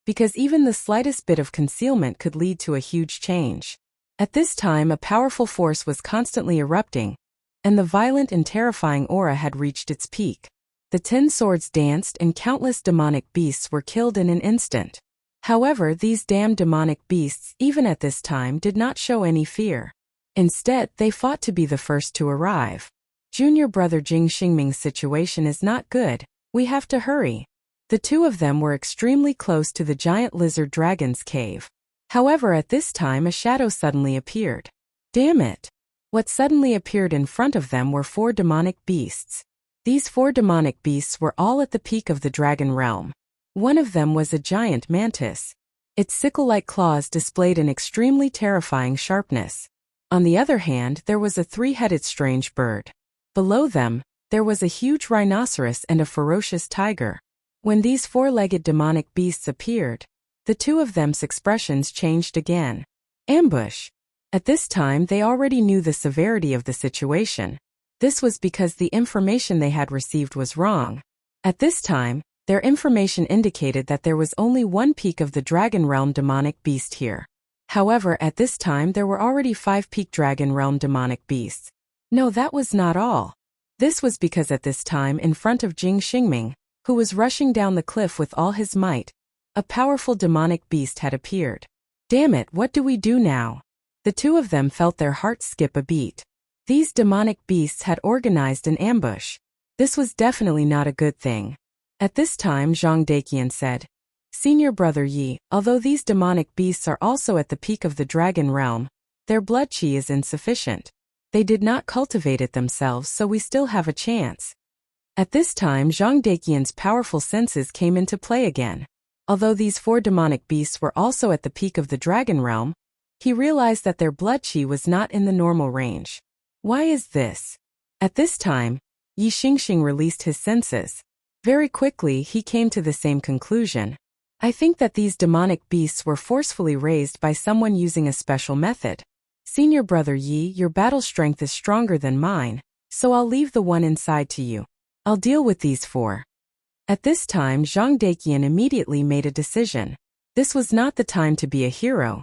because even the slightest bit of concealment could lead to a huge change. At this time, a powerful force was constantly erupting, and the violent and terrifying aura had reached its peak. The 10 swords danced and countless demonic beasts were killed in an instant. However, these damned demonic beasts, even at this time, did not show any fear. Instead, they fought to be the first to arrive. Junior brother Jing Xingming's situation is not good. We have to hurry. The two of them were extremely close to the giant lizard dragon's cave. However, at this time a shadow suddenly appeared. Damn it! What suddenly appeared in front of them were 4 demonic beasts. These 4 demonic beasts were all at the peak of the dragon realm. One of them was a giant mantis. Its sickle-like claws displayed an extremely terrifying sharpness. On the other hand, there was a 3-headed strange bird. Below them, there was a huge rhinoceros and a ferocious tiger. When these 4-legged demonic beasts appeared, the two of them's expressions changed again. Ambush! At this time, they already knew the severity of the situation. This was because the information they had received was wrong. At this time, their information indicated that there was only one peak of the Dragon Realm demonic beast here. However, at this time there were already 5 peak Dragon Realm demonic beasts. No, that was not all. This was because at this time, in front of Jing Xingming, who was rushing down the cliff with all his might, a powerful demonic beast had appeared. Damn it, what do we do now? The two of them felt their hearts skip a beat. These demonic beasts had organized an ambush. This was definitely not a good thing. At this time, Zhang Daqian said, Senior brother Yi, although these demonic beasts are also at the peak of the dragon realm, their blood chi is insufficient. They did not cultivate it themselves, so we still have a chance. At this time, Zhang Daqian's powerful senses came into play again. Although these 4 demonic beasts were also at the peak of the dragon realm, He realized that their blood qi was not in the normal range. Why is this? At this time, Yi Xingxing released his senses. Very quickly, he came to the same conclusion. I think that these demonic beasts were forcefully raised by someone using a special method. Senior brother Yi, your battle strength is stronger than mine, so I'll leave the one inside to you. I'll deal with these four. At this time, Zhang Daqian immediately made a decision. This was not the time to be a hero.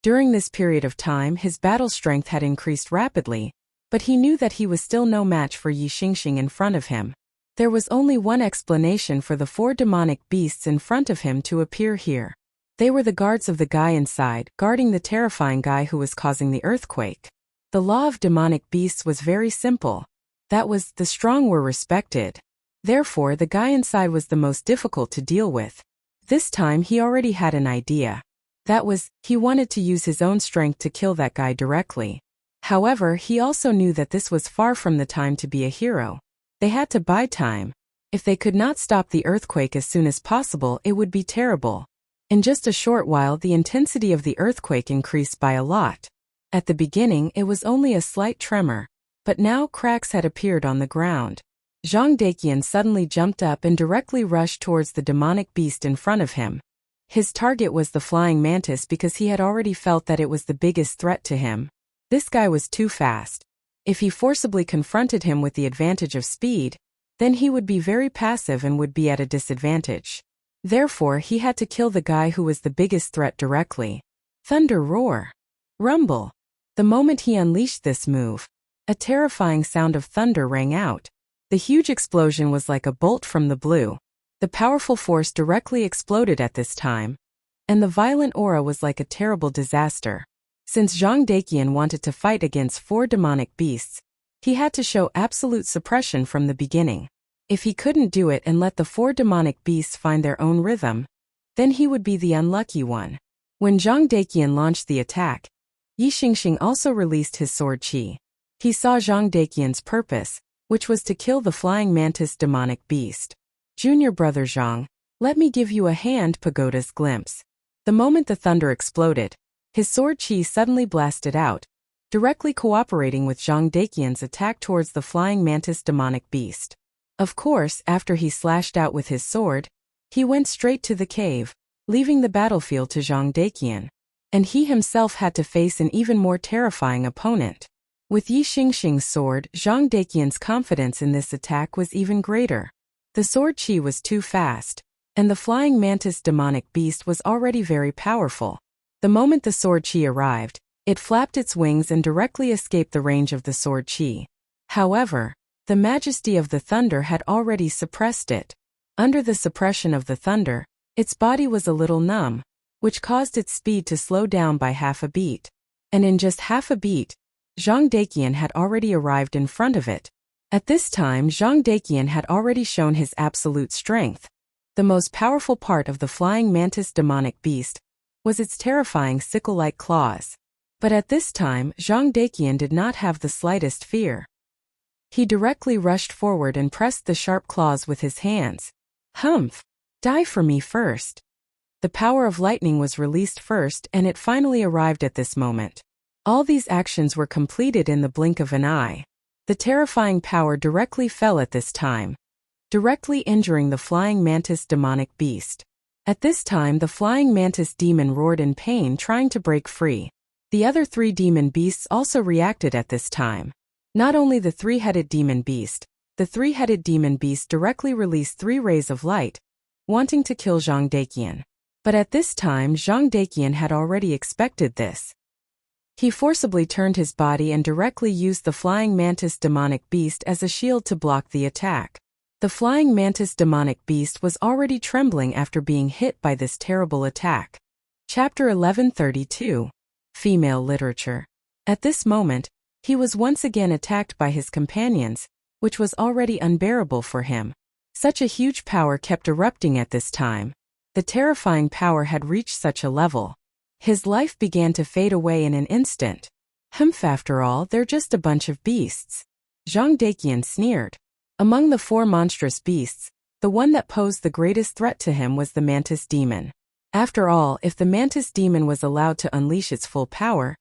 During this period of time, his battle strength had increased rapidly, but he knew that he was still no match for Yi Xingxing in front of him. There was only one explanation for the four demonic beasts in front of him to appear here. They were the guards of the guy inside, guarding the terrifying guy who was causing the earthquake. The law of demonic beasts was very simple. That was, the strong were respected. Therefore, the guy inside was the most difficult to deal with. This time he already had an idea. That was, he wanted to use his own strength to kill that guy directly. However, he also knew that this was far from the time to be a hero. They had to buy time. If they could not stop the earthquake as soon as possible, it would be terrible. In just a short while, the intensity of the earthquake increased by a lot. At the beginning, it was only a slight tremor, but now cracks had appeared on the ground. Zhang Daqian suddenly jumped up and directly rushed towards the demonic beast in front of him. His target was the flying mantis because he had already felt that it was the biggest threat to him. This guy was too fast. If he forcibly confronted him with the advantage of speed, then he would be very passive and would be at a disadvantage. Therefore, he had to kill the guy who was the biggest threat directly. Thunder roar. Rumble. The moment he unleashed this move, a terrifying sound of thunder rang out. The huge explosion was like a bolt from the blue. The powerful force directly exploded at this time, and the violent aura was like a terrible disaster. Since Zhang Daqian wanted to fight against four demonic beasts, he had to show absolute suppression from the beginning. If he couldn't do it and let the four demonic beasts find their own rhythm, then he would be the unlucky one. When Zhang Daqian launched the attack, Yi Xingxing also released his sword qi. He saw Zhang Daqian's purpose, which was to kill the flying mantis demonic beast. Junior brother Zhang, let me give you a hand, Pagoda's glimpse. The moment the thunder exploded, his sword qi suddenly blasted out, directly cooperating with Zhang Daqian's attack towards the flying mantis demonic beast. Of course, after he slashed out with his sword, he went straight to the cave, leaving the battlefield to Zhang Daqian. And he himself had to face an even more terrifying opponent. With Yi Xingxing's sword, Zhang Daqian's confidence in this attack was even greater. The sword qi was too fast, and the flying mantis demonic beast was already very powerful. The moment the sword qi arrived, it flapped its wings and directly escaped the range of the sword qi. However, the majesty of the thunder had already suppressed it. Under the suppression of the thunder, its body was a little numb, which caused its speed to slow down by half a beat. And in just half a beat, Zhang Daqian had already arrived in front of it. At this time, Zhang Daqian had already shown his absolute strength. The most powerful part of the flying mantis demonic beast was its terrifying sickle-like claws. But at this time, Zhang Daqian did not have the slightest fear. He directly rushed forward and pressed the sharp claws with his hands. Humph! Die for me first. The power of lightning was released first, and it finally arrived at this moment. All these actions were completed in the blink of an eye. The terrifying power directly fell at this time, directly injuring the flying mantis demonic beast. At this time, the flying mantis demon roared in pain, trying to break free. The other three demon beasts also reacted at this time. Not only the three-headed demon beast, the three-headed demon beast directly released 3 rays of light, wanting to kill Zhang Daqian. But at this time, Zhang Daqian had already expected this. He forcibly turned his body and directly used the flying mantis demonic beast as a shield to block the attack. The flying mantis demonic beast was already trembling after being hit by this terrible attack. Chapter 1132. Female Literature. At this moment, he was once again attacked by his companions, which was already unbearable for him. Such a huge power kept erupting at this time. The terrifying power had reached such a level. His life began to fade away in an instant. Humph, after all, they're just a bunch of beasts. Zhang Daqian sneered. Among the 4 monstrous beasts, the one that posed the greatest threat to him was the mantis demon. After all, if the mantis demon was allowed to unleash its full power,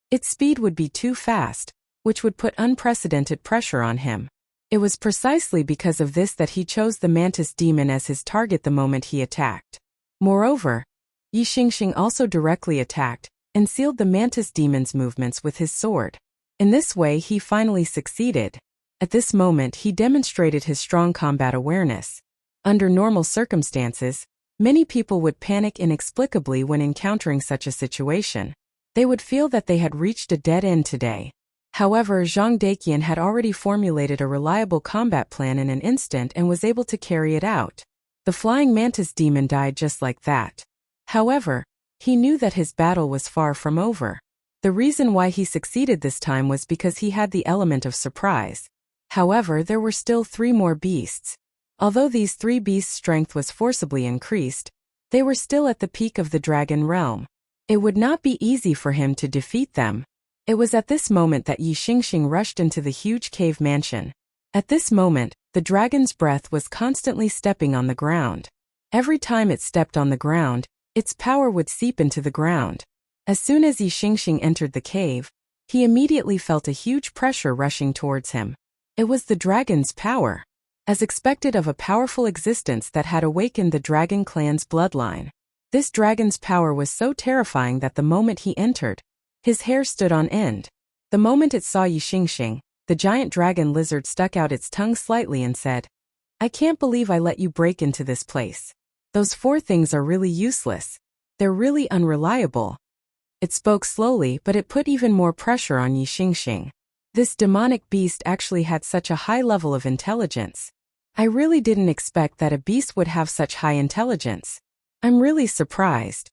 its speed would be too fast, which would put unprecedented pressure on him. It was precisely because of this that he chose the mantis demon as his target the moment he attacked. Moreover, Yi Xingxing also directly attacked and sealed the mantis demon's movements with his sword. In this way he finally succeeded. At this moment he demonstrated his strong combat awareness. Under normal circumstances, many people would panic inexplicably when encountering such a situation. They would feel that they had reached a dead end today. However, Zhang Daqian had already formulated a reliable combat plan in an instant and was able to carry it out. The flying mantis demon died just like that. However, he knew that his battle was far from over. The reason why he succeeded this time was because he had the element of surprise. However, there were still 3 more beasts. Although these 3 beasts' strength was forcibly increased, they were still at the peak of the dragon realm. It would not be easy for him to defeat them. It was at this moment that Yi Xingxing rushed into the huge cave mansion. At this moment, the dragon's breath was constantly stepping on the ground. Every time it stepped on the ground, its power would seep into the ground. As soon as Yi Xingxing entered the cave, he immediately felt a huge pressure rushing towards him. It was the dragon's power, as expected of a powerful existence that had awakened the dragon clan's bloodline. This dragon's power was so terrifying that the moment he entered, his hair stood on end. The moment it saw Yi Xingxing, the giant dragon lizard stuck out its tongue slightly and said, "I can't believe I let you break into this place. Those 4 things are really useless. They're really unreliable." It spoke slowly, but it put even more pressure on Yi Xingxing. This demonic beast actually had such a high level of intelligence. I really didn't expect that a beast would have such high intelligence. I'm really surprised.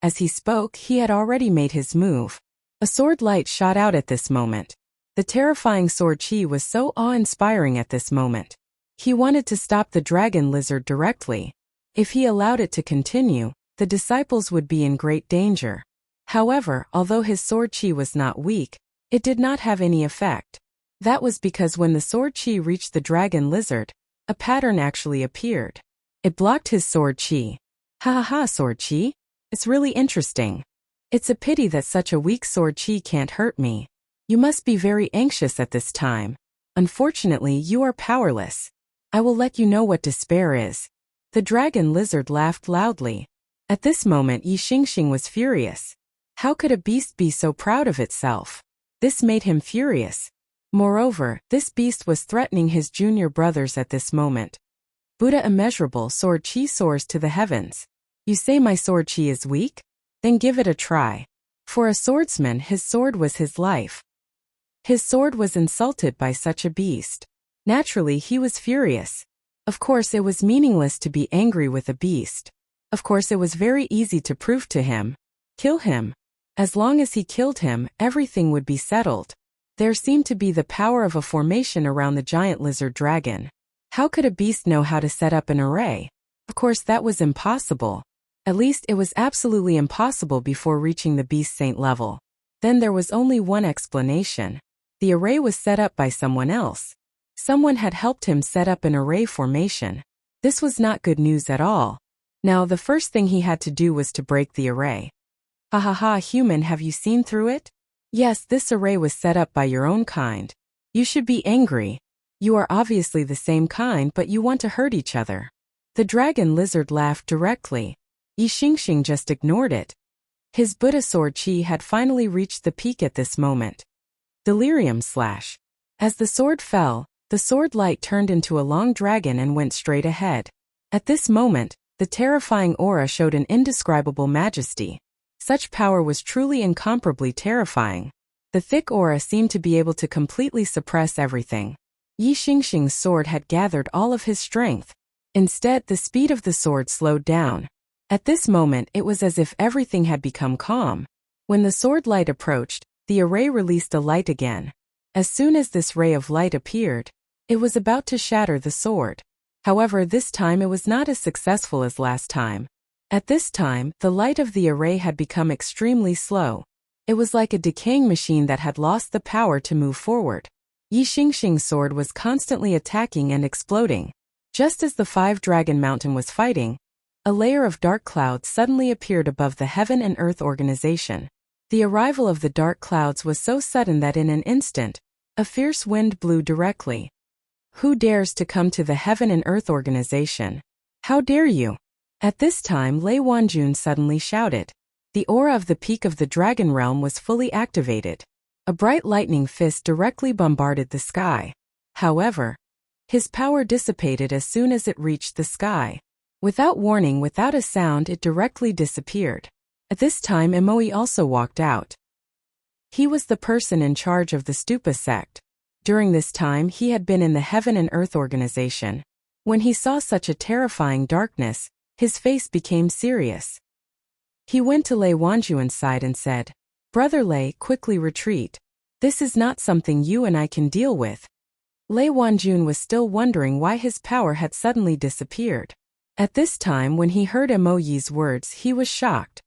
As he spoke, he had already made his move. A sword light shot out at this moment. The terrifying sword chi was so awe-inspiring at this moment. He wanted to stop the dragon lizard directly. If he allowed it to continue, the disciples would be in great danger. However, although his sword chi was not weak, it did not have any effect. That was because when the sword chi reached the dragon lizard, a pattern actually appeared. It blocked his sword chi. Ha ha ha, sword chi? It's really interesting. It's a pity that such a weak sword chi can't hurt me. You must be very anxious at this time. Unfortunately, you are powerless. I will let you know what despair is. The dragon lizard laughed loudly. At this moment, Yi Xingxing was furious. How could a beast be so proud of itself? This made him furious. Moreover, this beast was threatening his junior brothers at this moment. Buddha immeasurable sword chi soars to the heavens. You say my sword chi is weak? Then give it a try. For a swordsman, his sword was his life. His sword was insulted by such a beast. Naturally, he was furious. Of course, it was meaningless to be angry with a beast. Of course, it was very easy to prove to him. Kill him. As long as he killed him, everything would be settled. There seemed to be the power of a formation around the giant lizard dragon. How could a beast know how to set up an array? Of course, that was impossible. At least it was absolutely impossible before reaching the beast saint level. Then there was only one explanation. The array was set up by someone else. Someone had helped him set up an array formation. This was not good news at all. Now the first thing he had to do was to break the array. Ha ha ha, human, have you seen through it? Yes, this array was set up by your own kind. You should be angry. You are obviously the same kind, but you want to hurt each other. The dragon lizard laughed directly. Yi Xingxing just ignored it. His Buddha sword chi had finally reached the peak at this moment. Delirium slash. As the sword fell, the sword light turned into a long dragon and went straight ahead. At this moment, the terrifying aura showed an indescribable majesty. Such power was truly incomparably terrifying. The thick aura seemed to be able to completely suppress everything. Yi Xingxing's sword had gathered all of his strength. Instead, the speed of the sword slowed down. At this moment, it was as if everything had become calm. When the sword light approached, the array released a light again. As soon as this ray of light appeared, it was about to shatter the sword. However, this time it was not as successful as last time. At this time, the light of the array had become extremely slow. It was like a decaying machine that had lost the power to move forward. Yi Xingxing's sword was constantly attacking and exploding. Just as the 5 Dragon Mountain was fighting, A layer of dark clouds suddenly appeared above the heaven and earth organization. The arrival of the dark clouds was so sudden that in an instant, a fierce wind blew directly. Who dares to come to the heaven and earth organization? How dare you? At this time Lei Wanjun suddenly shouted. The aura of the peak of the dragon realm was fully activated. A bright lightning fist directly bombarded the sky. However, his power dissipated as soon as it reached the sky. Without warning, without a sound, it directly disappeared. At this time Emoi also walked out. He was the person in charge of the Stupa sect. During this time he had been in the Heaven and Earth organization. When he saw such a terrifying darkness, his face became serious. He went to Lei Wanjun's side and said, "Brother Lei, quickly retreat. This is not something you and I can deal with." Lei Wanjun was still wondering why his power had suddenly disappeared. At this time when he heard Emoi's words, he was shocked.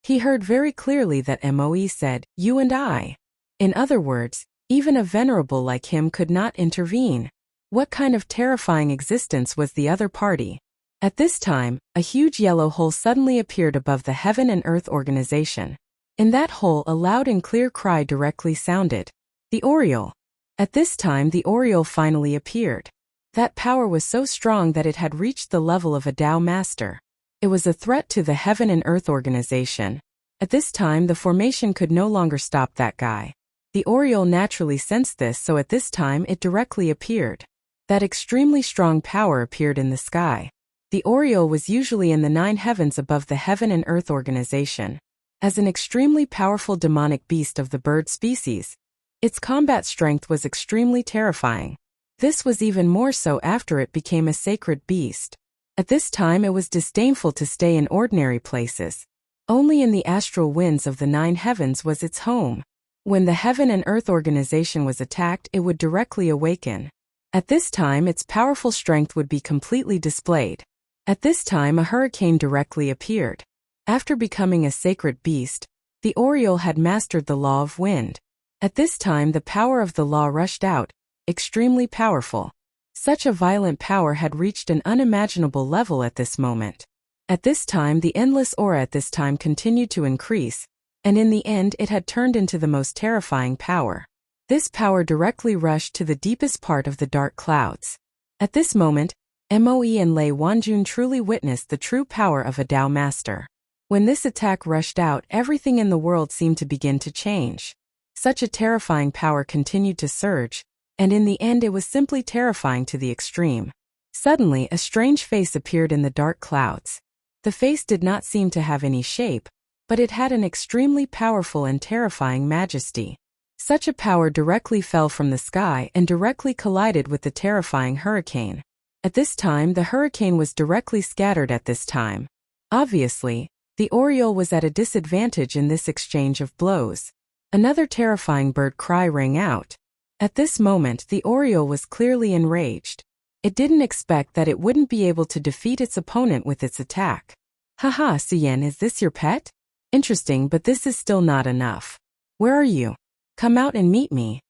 He heard very clearly that Emoi said, "You and I." In other words, even a venerable like him could not intervene. What kind of terrifying existence was the other party? At this time, a huge yellow hole suddenly appeared above the Heaven and Earth organization. In that hole a loud and clear cry directly sounded. The Oriole. At this time the Oriole finally appeared. That power was so strong that it had reached the level of a Tao master. It was a threat to the Heaven and Earth organization. At this time the formation could no longer stop that guy. The Oriole naturally sensed this, so at this time it directly appeared. That extremely strong power appeared in the sky. The Oriole was usually in the 9 heavens above the Heaven and Earth organization. As an extremely powerful demonic beast of the bird species, its combat strength was extremely terrifying. This was even more so after it became a sacred beast. At this time it was disdainful to stay in ordinary places. Only in the astral winds of the 9 heavens was its home. When the Heaven and Earth organization was attacked, it would directly awaken. At this time its powerful strength would be completely displayed. At this time a hurricane directly appeared. After becoming a sacred beast, the Oriole had mastered the law of wind. At this time the power of the law rushed out, extremely powerful. Such a violent power had reached an unimaginable level at this moment. At this time the endless aura at this time continued to increase, and in the end it had turned into the most terrifying power. This power directly rushed to the deepest part of the dark clouds. At this moment, Moi and Lei Wanjun truly witnessed the true power of a Tao master. When this attack rushed out, everything in the world seemed to begin to change. Such a terrifying power continued to surge, and in the end it was simply terrifying to the extreme. Suddenly a strange face appeared in the dark clouds. The face did not seem to have any shape, but it had an extremely powerful and terrifying majesty. Such a power directly fell from the sky and directly collided with the terrifying hurricane. At this time the hurricane was directly scattered at this time. Obviously, the Oriole was at a disadvantage in this exchange of blows. Another terrifying bird cry rang out. At this moment the Oriole was clearly enraged. It didn't expect that it wouldn't be able to defeat its opponent with its attack. "Haha, Siyen, is this your pet? Interesting, but this is still not enough. Where are you? Come out and meet me."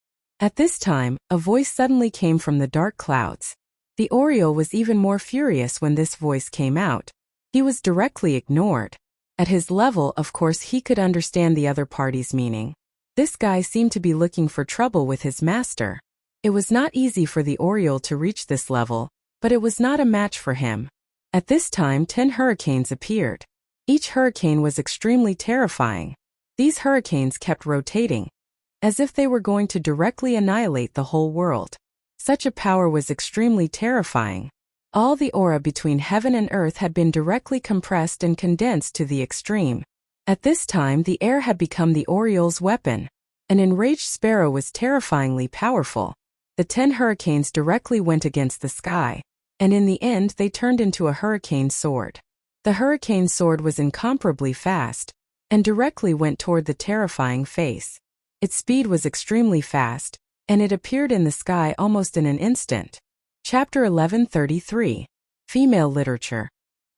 At this time, a voice suddenly came from the dark clouds. The Oriole was even more furious when this voice came out. He was directly ignored. At his level, of course, he could understand the other party's meaning. This guy seemed to be looking for trouble with his master. It was not easy for the Oriole to reach this level, but it was not a match for him. At this time 10 hurricanes appeared. Each hurricane was extremely terrifying. These hurricanes kept rotating, as if they were going to directly annihilate the whole world. Such a power was extremely terrifying. All the aura between heaven and earth had been directly compressed and condensed to the extreme. At this time the air had become the Oriole's weapon. An enraged sparrow was terrifyingly powerful. The 10 hurricanes directly went against the sky, and in the end they turned into a hurricane sword. The hurricane sword was incomparably fast, and directly went toward the terrifying face. Its speed was extremely fast, and it appeared in the sky almost in an instant. Chapter 1133. Female Literature.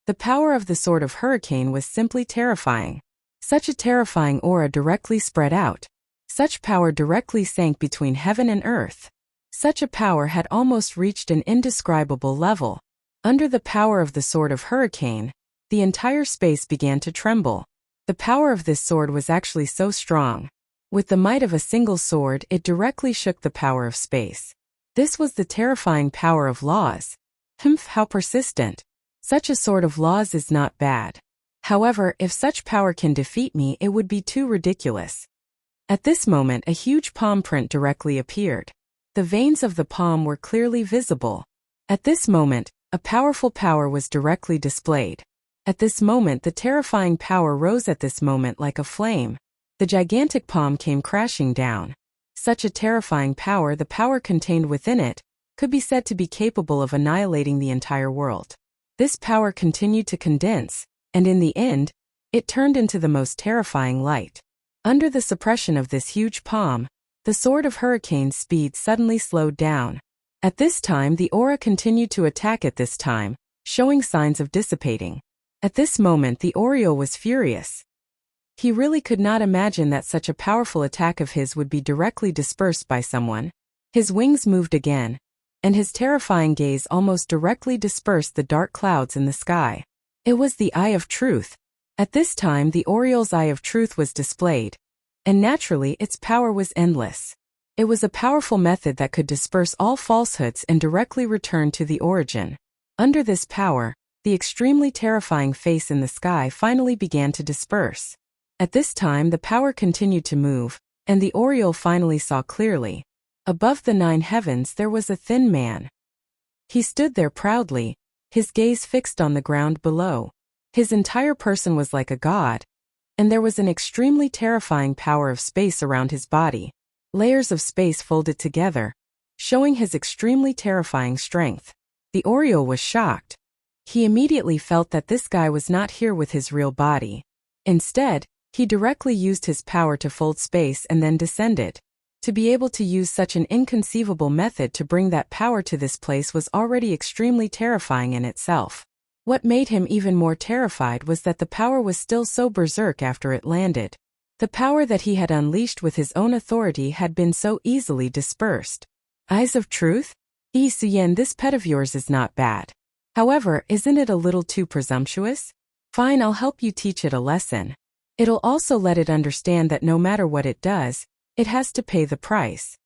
The power of the Sword of Hurricane was simply terrifying. Such a terrifying aura directly spread out. Such power directly sank between heaven and earth. Such a power had almost reached an indescribable level. Under the power of the Sword of Hurricane, The entire space began to tremble. The power of this sword was actually so strong. With the might of a single sword, it directly shook the power of space. This was the terrifying power of laws. How persistent. Such a sword of laws is not bad. However, if such power can defeat me, it would be too ridiculous. At this moment, a huge palm print directly appeared. The veins of the palm were clearly visible. At this moment, a powerful power was directly displayed. At this moment, the terrifying power rose at this moment like a flame. The gigantic palm came crashing down. Such a terrifying power, the power contained within it, could be said to be capable of annihilating the entire world. This power continued to condense, and in the end, it turned into the most terrifying light. Under the suppression of this huge palm, the sword of hurricane speed suddenly slowed down. At this time, the aura continued to attack at this time, showing signs of dissipating. At this moment, the Oriole was furious. He really could not imagine that such a powerful attack of his would be directly dispersed by someone. His wings moved again, and his terrifying gaze almost directly dispersed the dark clouds in the sky. It was the Eye of Truth. At this time, the Oriole's Eye of Truth was displayed, and naturally its power was endless. It was a powerful method that could disperse all falsehoods and directly return to the origin. Under this power, the extremely terrifying face in the sky finally began to disperse. At this time, the power continued to move, and the Oriole finally saw clearly. Above the 9 heavens there was a thin man. He stood there proudly, his gaze fixed on the ground below. His entire person was like a god, and there was an extremely terrifying power of space around his body. Layers of space folded together, showing his extremely terrifying strength. The Oriole was shocked. He immediately felt that this guy was not here with his real body. Instead, he directly used his power to fold space and then descended. To be able to use such an inconceivable method to bring that power to this place was already extremely terrifying in itself. What made him even more terrified was that the power was still so berserk after it landed. The power that he had unleashed with his own authority had been so easily dispersed. Eyes of Truth? Yi Suyen, this pet of yours is not bad. However, isn't it a little too presumptuous? Fine, I'll help you teach it a lesson. It'll also let it understand that no matter what it does, it has to pay the price.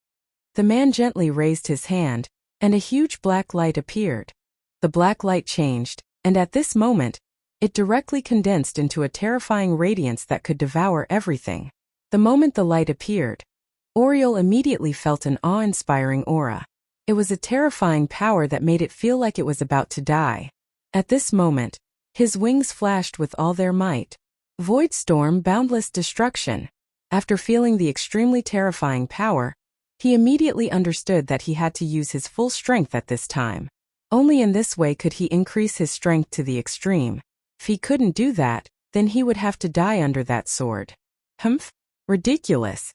The man gently raised his hand, and a huge black light appeared. The black light changed, and at this moment, it directly condensed into a terrifying radiance that could devour everything. The moment the light appeared, Oriole immediately felt an awe-inspiring aura. It was a terrifying power that made it feel like it was about to die. At this moment, his wings flashed with all their might. Void storm, boundless destruction. After feeling the extremely terrifying power, he immediately understood that he had to use his full strength at this time. Only in this way could he increase his strength to the extreme. If he couldn't do that, then he would have to die under that sword. Humph! Ridiculous.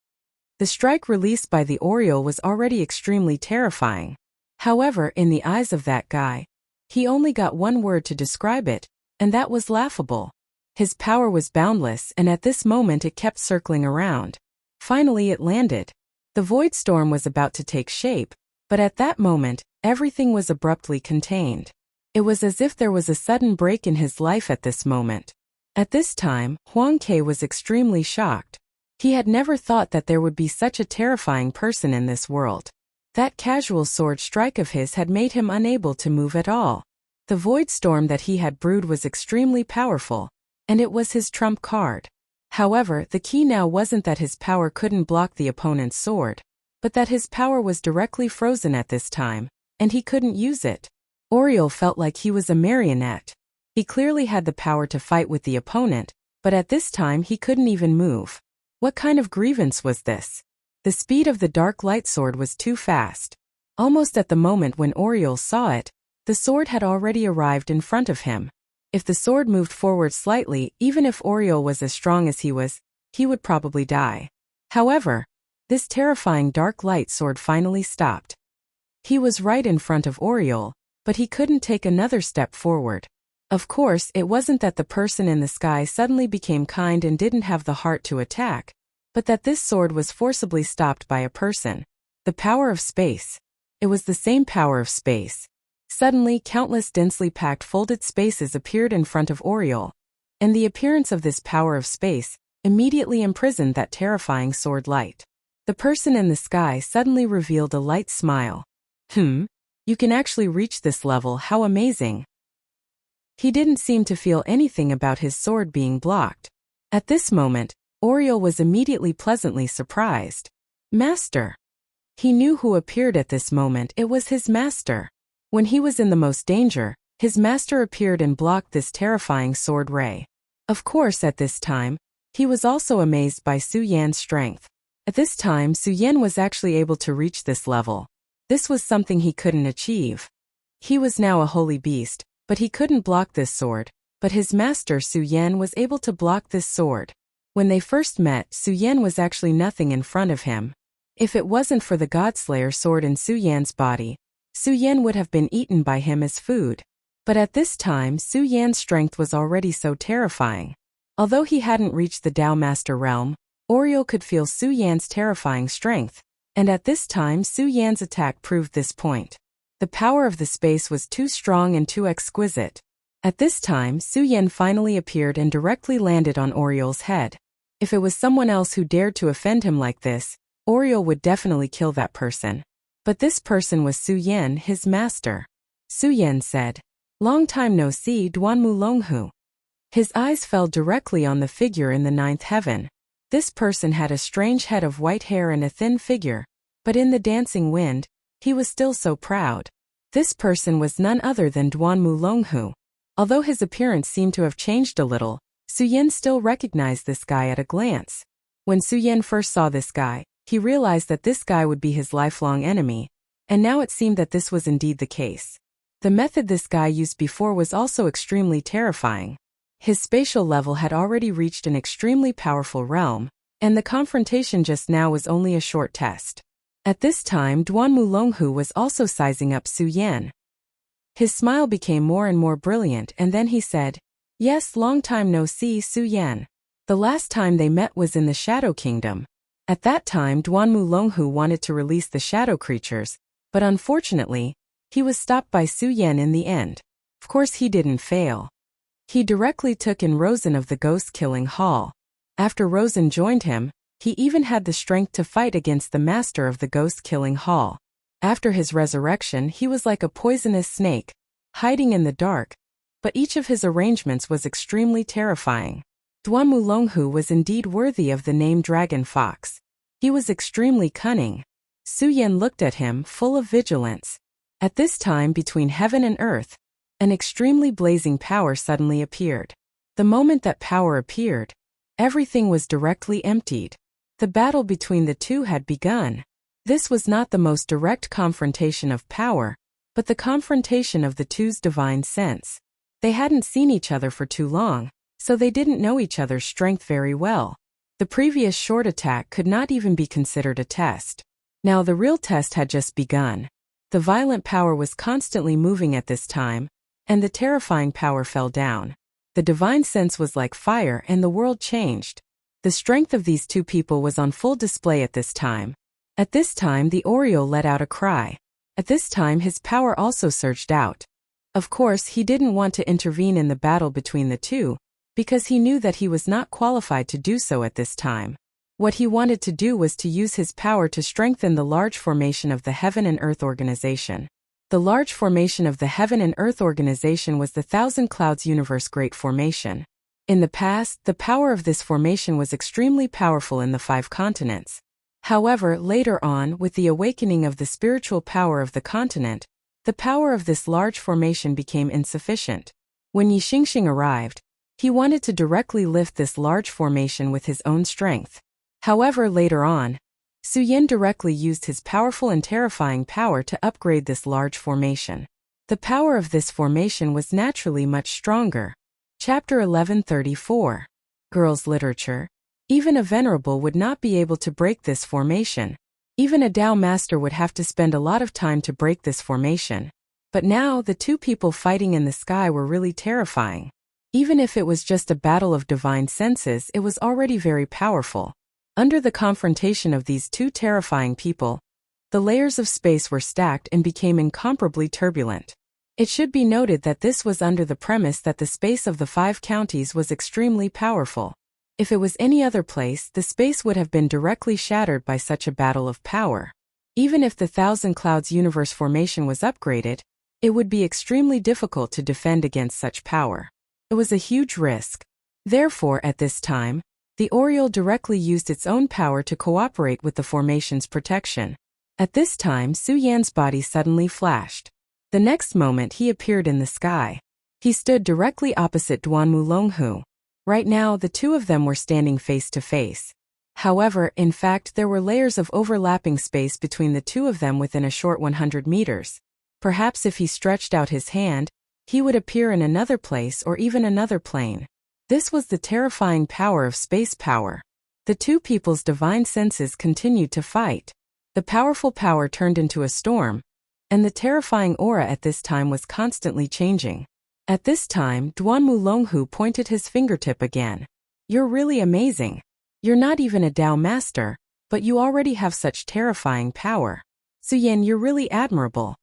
The strike released by the Oriole was already extremely terrifying. However, in the eyes of that guy, he only got one word to describe it, and that was laughable. His power was boundless, and at this moment it kept circling around. Finally it landed. The void storm was about to take shape, but at that moment, everything was abruptly contained. It was as if there was a sudden break in his life at this moment. At this time, Huang Ke was extremely shocked. He had never thought that there would be such a terrifying person in this world. That casual sword strike of his had made him unable to move at all. The void storm that he had brewed was extremely powerful, and it was his trump card. However, the key now wasn't that his power couldn't block the opponent's sword, but that his power was directly frozen at this time, and he couldn't use it. Oriole felt like he was a marionette. He clearly had the power to fight with the opponent, but at this time he couldn't even move. What kind of grievance was this? The speed of the dark light sword was too fast. Almost at the moment when Oriole saw it, the sword had already arrived in front of him. If the sword moved forward slightly, even if Oriole was as strong as he would probably die. However, this terrifying dark light sword finally stopped. He was right in front of Oriole, but he couldn't take another step forward. Of course, it wasn't that the person in the sky suddenly became kind and didn't have the heart to attack, but that this sword was forcibly stopped by a person. The power of space. It was the same power of space. Suddenly, countless densely packed folded spaces appeared in front of Oriole, and the appearance of this power of space immediately imprisoned that terrifying sword light. The person in the sky suddenly revealed a light smile. You can actually reach this level, how amazing. He didn't seem to feel anything about his sword being blocked. At this moment, Oriole was immediately pleasantly surprised. Master. He knew who appeared at this moment. It was his master. When he was in the most danger, his master appeared and blocked this terrifying sword ray. Of course, at this time, he was also amazed by Su Yan's strength. At this time, Su Yan was actually able to reach this level. This was something he couldn't achieve. He was now a holy beast, but he couldn't block this sword, but his master Su Yan was able to block this sword. When they first met, Su Yan was actually nothing in front of him. If it wasn't for the Godslayer sword in Su Yan's body, Su Yan would have been eaten by him as food. But at this time, Su Yan's strength was already so terrifying. Although he hadn't reached the Tao Master realm, Oriole could feel Su Yan's terrifying strength, and at this time Su Yan's attack proved this point. The power of the space was too strong and too exquisite. At this time, Su Yan finally appeared and directly landed on Oriole's head. If it was someone else who dared to offend him like this, Oriole would definitely kill that person. But this person was Su Yan, his master. Su Yan said, "Long time no see, Duanmu Longhu." His eyes fell directly on the figure in the ninth heaven. This person had a strange head of white hair and a thin figure, but in the dancing wind, he was still so proud. This person was none other than Duanmu Longhu. Although his appearance seemed to have changed a little, Su Yan still recognized this guy at a glance. When Su Yan first saw this guy, he realized that this guy would be his lifelong enemy, and now it seemed that this was indeed the case. The method this guy used before was also extremely terrifying. His spatial level had already reached an extremely powerful realm, and the confrontation just now was only a short test. At this time, Duanmu Longhu was also sizing up Su Yan. His smile became more and more brilliant, and then he said, "Yes, long time no see, Su Yan. The last time they met was in the Shadow Kingdom." At that time, Duanmu Longhu wanted to release the shadow creatures, but unfortunately, he was stopped by Su Yan in the end. Of course, he didn't fail. He directly took in Rosen of the Ghost-Killing Hall. After Rosen joined him, he even had the strength to fight against the master of the Ghost-Killing Hall. After his resurrection, he was like a poisonous snake, hiding in the dark, but each of his arrangements was extremely terrifying. Duanmu Longhu was indeed worthy of the name Dragon Fox. He was extremely cunning. Su Yan looked at him, full of vigilance. At this time, between heaven and earth, an extremely blazing power suddenly appeared. The moment that power appeared, everything was directly emptied. The battle between the two had begun. This was not the most direct confrontation of power, but the confrontation of the two's divine sense. They hadn't seen each other for too long, so they didn't know each other's strength very well. The previous short attack could not even be considered a test. Now the real test had just begun. The violent power was constantly moving at this time, and the terrifying power fell down. The divine sense was like fire and the world changed. The strength of these two people was on full display at this time. At this time the Oriole let out a cry. At this time his power also surged out. Of course he didn't want to intervene in the battle between the two, because he knew that he was not qualified to do so at this time. What he wanted to do was to use his power to strengthen the large formation of the Heaven and Earth Organization. The large formation of the Heaven and Earth Organization was the Thousand Clouds Universe Great Formation. In the past, the power of this formation was extremely powerful in the 5 continents. However, later on, with the awakening of the spiritual power of the continent, the power of this large formation became insufficient. When Yi Xingxing arrived, he wanted to directly lift this large formation with his own strength. However, later on, Su Yan directly used his powerful and terrifying power to upgrade this large formation. The power of this formation was naturally much stronger. Chapter 1134. Girls' Literature. Even a venerable would not be able to break this formation. Even a Tao master would have to spend a lot of time to break this formation. But now, the two people fighting in the sky were really terrifying. Even if it was just a battle of divine senses, it was already very powerful. Under the confrontation of these two terrifying people, the layers of space were stacked and became incomparably turbulent. It should be noted that this was under the premise that the space of the 5 counties was extremely powerful. If it was any other place, the space would have been directly shattered by such a battle of power. Even if the Thousand Clouds universe formation was upgraded, it would be extremely difficult to defend against such power. It was a huge risk. Therefore, at this time, the Oriole directly used its own power to cooperate with the formation's protection. At this time, Su Yan's body suddenly flashed. The next moment he appeared in the sky. He stood directly opposite Duanmu Longhu. Right now, the two of them were standing face to face. However, in fact, there were layers of overlapping space between the two of them within a short 100 meters. Perhaps if he stretched out his hand, he would appear in another place or even another plane. This was the terrifying power of space power. The two people's divine senses continued to fight. The powerful power turned into a storm, and the terrifying aura at this time was constantly changing. At this time, Duanmu Longhu pointed his fingertip again. "You're really amazing. You're not even a Dao master, but you already have such terrifying power. Su Yan, you're really admirable."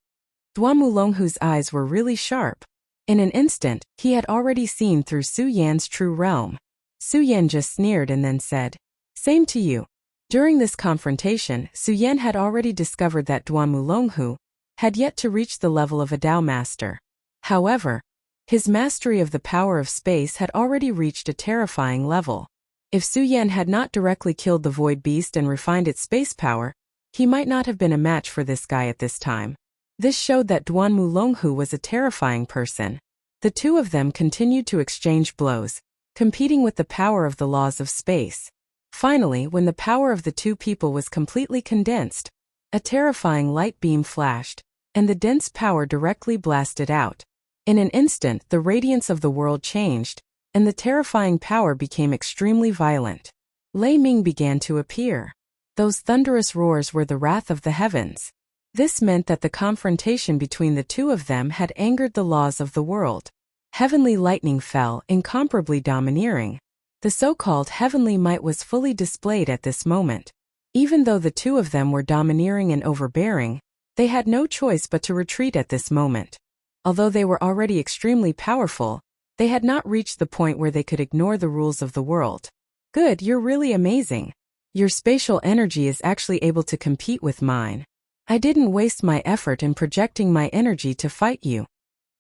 Duanmu Longhu's eyes were really sharp. In an instant, he had already seen through Su Yan's true realm. Su Yan just sneered and then said, "Same to you." During this confrontation, Su Yan had already discovered that Duanmu Longhu had yet to reach the level of a Dao master. However, his mastery of the power of space had already reached a terrifying level. If Su Yan had not directly killed the void beast and refined its space power, he might not have been a match for this guy at this time. This showed that Duanmu Longhu was a terrifying person. The two of them continued to exchange blows, competing with the power of the laws of space. Finally, when the power of the two people was completely condensed, a terrifying light beam flashed, and the dense power directly blasted out. In an instant, the radiance of the world changed, and the terrifying power became extremely violent. Lei Ming began to appear. Those thunderous roars were the wrath of the heavens. This meant that the confrontation between the two of them had angered the laws of the world. Heavenly lightning fell, incomparably domineering. The so-called heavenly might was fully displayed at this moment. Even though the two of them were domineering and overbearing, they had no choice but to retreat at this moment. Although they were already extremely powerful, they had not reached the point where they could ignore the rules of the world. "Good, you're really amazing. Your spatial energy is actually able to compete with mine. I didn't waste my effort in projecting my energy to fight you."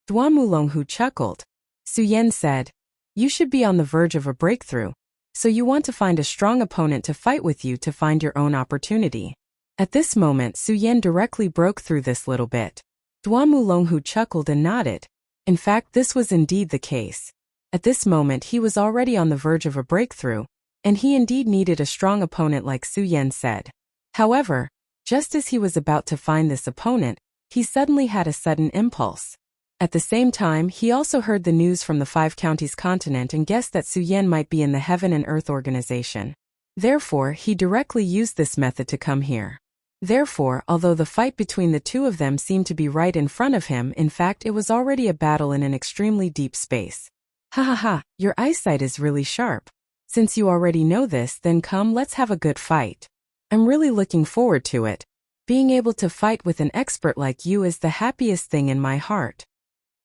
Duanmu Longhu chuckled. Su Yan said, "You should be on the verge of a breakthrough, so you want to find a strong opponent to fight with you to find your own opportunity." At this moment, Su Yan directly broke through this little bit. Duanmu Longhu chuckled and nodded. In fact, this was indeed the case. At this moment, he was already on the verge of a breakthrough, and he indeed needed a strong opponent like Su Yan said. However, just as he was about to find this opponent, he suddenly had a sudden impulse. At the same time, he also heard the news from the 5 counties continent and guessed that Su Yan might be in the Heaven and Earth organization. Therefore, he directly used this method to come here. Therefore, although the fight between the two of them seemed to be right in front of him, in fact it was already a battle in an extremely deep space. "Ha ha ha, your eyesight is really sharp. Since you already know this, then come, let's have a good fight. I'm really looking forward to it. Being able to fight with an expert like you is the happiest thing in my heart."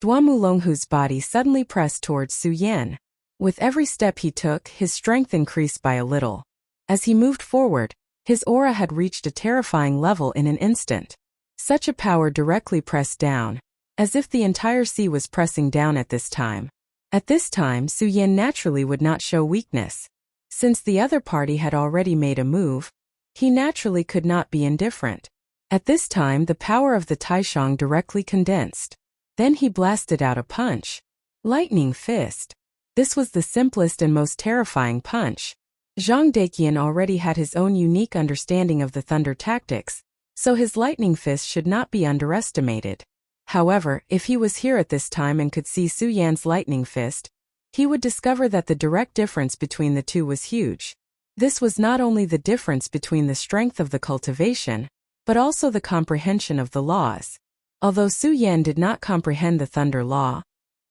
Duanmu Longhu's body suddenly pressed towards Su Yan. With every step he took, his strength increased by a little. As he moved forward, his aura had reached a terrifying level in an instant. Such a power directly pressed down, as if the entire sea was pressing down at this time. At this time, Su Yan naturally would not show weakness. Since the other party had already made a move, he naturally could not be indifferent. At this time, the power of the Taishang directly condensed. Then he blasted out a punch. Lightning fist. This was the simplest and most terrifying punch. Zhang Deqian already had his own unique understanding of the thunder tactics, so his lightning fist should not be underestimated. However, if he was here at this time and could see Su Yan's lightning fist, he would discover that the direct difference between the two was huge. This was not only the difference between the strength of the cultivation, but also the comprehension of the laws. Although Su Yan did not comprehend the thunder law,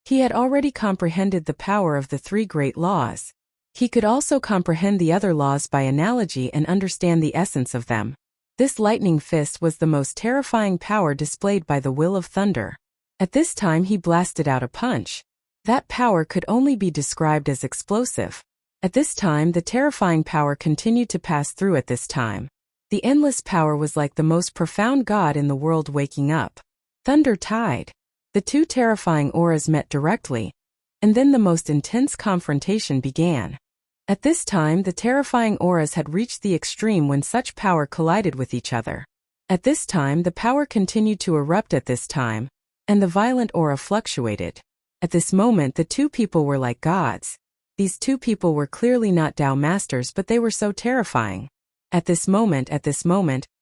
he had already comprehended the power of the 3 great laws. He could also comprehend the other laws by analogy and understand the essence of them. This lightning fist was the most terrifying power displayed by the will of thunder. At this time he blasted out a punch. That power could only be described as explosive. At this time the terrifying power continued to pass through at this time. The endless power was like the most profound god in the world waking up. Thunder tide. The two terrifying auras met directly, and then the most intense confrontation began. At this time the terrifying auras had reached the extreme when such power collided with each other. At this time the power continued to erupt at this time, and the violent aura fluctuated. At this moment the two people were like gods. These two people were clearly not Tao masters, but they were so terrifying. At this moment,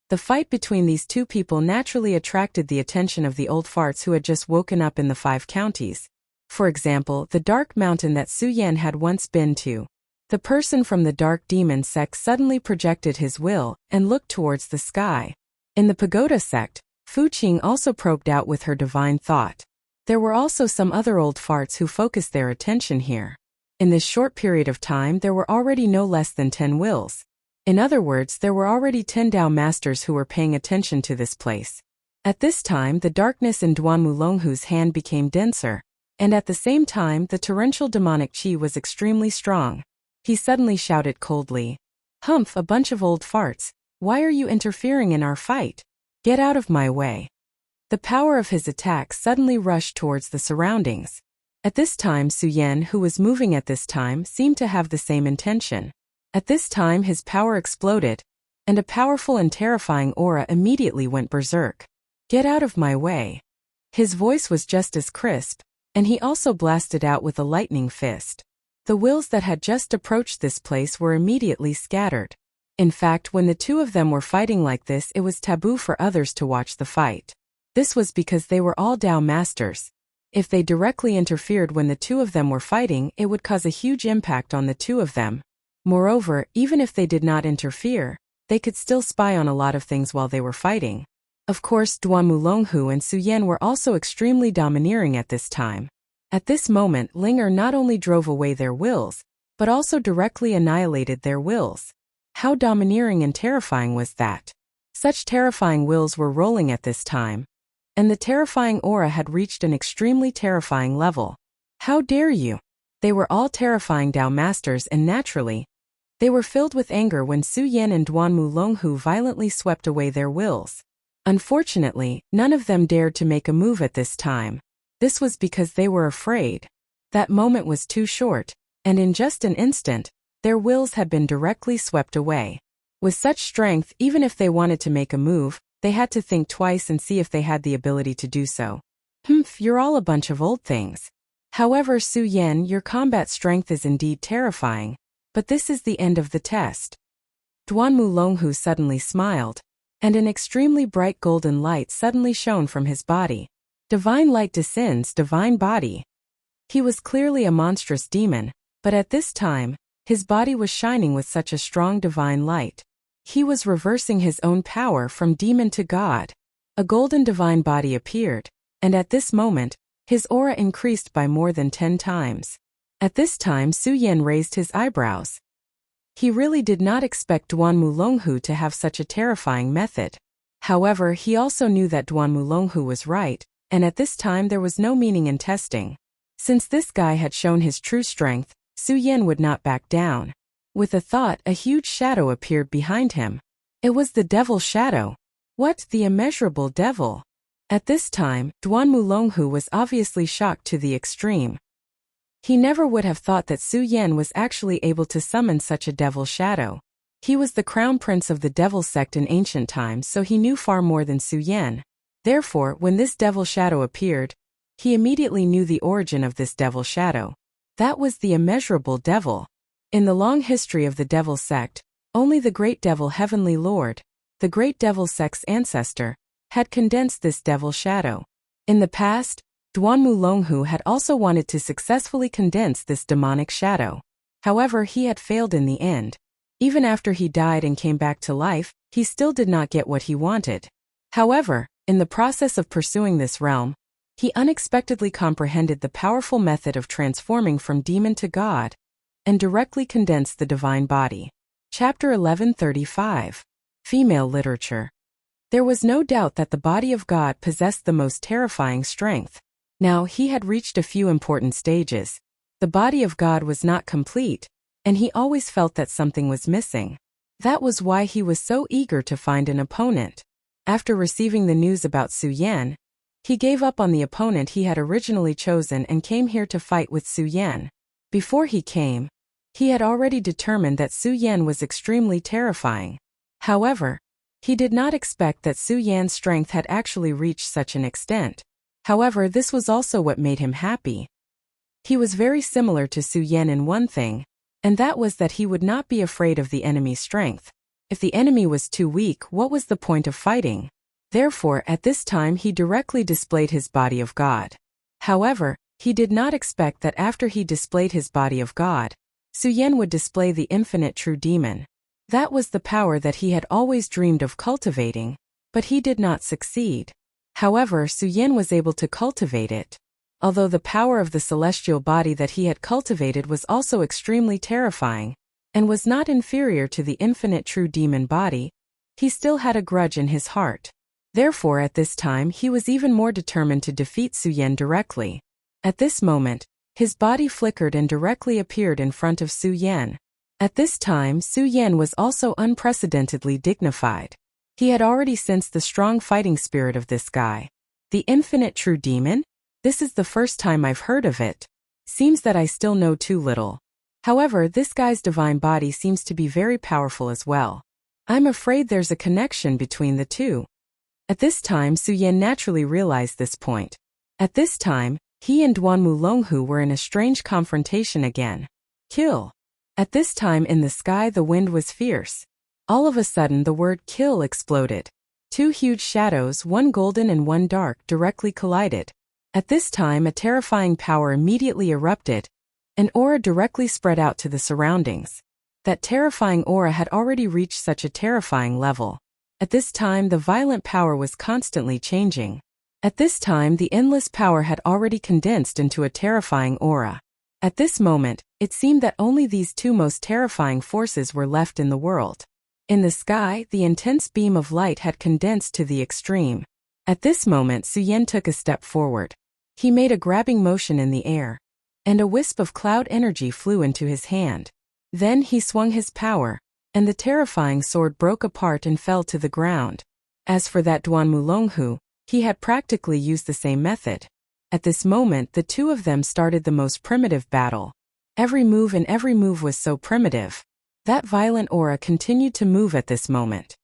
the fight between these two people naturally attracted the attention of the old farts who had just woken up in the 5 counties. For example, the dark mountain that Su Yan had once been to. The person from the dark demon sect suddenly projected his will and looked towards the sky. In the pagoda sect, Fu Qing also probed out with her divine thought. There were also some other old farts who focused their attention here. In this short period of time there were already no less than 10 wills. In other words, there were already 10 Tao masters who were paying attention to this place. At this time the darkness in Duan Mulonghu's hand became denser, and at the same time the torrential demonic qi was extremely strong. He suddenly shouted coldly, "Humph, a bunch of old farts, why are you interfering in our fight? Get out of my way." The power of his attack suddenly rushed towards the surroundings. At this time Su Yan, who was moving at this time, seemed to have the same intention. At this time his power exploded, and a powerful and terrifying aura immediately went berserk. "Get out of my way." His voice was just as crisp, and he also blasted out with a lightning fist. The wills that had just approached this place were immediately scattered. In fact, when the two of them were fighting like this, it was taboo for others to watch the fight. This was because they were all Tao masters. If they directly interfered when the two of them were fighting, it would cause a huge impact on the two of them. Moreover, even if they did not interfere, they could still spy on a lot of things while they were fighting. Of course, Duan Mulonghu and Su Yan were also extremely domineering at this time. At this moment, Linger not only drove away their wills, but also directly annihilated their wills. How domineering and terrifying was that? Such terrifying wills were rolling at this time, and the terrifying aura had reached an extremely terrifying level. How dare you? They were all terrifying Tao masters, and naturally, they were filled with anger when Su Yan and Duan Mulonghu violently swept away their wills. Unfortunately, none of them dared to make a move at this time. This was because they were afraid. That moment was too short, and in just an instant, their wills had been directly swept away. With such strength, even if they wanted to make a move, they had to think twice and see if they had the ability to do so. "Humph, you're all a bunch of old things. However, Su Yan, your combat strength is indeed terrifying, but this is the end of the test." Duan Mulonghu suddenly smiled, and an extremely bright golden light suddenly shone from his body. Divine light descends, divine body. He was clearly a monstrous demon, but at this time, his body was shining with such a strong divine light. He was reversing his own power from demon to god. A golden divine body appeared, and at this moment, his aura increased by more than 10 times. At this time Su Yan raised his eyebrows. He really did not expect Duan Mulonghu to have such a terrifying method. However, he also knew that Duan Mulonghu was right, and at this time there was no meaning in testing. Since this guy had shown his true strength, Su Yan would not back down. With a thought, a huge shadow appeared behind him. It was the devil shadow. What, the immeasurable devil? At this time, Duan Mulonghu was obviously shocked to the extreme. He never would have thought that Su Yan was actually able to summon such a devil shadow. He was the crown prince of the devil sect in ancient times, so he knew far more than Su Yan. Therefore, when this devil shadow appeared, he immediately knew the origin of this devil shadow. That was the immeasurable devil. In the long history of the devil sect, only the great devil Heavenly Lord, the great devil sect's ancestor, had condensed this devil shadow. In the past, Duan Mulonghu had also wanted to successfully condense this demonic shadow. However, he had failed in the end. Even after he died and came back to life, he still did not get what he wanted. However, in the process of pursuing this realm, he unexpectedly comprehended the powerful method of transforming from demon to god, and directly condensed the divine body. Chapter 1135. Female Literature. There was no doubt that the body of God possessed the most terrifying strength. Now he had reached a few important stages. The body of God was not complete, and he always felt that something was missing. That was why he was so eager to find an opponent. After receiving the news about Su Yan, he gave up on the opponent he had originally chosen and came here to fight with Su Yan. Before he came, he had already determined that Su Yan was extremely terrifying. However, he did not expect that Su Yan's strength had actually reached such an extent. However, this was also what made him happy. He was very similar to Su Yan in one thing, and that was that he would not be afraid of the enemy's strength. If the enemy was too weak, what was the point of fighting? Therefore, at this time he directly displayed his body of God. However, he did not expect that after he displayed his body of God, Su Yan would display the infinite true demon. That was the power that he had always dreamed of cultivating, but he did not succeed. However, Su Yan was able to cultivate it. Although the power of the celestial body that he had cultivated was also extremely terrifying, and was not inferior to the infinite true demon body, he still had a grudge in his heart. Therefore, at this time he was even more determined to defeat Su Yan directly. At this moment, his body flickered and directly appeared in front of Su Yan. At this time, Su Yan was also unprecedentedly dignified. He had already sensed the strong fighting spirit of this guy. The infinite true demon? This is the first time I've heard of it. Seems that I still know too little. However, this guy's divine body seems to be very powerful as well. I'm afraid there's a connection between the two. At this time, Su Yan naturally realized this point. At this time, he and Duan Mulonghu were in a strange confrontation again. Kill. At this time in the sky the wind was fierce. All of a sudden the word kill exploded. Two huge shadows, one golden and one dark, directly collided. At this time a terrifying power immediately erupted. An aura directly spread out to the surroundings. That terrifying aura had already reached such a terrifying level. At this time the violent power was constantly changing. At this time the endless power had already condensed into a terrifying aura. At this moment, it seemed that only these two most terrifying forces were left in the world. In the sky, the intense beam of light had condensed to the extreme. At this moment Su Yan took a step forward. He made a grabbing motion in the air, and a wisp of cloud energy flew into his hand. Then he swung his power, and the terrifying sword broke apart and fell to the ground. As for that Duan Mulonghu, he had practically used the same method. At this moment the two of them started the most primitive battle. Every move was so primitive. That violent aura continued to move at this moment.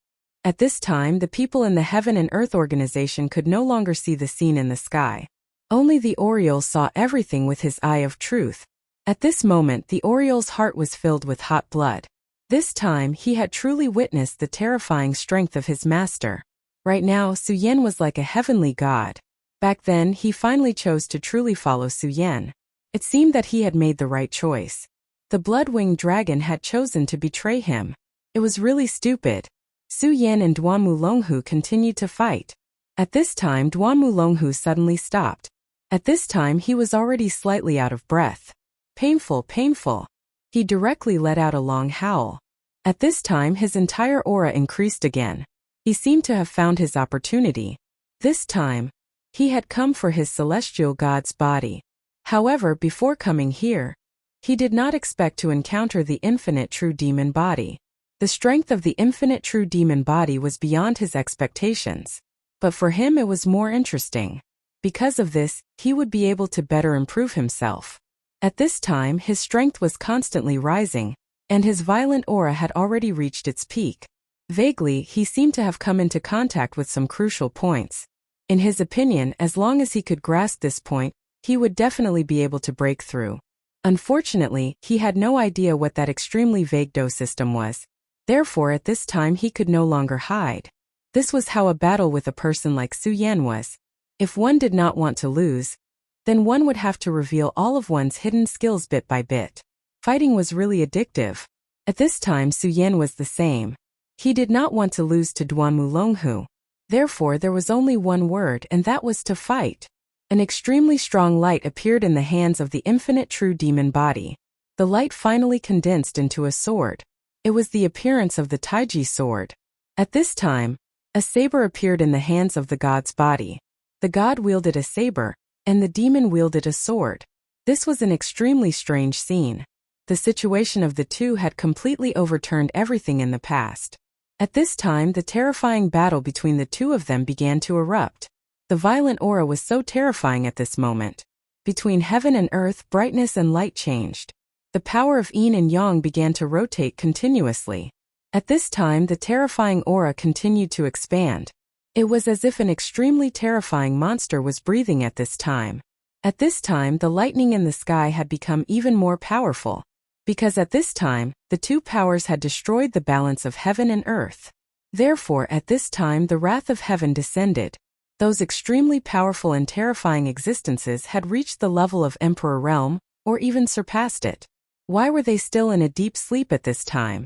At this time the people in the Heaven and Earth organization could no longer see the scene in the sky. Only the Oriole saw everything with his eye of truth. At this moment the Oriole's heart was filled with hot blood. This time he had truly witnessed the terrifying strength of his master. Right now Su Yan was like a heavenly god. Back then he finally chose to truly follow Su Yan. It seemed that he had made the right choice. The blood-winged dragon had chosen to betray him. It was really stupid. Su Yan and Duan Mulonghu continued to fight. At this time Duan Mulonghu suddenly stopped. At this time he was already slightly out of breath. Painful, painful. He directly let out a long howl. At this time his entire aura increased again. He seemed to have found his opportunity. This time, he had come for his celestial god's body. However, before coming here, he did not expect to encounter the infinite true demon body. The strength of the infinite true demon body was beyond his expectations. But for him it was more interesting. Because of this, he would be able to better improve himself. At this time his strength was constantly rising, and his violent aura had already reached its peak. Vaguely, he seemed to have come into contact with some crucial points. In his opinion, as long as he could grasp this point, he would definitely be able to break through. Unfortunately, he had no idea what that extremely vague dose system was. Therefore, at this time he could no longer hide. This was how a battle with a person like Su Yan was. If one did not want to lose, then one would have to reveal all of one's hidden skills bit by bit. Fighting was really addictive. At this time Su Yan was the same. He did not want to lose to Duan Mulonghu. Therefore there was only one word, and that was to fight. An extremely strong light appeared in the hands of the infinite true demon body. The light finally condensed into a sword. It was the appearance of the Taiji sword. At this time, A saber appeared in the hands of the god's body. The god wielded a saber, and the demon wielded a sword. This was an extremely strange scene. The situation of the two had completely overturned everything in the past. At this time, the terrifying battle between the two of them began to erupt. The violent aura was so terrifying at this moment. Between heaven and earth, brightness and light changed. The power of yin and yang began to rotate continuously. At this time, the terrifying aura continued to expand. It was as if an extremely terrifying monster was breathing at this time. At this time, the lightning in the sky had become even more powerful. Because at this time, the two powers had destroyed the balance of heaven and earth. Therefore, at this time, the wrath of heaven descended. Those extremely powerful and terrifying existences had reached the level of Emperor Realm, or even surpassed it. Why were they still in a deep sleep at this time?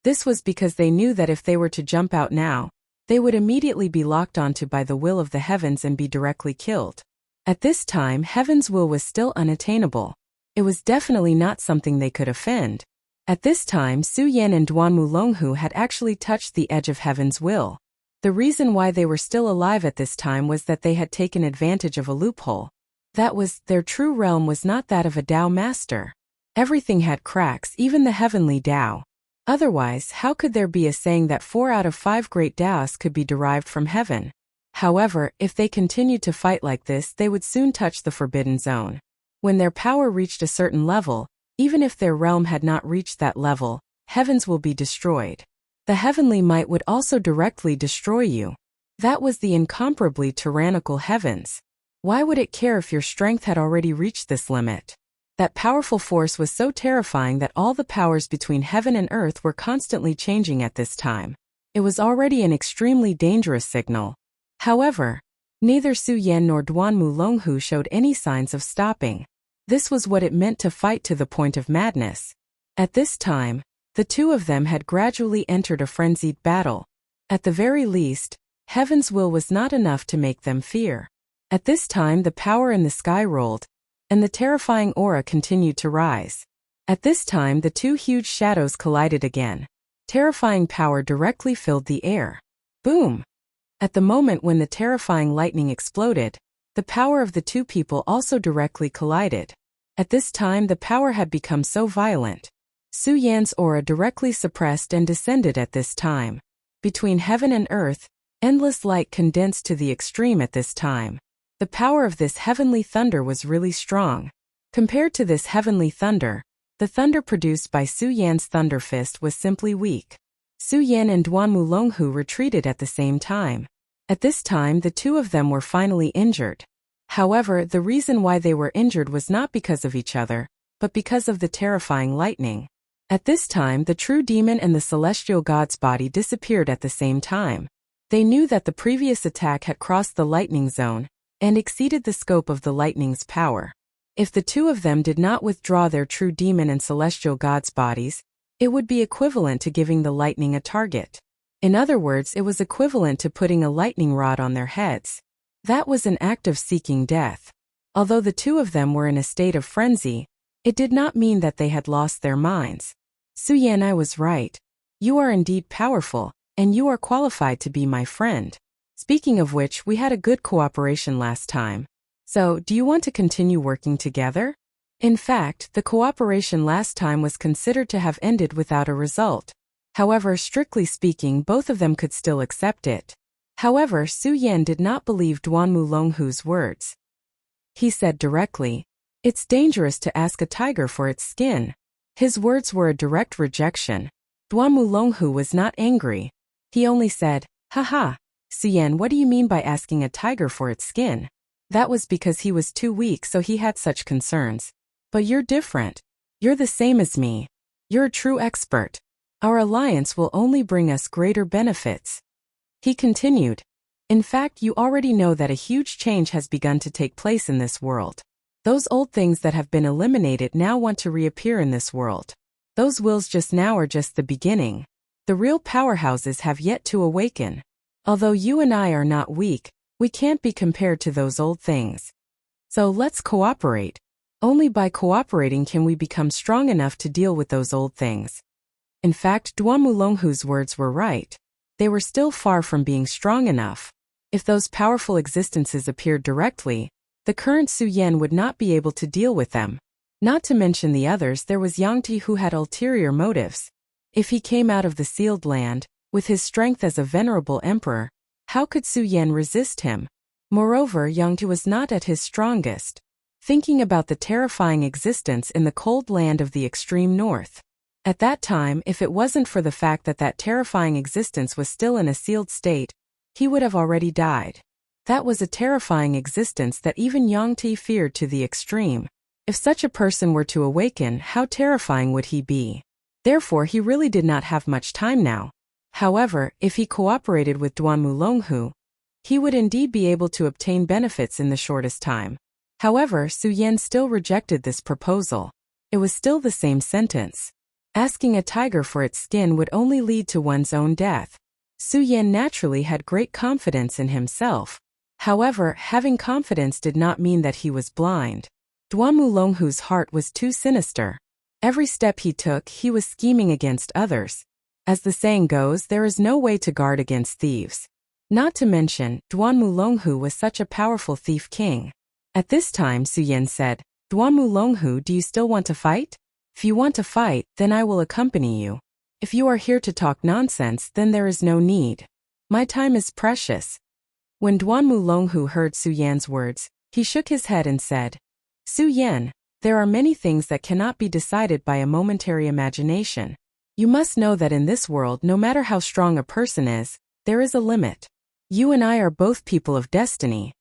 This was because they knew that if they were to jump out now, they would immediately be locked onto by the will of the heavens and be directly killed. At this time, heaven's will was still unattainable. It was definitely not something they could offend. At this time, Su Yan and Duanmu Longhu had actually touched the edge of heaven's will. The reason why they were still alive at this time was that they had taken advantage of a loophole. That was, their true realm was not that of a Tao master. Everything had cracks, even the heavenly Tao. Otherwise, how could there be a saying that 4 out of 5 great Taoists could be derived from heaven? However, if they continued to fight like this, they would soon touch the forbidden zone. When their power reached a certain level, even if their realm had not reached that level, heavens will be destroyed. The heavenly might would also directly destroy you. That was the incomparably tyrannical heavens. Why would it care if your strength had already reached this limit? That powerful force was so terrifying that all the powers between heaven and earth were constantly changing at this time. It was already an extremely dangerous signal. However, neither Su Yan nor Duanmu Longhu showed any signs of stopping. This was what it meant to fight to the point of madness. At this time, the two of them had gradually entered a frenzied battle. At the very least, heaven's will was not enough to make them fear. At this time, the power in the sky rolled, and the terrifying aura continued to rise. At this time, the two huge shadows collided again. Terrifying power directly filled the air. Boom! At the moment when the terrifying lightning exploded, the power of the two people also directly collided. At this time, the power had become so violent. Su Yan's aura directly suppressed and descended at this time. Between heaven and earth, endless light condensed to the extreme at this time. The power of this heavenly thunder was really strong. Compared to this heavenly thunder, the thunder produced by Su Yan's thunder fist was simply weak. Su Yan and Duanmu Longhu retreated at the same time. At this time, the two of them were finally injured. However, the reason why they were injured was not because of each other, but because of the terrifying lightning. At this time, the true demon and the celestial god's body disappeared at the same time. They knew that the previous attack had crossed the lightning zone and exceeded the scope of the lightning's power. If the two of them did not withdraw their true demon and celestial god's bodies, it would be equivalent to giving the lightning a target. In other words, it was equivalent to putting a lightning rod on their heads. That was an act of seeking death. Although the two of them were in a state of frenzy, it did not mean that they had lost their minds. Su Yan, I was right. You are indeed powerful, and you are qualified to be my friend. Speaking of which, we had a good cooperation last time. So, do you want to continue working together? In fact, the cooperation last time was considered to have ended without a result. However, strictly speaking, both of them could still accept it. However, Su Yan did not believe Duanmu Longhu's words. He said directly, "It's dangerous to ask a tiger for its skin." His words were a direct rejection. Duanmu Longhu was not angry. He only said, "Haha, Su Yan, what do you mean by asking a tiger for its skin?" That was because he was too weak, so he had such concerns. But you're different. You're the same as me. You're a true expert. Our alliance will only bring us greater benefits. He continued, "In fact, you already know that a huge change has begun to take place in this world. Those old things that have been eliminated now want to reappear in this world. Those wills just now are just the beginning. The real powerhouses have yet to awaken. Although you and I are not weak, we can't be compared to those old things. So let's cooperate. Only by cooperating can we become strong enough to deal with those old things." In fact, Duanmu Longhu's words were right. they were still far from being strong enough. If those powerful existences appeared directly, the current Su Yan would not be able to deal with them. Not to mention the others, there was Yang Ti who had ulterior motives. If he came out of the sealed land, with his strength as a venerable emperor, how could Su Yan resist him? Moreover, Yang Ti was not at his strongest. Thinking about the terrifying existence in the cold land of the extreme north. At that time, if it wasn't for the fact that that terrifying existence was still in a sealed state, he would have already died. That was a terrifying existence that even Yang Ti feared to the extreme. If such a person were to awaken, how terrifying would he be? Therefore, he really did not have much time now. However, if he cooperated with Duanmu Longhu, he would indeed be able to obtain benefits in the shortest time. However, Su Yan still rejected this proposal. It was still the same sentence. Asking a tiger for its skin would only lead to one's own death. Su Yan naturally had great confidence in himself. However, having confidence did not mean that he was blind. Duanmu Longhu's heart was too sinister. Every step he took, he was scheming against others. As the saying goes, there is no way to guard against thieves. Not to mention, Duanmu Longhu was such a powerful thief king. At this time, Su Yan said, "Duanmu Longhu, do you still want to fight? If you want to fight, then I will accompany you. If you are here to talk nonsense, then there is no need. My time is precious." When Duanmu Longhu heard Su Yan's words, he shook his head and said, "Su Yan, there are many things that cannot be decided by a momentary imagination. You must know that in this world, no matter how strong a person is, there is a limit. You and I are both people of destiny.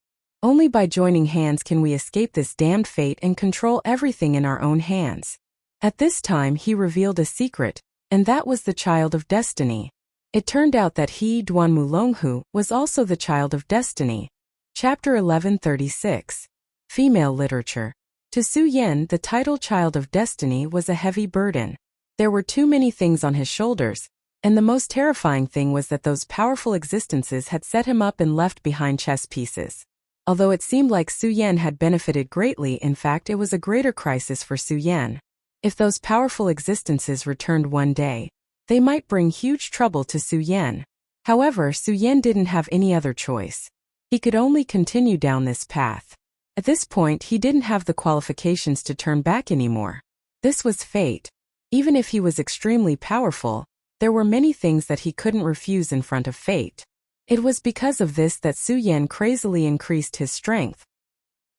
Only by joining hands can we escape this damned fate and control everything in our own hands." At this time he revealed a secret, and that was the child of destiny. It turned out that he, Duanmu Longhu, was also the child of destiny. Chapter 1136. Female Literature. To Su Yan, the title Child of Destiny was a heavy burden. There were too many things on his shoulders, and the most terrifying thing was that those powerful existences had set him up and left behind chess pieces. Although it seemed like Su Yan had benefited greatly, in fact it was a greater crisis for Su Yan. If those powerful existences returned one day, they might bring huge trouble to Su Yan. However, Su Yan didn't have any other choice. He could only continue down this path. At this point, he didn't have the qualifications to turn back anymore. This was fate. Even if he was extremely powerful, there were many things that he couldn't refuse in front of fate. It was because of this that Su Yan crazily increased his strength.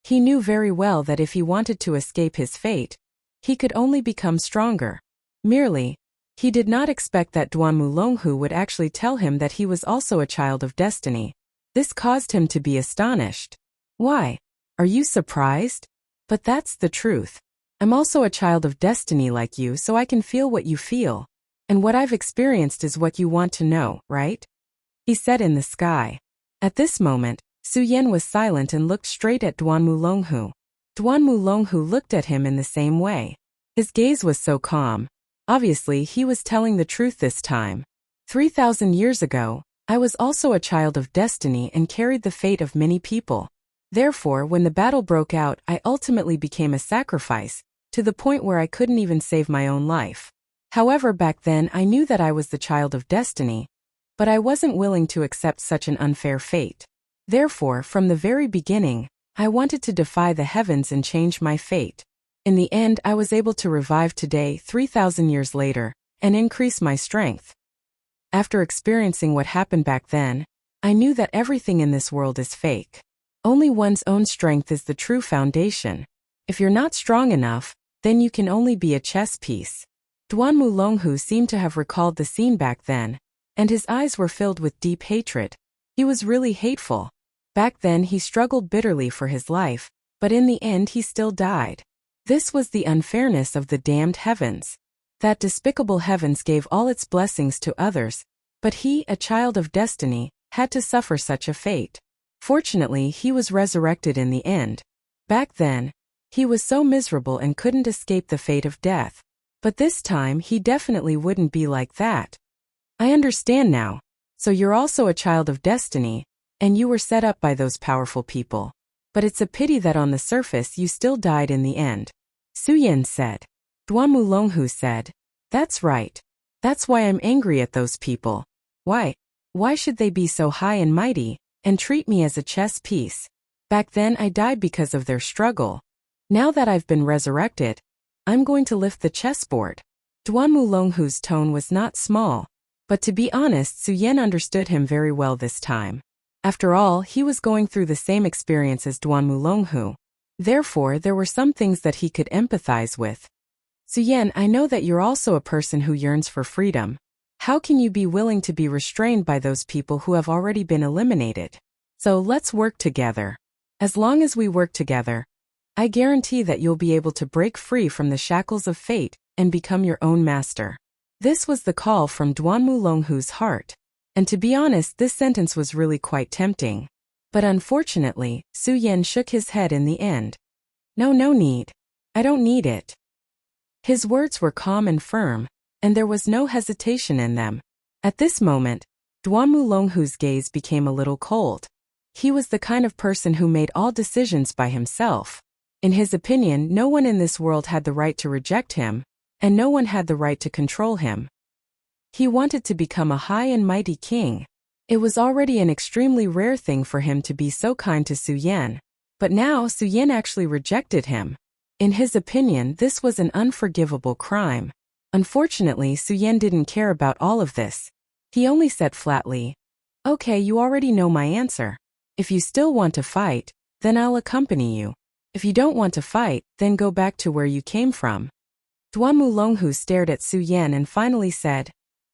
He knew very well that if he wanted to escape his fate, he could only become stronger. Merely, he did not expect that Duanmu Longhu would actually tell him that he was also a child of destiny. This caused him to be astonished. "Why? Are you surprised? But that's the truth. I'm also a child of destiny like you, so I can feel what you feel. And what I've experienced is what you want to know, right?" he said in the sky. At this moment, Su Yan was silent and looked straight at Duanmu Longhu. Duanmu Longhu looked at him in the same way. His gaze was so calm. Obviously, he was telling the truth this time. 3,000 years ago, I was also a child of destiny and carried the fate of many people. Therefore, when the battle broke out, I ultimately became a sacrifice, to the point where I couldn't even save my own life. However, back then I knew that I was the child of destiny, but I wasn't willing to accept such an unfair fate. Therefore, from the very beginning, I wanted to defy the heavens and change my fate. In the end, I was able to revive today, 3,000 years later, and increase my strength. After experiencing what happened back then, I knew that everything in this world is fake. Only one's own strength is the true foundation. If you're not strong enough, then you can only be a chess piece. Duanmu Longhu seemed to have recalled the scene back then, and his eyes were filled with deep hatred. He was really hateful. Back then he struggled bitterly for his life, but in the end he still died. This was the unfairness of the damned heavens. That despicable heavens gave all its blessings to others, but he, a child of destiny, had to suffer such a fate. Fortunately, he was resurrected in the end. Back then, he was so miserable and couldn't escape the fate of death. But this time, he definitely wouldn't be like that. I understand now. So you're also a child of destiny, and you were set up by those powerful people. But it's a pity that on the surface you still died in the end. Su Yan said. Duanmu Longhu said, "That's right. That's why I'm angry at those people." "Why? Why should they be so high and mighty, and treat me as a chess piece? Back then I died because of their struggle. Now that I've been resurrected, I'm going to lift the chessboard. Duan Mulonghu's tone was not small, but to be honest, Su Yan understood him very well this time. After all, he was going through the same experience as Duan Mulonghu. Therefore, there were some things that he could empathize with. Su Yan, I know that you're also a person who yearns for freedom. How can you be willing to be restrained by those people who have already been eliminated? So let's work together. As long as we work together, I guarantee that you'll be able to break free from the shackles of fate and become your own master. This was the call from Duan Mulonghu's heart. And to be honest, this sentence was really quite tempting. But unfortunately, Su Yan shook his head in the end. No need. I don't need it. His words were calm and firm, and there was no hesitation in them. At this moment, Duan Mulonghu's gaze became a little cold. He was the kind of person who made all decisions by himself. In his opinion, no one in this world had the right to reject him, and no one had the right to control him. He wanted to become a high and mighty king. It was already an extremely rare thing for him to be so kind to Su Yan. But now Su Yan actually rejected him. In his opinion, this was an unforgivable crime. Unfortunately, Su Yan didn't care about all of this. He only said flatly, "Okay, you already know my answer. If you still want to fight, then I'll accompany you. If you don't want to fight, then go back to where you came from." Duan Mulonghu stared at Su Yan and finally said,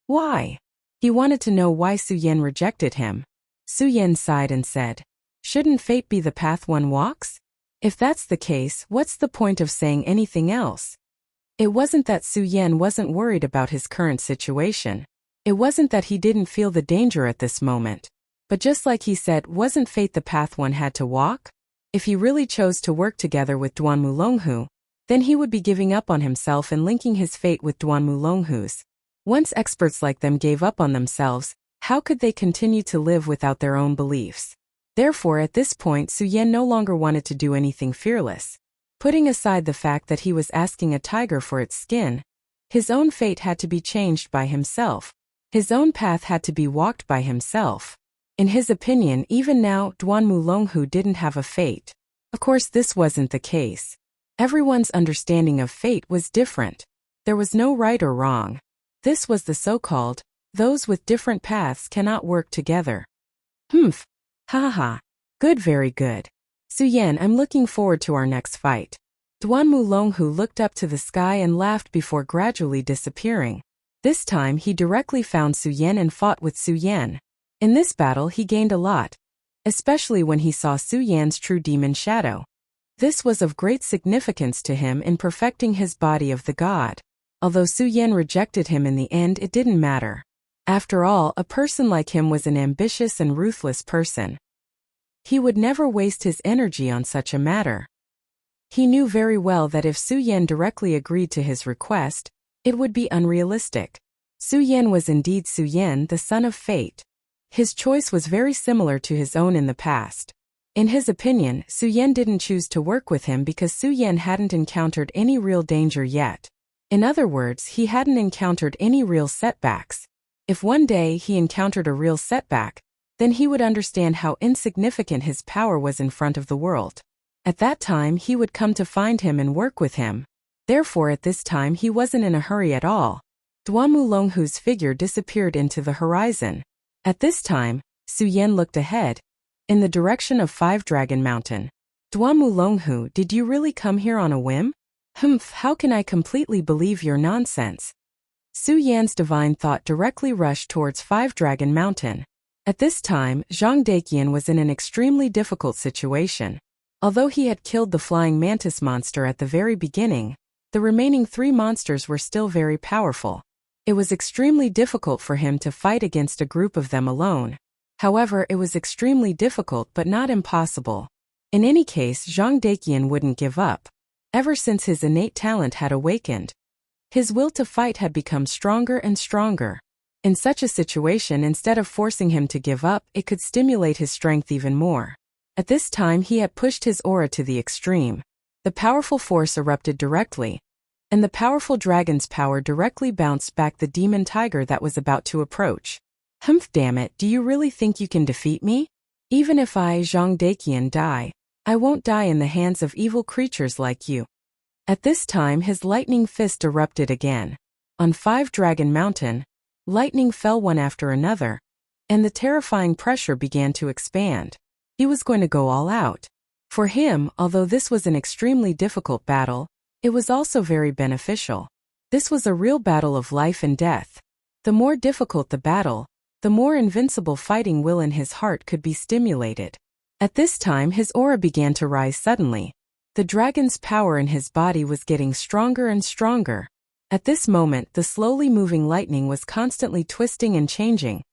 "Why?" He wanted to know why Su Yan rejected him. Su Yan sighed and said, "Shouldn't fate be the path one walks? If that's the case, what's the point of saying anything else?" It wasn't that Su Yan wasn't worried about his current situation. It wasn't that he didn't feel the danger at this moment. But just like he said, wasn't fate the path one had to walk? If he really chose to work together with Duan Mulonghu, then he would be giving up on himself and linking his fate with Duan Mulonghu's. Once experts like them gave up on themselves, how could they continue to live without their own beliefs? Therefore, at this point, Su Yan no longer wanted to do anything fearless. Putting aside the fact that he was asking a tiger for its skin, his own fate had to be changed by himself. His own path had to be walked by himself. In his opinion, even now, Duan Mulonghu didn't have a fate. Of course, this wasn't the case. Everyone's understanding of fate was different. There was no right or wrong. This was the so-called, those with different paths cannot work together. Humph. Ha ha. Good, very good. Su Yan, I'm looking forward to our next fight. Duan Mulonghu looked up to the sky and laughed before gradually disappearing. This time he directly found Su Yan and fought with Su Yan. In this battle he gained a lot, especially when he saw Su Yan's true demon shadow. This was of great significance to him in perfecting his body of the god. Although Su Yan rejected him in the end, it didn't matter. After all, a person like him was an ambitious and ruthless person. He would never waste his energy on such a matter. He knew very well that if Su Yan directly agreed to his request, it would be unrealistic. Su Yan was indeed Su Yan, the son of fate. His choice was very similar to his own in the past. In his opinion, Su Yan didn't choose to work with him because Su Yan hadn't encountered any real danger yet. In other words, he hadn't encountered any real setbacks. If one day he encountered a real setback, then he would understand how insignificant his power was in front of the world. At that time he would come to find him and work with him. Therefore at this time he wasn't in a hurry at all. Duan Mulonghu's figure disappeared into the horizon. At this time, Su Yan looked ahead, in the direction of Five Dragon Mountain. Duan Mulonghu, did you really come here on a whim? Humph, how can I completely believe your nonsense? Su Yan's divine thought directly rushed towards Five Dragon Mountain. At this time, Zhang Daqian was in an extremely difficult situation. Although he had killed the flying mantis monster at the very beginning, the remaining 3 monsters were still very powerful. It was extremely difficult for him to fight against a group of them alone. However, it was extremely difficult but not impossible. In any case, Zhang Daqian wouldn't give up. Ever since his innate talent had awakened, his will to fight had become stronger and stronger. In such a situation, instead of forcing him to give up, it could stimulate his strength even more. At this time he had pushed his aura to the extreme. The powerful force erupted directly, and the powerful dragon's power directly bounced back the demon tiger that was about to approach. Humph, damn it, do you really think you can defeat me? Even if I, Zhang Daqian, die, I won't die in the hands of evil creatures like you. At this time his lightning fist erupted again. On 5 Dragon Mountain, lightning fell one after another, and the terrifying pressure began to expand. He was going to go all out. For him, although this was an extremely difficult battle, it was also very beneficial. This was a real battle of life and death. The more difficult the battle, the more invincible fighting will in his heart could be stimulated. At this time his aura began to rise suddenly. The dragon's power in his body was getting stronger and stronger. At this moment the slowly moving lightning was constantly twisting and changing,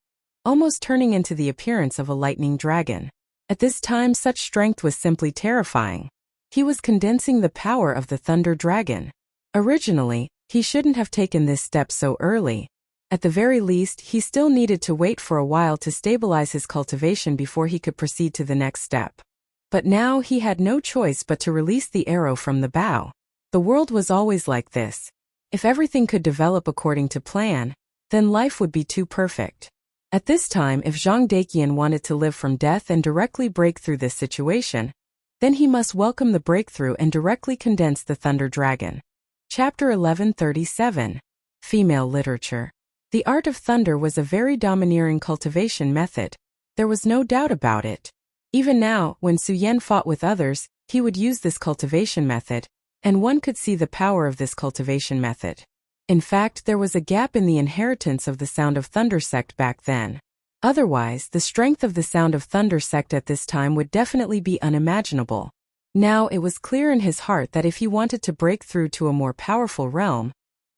almost turning into the appearance of a lightning dragon. At this time such strength was simply terrifying. He was condensing the power of the thunder dragon. Originally, he shouldn't have taken this step so early. At the very least, he still needed to wait for a while to stabilize his cultivation before he could proceed to the next step. But now he had no choice but to release the arrow from the bow. The world was always like this. If everything could develop according to plan, then life would be too perfect. At this time, if Zhang Daqian wanted to live from death and directly break through this situation, then he must welcome the breakthrough and directly condense the Thunder Dragon. Chapter 1137. Female Literature. The art of thunder was a very domineering cultivation method. There was no doubt about it. Even now, when Su Yan fought with others, he would use this cultivation method, and one could see the power of this cultivation method. In fact, there was a gap in the inheritance of the Sound of Thunder sect back then. Otherwise, the strength of the Sound of Thunder sect at this time would definitely be unimaginable. Now it was clear in his heart that if he wanted to break through to a more powerful realm,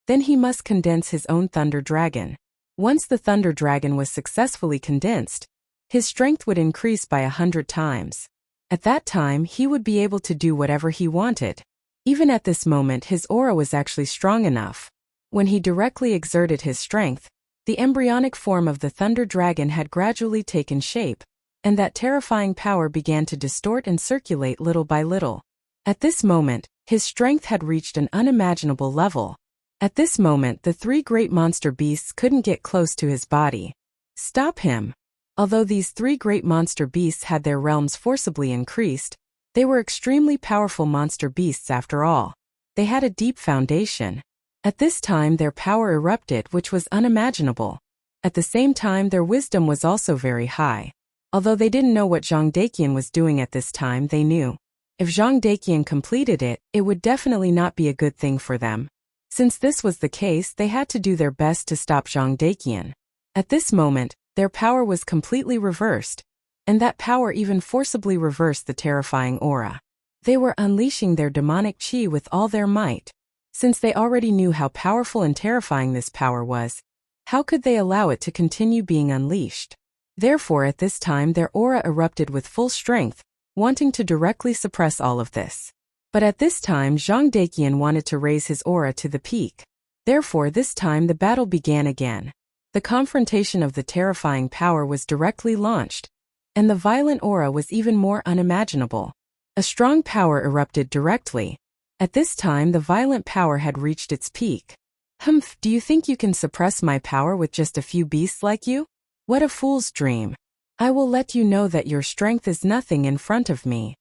then he must condense his own Thunder Dragon. Once the Thunder Dragon was successfully condensed, his strength would increase by 100 times. At that time, he would be able to do whatever he wanted. Even at this moment, his aura was actually strong enough. When he directly exerted his strength, the embryonic form of the Thunder Dragon had gradually taken shape, and that terrifying power began to distort and circulate little by little. At this moment, his strength had reached an unimaginable level. At this moment, the 3 great monster beasts couldn't get close to his body. Stop him! Although these 3 great monster beasts had their realms forcibly increased, they were extremely powerful monster beasts after all. They had a deep foundation. At this time their power erupted, which was unimaginable. At the same time their wisdom was also very high. Although they didn't know what Zhang Daqian was doing at this time, they knew. If Zhang Daqian completed it, it would definitely not be a good thing for them. Since this was the case, they had to do their best to stop Zhang Daqian. At this moment, their power was completely reversed, and that power even forcibly reversed the terrifying aura. They were unleashing their demonic chi with all their might. Since they already knew how powerful and terrifying this power was, how could they allow it to continue being unleashed? Therefore, at this time their aura erupted with full strength, wanting to directly suppress all of this. But at this time Zhang Daqian wanted to raise his aura to the peak. Therefore, this time the battle began again. The confrontation of the terrifying power was directly launched, and the violent aura was even more unimaginable. A strong power erupted directly. At this time the violent power had reached its peak. Humph, do you think you can suppress my power with just a few beasts like you? What a fool's dream. I will let you know that your strength is nothing in front of me.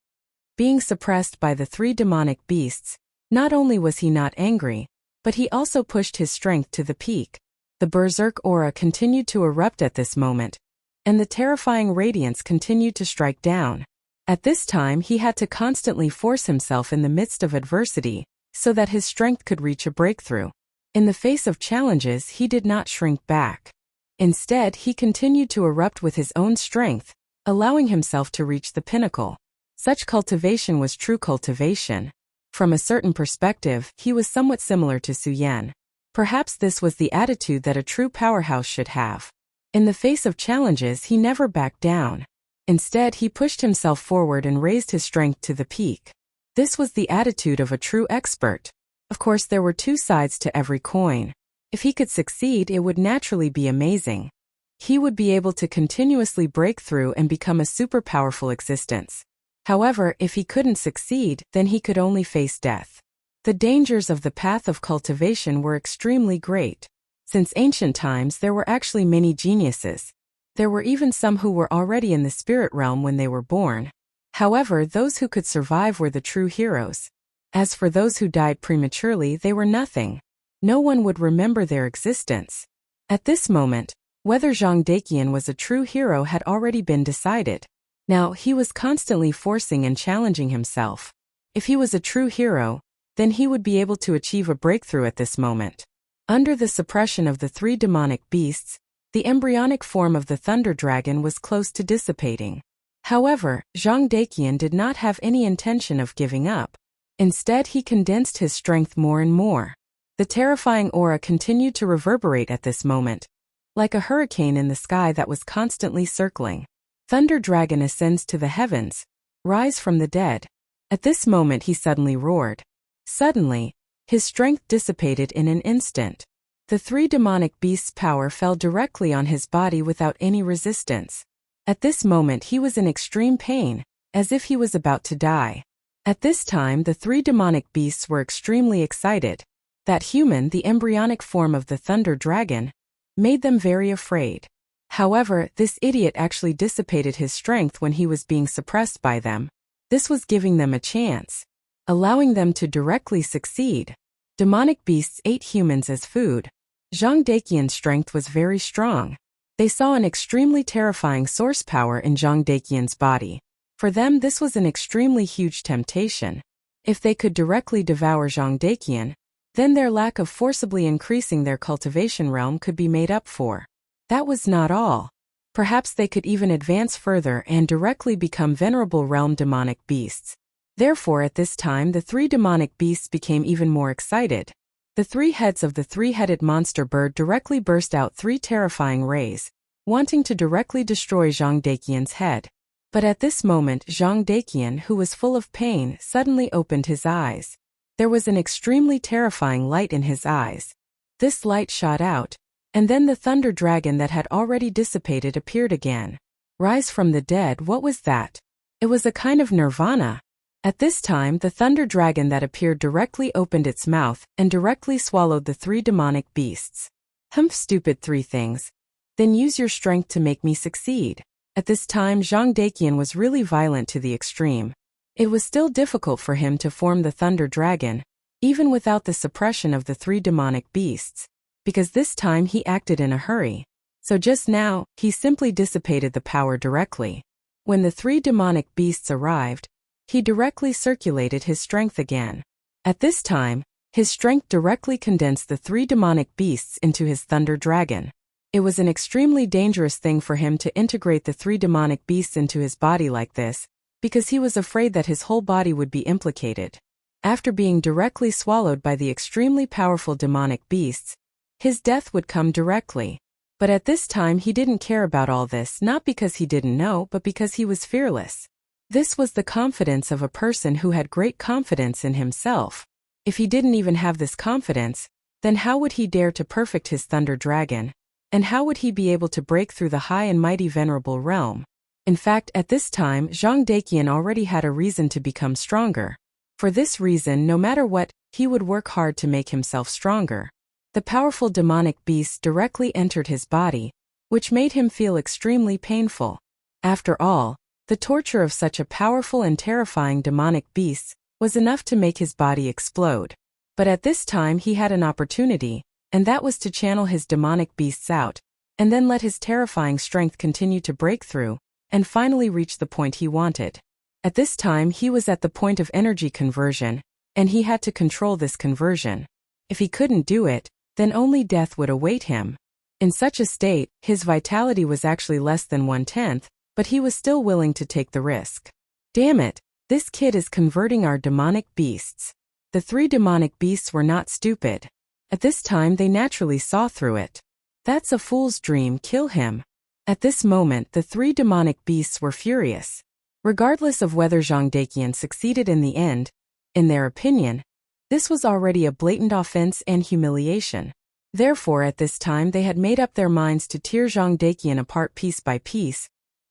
Being suppressed by the 3 demonic beasts, not only was he not angry, but he also pushed his strength to the peak. The berserk aura continued to erupt at this moment, and the terrifying radiance continued to strike down. At this time he had to constantly force himself in the midst of adversity, so that his strength could reach a breakthrough. In the face of challenges he did not shrink back. Instead, he continued to erupt with his own strength, allowing himself to reach the pinnacle. Such cultivation was true cultivation. From a certain perspective, he was somewhat similar to Su Yan. Perhaps this was the attitude that a true powerhouse should have. In the face of challenges, he never backed down. Instead, he pushed himself forward and raised his strength to the peak. This was the attitude of a true expert. Of course, there were 2 sides to every coin. If he could succeed, it would naturally be amazing. He would be able to continuously break through and become a super powerful existence. However, if he couldn't succeed, then he could only face death. The dangers of the path of cultivation were extremely great. Since ancient times, there were actually many geniuses. There were even some who were already in the spirit realm when they were born. However, those who could survive were the true heroes. As for those who died prematurely, they were nothing. No one would remember their existence. At this moment, whether Zhang Daqian was a true hero had already been decided. Now, he was constantly forcing and challenging himself. If he was a true hero, then he would be able to achieve a breakthrough at this moment. Under the suppression of the 3 demonic beasts, the embryonic form of the Thunder Dragon was close to dissipating. However, Zhang Daqian did not have any intention of giving up. Instead, he condensed his strength more and more. The terrifying aura continued to reverberate at this moment, like a hurricane in the sky that was constantly circling. Thunder Dragon ascends to the heavens. Rise from the dead. At this moment he suddenly roared. Suddenly, his strength dissipated in an instant. The 3 demonic beasts' power fell directly on his body without any resistance. At this moment he was in extreme pain, as if he was about to die. At this time the 3 demonic beasts were extremely excited. That human, the embryonic form of the Thunder Dragon, made them very afraid. However, this idiot actually dissipated his strength when he was being suppressed by them. This was giving them a chance, allowing them to directly succeed. Demonic beasts ate humans as food. Zhang Daqian's strength was very strong. They saw an extremely terrifying source power in Zhang Daqian's body. For them this was an extremely huge temptation. If they could directly devour Zhang Daqian, then their lack of forcibly increasing their cultivation realm could be made up for. That was not all. Perhaps they could even advance further and directly become venerable realm demonic beasts. Therefore at this time the 3 demonic beasts became even more excited. The 3 heads of the 3-headed monster bird directly burst out 3 terrifying rays, wanting to directly destroy Zhang Daqian's head. But at this moment Zhang Daqian, who was full of pain, suddenly opened his eyes. There was an extremely terrifying light in his eyes. This light shot out, and then the Thunder Dragon that had already dissipated appeared again. Rise from the dead, what was that? It was a kind of nirvana. At this time the Thunder Dragon that appeared directly opened its mouth and directly swallowed the 3 demonic beasts. Humph, stupid 3 things. Then use your strength to make me succeed. At this time Zhang Daqian was really violent to the extreme. It was still difficult for him to form the Thunder Dragon, even without the suppression of the 3 demonic beasts, because this time he acted in a hurry. So just now, he simply dissipated the power directly. When the 3 demonic beasts arrived, he directly circulated his strength again. At this time, his strength directly condensed the 3 demonic beasts into his Thunder Dragon. It was an extremely dangerous thing for him to integrate the 3 demonic beasts into his body like this, because he was afraid that his whole body would be implicated. After being directly swallowed by the extremely powerful demonic beasts, his death would come directly. But at this time he didn't care about all this, not because he didn't know, but because he was fearless. This was the confidence of a person who had great confidence in himself. If he didn't even have this confidence, then how would he dare to perfect his Thunder Dragon? And how would he be able to break through the high and mighty venerable realm? In fact, at this time, Zhang Daqian already had a reason to become stronger. For this reason, no matter what, he would work hard to make himself stronger. The powerful demonic beasts directly entered his body, which made him feel extremely painful. After all, the torture of such a powerful and terrifying demonic beasts was enough to make his body explode. But at this time he had an opportunity, and that was to channel his demonic beasts out, and then let his terrifying strength continue to break through, and finally reach the point he wanted. At this time he was at the point of energy conversion, and he had to control this conversion. If he couldn't do it, then only death would await him. In such a state, his vitality was actually less than 1/10, but he was still willing to take the risk. Damn it, this kid is converting our demonic beasts. The 3 demonic beasts were not stupid. At this time they naturally saw through it. That's a fool's dream, kill him. At this moment the 3 demonic beasts were furious. Regardless of whether Zhang Daqian succeeded in the end, in their opinion, this was already a blatant offense and humiliation. Therefore at this time they had made up their minds to tear Zhang Daqian apart piece by piece,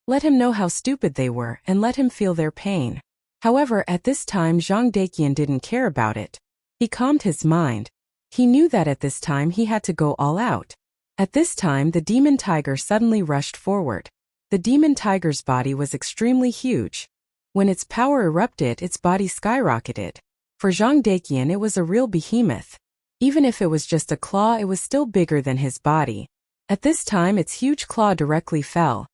let him know how stupid they were and let him feel their pain. However, at this time Zhang Daqian didn't care about it. He calmed his mind. He knew that at this time he had to go all out. At this time, the demon tiger suddenly rushed forward. The demon tiger's body was extremely huge. When its power erupted, its body skyrocketed. For Zhang Daqian, it was a real behemoth. Even if it was just a claw, it was still bigger than his body. At this time, its huge claw directly fell,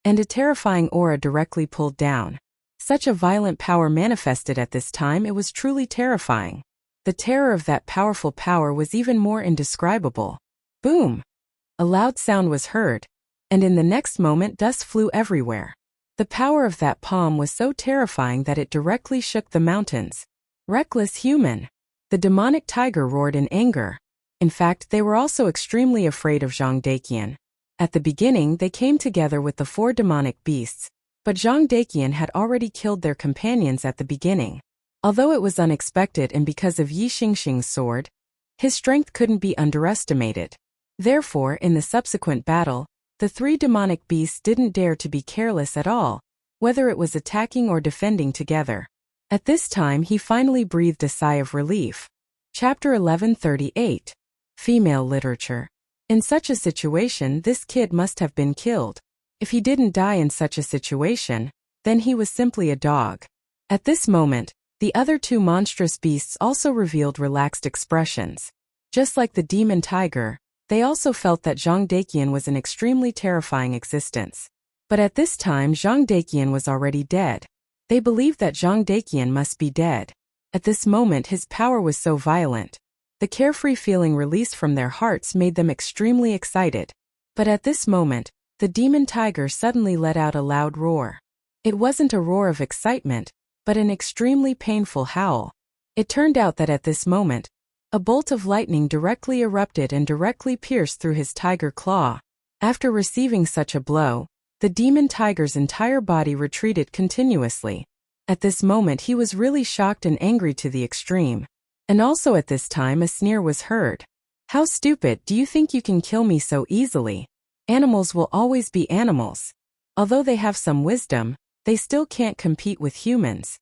and a terrifying aura directly pulled down. Such a violent power manifested at this time, it was truly terrifying. The terror of that powerful power was even more indescribable. Boom! A loud sound was heard, and in the next moment dust flew everywhere. The power of that palm was so terrifying that it directly shook the mountains. Reckless human! The demonic tiger roared in anger. In fact, they were also extremely afraid of Zhang Daqian. At the beginning, they came together with the 4 demonic beasts, but Zhang Daqian had already killed their companions at the beginning. Although it was unexpected and because of Yi Xingxing's sword, his strength couldn't be underestimated. Therefore, in the subsequent battle, the 3 demonic beasts didn't dare to be careless at all, whether it was attacking or defending together. At this time, he finally breathed a sigh of relief. Chapter 1138. Female Literature. In such a situation, this kid must have been killed. If he didn't die in such a situation, then he was simply a dog. At this moment, the other 2 monstrous beasts also revealed relaxed expressions. Just like the demon tiger, they also felt that Zhang Daqian was an extremely terrifying existence. But at this time, Zhang Daqian was already dead. They believed that Zhang Daqian must be dead. At this moment, his power was so violent. The carefree feeling released from their hearts made them extremely excited. But at this moment, the demon tiger suddenly let out a loud roar. It wasn't a roar of excitement, but an extremely painful howl. It turned out that at this moment, a bolt of lightning directly erupted and directly pierced through his tiger claw. After receiving such a blow, the demon tiger's entire body retreated continuously. At this moment, he was really shocked and angry to the extreme. And also at this time, a sneer was heard. "How stupid, do you think you can kill me so easily? Animals will always be animals. Although they have some wisdom, they still can't compete with humans."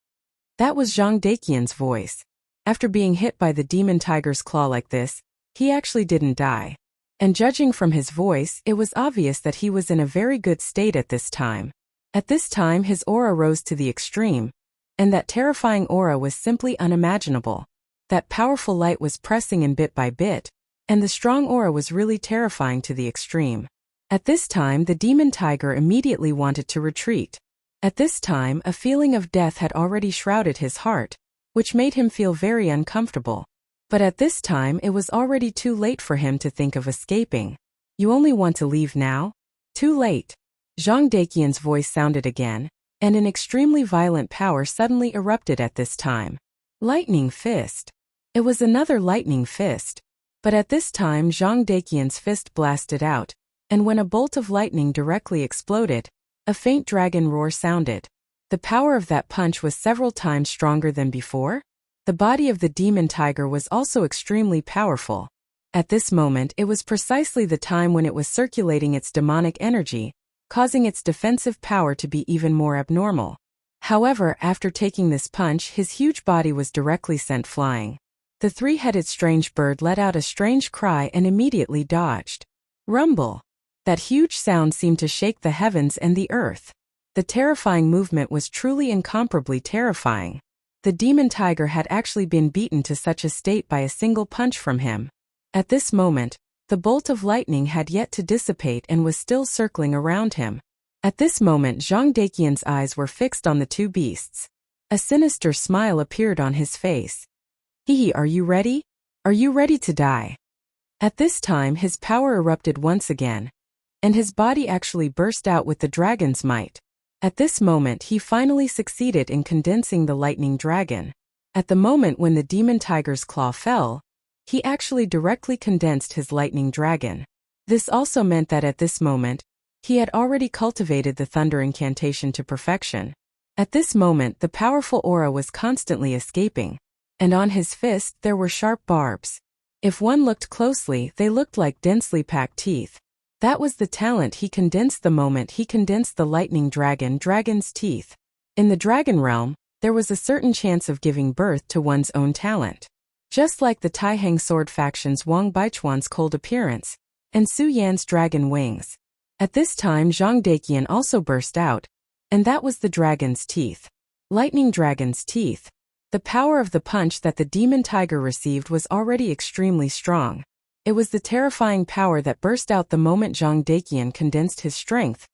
That was Zhang Daqian's voice. After being hit by the demon tiger's claw like this, he actually didn't die. And judging from his voice, it was obvious that he was in a very good state at this time. At this time, his aura rose to the extreme, and that terrifying aura was simply unimaginable. That powerful light was pressing in bit by bit, and the strong aura was really terrifying to the extreme. At this time, the demon tiger immediately wanted to retreat. At this time, a feeling of death had already shrouded his heart, which made him feel very uncomfortable. But at this time, it was already too late for him to think of escaping. "You only want to leave now? Too late." Zhang Daqian's voice sounded again, and an extremely violent power suddenly erupted at this time. Lightning fist. It was another lightning fist. But at this time, Zhang Daqian's fist blasted out, and when a bolt of lightning directly exploded, a faint dragon roar sounded. The power of that punch was several times stronger than before. The body of the demon tiger was also extremely powerful. At this moment, it was precisely the time when it was circulating its demonic energy, causing its defensive power to be even more abnormal. However, after taking this punch, his huge body was directly sent flying. The 3-headed strange bird let out a strange cry and immediately dodged. Rumble. That huge sound seemed to shake the heavens and the earth. The terrifying movement was truly incomparably terrifying. The demon tiger had actually been beaten to such a state by a single punch from him. At this moment, the bolt of lightning had yet to dissipate and was still circling around him. At this moment, Zhang Daqian's eyes were fixed on the 2 beasts. A sinister smile appeared on his face. "Hehe, are you ready? Are you ready to die?" At this time, his power erupted once again, and his body actually burst out with the dragon's might. At this moment, he finally succeeded in condensing the lightning dragon. At the moment when the demon tiger's claw fell, he actually directly condensed his lightning dragon. This also meant that at this moment, he had already cultivated the thunder incantation to perfection. At this moment, the powerful aura was constantly escaping, and on his fist there were sharp barbs. If one looked closely, they looked like densely packed teeth. That was the talent he condensed the moment he condensed the lightning dragon's teeth. In the dragon realm, there was a certain chance of giving birth to one's own talent. Just like the Taihang sword faction's Wang Baichuan's cold appearance, and Su Yan's dragon wings. At this time Zhang Daqian also burst out, and that was the dragon's teeth. Lightning dragon's teeth. The power of the punch that the demon tiger received was already extremely strong. It was the terrifying power that burst out the moment Zhang Daqian condensed his strength,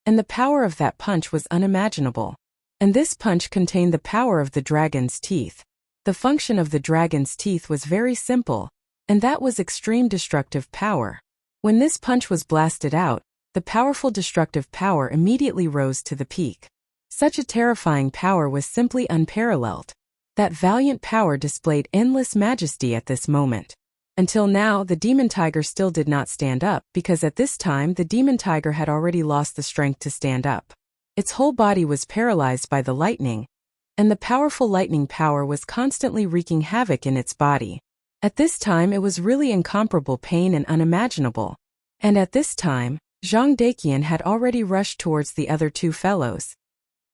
and the power of that punch was unimaginable. And this punch contained the power of the dragon's teeth. The function of the dragon's teeth was very simple, and that was extreme destructive power. When this punch was blasted out, the powerful destructive power immediately rose to the peak. Such a terrifying power was simply unparalleled. That valiant power displayed endless majesty at this moment. Until now, the demon tiger still did not stand up because at this time the demon tiger had already lost the strength to stand up. Its whole body was paralyzed by the lightning, and the powerful lightning power was constantly wreaking havoc in its body. At this time it was really incomparable pain and unimaginable. And at this time, Zhang Daqian had already rushed towards the other two fellows.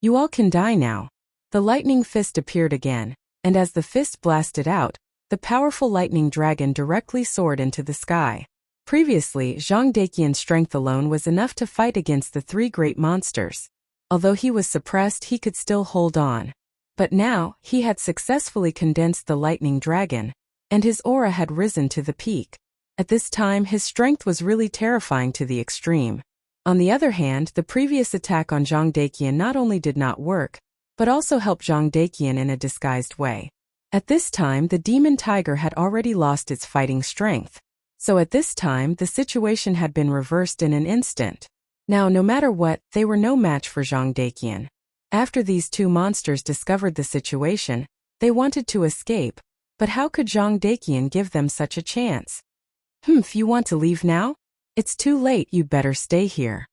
You all can die now. The lightning fist appeared again, and as the fist blasted out, the powerful lightning dragon directly soared into the sky. Previously, Zhang Daqian's strength alone was enough to fight against the three great monsters. Although he was suppressed, he could still hold on. But now, he had successfully condensed the lightning dragon, and his aura had risen to the peak. At this time his strength was really terrifying to the extreme. On the other hand, the previous attack on Zhang Daqian not only did not work, but also helped Zhang Daqian in a disguised way. At this time the demon tiger had already lost its fighting strength. So at this time the situation had been reversed in an instant. Now no matter what, they were no match for Zhang Daqian. After these two monsters discovered the situation, they wanted to escape, but how could Zhang Daqian give them such a chance? You want to leave now? It's too late, you better stay here.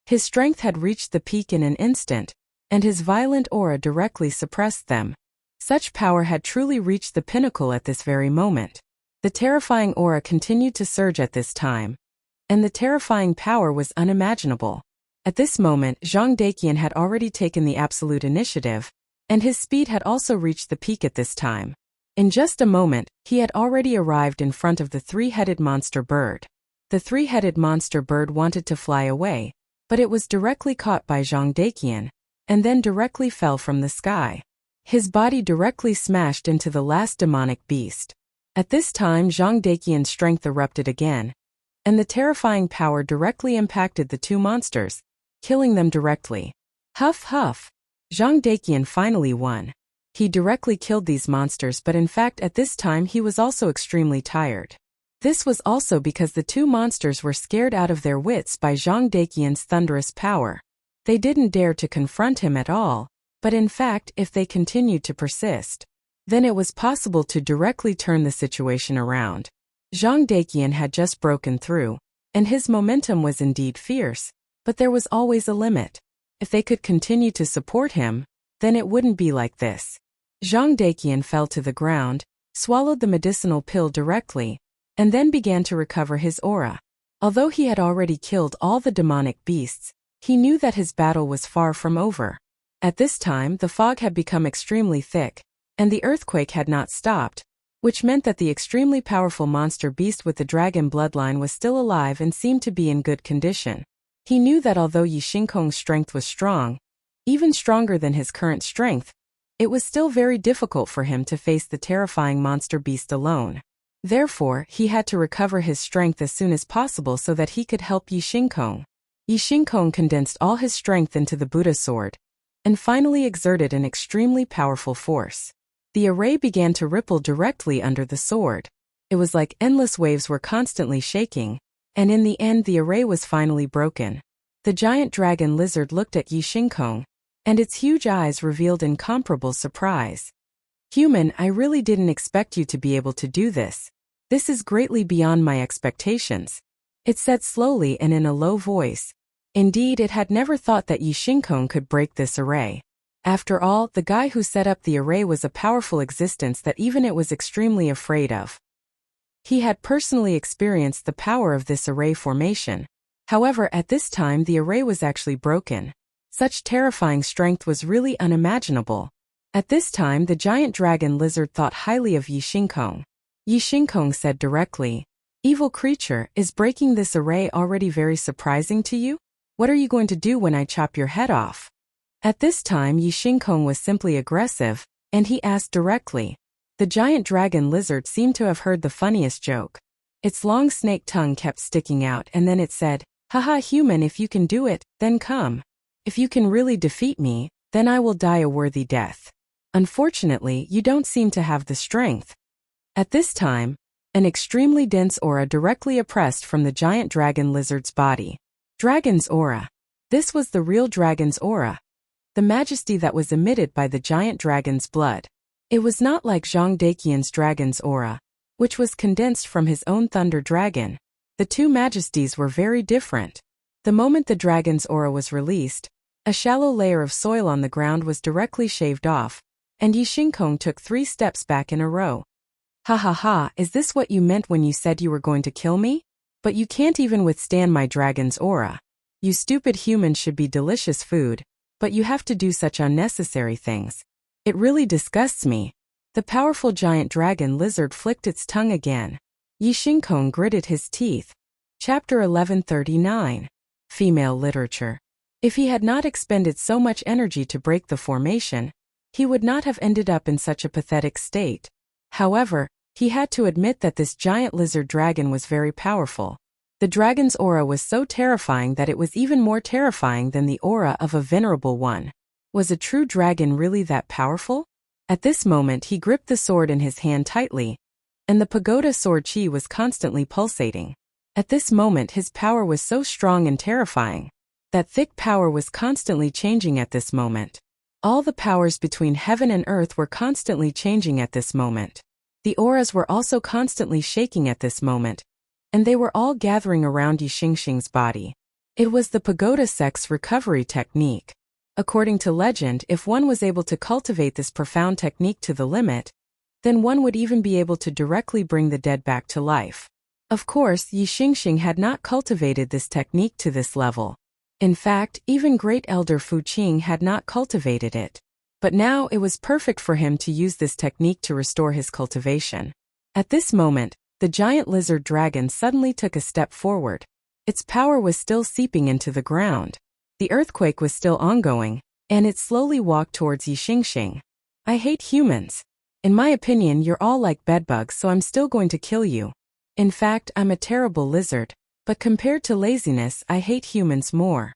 His strength had reached the peak in an instant, and his violent aura directly suppressed them. Such power had truly reached the pinnacle at this very moment. The terrifying aura continued to surge at this time, and the terrifying power was unimaginable. At this moment, Zhang Daqian had already taken the absolute initiative, and his speed had also reached the peak at this time. In just a moment, he had already arrived in front of the three-headed monster bird. The three-headed monster bird wanted to fly away, but it was directly caught by Zhang Daqian, and then directly fell from the sky. His body directly smashed into the last demonic beast. At this time Zhang Daqian's strength erupted again, and the terrifying power directly impacted the two monsters, killing them directly. Huff huff. Zhang Daqian finally won. He directly killed these monsters, but in fact at this time he was also extremely tired. This was also because the two monsters were scared out of their wits by Zhang Daqian's thunderous power. They didn't dare to confront him at all, but in fact if they continued to persist, then it was possible to directly turn the situation around. Zhang Daqian had just broken through, and his momentum was indeed fierce, but there was always a limit. If they could continue to support him, then it wouldn't be like this. Zhang Daqian fell to the ground, swallowed the medicinal pill directly, and then began to recover his aura. Although he had already killed all the demonic beasts, he knew that his battle was far from over. At this time the fog had become extremely thick, and the earthquake had not stopped, which meant that the extremely powerful monster beast with the dragon bloodline was still alive and seemed to be in good condition. He knew that although Yi Xingkong's strength was strong, even stronger than his current strength, it was still very difficult for him to face the terrifying monster beast alone. Therefore, he had to recover his strength as soon as possible so that he could help Yi Xingkong. Yi Xingkong condensed all his strength into the Buddha sword, and finally exerted an extremely powerful force. The array began to ripple directly under the sword. It was like endless waves were constantly shaking, and in the end the array was finally broken. The giant dragon lizard looked at Yi Xingkong, and its huge eyes revealed incomparable surprise. Human, I really didn't expect you to be able to do this. This is greatly beyond my expectations. It said slowly and in a low voice. Indeed, it had never thought that Yi Xingkong could break this array. After all, the guy who set up the array was a powerful existence that even it was extremely afraid of. He had personally experienced the power of this array formation. However, at this time the array was actually broken. Such terrifying strength was really unimaginable. At this time the giant dragon lizard thought highly of Yi Xingkong. Yi Xingkong said directly, Evil creature, is breaking this array already very surprising to you? What are you going to do when I chop your head off? At this time Yi Xingkong was simply aggressive, and he asked directly. The giant dragon lizard seemed to have heard the funniest joke. Its long snake tongue kept sticking out and then it said, "Haha human, if you can do it, then come. If you can really defeat me, then I will die a worthy death. Unfortunately, you don't seem to have the strength." At this time, an extremely dense aura directly oppressed from the giant dragon lizard's body. Dragon's aura. This was the real dragon's aura. The majesty that was emitted by the giant dragon's blood. It was not like Zhang Daqian's dragon's aura, which was condensed from his own thunder dragon. The two majesties were very different. The moment the dragon's aura was released, a shallow layer of soil on the ground was directly shaved off, and Yi Xingkong took 3 steps back in a row. "Ha ha ha, is this what you meant when you said you were going to kill me? But you can't even withstand my dragon's aura. You stupid humans should be delicious food, but you have to do such unnecessary things. It really disgusts me." The powerful giant dragon lizard flicked its tongue again. Yi Xingkong gritted his teeth. Chapter 1139. Female Literature. If he had not expended so much energy to break the formation, he would not have ended up in such a pathetic state. However, he had to admit that this giant lizard dragon was very powerful. The dragon's aura was so terrifying that it was even more terrifying than the aura of a venerable one. Was a true dragon really that powerful? At this moment he gripped the sword in his hand tightly, and the pagoda sword chi was constantly pulsating. At this moment his power was so strong and terrifying. That thick power was constantly changing at this moment. All the powers between heaven and earth were constantly changing at this moment. The auras were also constantly shaking at this moment, and they were all gathering around Yi Xingxing's body. It was the pagoda sex recovery technique. According to legend, if one was able to cultivate this profound technique to the limit, then one would even be able to directly bring the dead back to life. Of course, Yi Xingxing had not cultivated this technique to this level. In fact, even Great Elder Fu Qing had not cultivated it. But now it was perfect for him to use this technique to restore his cultivation. At this moment, the giant lizard dragon suddenly took a step forward. Its power was still seeping into the ground. The earthquake was still ongoing, and it slowly walked towards Yi Xingxing. "I hate humans. In my opinion, you're all like bedbugs, so I'm still going to kill you. In fact, I'm a terrible lizard. But compared to laziness, I hate humans more."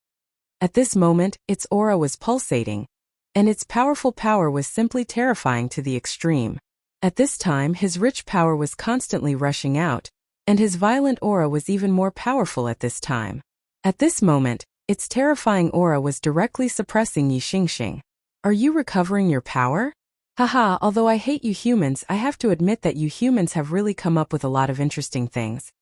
At this moment, its aura was pulsating, and its powerful power was simply terrifying to the extreme. At this time, his rich power was constantly rushing out, and his violent aura was even more powerful at this time. At this moment, its terrifying aura was directly suppressing Yi Xingxing. "Are you recovering your power?" "Haha, although I hate you humans, I have to admit that you humans have really come up with a lot of interesting things."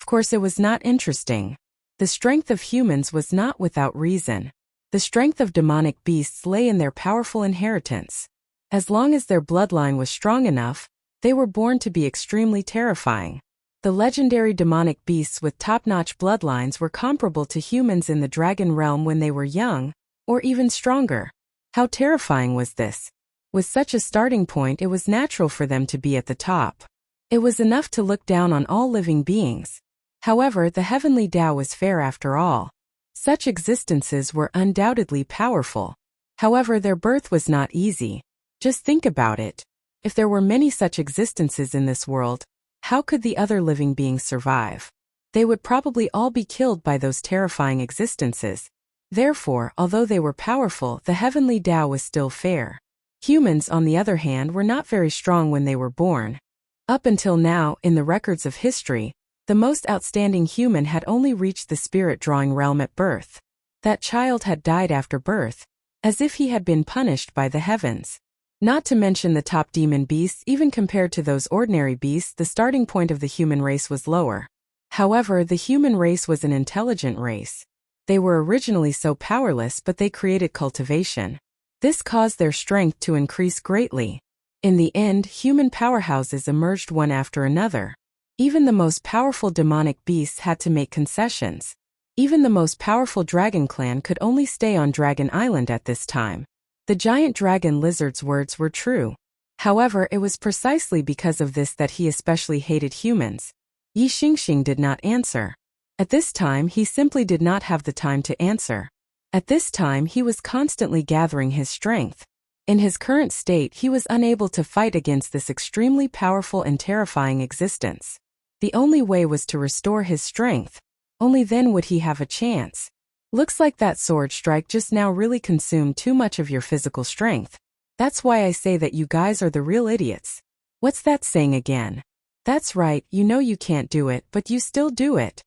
Of course, it was not interesting. The strength of humans was not without reason. The strength of demonic beasts lay in their powerful inheritance. As long as their bloodline was strong enough, they were born to be extremely terrifying. The legendary demonic beasts with top-notch bloodlines were comparable to humans in the dragon realm when they were young, or even stronger. How terrifying was this? With such a starting point, it was natural for them to be at the top. It was enough to look down on all living beings. However, the heavenly Tao was fair after all. Such existences were undoubtedly powerful. However, their birth was not easy. Just think about it. If there were many such existences in this world, how could the other living beings survive? They would probably all be killed by those terrifying existences. Therefore, although they were powerful, the heavenly Tao was still fair. Humans, on the other hand, were not very strong when they were born. Up until now, in the records of history, the most outstanding human had only reached the spirit-drawing realm at birth. That child had died after birth, as if he had been punished by the heavens. Not to mention the top demon beasts, even compared to those ordinary beasts, the starting point of the human race was lower. However, the human race was an intelligent race. They were originally so powerless, but they created cultivation. This caused their strength to increase greatly. In the end, human powerhouses emerged one after another. Even the most powerful demonic beasts had to make concessions. Even the most powerful dragon clan could only stay on Dragon Island at this time. The giant dragon lizard's words were true. However, it was precisely because of this that he especially hated humans. Yi Xingxing did not answer. At this time he simply did not have the time to answer. At this time he was constantly gathering his strength. In his current state he was unable to fight against this extremely powerful and terrifying existence. The only way was to restore his strength. Only then would he have a chance. Looks like that sword strike just now really consumed too much of your physical strength. That's why I say that you guys are the real idiots. What's that saying again? That's right, you know you can't do it, but you still do it.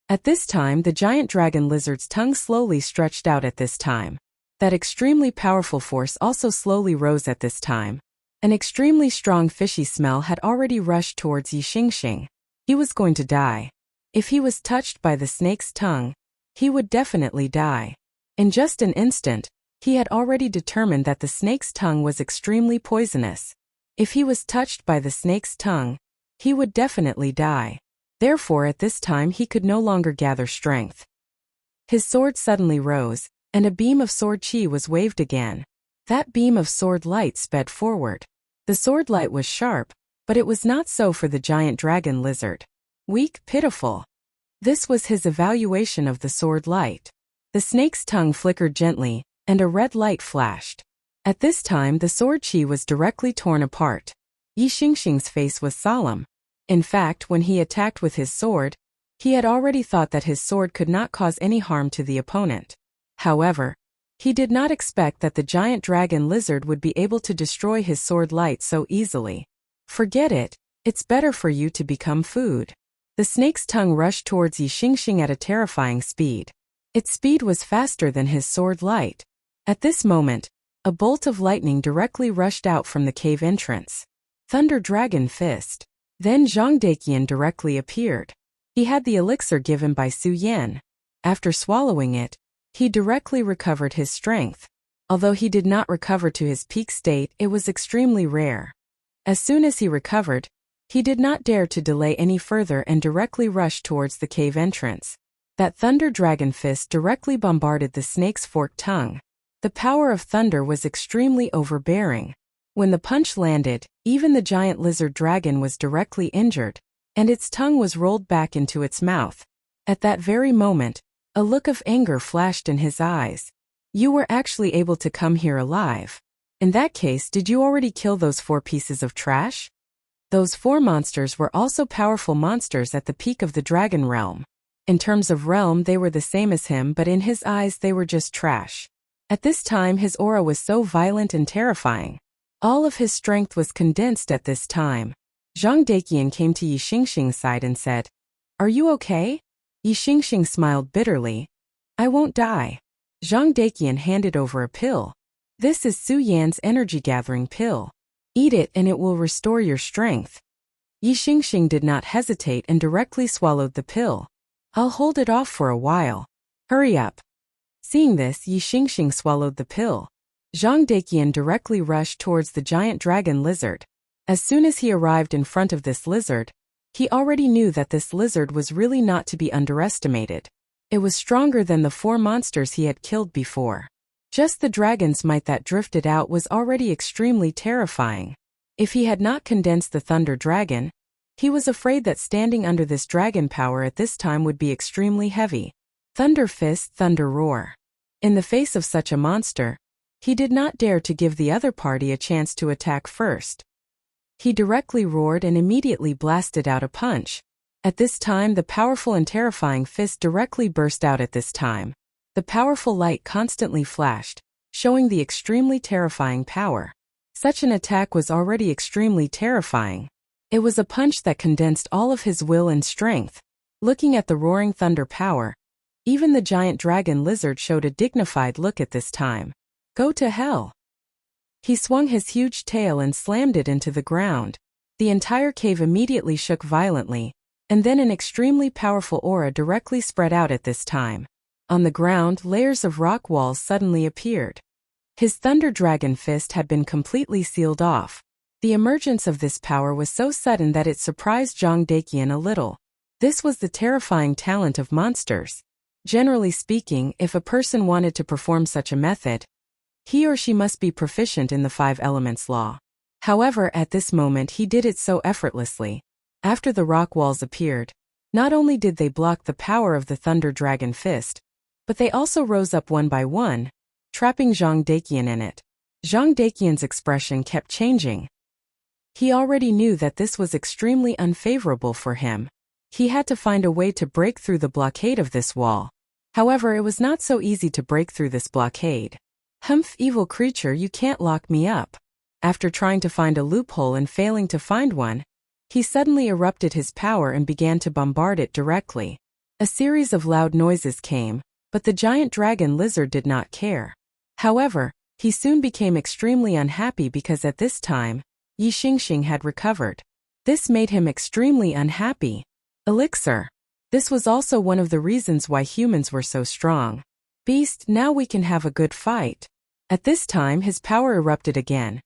At this time the giant dragon lizard's tongue slowly stretched out at this time. That extremely powerful force also slowly rose at this time. An extremely strong fishy smell had already rushed towards Yi Xingxing. He was going to die. If he was touched by the snake's tongue, he would definitely die. In just an instant, he had already determined that the snake's tongue was extremely poisonous. If he was touched by the snake's tongue, he would definitely die. Therefore at this time he could no longer gather strength. His sword suddenly rose, and a beam of sword chi was waved again. That beam of sword light sped forward. The sword light was sharp, but it was not so for the giant dragon lizard. Weak, pitiful. This was his evaluation of the sword light. The snake's tongue flickered gently, and a red light flashed. At this time the sword chi was directly torn apart. Yi Xingxing's face was solemn. In fact, when he attacked with his sword, he had already thought that his sword could not cause any harm to the opponent. However, he did not expect that the giant dragon lizard would be able to destroy his sword light so easily. Forget it, it's better for you to become food. The snake's tongue rushed towards Yi Xingxing at a terrifying speed. Its speed was faster than his sword light. At this moment, a bolt of lightning directly rushed out from the cave entrance. Thunder Dragon Fist. Then Zhang Daqian directly appeared. He had the elixir given by Su Yan. After swallowing it, he directly recovered his strength. Although he did not recover to his peak state, it was extremely rare. As soon as he recovered, he did not dare to delay any further and directly rushed towards the cave entrance. That Thunder Dragon Fist directly bombarded the snake's forked tongue. The power of thunder was extremely overbearing. When the punch landed, even the giant lizard dragon was directly injured, and its tongue was rolled back into its mouth. At that very moment, a look of anger flashed in his eyes. You were actually able to come here alive. In that case, did you already kill those 4 pieces of trash? Those 4 monsters were also powerful monsters at the peak of the dragon realm. In terms of realm, they were the same as him, but in his eyes they were just trash. At this time his aura was so violent and terrifying. All of his strength was condensed at this time. Zhang Daqian came to Yi Xingxing's side and said, "Are you okay?" Yi Xingxing smiled bitterly. "I won't die." Zhang Daqian handed over a pill. "This is Su Yan's energy-gathering pill. Eat it and it will restore your strength." Yi Xingxing did not hesitate and directly swallowed the pill. "I'll hold it off for a while. Hurry up." Seeing this, Yi Xingxing swallowed the pill. Zhang Daqian directly rushed towards the giant dragon lizard. As soon as he arrived in front of this lizard, he already knew that this lizard was really not to be underestimated. It was stronger than the 4 monsters he had killed before. Just the dragon's might that drifted out was already extremely terrifying. If he had not condensed the thunder dragon, he was afraid that standing under this dragon power at this time would be extremely heavy. Thunder Fist, Thunder Roar. In the face of such a monster, he did not dare to give the other party a chance to attack first. He directly roared and immediately blasted out a punch. At this time the powerful and terrifying fist directly burst out at this time. The powerful light constantly flashed, showing the extremely terrifying power. Such an attack was already extremely terrifying. It was a punch that condensed all of his will and strength. Looking at the roaring thunder power, even the giant dragon lizard showed a dignified look at this time. Go to hell. He swung his huge tail and slammed it into the ground. The entire cave immediately shook violently, and then an extremely powerful aura directly spread out at this time. On the ground, layers of rock walls suddenly appeared. His Thunder Dragon Fist had been completely sealed off. The emergence of this power was so sudden that it surprised Zhang Daqian a little. This was the terrifying talent of monsters. Generally speaking, if a person wanted to perform such a method, he or she must be proficient in the 5 elements law. However, at this moment he did it so effortlessly. After the rock walls appeared, not only did they block the power of the Thunder Dragon Fist, but they also rose up one by one, trapping Zhang Daqian in it. Zhang Daqian's expression kept changing. He already knew that this was extremely unfavorable for him. He had to find a way to break through the blockade of this wall. However, it was not so easy to break through this blockade. Humph, evil creature, you can't lock me up. After trying to find a loophole and failing to find one, he suddenly erupted his power and began to bombard it directly. A series of loud noises came, but the giant dragon lizard did not care. However, he soon became extremely unhappy because at this time, Yi Xingxing had recovered. This made him extremely unhappy. Elixir. This was also one of the reasons why humans were so strong. Beast, now we can have a good fight. At this time his power erupted again,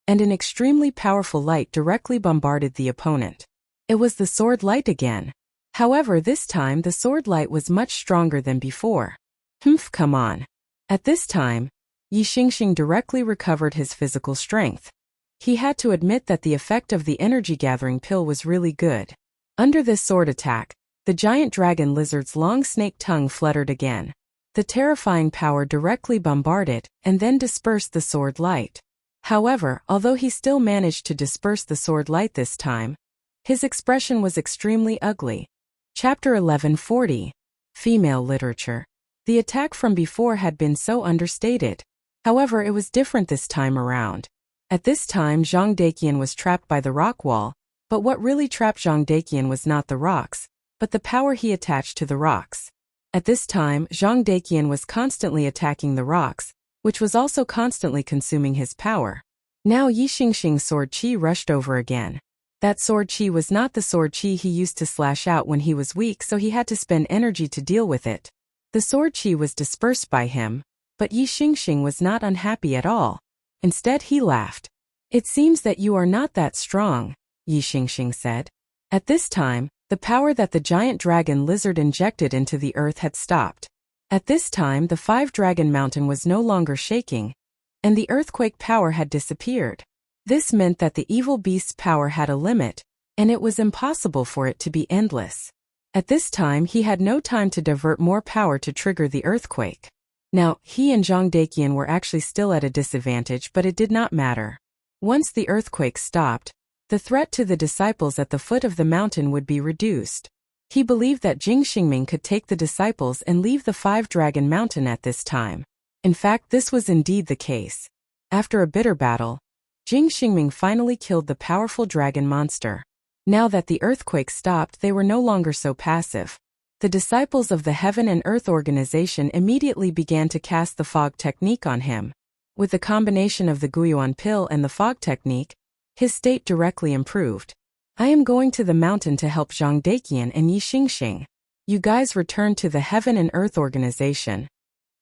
and an extremely powerful light directly bombarded the opponent. It was the sword light again. However, this time the sword light was much stronger than before. Humph, come on. At this time, Yi Xingxing directly recovered his physical strength. He had to admit that the effect of the energy-gathering pill was really good. Under this sword attack, the giant dragon lizard's long snake tongue fluttered again. The terrifying power directly bombarded and then dispersed the sword light. However, although he still managed to disperse the sword light this time, his expression was extremely ugly. Chapter 1140. Female Literature. The attack from before had been so understated. However, it was different this time around. At this time Zhang Daqian was trapped by the rock wall, but what really trapped Zhang Daqian was not the rocks, but the power he attached to the rocks. At this time, Zhang Daqian was constantly attacking the rocks, which was also constantly consuming his power. Now Yi Xingxing's sword chi rushed over again. That sword chi was not the sword chi he used to slash out when he was weak, so he had to spend energy to deal with it. The sword chi was dispersed by him, but Yi Xingxing was not unhappy at all. Instead he laughed. It seems that you are not that strong, Yi Xingxing said. At this time, the power that the giant dragon lizard injected into the earth had stopped. At this time the 5-dragon mountain was no longer shaking, and the earthquake power had disappeared. This meant that the evil beast's power had a limit, and it was impossible for it to be endless. At this time he had no time to divert more power to trigger the earthquake. Now, he and Zhang Daqian were actually still at a disadvantage, but it did not matter. Once the earthquake stopped, the threat to the disciples at the foot of the mountain would be reduced. He believed that Jing Xingming could take the disciples and leave the 5-dragon mountain at this time. In fact, this was indeed the case. After a bitter battle, Jing Xingming finally killed the powerful dragon monster. Now that the earthquake stopped, they were no longer so passive. The disciples of the Heaven and Earth Organization immediately began to cast the fog technique on him. With the combination of the Guiyuan pill and the fog technique, his state directly improved. I am going to the mountain to help Zhang Daqian and Yi Xingxing. You guys return to the Heaven and Earth Organization.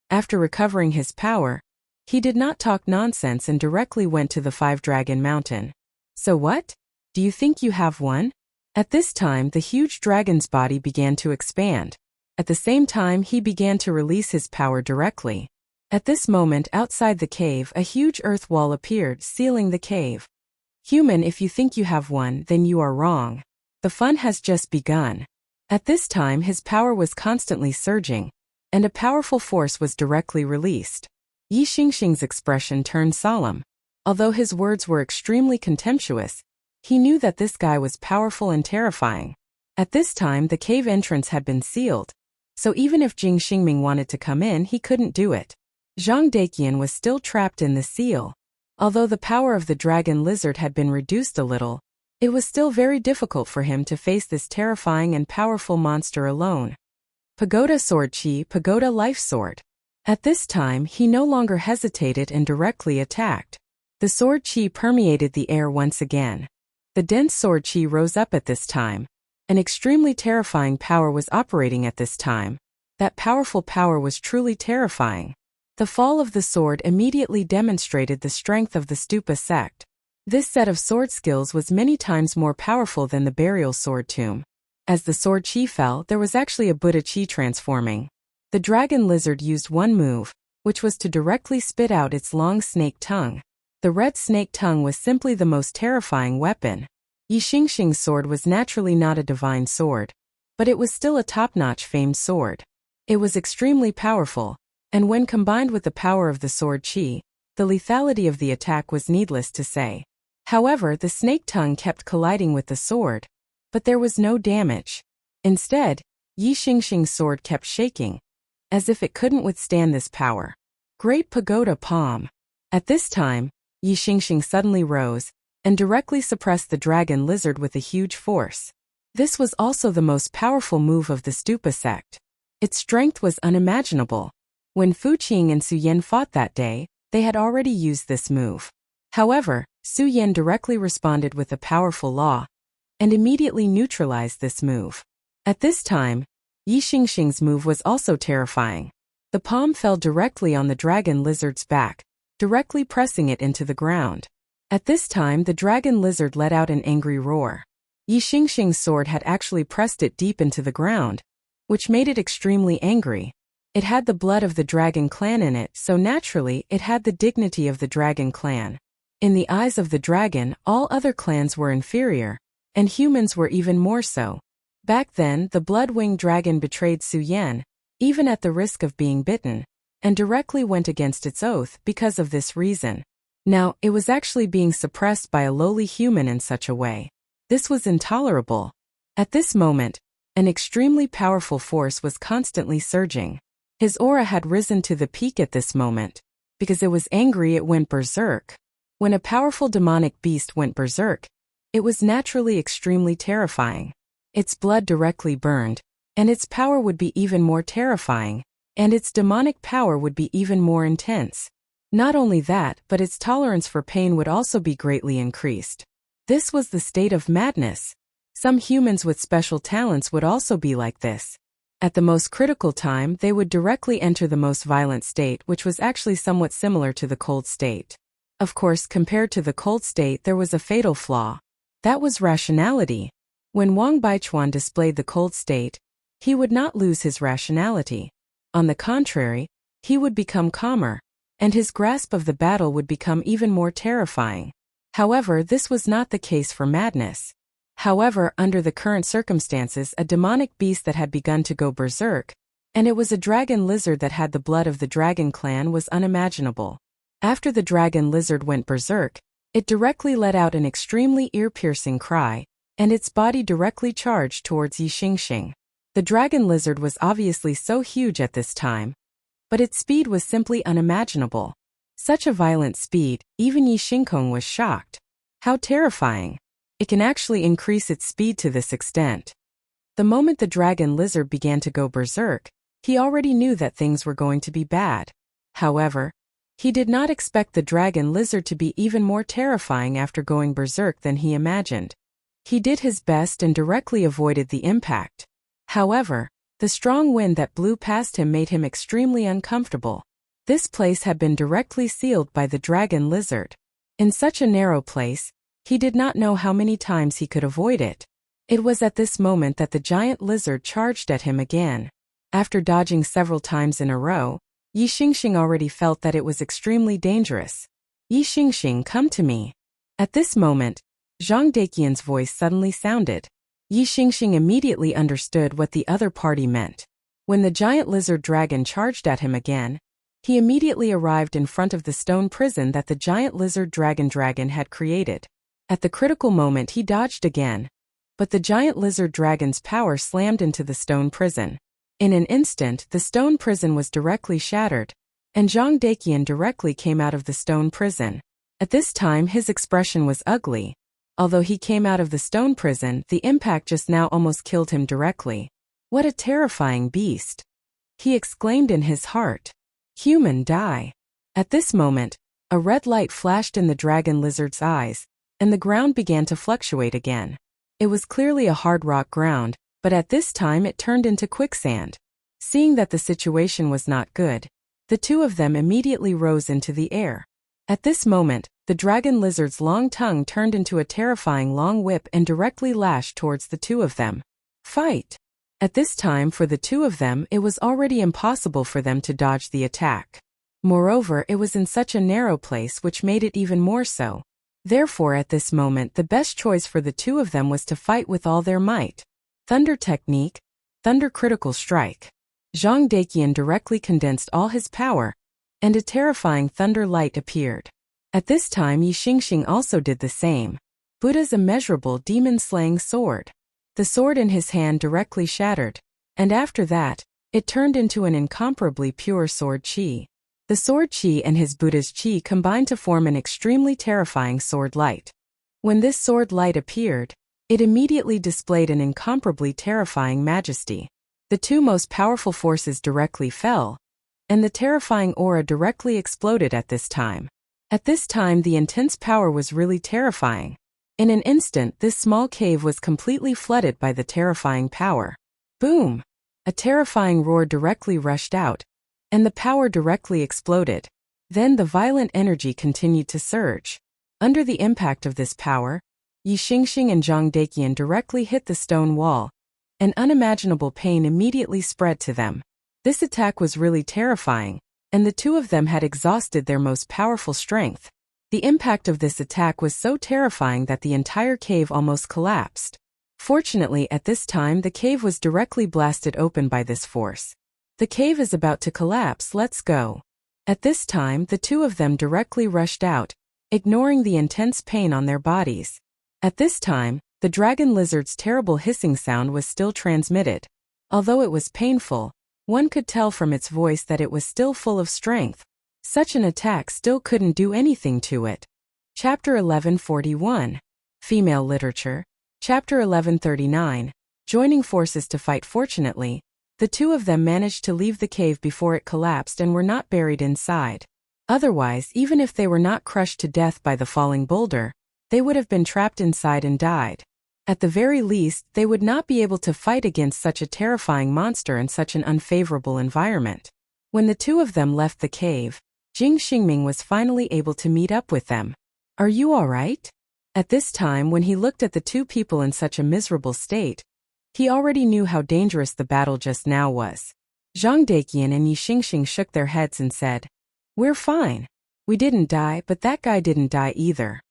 After recovering his power, he did not talk nonsense and directly went to the 5-dragon mountain. So what? Do you think you have won? At this time the huge dragon's body began to expand. At the same time he began to release his power directly. At this moment outside the cave a huge earth wall appeared, sealing the cave. Human, if you think you have won, then you are wrong. The fun has just begun. At this time his power was constantly surging, and a powerful force was directly released. Yi Xingxing's expression turned solemn. Although his words were extremely contemptuous, he knew that this guy was powerful and terrifying. At this time the cave entrance had been sealed, so even if Jing Xingming wanted to come in he couldn't do it. Zhang Daqian was still trapped in the seal. Although the power of the dragon lizard had been reduced a little, it was still very difficult for him to face this terrifying and powerful monster alone. Pagoda Sword Chi, Pagoda Life Sword. At this time he no longer hesitated and directly attacked. The sword chi permeated the air once again. The dense sword chi rose up at this time. An extremely terrifying power was operating at this time. That powerful power was truly terrifying. The fall of the sword immediately demonstrated the strength of the Stupa sect. This set of sword skills was many times more powerful than the burial sword tomb. As the sword chi fell, there was actually a Buddha chi transforming. The dragon lizard used one move, which was to directly spit out its long snake tongue. The red snake tongue was simply the most terrifying weapon. Yi Xingxing's sword was naturally not a divine sword, but it was still a top-notch famed sword. It was extremely powerful, and when combined with the power of the sword qi, the lethality of the attack was needless to say. However, the snake tongue kept colliding with the sword, but there was no damage. Instead, Yi Xingxing's sword kept shaking, as if it couldn't withstand this power. Great Pagoda Palm. At this time, Yi Xingxing suddenly rose and directly suppressed the dragon lizard with a huge force. This was also the most powerful move of the Stupa sect. Its strength was unimaginable. When Fu Qing and Su Yan fought that day, they had already used this move. However, Su Yan directly responded with a powerful law and immediately neutralized this move. At this time, Yi Xingxing's move was also terrifying. The palm fell directly on the dragon lizard's back, directly pressing it into the ground. At this time, the dragon lizard let out an angry roar. Yi Xingxing's sword had actually pressed it deep into the ground, which made it extremely angry. It had the blood of the dragon clan in it, so naturally it had the dignity of the dragon clan. In the eyes of the dragon, all other clans were inferior, and humans were even more so. Back then, the blood-winged dragon betrayed Su Yan, even at the risk of being bitten, and directly went against its oath because of this reason. Now, it was actually being suppressed by a lowly human in such a way. This was intolerable. At this moment, an extremely powerful force was constantly surging. His aura had risen to the peak at this moment. Because it was angry, it went berserk. When a powerful demonic beast went berserk, it was naturally extremely terrifying. Its blood directly burned, and its power would be even more terrifying, and its demonic power would be even more intense. Not only that, but its tolerance for pain would also be greatly increased. This was the state of madness. Some humans with special talents would also be like this. At the most critical time, they would directly enter the most violent state, which was actually somewhat similar to the cold state. Of course, compared to the cold state, there was a fatal flaw. That was rationality. When Wang Baichuan displayed the cold state, he would not lose his rationality. On the contrary, he would become calmer, and his grasp of the battle would become even more terrifying. However, this was not the case for madness. However, under the current circumstances, a demonic beast that had begun to go berserk, and it was a dragon lizard that had the blood of the dragon clan, was unimaginable. After the dragon lizard went berserk, it directly let out an extremely ear-piercing cry, and its body directly charged towards Yi Xingxing. The dragon lizard was obviously so huge at this time, but its speed was simply unimaginable. Such a violent speed, even Yi Xingkong was shocked. How terrifying! It can actually increase its speed to this extent. The moment the dragon lizard began to go berserk, he already knew that things were going to be bad. However, he did not expect the dragon lizard to be even more terrifying after going berserk than he imagined. He did his best and directly avoided the impact. However, the strong wind that blew past him made him extremely uncomfortable. This place had been directly sealed by the dragon lizard. In such a narrow place, he did not know how many times he could avoid it. It was at this moment that the giant lizard charged at him again. After dodging several times in a row, Yi Xingxing already felt that it was extremely dangerous. Yi Xingxing, come to me. At this moment, Zhang Daqian's voice suddenly sounded. Yi Xingxing immediately understood what the other party meant. When the giant lizard dragon charged at him again, he immediately arrived in front of the stone prison that the giant lizard dragon had created. At the critical moment, he dodged again, but the giant lizard dragon's power slammed into the stone prison. In an instant, the stone prison was directly shattered, and Zhang Daqian directly came out of the stone prison. At this time, his expression was ugly. Although he came out of the stone prison, the impact just now almost killed him directly. What a terrifying beast! He exclaimed in his heart. Human, die. At this moment, a red light flashed in the dragon lizard's eyes, and the ground began to fluctuate again. It was clearly a hard rock ground, but at this time it turned into quicksand. Seeing that the situation was not good, the two of them immediately rose into the air. At this moment, the dragon lizard's long tongue turned into a terrifying long whip and directly lashed towards the two of them. Fight! At this time, for the two of them, it was already impossible for them to dodge the attack. Moreover, it was in such a narrow place, which made it even more so. Therefore at this moment the best choice for the two of them was to fight with all their might. Thunder technique, thunder critical strike. Zhang Daqian directly condensed all his power, and a terrifying thunder light appeared. At this time Yi Xingxing also did the same. Buddha's immeasurable demon-slaying sword. The sword in his hand directly shattered, and after that, it turned into an incomparably pure sword chi. The sword chi and his Buddha's chi combined to form an extremely terrifying sword light. When this sword light appeared, it immediately displayed an incomparably terrifying majesty. The two most powerful forces directly fell, and the terrifying aura directly exploded at this time. At this time the intense power was really terrifying. In an instant this small cave was completely flooded by the terrifying power. Boom! A terrifying roar directly rushed out, and the power directly exploded. Then the violent energy continued to surge. Under the impact of this power, Yi Xingxing and Zhang Daqian directly hit the stone wall, and unimaginable pain immediately spread to them. This attack was really terrifying, and the two of them had exhausted their most powerful strength. The impact of this attack was so terrifying that the entire cave almost collapsed. Fortunately, at this time the cave was directly blasted open by this force. The cave is about to collapse, let's go. At this time the two of them directly rushed out, ignoring the intense pain on their bodies. At this time, the dragon lizard's terrible hissing sound was still transmitted. Although it was painful, one could tell from its voice that it was still full of strength. Such an attack still couldn't do anything to it. Chapter 1141. Female Literature. Chapter 1139. Joining forces to fight. Fortunately, the two of them managed to leave the cave before it collapsed and were not buried inside. Otherwise, even if they were not crushed to death by the falling boulder, they would have been trapped inside and died. At the very least, they would not be able to fight against such a terrifying monster in such an unfavorable environment. When the two of them left the cave, Jing Xingming was finally able to meet up with them. "Are you all right?" At this time, when he looked at the two people in such a miserable state, he already knew how dangerous the battle just now was. Zhang Daqian and Yi Xingxing shook their heads and said, "We're fine. We didn't die, but that guy didn't die either."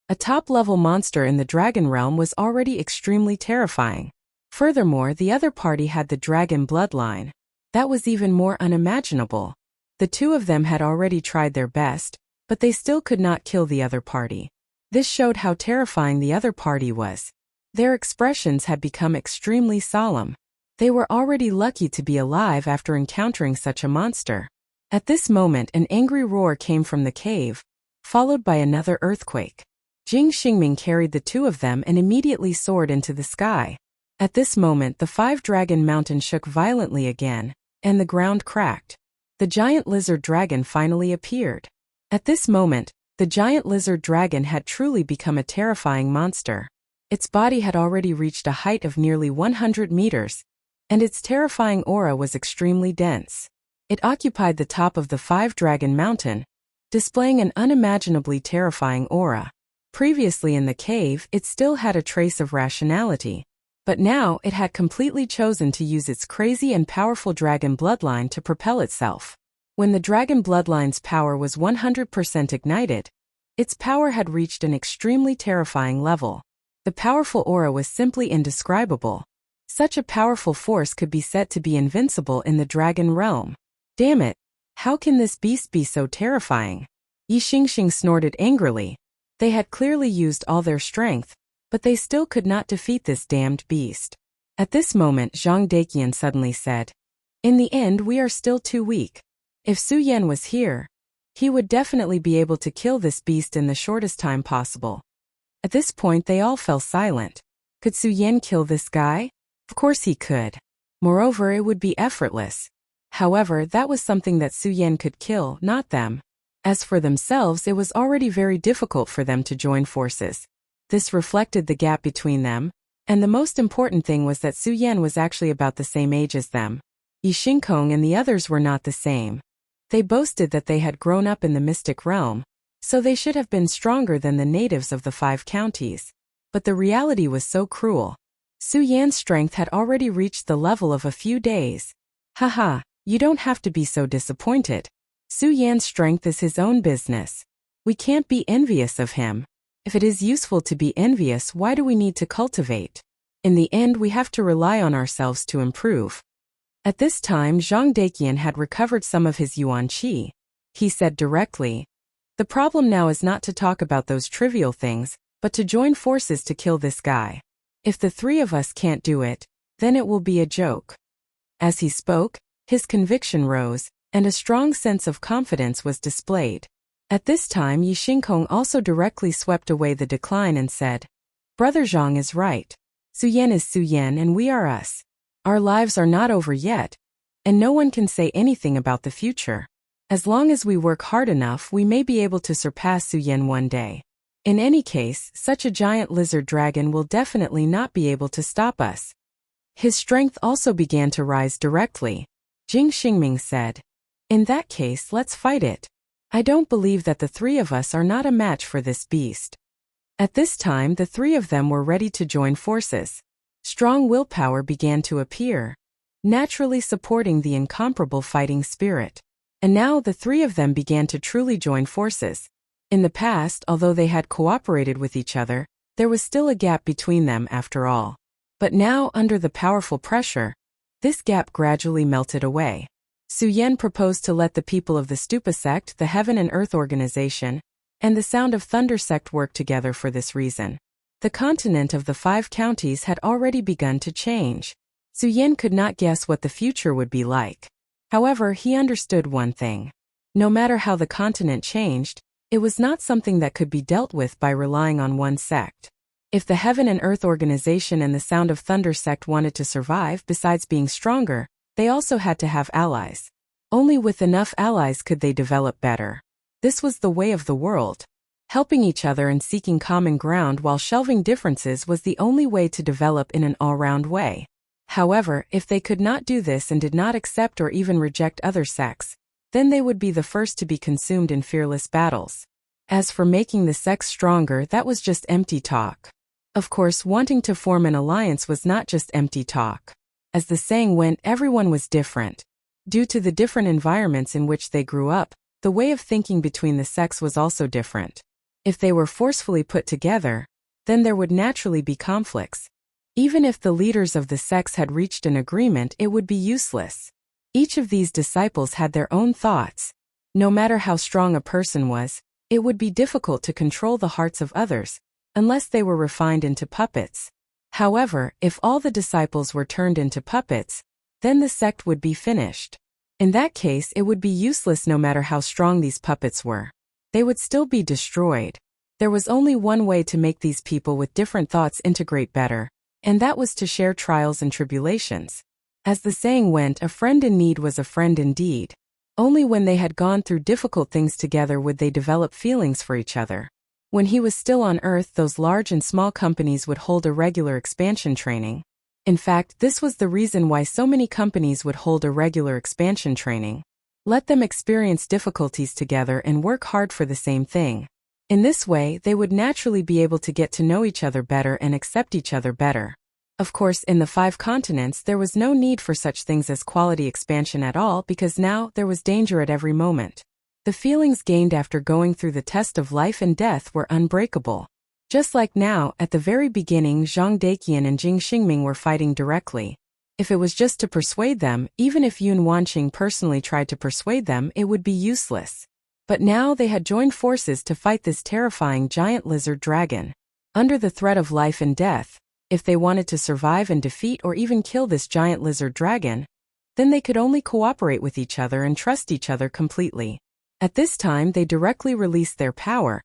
A top-level monster in the dragon realm was already extremely terrifying. Furthermore, the other party had the dragon bloodline. That was even more unimaginable. The two of them had already tried their best, but they still could not kill the other party. This showed how terrifying the other party was. Their expressions had become extremely solemn. They were already lucky to be alive after encountering such a monster. At this moment an angry roar came from the cave, followed by another earthquake. Jing Xingming carried the two of them and immediately soared into the sky. At this moment the five-dragon mountain shook violently again, and the ground cracked. The giant lizard dragon finally appeared. At this moment, the giant lizard dragon had truly become a terrifying monster. Its body had already reached a height of nearly 100 meters, and its terrifying aura was extremely dense. It occupied the top of the five-dragon mountain, displaying an unimaginably terrifying aura. Previously in the cave, it still had a trace of rationality, but now it had completely chosen to use its crazy and powerful dragon bloodline to propel itself. When the dragon bloodline's power was 100% ignited, its power had reached an extremely terrifying level. The powerful aura was simply indescribable. Such a powerful force could be said to be invincible in the dragon realm. Damn it! How can this beast be so terrifying? Yi Xingxing snorted angrily. They had clearly used all their strength, but they still could not defeat this damned beast. At this moment Zhang Daqian suddenly said, "In the end we are still too weak. If Su Yan was here, he would definitely be able to kill this beast in the shortest time possible." At this point they all fell silent. Could Su Yan kill this guy? Of course he could. Moreover, it would be effortless. However, that was something that Su Yan could kill, not them. As for themselves, it was already very difficult for them to join forces. This reflected the gap between them, and the most important thing was that Su Yan was actually about the same age as them. Yi Xingkong and the others were not the same. They boasted that they had grown up in the mystic realm, so they should have been stronger than the natives of the 5 counties. But the reality was so cruel. Su Yan's strength had already reached the level of a few days. Haha, you don't have to be so disappointed. Su Yan's strength is his own business. We can't be envious of him. If it is useful to be envious, why do we need to cultivate? In the end, we have to rely on ourselves to improve. At this time, Zhang Daqian had recovered some of his yuan qi. He said directly, "The problem now is not to talk about those trivial things, but to join forces to kill this guy. If the three of us can't do it, then it will be a joke." As he spoke, his conviction rose, and a strong sense of confidence was displayed. At this time, Yi Xingkong also directly swept away the decline and said, "Brother Zhang is right. Su Yan is Su Yan and we are us. Our lives are not over yet, and no one can say anything about the future. As long as we work hard enough, we may be able to surpass Su Yan one day. In any case, such a giant lizard dragon will definitely not be able to stop us." His strength also began to rise directly. Jing Xingming said, "In that case, let's fight it. I don't believe that the three of us are not a match for this beast." At this time, the three of them were ready to join forces. Strong willpower began to appear, naturally supporting the incomparable fighting spirit. And now the three of them began to truly join forces. In the past, although they had cooperated with each other, there was still a gap between them after all. But now, under the powerful pressure, this gap gradually melted away. Su Yan proposed to let the people of the Stupa sect, the Heaven and Earth organization, and the Sound of Thunder sect work together for this reason. The continent of the 5 counties had already begun to change. Su Yan could not guess what the future would be like. However, he understood one thing. No matter how the continent changed, it was not something that could be dealt with by relying on one sect. If the Heaven and Earth organization and the Sound of Thunder sect wanted to survive, besides being stronger, they also had to have allies. Only with enough allies could they develop better. This was the way of the world. Helping each other and seeking common ground while shelving differences was the only way to develop in an all-round way. However, if they could not do this and did not accept or even reject other sects, then they would be the first to be consumed in fearless battles. As for making the sects stronger, that was just empty talk. Of course, wanting to form an alliance was not just empty talk. As the saying went, everyone was different. Due to the different environments in which they grew up, the way of thinking between the sects was also different. If they were forcefully put together, then there would naturally be conflicts. Even if the leaders of the sects had reached an agreement, it would be useless. Each of these disciples had their own thoughts. No matter how strong a person was, it would be difficult to control the hearts of others, unless they were refined into puppets. However, if all the disciples were turned into puppets, then the sect would be finished. In that case, it would be useless no matter how strong these puppets were. They would still be destroyed. There was only one way to make these people with different thoughts integrate better, and that was to share trials and tribulations. As the saying went, a friend in need was a friend indeed. Only when they had gone through difficult things together would they develop feelings for each other. When he was still on Earth, those large and small companies would hold a regular expansion training. In fact, this was the reason why so many companies would hold a regular expansion training. Let them experience difficulties together and work hard for the same thing. In this way, they would naturally be able to get to know each other better and accept each other better. Of course, in the 5 continents, there was no need for such things as quality expansion at all because now there was danger at every moment. The feelings gained after going through the test of life and death were unbreakable. Just like now, at the very beginning, Zhang Daqian and Jing Xingming were fighting directly. If it was just to persuade them, even if Yun Wanqing personally tried to persuade them, it would be useless. But now they had joined forces to fight this terrifying giant lizard dragon. Under the threat of life and death, if they wanted to survive and defeat or even kill this giant lizard dragon, then they could only cooperate with each other and trust each other completely. At this time, they directly released their power,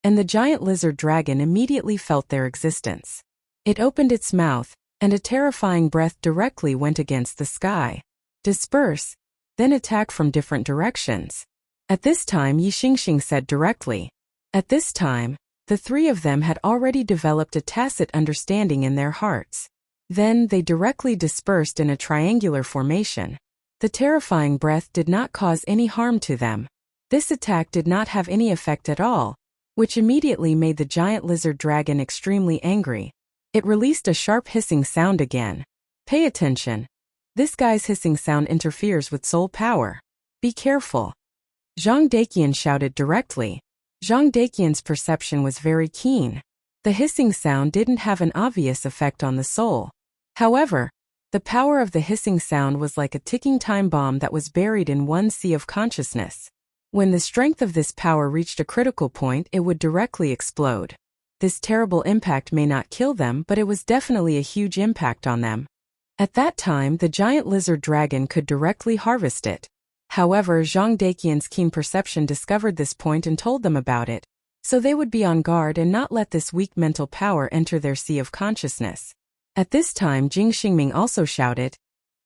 and the giant lizard dragon immediately felt their existence. It opened its mouth, and a terrifying breath directly went against the sky. Disperse, then attack from different directions. At this time, Yi Xingxing said directly. At this time, the 3 of them had already developed a tacit understanding in their hearts. Then they directly dispersed in a triangular formation. The terrifying breath did not cause any harm to them. This attack did not have any effect at all, which immediately made the giant lizard dragon extremely angry. It released a sharp hissing sound again. Pay attention. This guy's hissing sound interferes with soul power. Be careful. Zhang Daqian shouted directly. Zhang Daqian's perception was very keen. The hissing sound didn't have an obvious effect on the soul. However, the power of the hissing sound was like a ticking time bomb that was buried in one sea of consciousness. When the strength of this power reached a critical point, it would directly explode. This terrible impact may not kill them, but it was definitely a huge impact on them. At that time, the giant lizard dragon could directly harvest it. However, Zhang Daqian's keen perception discovered this point and told them about it, so they would be on guard and not let this weak mental power enter their sea of consciousness. At this time, Jing Xingming also shouted,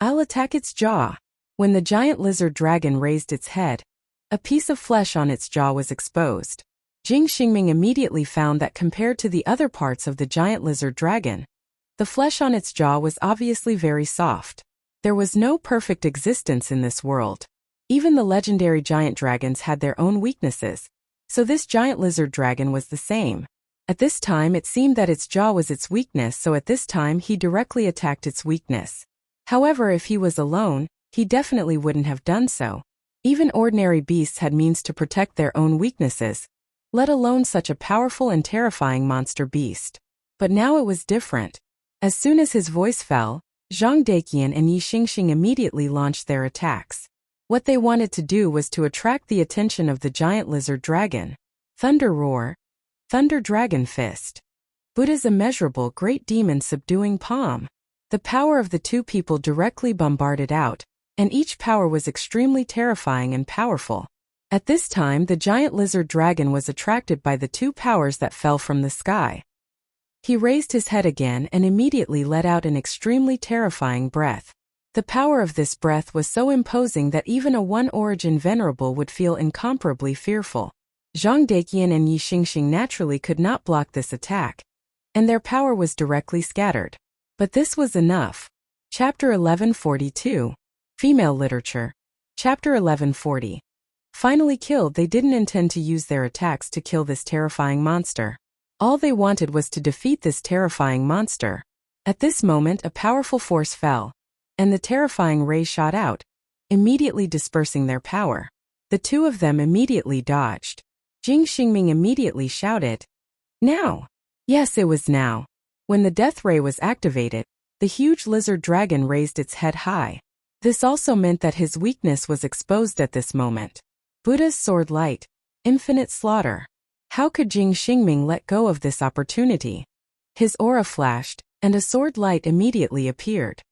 "I'll attack its jaw." When the giant lizard dragon raised its head, a piece of flesh on its jaw was exposed. Jing Xingming immediately found that compared to the other parts of the giant lizard dragon, the flesh on its jaw was obviously very soft. There was no perfect existence in this world. Even the legendary giant dragons had their own weaknesses, so this giant lizard dragon was the same. At this time it seemed that its jaw was its weakness, so at this time he directly attacked its weakness. However, if he was alone, he definitely wouldn't have done so. Even ordinary beasts had means to protect their own weaknesses, let alone such a powerful and terrifying monster beast. But now it was different. As soon as his voice fell, Zhang Daqian and Yi Xingxing immediately launched their attacks. What they wanted to do was to attract the attention of the giant lizard dragon. Thunder Roar, Thunder Dragon Fist, Buddha's immeasurable great demon subduing palm. The power of the two people directly bombarded out, and each power was extremely terrifying and powerful. At this time, the giant lizard dragon was attracted by the two powers that fell from the sky. He raised his head again and immediately let out an extremely terrifying breath. The power of this breath was so imposing that even a one-origin venerable would feel incomparably fearful. Zhang Daqian and Yi Xingxing naturally could not block this attack, and their power was directly scattered. But this was enough. Chapter 1142. Female Literature. Chapter 1140. Finally killed, they didn't intend to use their attacks to kill this terrifying monster. All they wanted was to defeat this terrifying monster. At this moment, a powerful force fell, and the terrifying ray shot out, immediately dispersing their power. The two of them immediately dodged. Jing Xingming immediately shouted, "Now!" Yes, it was now. When the death ray was activated, the huge lizard dragon raised its head high. This also meant that his weakness was exposed at this moment. Buddha's sword light, infinite slaughter. How could Jing Xingming let go of this opportunity? His aura flashed, and a sword light immediately appeared.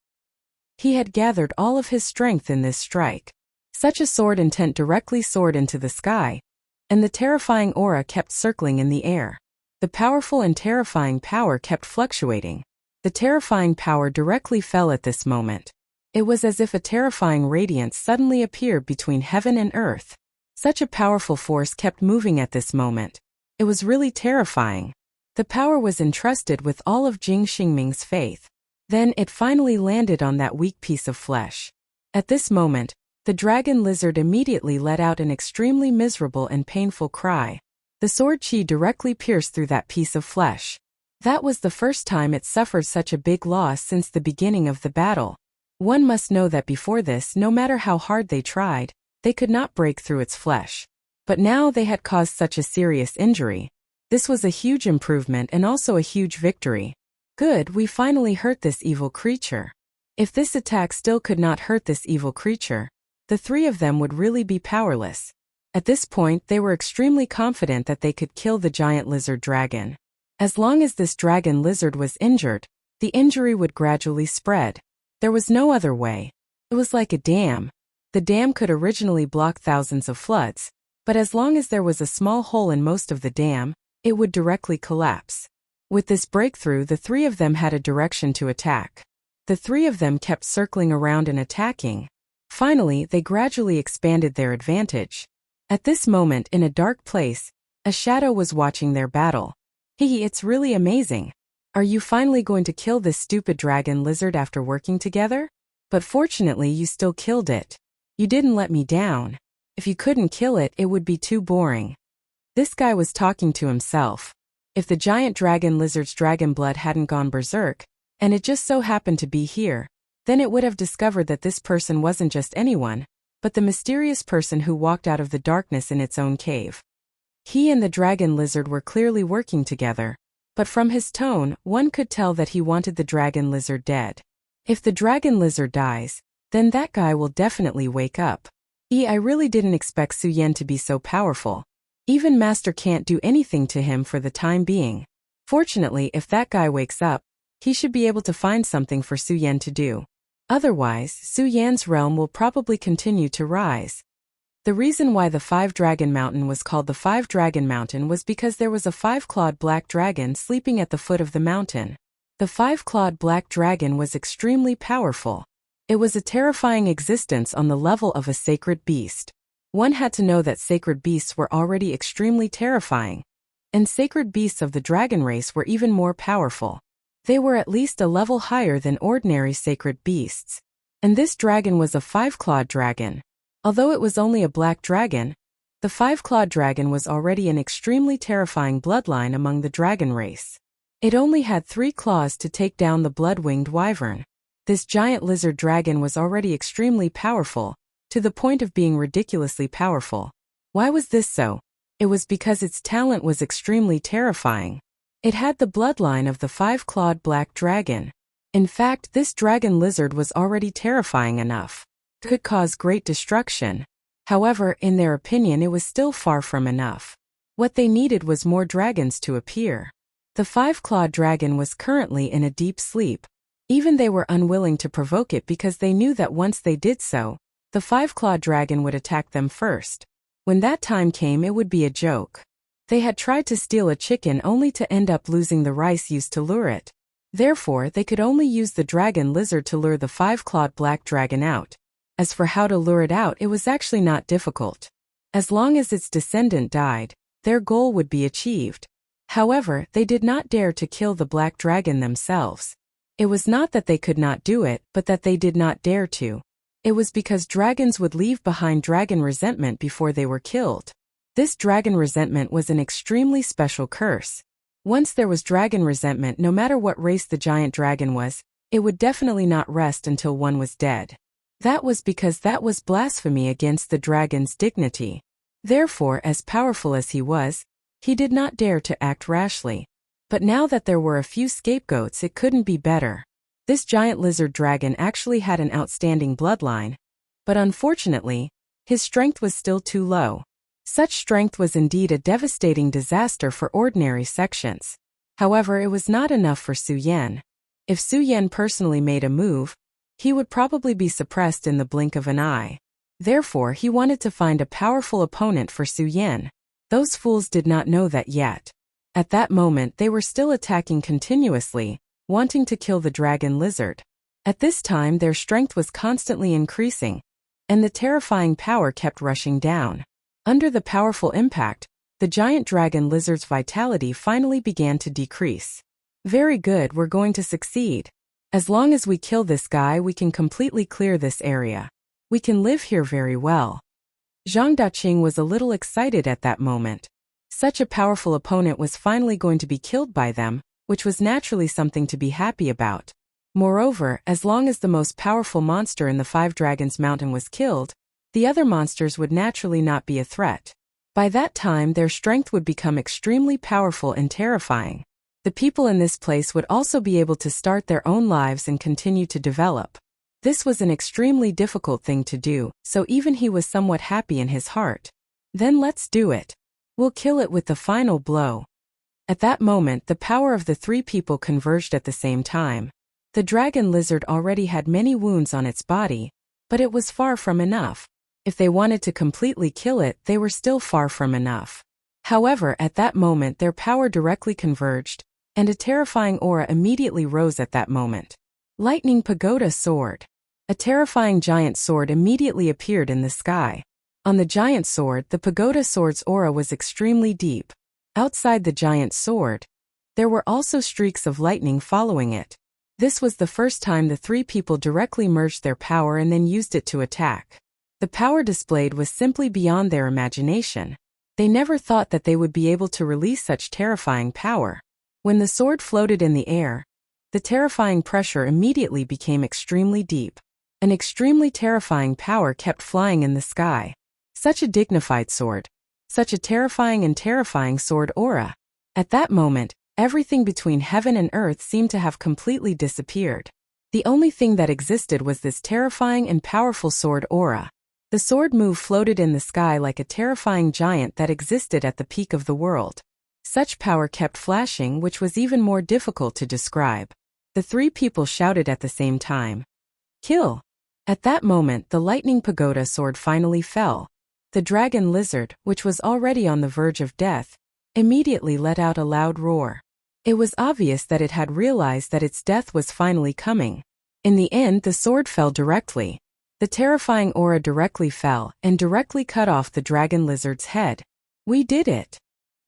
He had gathered all of his strength in this strike. Such a sword intent directly soared into the sky, and the terrifying aura kept circling in the air. The powerful and terrifying power kept fluctuating. The terrifying power directly fell at this moment. It was as if a terrifying radiance suddenly appeared between heaven and earth. Such a powerful force kept moving at this moment. It was really terrifying. The power was entrusted with all of Jing Xingming's faith. Then it finally landed on that weak piece of flesh. At this moment, the dragon lizard immediately let out an extremely miserable and painful cry. The sword chi directly pierced through that piece of flesh. That was the first time it suffered such a big loss since the beginning of the battle. One must know that before this, no matter how hard they tried, they could not break through its flesh. But now they had caused such a serious injury. This was a huge improvement and also a huge victory. Good, we finally hurt this evil creature. If this attack still could not hurt this evil creature, the three of them would really be powerless. At this point, they were extremely confident that they could kill the giant lizard dragon. As long as this dragon lizard was injured, the injury would gradually spread. There was no other way. It was like a dam. The dam could originally block thousands of floods, but as long as there was a small hole in most of the dam, it would directly collapse. With this breakthrough, the three of them had a direction to attack. The three of them kept circling around and attacking. Finally, they gradually expanded their advantage. At this moment, in a dark place, a shadow was watching their battle. Hee, it's really amazing. Are you finally going to kill this stupid dragon lizard after working together? But fortunately, you still killed it. You didn't let me down. If you couldn't kill it, it would be too boring. This guy was talking to himself. If the giant dragon lizard's dragon blood hadn't gone berserk, and it just so happened to be here, then it would have discovered that this person wasn't just anyone, but the mysterious person who walked out of the darkness in its own cave. He and the dragon lizard were clearly working together, but from his tone, one could tell that he wanted the dragon lizard dead. If the dragon lizard dies, then that guy will definitely wake up. I really didn't expect Su Yan to be so powerful. Even Master can't do anything to him for the time being. Fortunately, if that guy wakes up, he should be able to find something for Su Yan to do. Otherwise, Su Yan's realm will probably continue to rise. The reason why the Five-Dragon Mountain was called the Five-Dragon Mountain was because there was a five-clawed black dragon sleeping at the foot of the mountain. The five-clawed black dragon was extremely powerful. It was a terrifying existence on the level of a sacred beast. One had to know that sacred beasts were already extremely terrifying, and sacred beasts of the dragon race were even more powerful. They were at least a level higher than ordinary sacred beasts. And this dragon was a five-clawed dragon. Although it was only a black dragon, the five-clawed dragon was already an extremely terrifying bloodline among the dragon race. It only had 3 claws to take down the blood-winged wyvern. This giant lizard dragon was already extremely powerful, to the point of being ridiculously powerful. Why was this so? It was because its talent was extremely terrifying. It had the bloodline of the five-clawed black dragon. In fact, this dragon lizard was already terrifying enough. It could cause great destruction. However, in their opinion, it was still far from enough. What they needed was more dragons to appear. The five-clawed dragon was currently in a deep sleep. Even they were unwilling to provoke it because they knew that once they did so, the five-clawed dragon would attack them first. When that time came, it would be a joke. They had tried to steal a chicken only to end up losing the rice used to lure it. Therefore, they could only use the dragon lizard to lure the five-clawed black dragon out. As for how to lure it out, it was actually not difficult. As long as its descendant died, their goal would be achieved. However, they did not dare to kill the black dragon themselves. It was not that they could not do it, but that they did not dare to. It was because dragons would leave behind dragon resentment before they were killed. This dragon resentment was an extremely special curse. Once there was dragon resentment, no matter what race the giant dragon was, it would definitely not rest until one was dead. That was because that was blasphemy against the dragon's dignity. Therefore, as powerful as he did not dare to act rashly. But now that there were a few scapegoats, it couldn't be better. This giant lizard dragon actually had an outstanding bloodline, but unfortunately, his strength was still too low. Such strength was indeed a devastating disaster for ordinary sections. However, it was not enough for Su Yan. If Su Yan personally made a move, he would probably be suppressed in the blink of an eye. Therefore, he wanted to find a powerful opponent for Su Yan. Those fools did not know that yet. At that moment, they were still attacking continuously, wanting to kill the dragon lizard. At this time, their strength was constantly increasing, and the terrifying power kept rushing down. Under the powerful impact, the giant dragon lizard's vitality finally began to decrease. Very good, we're going to succeed. As long as we kill this guy, we can completely clear this area. We can live here very well. Zhang Daqing was a little excited at that moment. Such a powerful opponent was finally going to be killed by them, which was naturally something to be happy about. Moreover, as long as the most powerful monster in the Five Dragons Mountain was killed, the other monsters would naturally not be a threat. By that time, their strength would become extremely powerful and terrifying. The people in this place would also be able to start their own lives and continue to develop. This was an extremely difficult thing to do, so even he was somewhat happy in his heart. Then let's do it. We'll kill it with the final blow. At that moment, the power of the 3 people converged at the same time. The dragon lizard already had many wounds on its body, but it was far from enough. If they wanted to completely kill it, they were still far from enough. However, at that moment their power directly converged, and a terrifying aura immediately rose at that moment. Lightning Pagoda Sword. A terrifying giant sword immediately appeared in the sky. On the giant sword, the pagoda sword's aura was extremely deep. Outside the giant sword, there were also streaks of lightning following it. This was the first time the 3 people directly merged their power and then used it to attack. The power displayed was simply beyond their imagination. They never thought that they would be able to release such terrifying power. When the sword floated in the air, the terrifying pressure immediately became extremely deep. An extremely terrifying power kept flying in the sky. Such a dignified sword. Such a terrifying and terrifying sword aura. At that moment, everything between heaven and earth seemed to have completely disappeared. The only thing that existed was this terrifying and powerful sword aura. The sword move floated in the sky like a terrifying giant that existed at the peak of the world. Such power kept flashing, which was even more difficult to describe. The three people shouted at the same time. Kill! At that moment, the lightning pagoda sword finally fell. The dragon lizard, which was already on the verge of death, immediately let out a loud roar. It was obvious that it had realized that its death was finally coming. In the end, the sword fell directly. The terrifying aura directly fell and directly cut off the dragon lizard's head. We did it!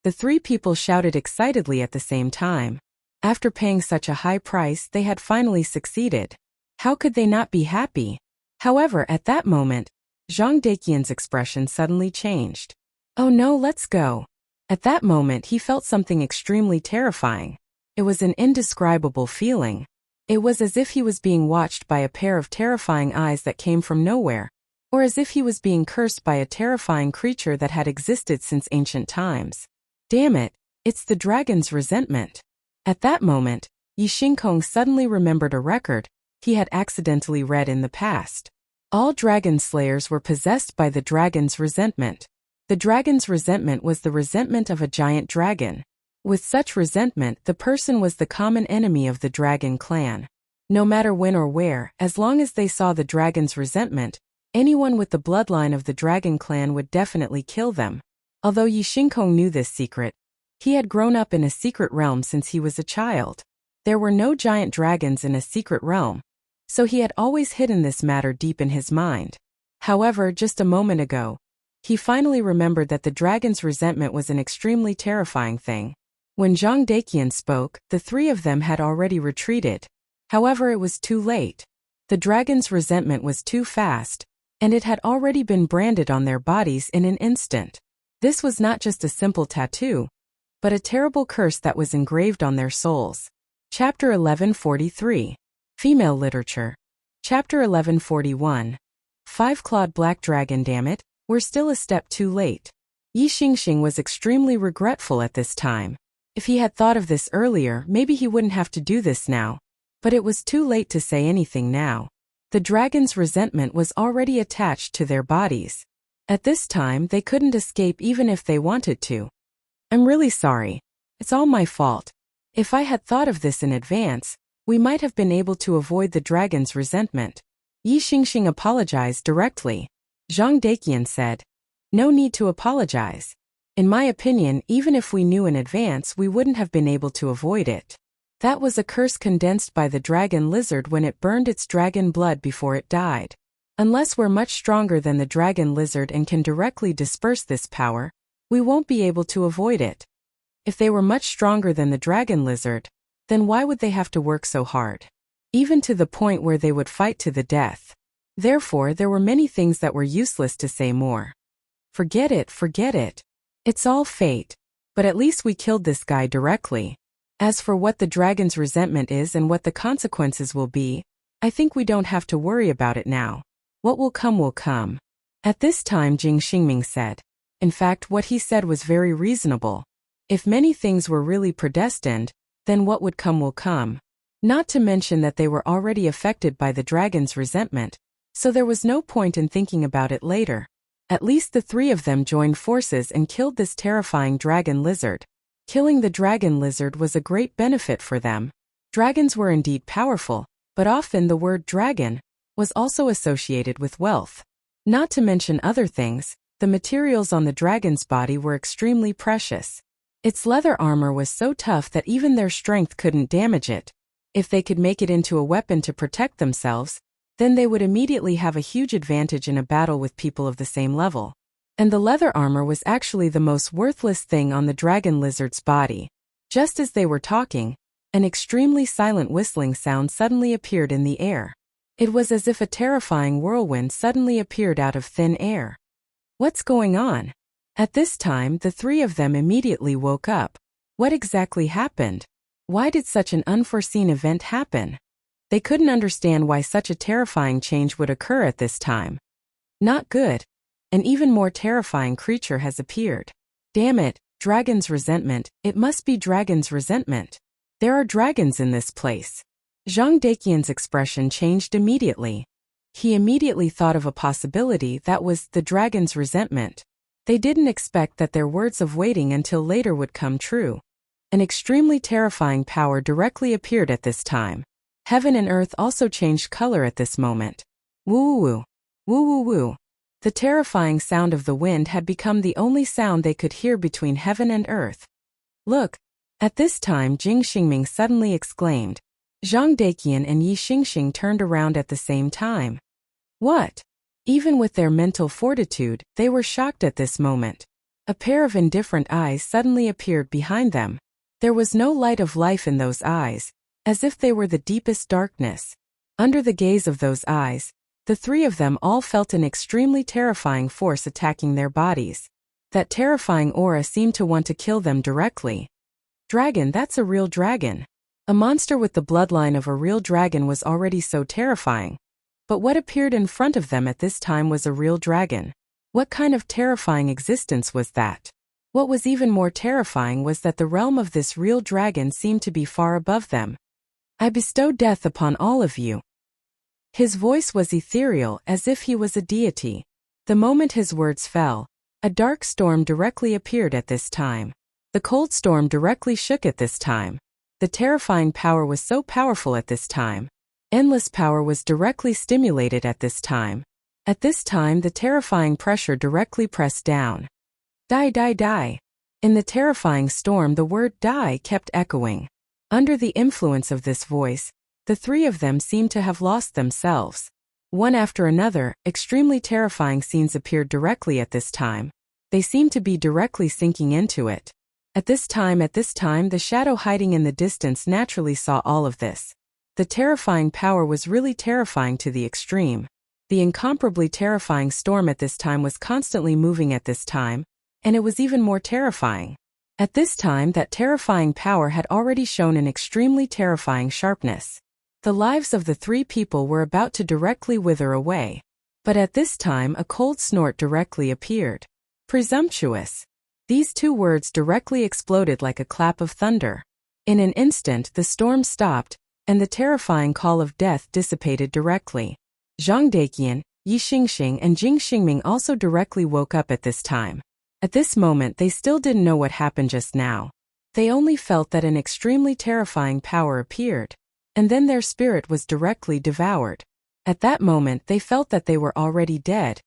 The three people shouted excitedly at the same time. After paying such a high price, they had finally succeeded. How could they not be happy? However, at that moment, Zhang Daqian's expression suddenly changed. Oh no, let's go. At that moment he felt something extremely terrifying. It was an indescribable feeling. It was as if he was being watched by a pair of terrifying eyes that came from nowhere, or as if he was being cursed by a terrifying creature that had existed since ancient times. Damn it, it's the dragon's resentment. At that moment, Yi Xingkong suddenly remembered a record he had accidentally read in the past. All dragon slayers were possessed by the dragon's resentment. The dragon's resentment was the resentment of a giant dragon. With such resentment, the person was the common enemy of the dragon clan. No matter when or where, as long as they saw the dragon's resentment, anyone with the bloodline of the dragon clan would definitely kill them. Although Yi Xingkong knew this secret, he had grown up in a secret realm since he was a child. There were no giant dragons in a secret realm, so he had always hidden this matter deep in his mind. However, just a moment ago, he finally remembered that the dragon's resentment was an extremely terrifying thing. When Zhang Daqian spoke, the three of them had already retreated. However, it was too late. The dragon's resentment was too fast, and it had already been branded on their bodies in an instant. This was not just a simple tattoo, but a terrible curse that was engraved on their souls. Chapter 1143. Female Literature. Chapter 1141. Five-clawed black dragon. Damn it, we're still a step too late. Yi Xingxing was extremely regretful at this time. If he had thought of this earlier, maybe he wouldn't have to do this now. But it was too late to say anything now. The dragon's resentment was already attached to their bodies. At this time, they couldn't escape even if they wanted to. I'm really sorry. It's all my fault. If I had thought of this in advance, we might have been able to avoid the dragon's resentment. Yi Xingxing apologized directly. Zhang Daqian said, No need to apologize. In my opinion, even if we knew in advance, we wouldn't have been able to avoid it. That was a curse condensed by the dragon lizard when it burned its dragon blood before it died. Unless we're much stronger than the dragon lizard and can directly disperse this power, we won't be able to avoid it. If they were much stronger than the dragon lizard, then why would they have to work so hard? Even to the point where they would fight to the death. Therefore, there were many things that were useless to say more. Forget it, forget it. It's all fate. But at least we killed this guy directly. As for what the dragon's resentment is and what the consequences will be, I think we don't have to worry about it now. What will come will come. At this time, Jing Xingming said. In fact, what he said was very reasonable. If many things were really predestined, then what would come will come. Not to mention that they were already affected by the dragon's resentment, so there was no point in thinking about it later. At least the three of them joined forces and killed this terrifying dragon lizard. Killing the dragon lizard was a great benefit for them. Dragons were indeed powerful, but often the word dragon was also associated with wealth. Not to mention other things, the materials on the dragon's body were extremely precious. Its leather armor was so tough that even their strength couldn't damage it. If they could make it into a weapon to protect themselves, then they would immediately have a huge advantage in a battle with people of the same level. And the leather armor was actually the most worthless thing on the dragon lizard's body. Just as they were talking, an extremely silent whistling sound suddenly appeared in the air. It was as if a terrifying whirlwind suddenly appeared out of thin air. What's going on? At this time, the three of them immediately woke up. What exactly happened? Why did such an unforeseen event happen? They couldn't understand why such a terrifying change would occur at this time. Not good. An even more terrifying creature has appeared. Damn it, dragon's resentment, it must be dragon's resentment. There are dragons in this place. Zhang Daqian's expression changed immediately. He immediately thought of a possibility that was the dragon's resentment. They didn't expect that their words of waiting until later would come true. An extremely terrifying power directly appeared at this time. Heaven and earth also changed color at this moment. Woo-woo-woo. Woo-woo-woo. The terrifying sound of the wind had become the only sound they could hear between heaven and earth. Look! At this time Jing Xingming suddenly exclaimed. Zhang Daqian and Yi Xingxing turned around at the same time. What? Even with their mental fortitude, they were shocked at this moment. A pair of indifferent eyes suddenly appeared behind them. There was no light of life in those eyes, as if they were the deepest darkness. Under the gaze of those eyes, the three of them all felt an extremely terrifying force attacking their bodies. That terrifying aura seemed to want to kill them directly. Dragon, that's a real dragon. A monster with the bloodline of a real dragon was already so terrifying. But what appeared in front of them at this time was a real dragon. What kind of terrifying existence was that? What was even more terrifying was that the realm of this real dragon seemed to be far above them. I bestow death upon all of you. His voice was ethereal as if he was a deity. The moment his words fell, a dark storm directly appeared at this time. The cold storm directly shook at this time. The terrifying power was so powerful at this time. Endless power was directly stimulated at this time. At this time the terrifying pressure directly pressed down. Die, die, die. In the terrifying storm the word die kept echoing. Under the influence of this voice, the three of them seemed to have lost themselves. One after another, extremely terrifying scenes appeared directly at this time. They seemed to be directly sinking into it. At this time, the shadow hiding in the distance naturally saw all of this. The terrifying power was really terrifying to the extreme. The incomparably terrifying storm at this time was constantly moving at this time, and it was even more terrifying. At this time, that terrifying power had already shown an extremely terrifying sharpness. The lives of the three people were about to directly wither away. But at this time, a cold snort directly appeared. Presumptuous. These two words directly exploded like a clap of thunder. In an instant, the storm stopped, and the terrifying call of death dissipated directly. Zhang Daqian, Yi Xingxing and Jing Xingming also directly woke up at this time. At this moment they still didn't know what happened just now. They only felt that an extremely terrifying power appeared, and then their spirit was directly devoured. At that moment they felt that they were already dead,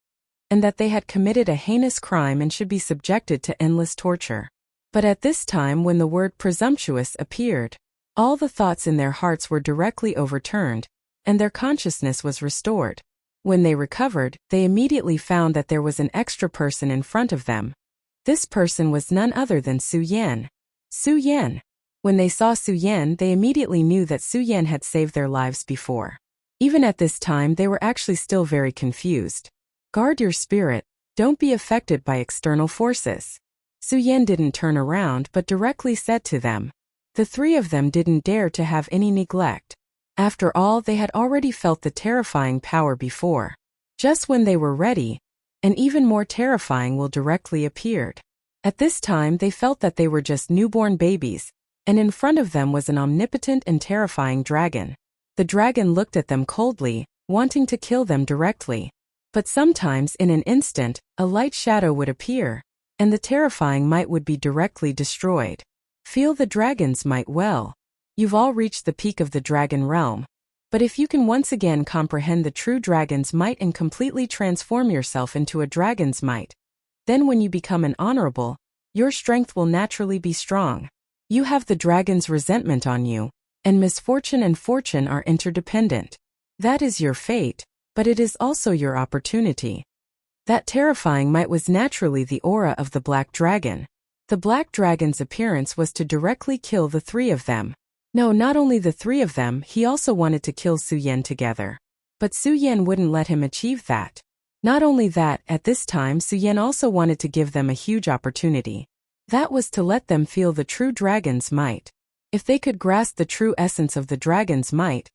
and that they had committed a heinous crime and should be subjected to endless torture. But at this time when the word presumptuous appeared, all the thoughts in their hearts were directly overturned, and their consciousness was restored. When they recovered, they immediately found that there was an extra person in front of them. This person was none other than Su Yan. Su Yan. When they saw Su Yan, they immediately knew that Su Yan had saved their lives before. Even at this time, they were actually still very confused. Guard your spirit, don't be affected by external forces. Su Yan didn't turn around but directly said to them. The three of them didn't dare to have any neglect. After all, they had already felt the terrifying power before. Just when they were ready, an even more terrifying will directly appeared. At this time they felt that they were just newborn babies, and in front of them was an omnipotent and terrifying dragon. The dragon looked at them coldly, wanting to kill them directly. But sometimes in an instant, a light shadow would appear, and the terrifying might would be directly destroyed. Feel the dragon's might well. You've all reached the peak of the dragon realm. But if you can once again comprehend the true dragon's might and completely transform yourself into a dragon's might, then when you become an honorable, your strength will naturally be strong. You have the dragon's resentment on you, and misfortune and fortune are interdependent. That is your fate, but it is also your opportunity. That terrifying might was naturally the aura of the black dragon. The black dragon's appearance was to directly kill the three of them. No, not only the three of them, he also wanted to kill Su Yan together. But Su Yan wouldn't let him achieve that. Not only that, at this time Su Yan also wanted to give them a huge opportunity. That was to let them feel the true dragon's might. If they could grasp the true essence of the dragon's might,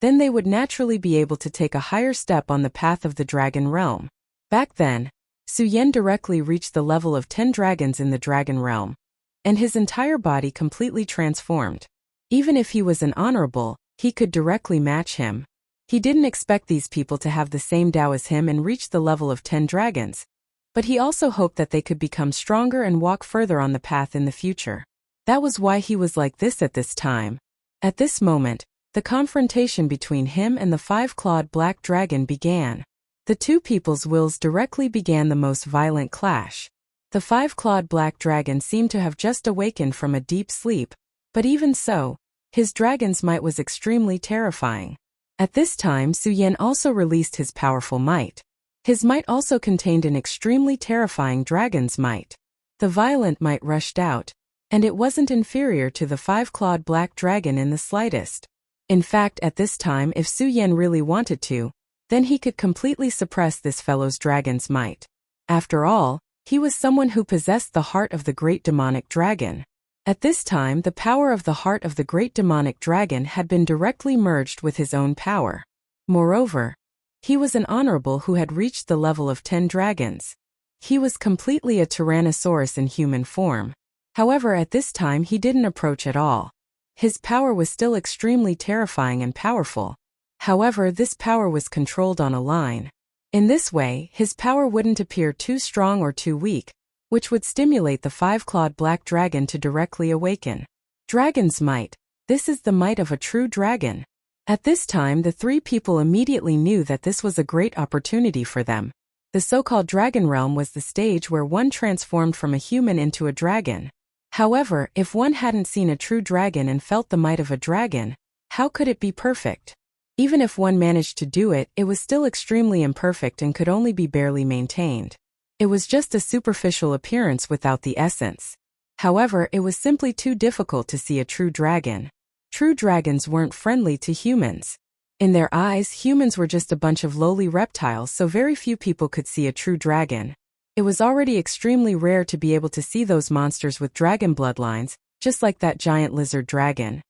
then they would naturally be able to take a higher step on the path of the dragon realm. Back then, Su Yan directly reached the level of 10 dragons in the dragon realm, and his entire body completely transformed. Even if he was an honorable, he could directly match him. He didn't expect these people to have the same Tao as him and reach the level of 10 dragons, but he also hoped that they could become stronger and walk further on the path in the future. That was why he was like this at this time. At this moment, the confrontation between him and the 5-clawed black dragon began. The two people's wills directly began the most violent clash. The 5-clawed black dragon seemed to have just awakened from a deep sleep, but even so, his dragon's might was extremely terrifying. At this time, Su Yan also released his powerful might. His might also contained an extremely terrifying dragon's might. The violent might rushed out, and it wasn't inferior to the 5-clawed black dragon in the slightest. In fact, at this time, if Su Yan really wanted to, then he could completely suppress this fellow's dragon's might. After all, he was someone who possessed the heart of the great demonic dragon. At this time, the power of the heart of the great demonic dragon had been directly merged with his own power. Moreover, he was an honorable who had reached the level of 10 dragons. He was completely a Tyrannosaurus in human form. However, at this time he didn't approach at all. His power was still extremely terrifying and powerful. However, this power was controlled on a line. In this way, his power wouldn't appear too strong or too weak, which would stimulate the 5-clawed black dragon to directly awaken. Dragon's might. This is the might of a true dragon. At this time, the three people immediately knew that this was a great opportunity for them. The so-called dragon realm was the stage where one transformed from a human into a dragon. However, if one hadn't seen a true dragon and felt the might of a dragon, how could it be perfect? Even if one managed to do it, it was still extremely imperfect and could only be barely maintained. It was just a superficial appearance without the essence. However, it was simply too difficult to see a true dragon. True dragons weren't friendly to humans. In their eyes, humans were just a bunch of lowly reptiles, so very few people could see a true dragon. It was already extremely rare to be able to see those monsters with dragon bloodlines, just like that giant lizard dragon.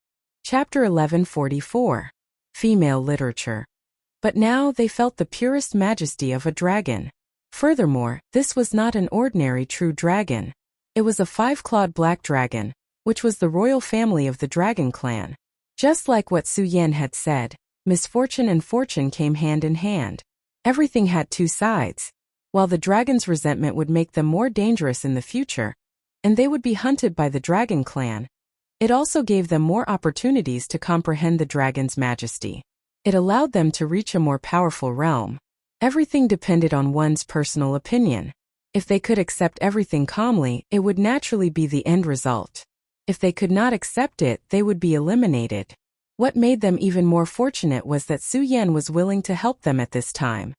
Chapter 1144. Female Literature. But now they felt the purest majesty of a dragon. Furthermore, this was not an ordinary true dragon. It was a 5-clawed black dragon, which was the royal family of the dragon clan. Just like what Su Yan had said, misfortune and fortune came hand in hand. Everything had two sides. While the dragon's resentment would make them more dangerous in the future, and they would be hunted by the dragon clan, it also gave them more opportunities to comprehend the dragon's majesty. It allowed them to reach a more powerful realm. Everything depended on one's personal opinion. If they could accept everything calmly, it would naturally be the end result. If they could not accept it, they would be eliminated. What made them even more fortunate was that Su Yan was willing to help them at this time.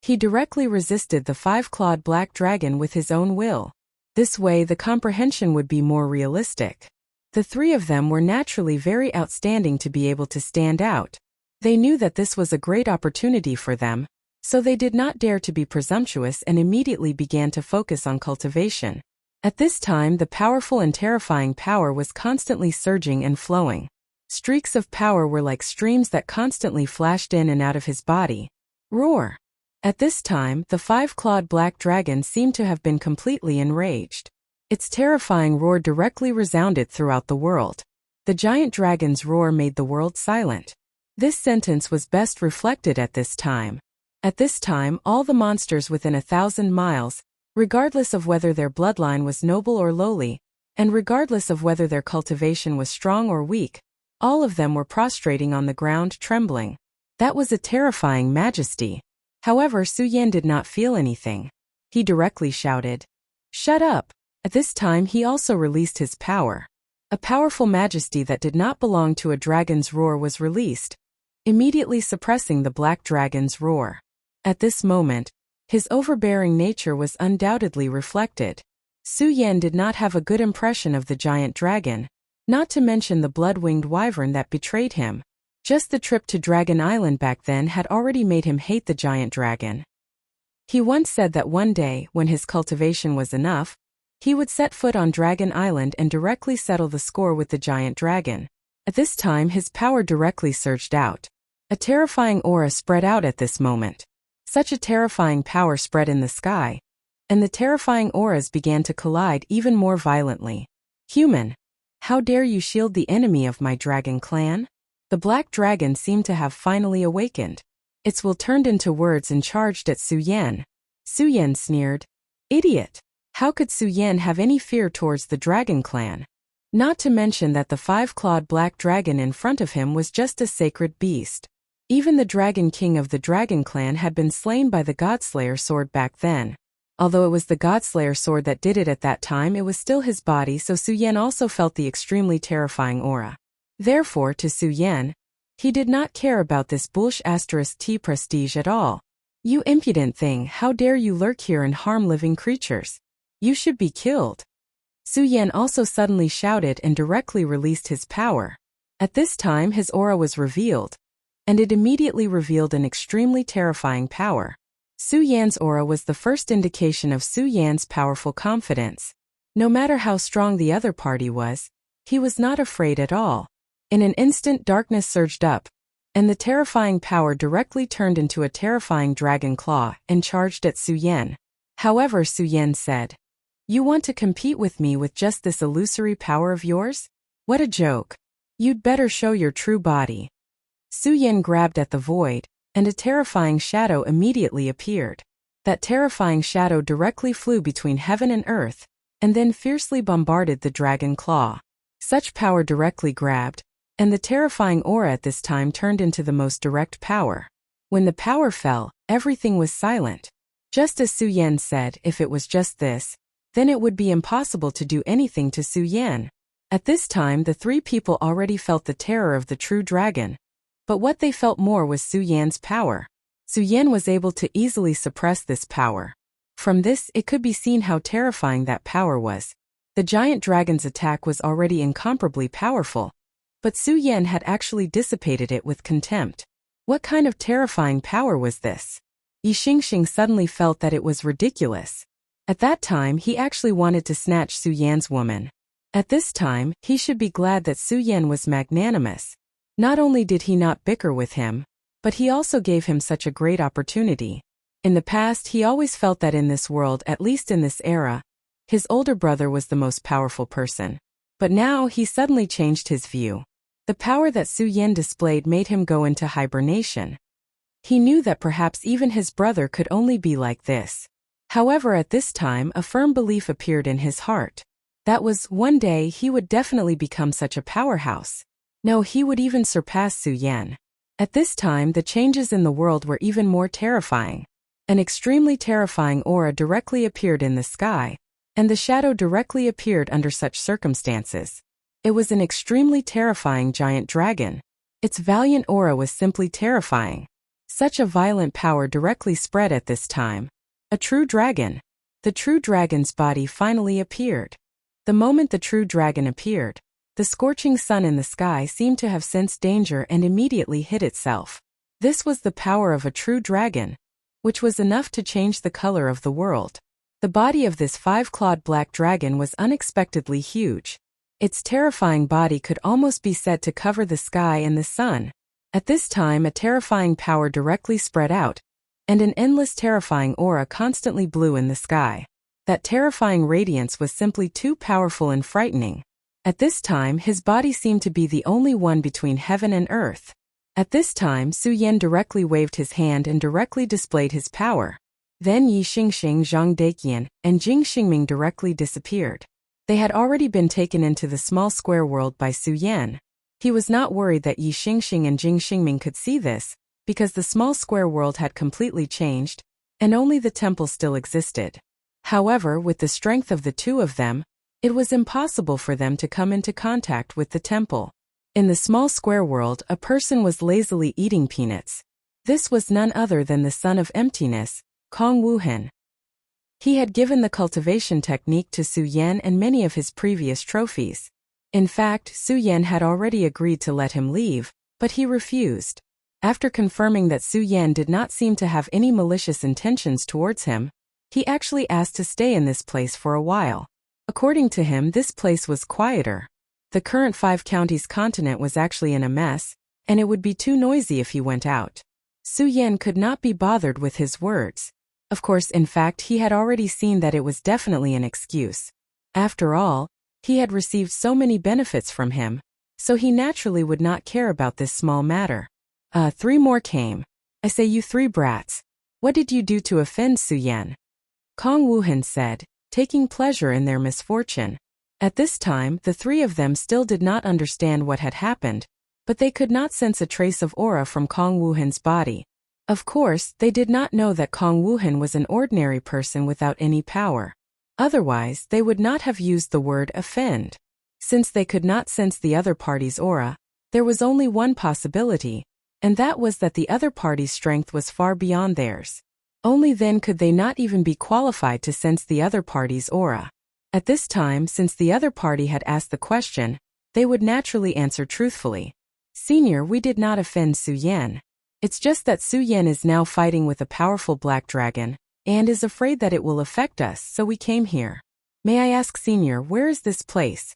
He directly resisted the 5-clawed black dragon with his own will. This way, the comprehension would be more realistic. The three of them were naturally very outstanding to be able to stand out. They knew that this was a great opportunity for them, so they did not dare to be presumptuous and immediately began to focus on cultivation. At this time, the powerful and terrifying power was constantly surging and flowing. Streaks of power were like streams that constantly flashed in and out of his body. Roar! At this time, the 5-clawed black dragon seemed to have been completely enraged. Its terrifying roar directly resounded throughout the world. The giant dragon's roar made the world silent. This sentence was best reflected at this time. At this time, all the monsters within 1,000 miles, regardless of whether their bloodline was noble or lowly, and regardless of whether their cultivation was strong or weak, all of them were prostrating on the ground trembling. That was a terrifying majesty. However, Su Yan did not feel anything. He directly shouted, "Shut up!" At this time he also released his power. A powerful majesty that did not belong to a dragon's roar was released, immediately suppressing the black dragon's roar. At this moment, his overbearing nature was undoubtedly reflected. Su Yan did not have a good impression of the giant dragon, not to mention the blood-winged wyvern that betrayed him. Just the trip to Dragon Island back then had already made him hate the giant dragon. He once said that one day, when his cultivation was enough, he would set foot on Dragon Island and directly settle the score with the giant dragon. At this time his power directly surged out. A terrifying aura spread out at this moment. Such a terrifying power spread in the sky, and the terrifying auras began to collide even more violently. Human! How dare you shield the enemy of my dragon clan? The black dragon seemed to have finally awakened. Its will turned into words and charged at Su Yan. Su Yan sneered. Idiot! How could Su Yan have any fear towards the dragon clan? Not to mention that the five-clawed black dragon in front of him was just a sacred beast. Even the dragon king of the dragon clan had been slain by the Godslayer sword back then. Although it was the Godslayer sword that did it at that time, it was still his body, so Su Yan also felt the extremely terrifying aura. Therefore, to Su Yan, he did not care about this *T prestige at all. You impudent thing, how dare you lurk here and harm living creatures? You should be killed. Su Yan also suddenly shouted and directly released his power. At this time his aura was revealed, and it immediately revealed an extremely terrifying power. Su Yan's aura was the first indication of Su Yan's powerful confidence. No matter how strong the other party was, he was not afraid at all. In an instant, darkness surged up, and the terrifying power directly turned into a terrifying dragon claw and charged at Su Yan. However, Su Yan said, "You want to compete with me with just this illusory power of yours? What a joke. You'd better show your true body." Su Yan grabbed at the void, and a terrifying shadow immediately appeared. That terrifying shadow directly flew between heaven and earth, and then fiercely bombarded the dragon claw. Such power directly grabbed, and the terrifying aura at this time turned into the most direct power. When the power fell, everything was silent. Just as Su Yan said, if it was just this, then it would be impossible to do anything to Su Yan. At this time the three people already felt the terror of the true dragon. But what they felt more was Su Yan's power. Su Yan was able to easily suppress this power. From this it could be seen how terrifying that power was. The giant dragon's attack was already incomparably powerful, but Su Yan had actually dissipated it with contempt. What kind of terrifying power was this? Yi Xingxing suddenly felt that it was ridiculous. At that time he actually wanted to snatch Su Yan's woman. At this time, he should be glad that Su Yan was magnanimous. Not only did he not bicker with him, but he also gave him such a great opportunity. In the past he always felt that in this world, at least in this era, his older brother was the most powerful person. But now he suddenly changed his view. The power that Su Yan displayed made him go into hibernation. He knew that perhaps even his brother could only be like this. However, at this time a firm belief appeared in his heart. That was, one day he would definitely become such a powerhouse. No, he would even surpass Su Yan. At this time the changes in the world were even more terrifying. An extremely terrifying aura directly appeared in the sky, and the shadow directly appeared under such circumstances. It was an extremely terrifying giant dragon. Its valiant aura was simply terrifying. Such a violent power directly spread at this time. A true dragon. The true dragon's body finally appeared. The moment the true dragon appeared, the scorching sun in the sky seemed to have sensed danger and immediately hid itself. This was the power of a true dragon, which was enough to change the color of the world. The body of this five-clawed black dragon was unexpectedly huge. Its terrifying body could almost be said to cover the sky and the sun. At this time a terrifying power directly spread out, and an endless terrifying aura constantly blew in the sky. That terrifying radiance was simply too powerful and frightening. At this time his body seemed to be the only one between heaven and earth. At this time Su Yan directly waved his hand and directly displayed his power. Then Yi Xingxing, Zhang Deqian, and Jing Xingming directly disappeared. They had already been taken into the small square world by Su Yan. He was not worried that Yi Xingxing and Jing Xingming could see this, because the small square world had completely changed, and only the temple still existed. However, with the strength of the two of them, it was impossible for them to come into contact with the temple. In the small square world, a person was lazily eating peanuts. This was none other than the son of emptiness, Kong Wuhan. He had given the cultivation technique to Su Yan and many of his previous trophies. In fact, Su Yan had already agreed to let him leave, but he refused. After confirming that Su Yan did not seem to have any malicious intentions towards him, he actually asked to stay in this place for a while. According to him, this place was quieter. The current 5 counties continent was actually in a mess, and it would be too noisy if he went out. Su Yan could not be bothered with his words. Of course, in fact, he had already seen that it was definitely an excuse. After all, he had received so many benefits from him, so he naturally would not care about this small matter. 3 more came. I say, you 3 brats. What did you do to offend Su-yen? Kong Woo-hun said, taking pleasure in their misfortune. At this time, the 3 of them still did not understand what had happened, but they could not sense a trace of aura from Kong Woo-hun's body. Of course, they did not know that Kong Woo-hun was an ordinary person without any power. Otherwise, they would not have used the word offend. Since they could not sense the other party's aura, there was only one possibility, and that was that the other party's strength was far beyond theirs. Only then could they not even be qualified to sense the other party's aura. At this time, since the other party had asked the question, they would naturally answer truthfully. Senior, we did not offend Su-yen. It's just that Su-yen is now fighting with a powerful black dragon, and is afraid that it will affect us, so we came here. May I ask, Senior, where is this place?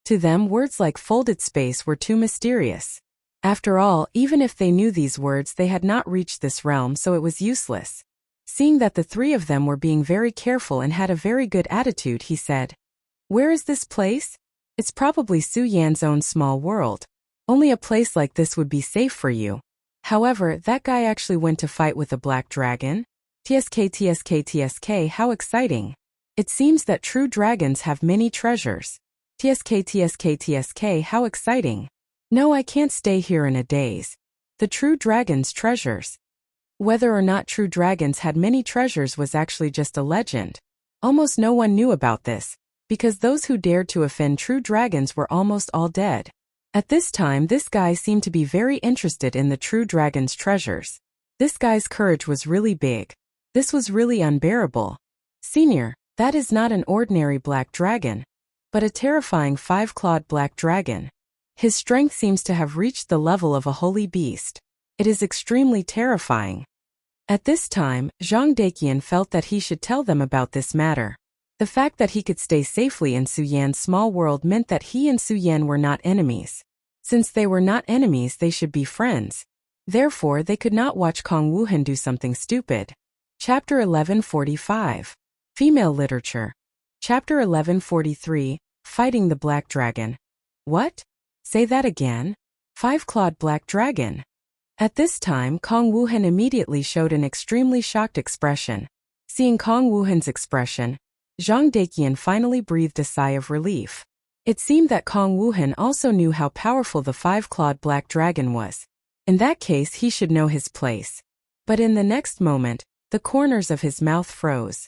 To them, words like folded space were too mysterious. After all, even if they knew these words, they had not reached this realm, so it was useless. Seeing that the 3 of them were being very careful and had a very good attitude, he said, where is this place? It's probably Su-yan's own small world. Only a place like this would be safe for you. However, that guy actually went to fight with a black dragon? TSK, how exciting. It seems that true dragons have many treasures. TSK, how exciting. No, I can't stay here in a daze. The true dragon's treasures. Whether or not true dragons had many treasures was actually just a legend. Almost no one knew about this, because those who dared to offend true dragons were almost all dead. At this time, this guy seemed to be very interested in the true dragon's treasures. This guy's courage was really big. This was really unbearable. Senior, that is not an ordinary black dragon, but a terrifying 5-clawed black dragon. His strength seems to have reached the level of a holy beast. It is extremely terrifying. At this time, Zhang Daqian felt that he should tell them about this matter. The fact that he could stay safely in Su-yan's small world meant that he and Su-yan were not enemies. Since they were not enemies, they should be friends. Therefore, they could not watch Kong Woo-hun do something stupid. Chapter 1145. Female Literature. Chapter 1143. Fighting the Black Dragon. What? Say that again? 5-clawed black dragon. At this time, Kong Woo-hun immediately showed an extremely shocked expression. Seeing Kong Woo-hun's expression, Zhang Daqian finally breathed a sigh of relief. It seemed that Kong Woo-hun also knew how powerful the 5-clawed black dragon was. In that case, he should know his place. But in the next moment, the corners of his mouth froze.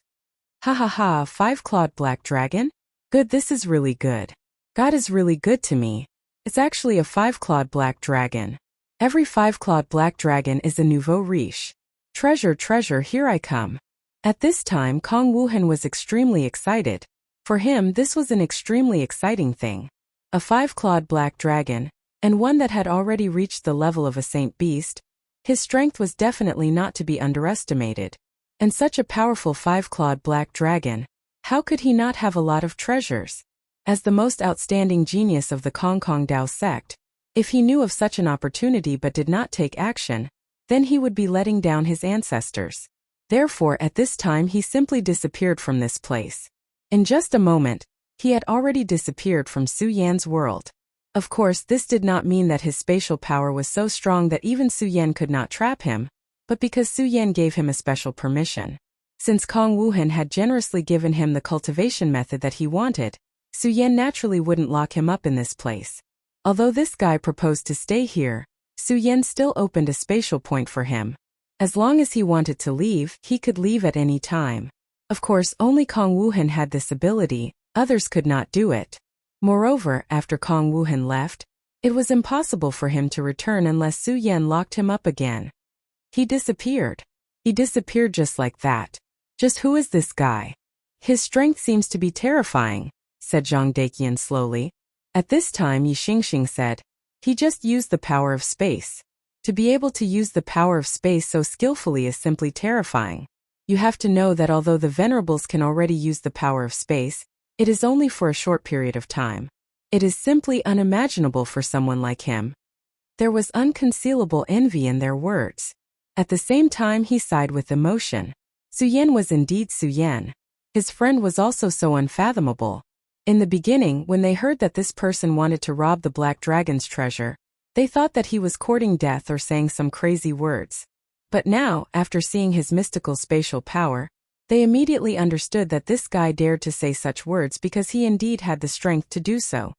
Ha ha ha, 5-clawed black dragon? Good, this is really good. God is really good to me. It's actually a 5-clawed black dragon. Every 5-clawed black dragon is a nouveau riche. Treasure, treasure, here I come. At this time, Kong Woo-hun was extremely excited. For him, this was an extremely exciting thing. A 5-clawed black dragon, and one that had already reached the level of a saint beast. His strength was definitely not to be underestimated. And such a powerful 5-clawed black dragon, how could he not have a lot of treasures? As the most outstanding genius of the Kong Kong Dao sect, if he knew of such an opportunity but did not take action, then he would be letting down his ancestors. Therefore, at this time he simply disappeared from this place. In just a moment, he had already disappeared from Su-yan's world. Of course, this did not mean that his spatial power was so strong that even Su-yan could not trap him, but because Su-yan gave him a special permission. Since Kong Woo-hun had generously given him the cultivation method that he wanted, Su-yan naturally wouldn't lock him up in this place. Although this guy proposed to stay here, Su-yan still opened a spatial point for him. As long as he wanted to leave, he could leave at any time. Of course, only Kong Woo-hun had this ability, others could not do it. Moreover, after Kong Woo-hun left, it was impossible for him to return unless Su-yan locked him up again. He disappeared. He disappeared just like that. Just who is this guy? His strength seems to be terrifying, said Zhang Daqian slowly. At this time, Yi Xingxing said, he just used the power of space. To be able to use the power of space so skillfully is simply terrifying. You have to know that although the Venerables can already use the power of space, it is only for a short period of time. It is simply unimaginable for someone like him. There was unconcealable envy in their words. At the same time, he sighed with emotion. Su Yan was indeed Su Yan. His friend was also so unfathomable. In the beginning, when they heard that this person wanted to rob the Black Dragon's treasure, they thought that he was courting death or saying some crazy words. But now, after seeing his mystical spatial power, they immediately understood that this guy dared to say such words because he indeed had the strength to do so.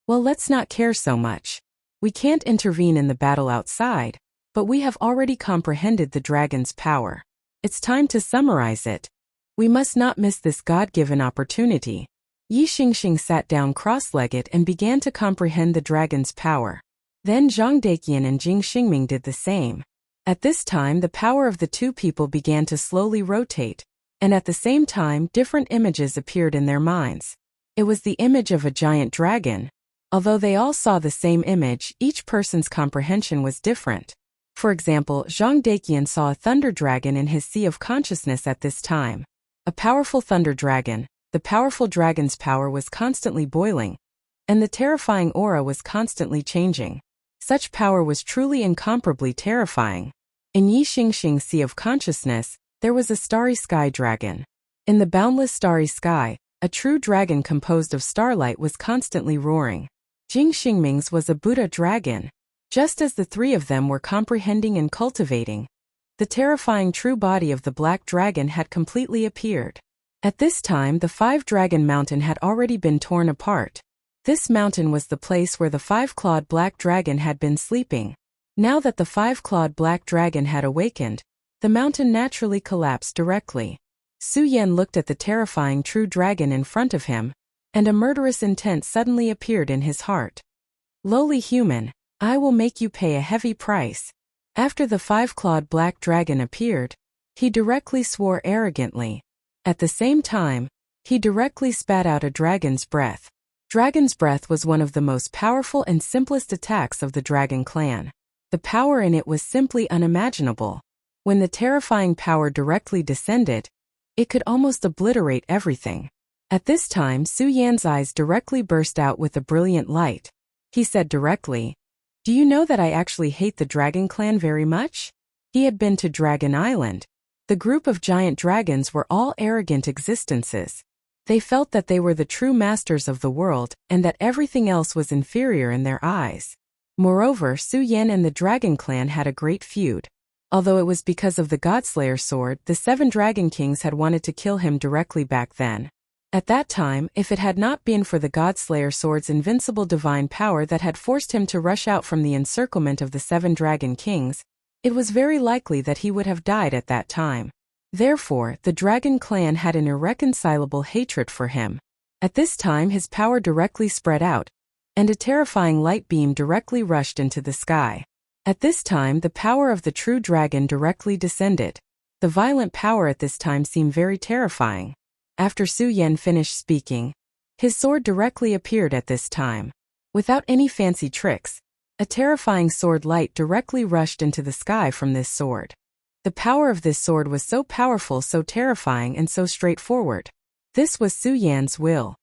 Well, let's not care so much. We can't intervene in the battle outside, but we have already comprehended the dragon's power. It's time to summarize it. We must not miss this God-given opportunity. Yi Xingxing sat down cross-legged and began to comprehend the dragon's power. Then Zhang Deqian and Jing Xingming did the same. At this time, the power of the two people began to slowly rotate, and at the same time, different images appeared in their minds. It was the image of a giant dragon. Although they all saw the same image, each person's comprehension was different. For example, Zhang Deqian saw a thunder dragon in his sea of consciousness at this time. A powerful thunder dragon. The powerful dragon's power was constantly boiling, and the terrifying aura was constantly changing. Such power was truly incomparably terrifying. In Yi Xingxing's sea of consciousness, there was a starry sky dragon. In the boundless starry sky, a true dragon composed of starlight was constantly roaring. Jing Xingming's was a Buddha dragon. Just as the three of them were comprehending and cultivating, the terrifying true body of the black dragon had completely appeared. At this time, the five-dragon mountain had already been torn apart. This mountain was the place where the five-clawed black dragon had been sleeping. Now that the five-clawed black dragon had awakened, the mountain naturally collapsed directly. Su Yan looked at the terrifying true dragon in front of him, and a murderous intent suddenly appeared in his heart. Lowly human, I will make you pay a heavy price. After the five-clawed black dragon appeared, he directly swore arrogantly. At the same time, he directly spat out a dragon's breath. Dragon's breath was one of the most powerful and simplest attacks of the dragon clan. The power in it was simply unimaginable. When the terrifying power directly descended, it could almost obliterate everything. At this time, Su Yan's eyes directly burst out with a brilliant light. He said directly, "Do you know that I actually hate the dragon clan very much?" He had been to Dragon Island. The group of giant dragons were all arrogant existences. They felt that they were the true masters of the world and that everything else was inferior in their eyes. Moreover, Su Yan and the dragon clan had a great feud. Although it was because of the Godslayer sword, the 7 dragon kings had wanted to kill him directly back then. At that time, if it had not been for the Godslayer sword's invincible divine power that had forced him to rush out from the encirclement of the 7 dragon kings, it was very likely that he would have died at that time. Therefore, the dragon clan had an irreconcilable hatred for him. At this time, his power directly spread out, and a terrifying light beam directly rushed into the sky. At this time, the power of the true dragon directly descended. The violent power at this time seemed very terrifying. After Su Yan finished speaking, his sword directly appeared at this time. Without any fancy tricks, a terrifying sword light directly rushed into the sky from this sword. The power of this sword was so powerful, so terrifying, and so straightforward. This was Su Yan's will.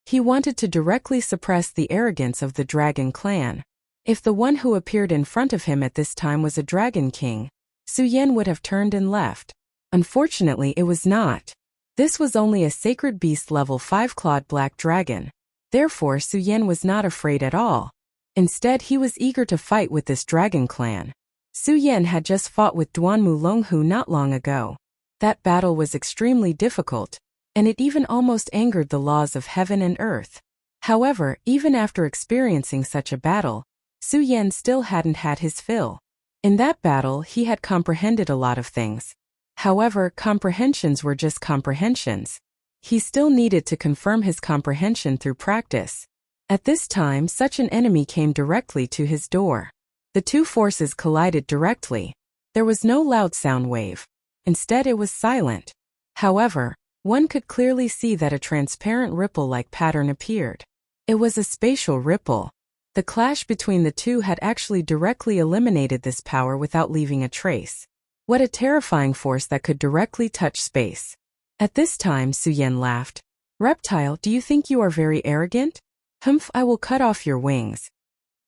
He wanted to directly suppress the arrogance of the dragon clan. If the one who appeared in front of him at this time was a dragon king, Su Yan would have turned and left. Unfortunately, it was not. This was only a sacred beast level 5-clawed black dragon. Therefore, Su Yan was not afraid at all. Instead, he was eager to fight with this dragon clan. Su Yan had just fought with Duanmu Longhu not long ago. That battle was extremely difficult, and it even almost angered the laws of heaven and earth. However, even after experiencing such a battle, Su Yan still hadn't had his fill. In that battle, he had comprehended a lot of things. However, comprehensions were just comprehensions. He still needed to confirm his comprehension through practice. At this time, such an enemy came directly to his door. The two forces collided directly. There was no loud sound wave. Instead, it was silent. However, one could clearly see that a transparent ripple-like pattern appeared. It was a spatial ripple. The clash between the two had actually directly eliminated this power without leaving a trace. What a terrifying force that could directly touch space. At this time, Su Yan laughed. "Reptile, do you think you are very arrogant? Humph, I will cut off your wings."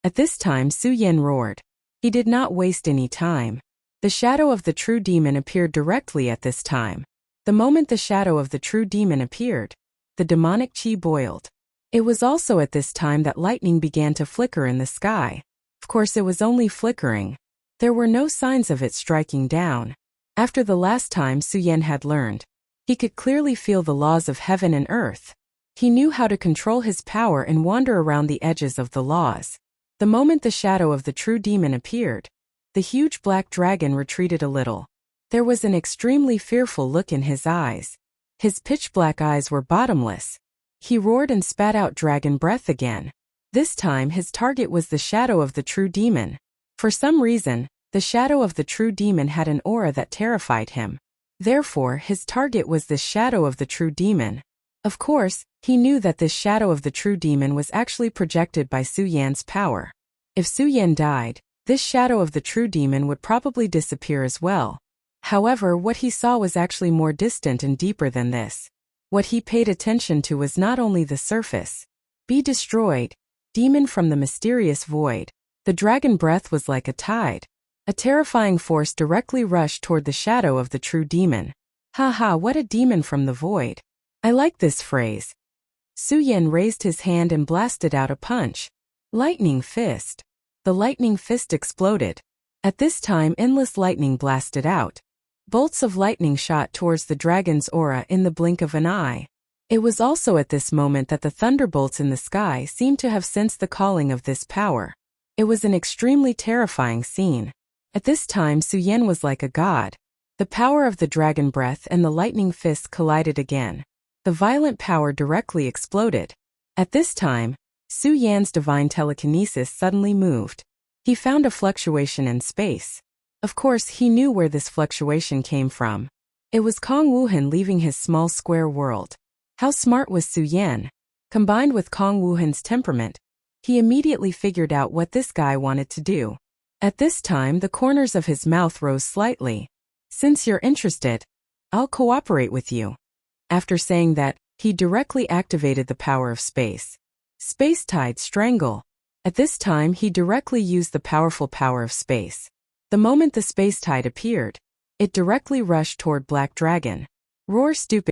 At this time, Su Yan roared. He did not waste any time. The shadow of the true demon appeared directly at this time. The moment the shadow of the true demon appeared, the demonic chi boiled. It was also at this time that lightning began to flicker in the sky. Of course, it was only flickering. There were no signs of it striking down. After the last time Suyen had learned, he could clearly feel the laws of heaven and earth. He knew how to control his power and wander around the edges of the laws. The moment the shadow of the true demon appeared, the huge black dragon retreated a little. There was an extremely fearful look in his eyes. His pitch-black eyes were bottomless. He roared and spat out dragon breath again. This time his target was the shadow of the true demon. For some reason, the shadow of the true demon had an aura that terrified him. Therefore, his target was the shadow of the true demon. Of course, he knew that this shadow of the true demon was actually projected by Su Yan's power. If Su Yan died, this shadow of the true demon would probably disappear as well. However, what he saw was actually more distant and deeper than this. What he paid attention to was not only the surface. Be destroyed, demon from the mysterious void. The dragon breath was like a tide. A terrifying force directly rushed toward the shadow of the true demon. Haha, what a demon from the void. I like this phrase. Su Yan raised his hand and blasted out a punch. Lightning fist. The lightning fist exploded. At this time, endless lightning blasted out. Bolts of lightning shot towards the dragon's aura in the blink of an eye. It was also at this moment that the thunderbolts in the sky seemed to have sensed the calling of this power. It was an extremely terrifying scene. At this time, Su Yan was like a god. The power of the dragon breath and the lightning fist collided again. The violent power directly exploded. At this time, Su Yan's divine telekinesis suddenly moved. He found a fluctuation in space. Of course, he knew where this fluctuation came from. It was Kong Wuhan leaving his small square world. How smart was Su Yan? Combined with Kong Wuhan's temperament, he immediately figured out what this guy wanted to do. At this time, the corners of his mouth rose slightly. Since you're interested, I'll cooperate with you. After saying that, he directly activated the power of space. Space Tide Strangle. At this time, he directly used the powerful power of space. The moment the space tide appeared, it directly rushed toward Black Dragon. Roar, stupid.